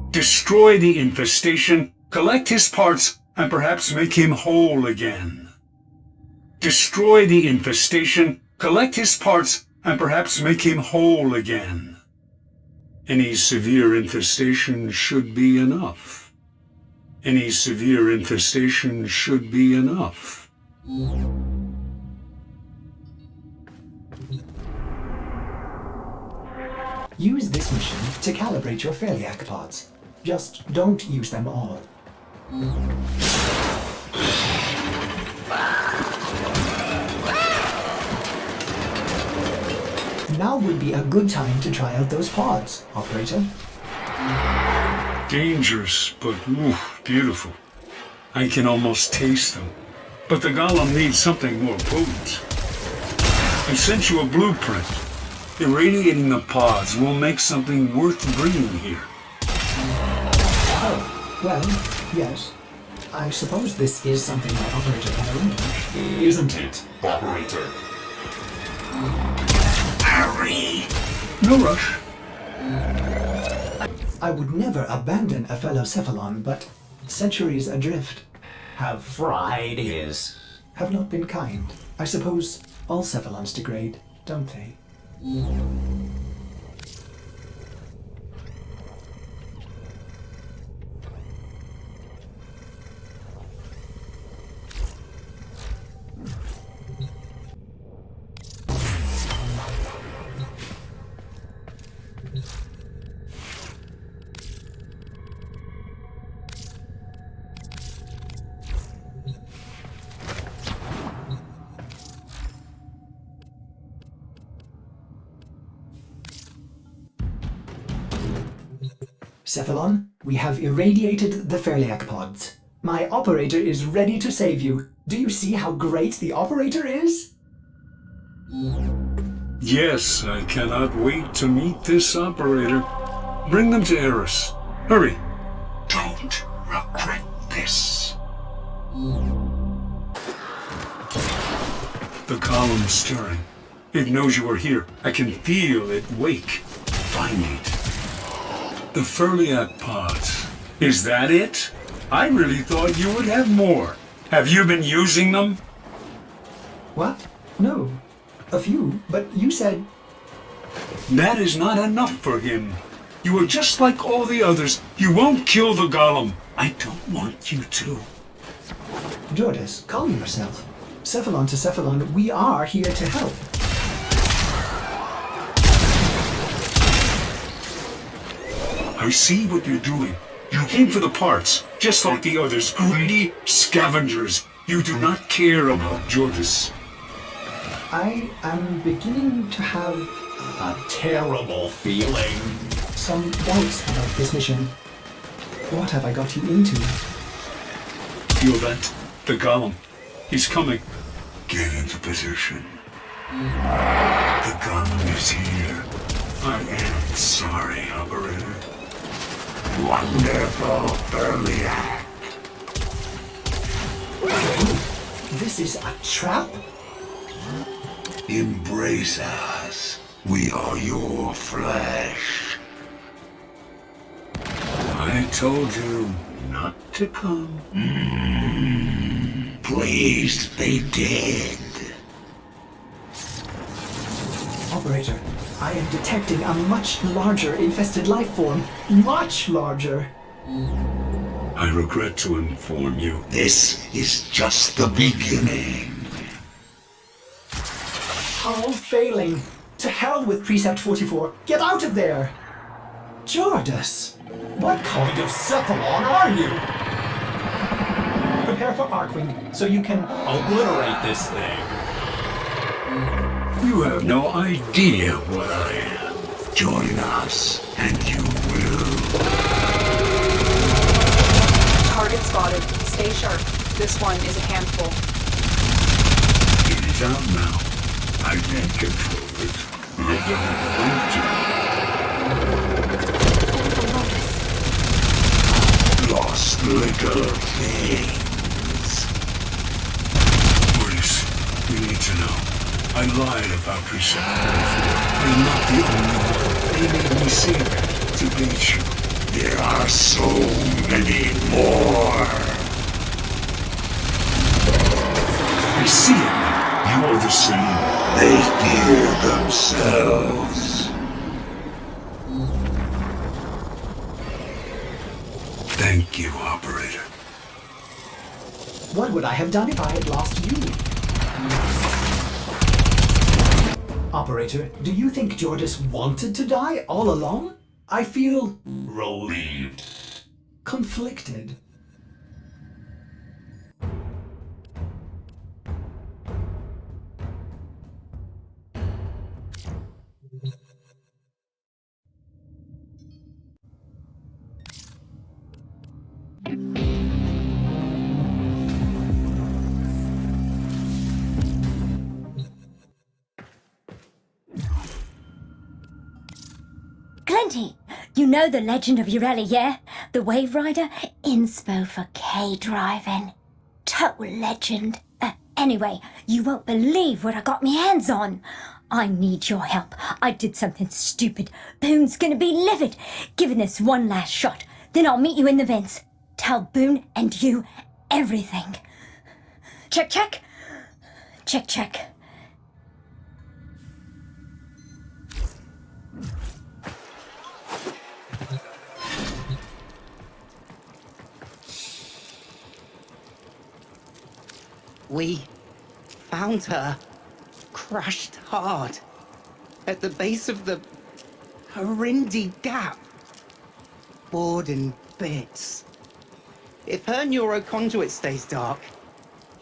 Destroy the infestation, collect his parts, and perhaps make him whole again. Destroy the infestation, collect his parts, and perhaps make him whole again. Any severe infestation should be enough. Any severe infestation should be enough. Use this mission to calibrate your Fairliac pods. Just don't use them all. Now would be a good time to try out those pods, Operator. Dangerous, but beautiful. I can almost taste them. But the golem needs something more potent. I sent you a blueprint. Irradiating the pods will make something worth bringing here. Oh, well, yes. I suppose this is something my Operator can own. Isn't it, Operator? Hurry! No rush. I would never abandon a fellow Cephalon, but centuries adrift have fried his. Have not been kind. I suppose all Cephalons degrade, don't they? Cephalon, we have irradiated the Fairliac pods. My Operator is ready to save you. Do you see how great the Operator is? Yes, I cannot wait to meet this Operator. Bring them to Eris. Hurry. Don't regret this. The column is stirring. It knows you are here. I can feel it wake. Find it. The Fairliac pods. Is that it? I really thought you would have more. Have you been using them? What? No. A few, but you said... That is not enough for him. You are just like all the others. You won't kill the golem. I don't want you to. Jordas, calm yourself. Cephalon to Cephalon, we are here to help. I see what you're doing. You came for the parts, just like the others. Greedy scavengers. You do not care about Jordas. I am beginning to have a terrible feeling. Some doubts about this mission. What have I got you into? Feel that? The golem. He's coming. Get into position. The golem is here. I am sorry, Operator. Wonderful Fairliac. This is a trap? Embrace us. We are your flesh. I told you not to come. Pleased they did. Operator, I am detecting a much larger infested life form. Much larger. I regret to inform you. This is just the beginning. All failing. To hell with Precept 44. Get out of there! Jordas! What kind of Cephalon are you? Prepare for Archwing, so you can obliterate this thing. You have no idea what I am. Join us, and you will. Target spotted. Stay sharp. This one is a handful. It is out now. I can't control it. I don't want to. Lost little things. Jordas, you need to know. I lied about Precept 44. I'm not the only one. They made me say that to bait you. There are so many more. I see it now. You are the same. They fear themselves. Thank you, Operator. What would I have done if I had lost you? Operator, do you think Jordas wanted to die all along? I feel... relieved. Conflicted. You know the legend of Ureli, yeah? The Waverider? Inspo for K-driving. Total legend. Anyway, you won't believe what I got me hands on. I need your help. I did something stupid. Boone's gonna be livid. Give this one last shot. Then I'll meet you in the vents. Tell Boone and you everything. Check, check. Check, check. We found her crushed hard at the base of the Harindi Gap, bored in bits. If her neuroconduit stays dark,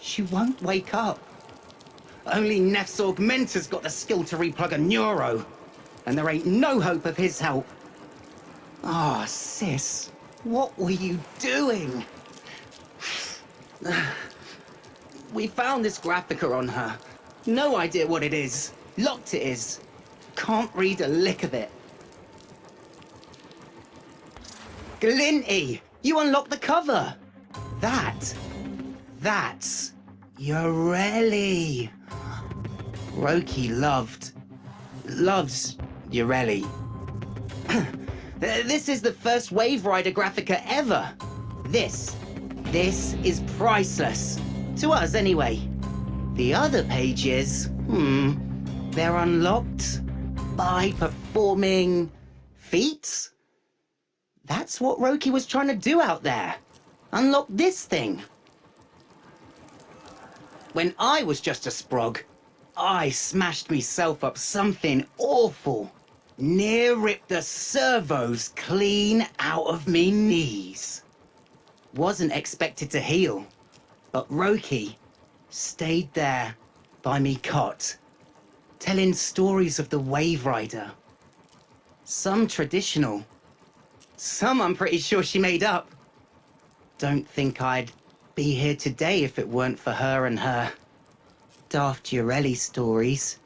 she won't wake up. Only Nef's Augmentor's got the skill to replug a neuro, and there ain't no hope of his help. Ah, sis, what were you doing? We found this graphica on her. No idea what it is. Locked it is. Can't read a lick of it. Glinty, you unlocked the cover. That's Ureli. Roki loves Ureli. This is the first Waverider graphica ever. This is priceless. To us, anyway. The other pages, they're unlocked by performing feats? That's what Roki was trying to do out there. Unlock this thing. When I was just a sprog, I smashed myself up something awful. Near ripped the servos clean out of me knees. Wasn't expected to heal. But Roki stayed there by me cot, telling stories of the Waverider. Some traditional, some I'm pretty sure she made up. Don't think I'd be here today if it weren't for her and her daft Ureli stories.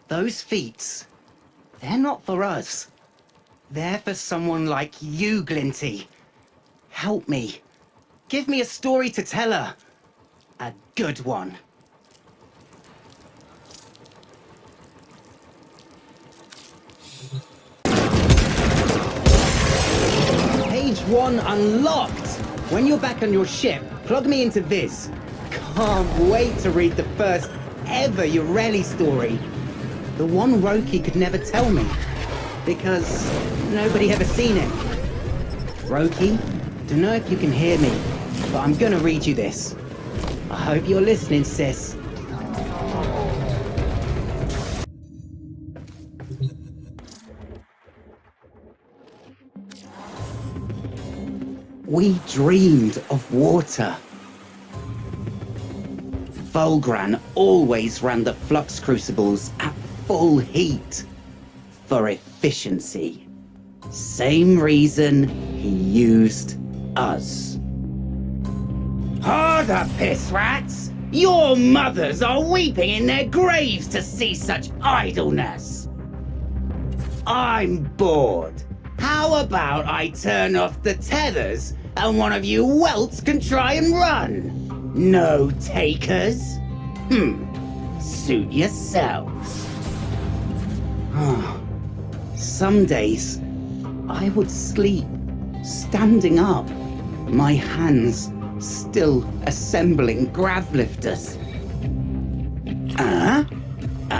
Those feats, they're not for us. They're for someone like you, Glinty. Help me. Give me a story to tell her. A good one. Page 1 unlocked. When you're back on your ship, plug me into Viz. Can't wait to read the first ever Ureli story. The one Roki could never tell me. Because nobody ever seen it. Roki, don't know if you can hear me, but I'm gonna read you this. I hope you're listening, sis. We dreamed of water. Volgran always ran the flux crucibles at full heat for efficiency. Same reason he used us. Harder, piss rats! Your mothers are weeping in their graves to see such idleness. I'm bored. How about I turn off the tethers and one of you welts can try and run? No takers? Suit yourselves. Some days, I would sleep standing up, my hands still assembling grav lifters. A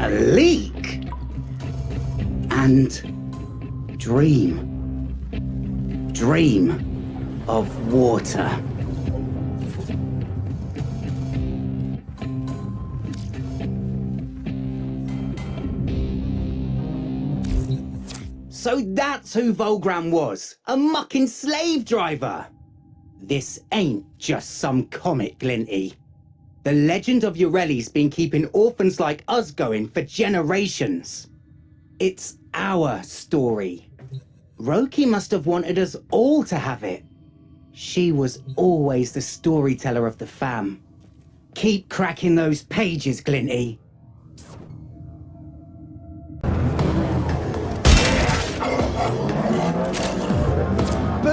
leak? And dream of water. So that's who Volgram was, a mucking slave driver. This ain't just some comic, Glinty. The legend of Ureli's been keeping orphans like us going for generations. It's our story. Roki must have wanted us all to have it. She was always the storyteller of the fam. Keep cracking those pages, Glinty.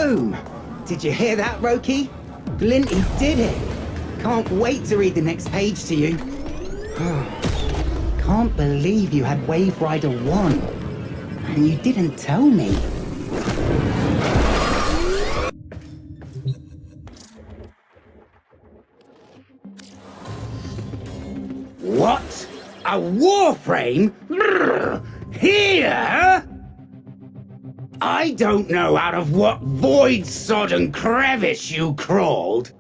Boom! Did you hear that, Roki? Glinty did it! Can't wait to read the next page to you. Can't believe you had Waverider 1. And you didn't tell me. What? A Warframe? Here? I don't know out of what void-sodden crevice you crawled,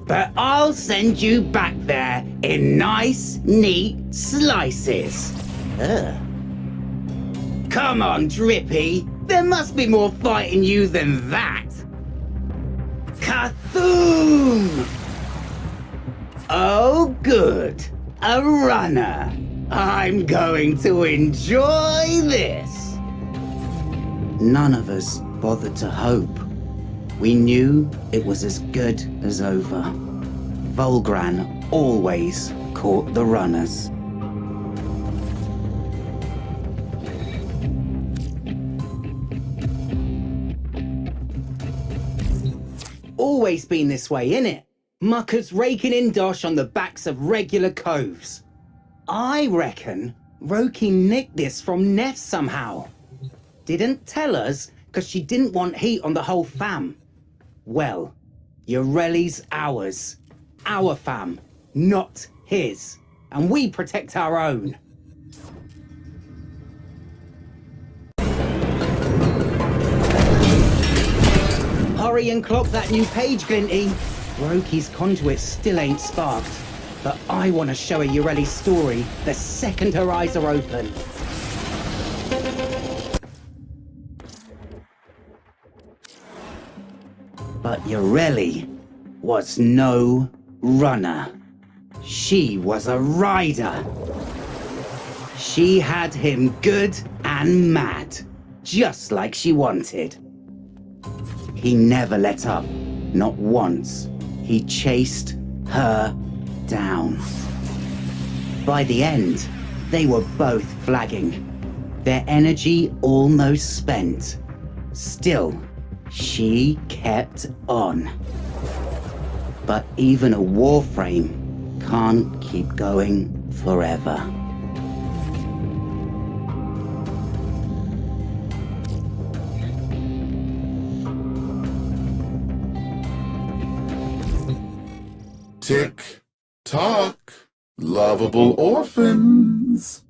but I'll send you back there in nice, neat slices. Ugh. Come on, Drippy. There must be more fight in you than that. Cthulhu! Oh, good. A runner. I'm going to enjoy this. None of us bothered to hope. We knew it was as good as over. Volgran always caught the runners. Always been this way, innit? Muckers raking in dosh on the backs of regular coves. I reckon Roki nicked this from Neff somehow. Didn't tell us because she didn't want heat on the whole fam. Well, Yoreli's ours. Our fam, not his. And we protect our own. Hurry and clock that new page, Glinty. Roki's conduit still ain't sparked, but I want to show her Yoreli's story the second her eyes are open. But Yoreli was no runner. She was a rider. She had him good and mad, just like she wanted. He never let up, not once. He chased her down. By the end, they were both flagging, their energy almost spent. Still, she kept on. But even a Warframe can't keep going forever. Tick tock, lovable orphans.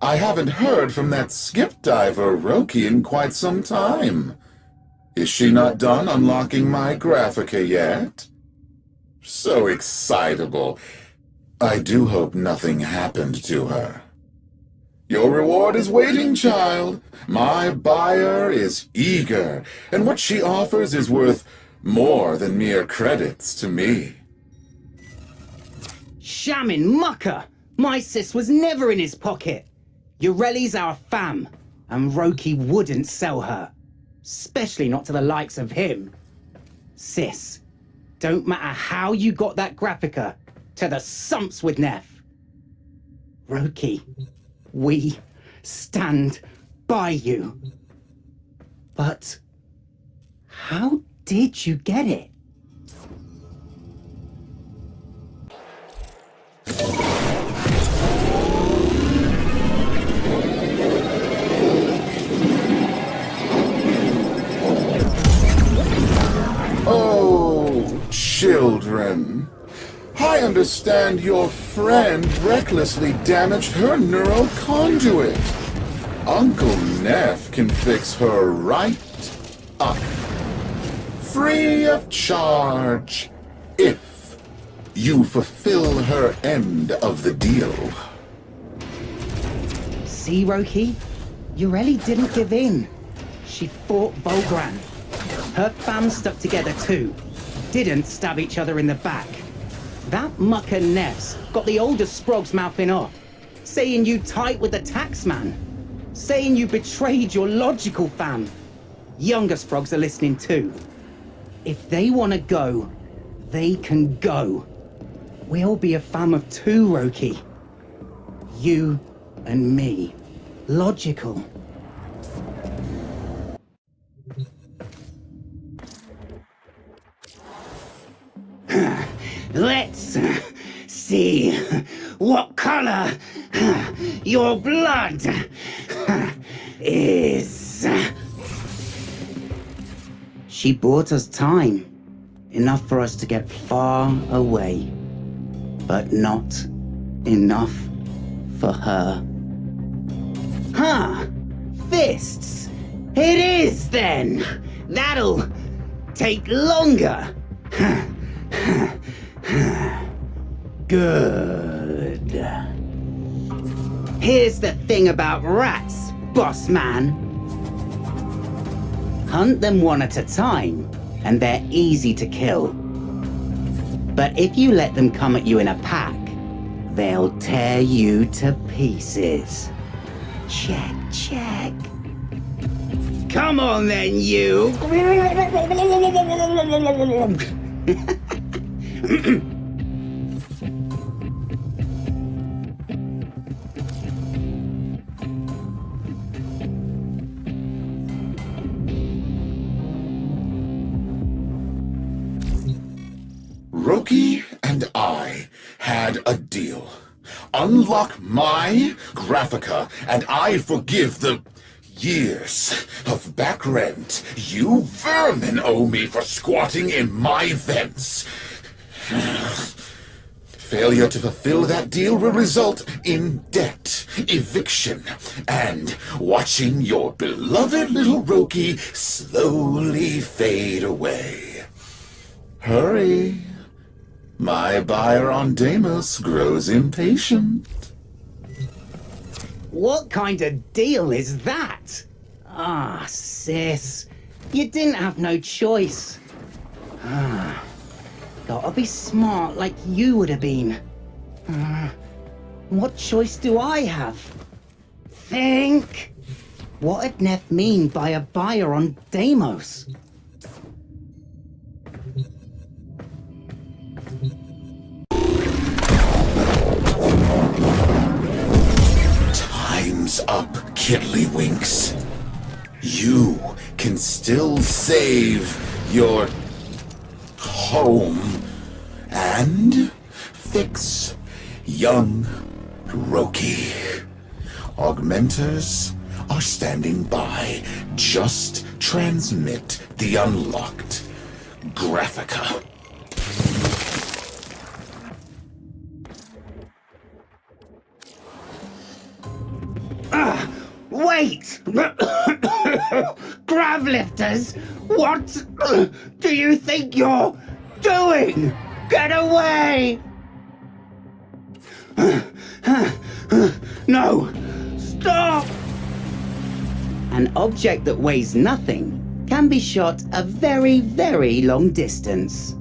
I haven't heard from that skip diver Roki in quite some time. Is she not done unlocking my Graphica yet? So excitable. I do hope nothing happened to her. Your reward is waiting, child. My buyer is eager, and what she offers is worth more than mere credits to me. Shamin' mucker! My sis was never in his pocket. Yoreli's our fam, and Roki wouldn't sell her. Especially not to the likes of him. Sis, don't matter how you got that Graphica, to the sumps with Neff. Roki, we stand by you. But how did you get it? Oh, children. I understand your friend recklessly damaged her neural conduit. Uncle Neff can fix her right up. Free of charge. If you fulfill her end of the deal. See, Roki? Yoreli didn't give in. She fought Volgran. Her fam stuck together too. Didn't stab each other in the back. That mucker Neff's got the older Sprog's mouthing off, saying you tight with the taxman, saying you betrayed your logical fam. Younger Sprogs are listening too. If they want to go, they can go. We'll be a fam of two, Roki. You and me. Logical. Let's see what color your blood is. She bought us time, enough for us to get far away, but not enough for her. Huh, fists. It is then. That'll take longer. Good. Here's the thing about rats, boss man. Hunt them one at a time, and they're easy to kill. But if you let them come at you in a pack, they'll tear you to pieces. Check, check. Come on then, you! Roki and I had a deal. Unlock my Graphica, and I forgive the years of back rent you vermin owe me for squatting in my vents. Failure to fulfill that deal will result in debt, eviction, and watching your beloved little Roki slowly fade away. Hurry. My buyer on Deimos grows impatient. What kind of deal is that? Ah, sis. You didn't have no choice. Ah, gotta be smart like you would have been. What choice do I have? Think. What'd Neff mean by a buyer on Deimos? Time's up, Kiddlywinks. You can still save your home and fix young Roki. Augmenters are standing by. Just transmit the unlocked Graphica. Wait! Gravlifters? What do you think you're doing? Get away! No! Stop! An object that weighs nothing can be shot a very, very long distance.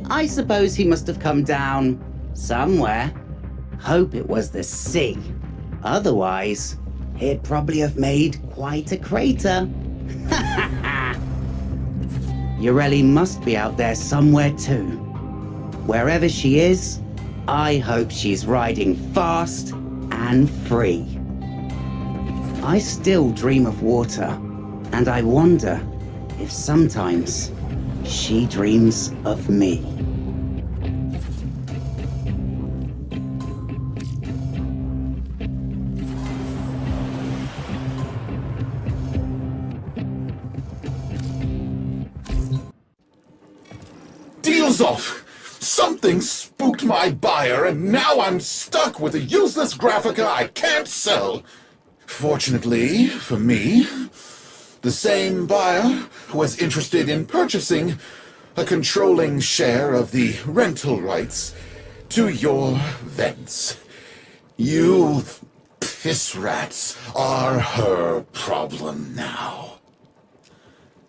I suppose he must have come down somewhere. Hope it was the sea. Otherwise, he'd probably have made quite a crater. Ureli must be out there somewhere too. Wherever she is, I hope she's riding fast and free. I still dream of water, and I wonder if sometimes she dreams of me. Deal's off! Something spooked my buyer, and now I'm stuck with a useless Graphica I can't sell. Fortunately for me, the same buyer was interested in purchasing a controlling share of the rental rights to your vents. You piss rats are her problem now.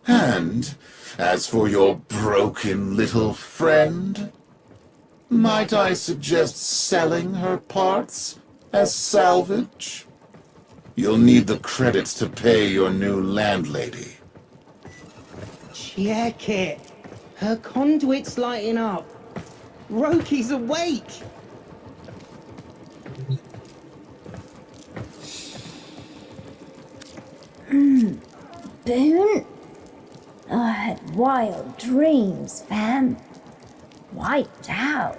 And as for your broken little friend, might I suggest selling her parts as salvage? You'll need the credits to pay your new landlady. Check it. Her conduit's lighting up. Roki's awake. Boone? I had wild dreams, fam. wiped out.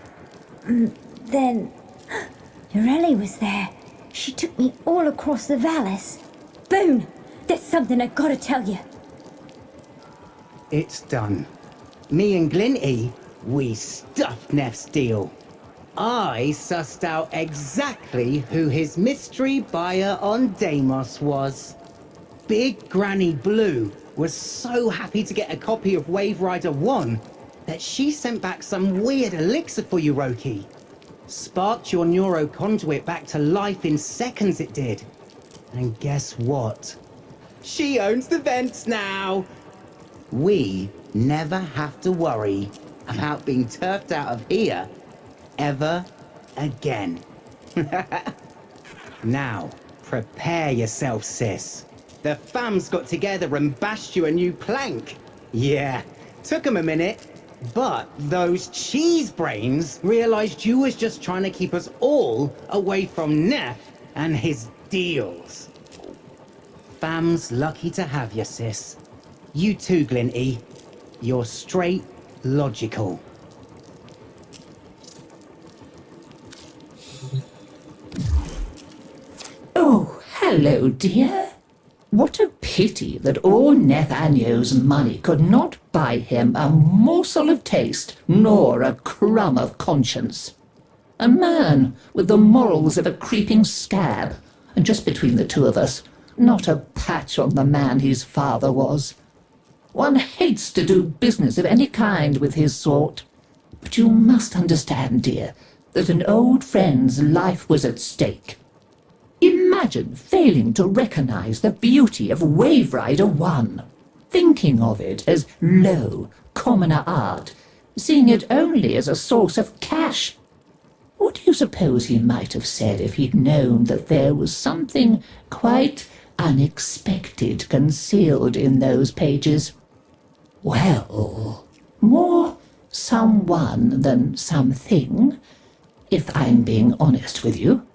Then Yoreli was there. She took me all across the valleys. Boone, there's something I gotta tell you. It's done. Me and Glinty, we stuffed Neff's deal. I sussed out exactly who his mystery buyer on Deimos was. Big Granny Blue was so happy to get a copy of Waverider 1 that she sent back some weird elixir for you, Roki. Sparked your neuroconduit back to life in seconds, it did. And guess what? She owns the vents now! We never have to worry about being turfed out of here ever again. Now, prepare yourself, sis. The fam's got together and bashed you a new plank. Yeah, took 'em a minute, but those cheese brains realized you was just trying to keep us all away from Neff and his deals. Fam's lucky to have you, sis. You too, Glinty. You're straight logical. Oh, hello, dear. What a pity that all Nathaniel's money could not buy him a morsel of taste, nor a crumb of conscience. A man with the morals of a creeping scab, and just between the two of us, not a patch on the man his father was. One hates to do business of any kind with his sort. But you must understand, dear, that an old friend's life was at stake. Imagine failing to recognize the beauty of Waverider 1, thinking of it as low, commoner art, seeing it only as a source of cash. What do you suppose he might have said if he'd known that there was something quite unexpected concealed in those pages? Well, more someone than something, if I'm being honest with you.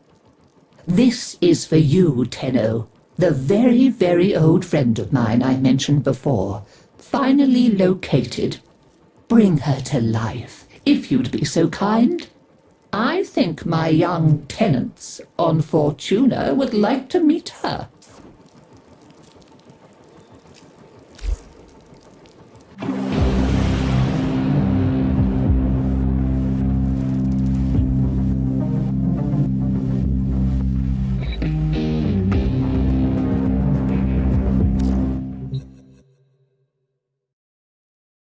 This is for you, Tenno, the very, very old friend of mine I mentioned before, finally located. Bring her to life, if you'd be so kind. I think my young tenants on Fortuna would like to meet her.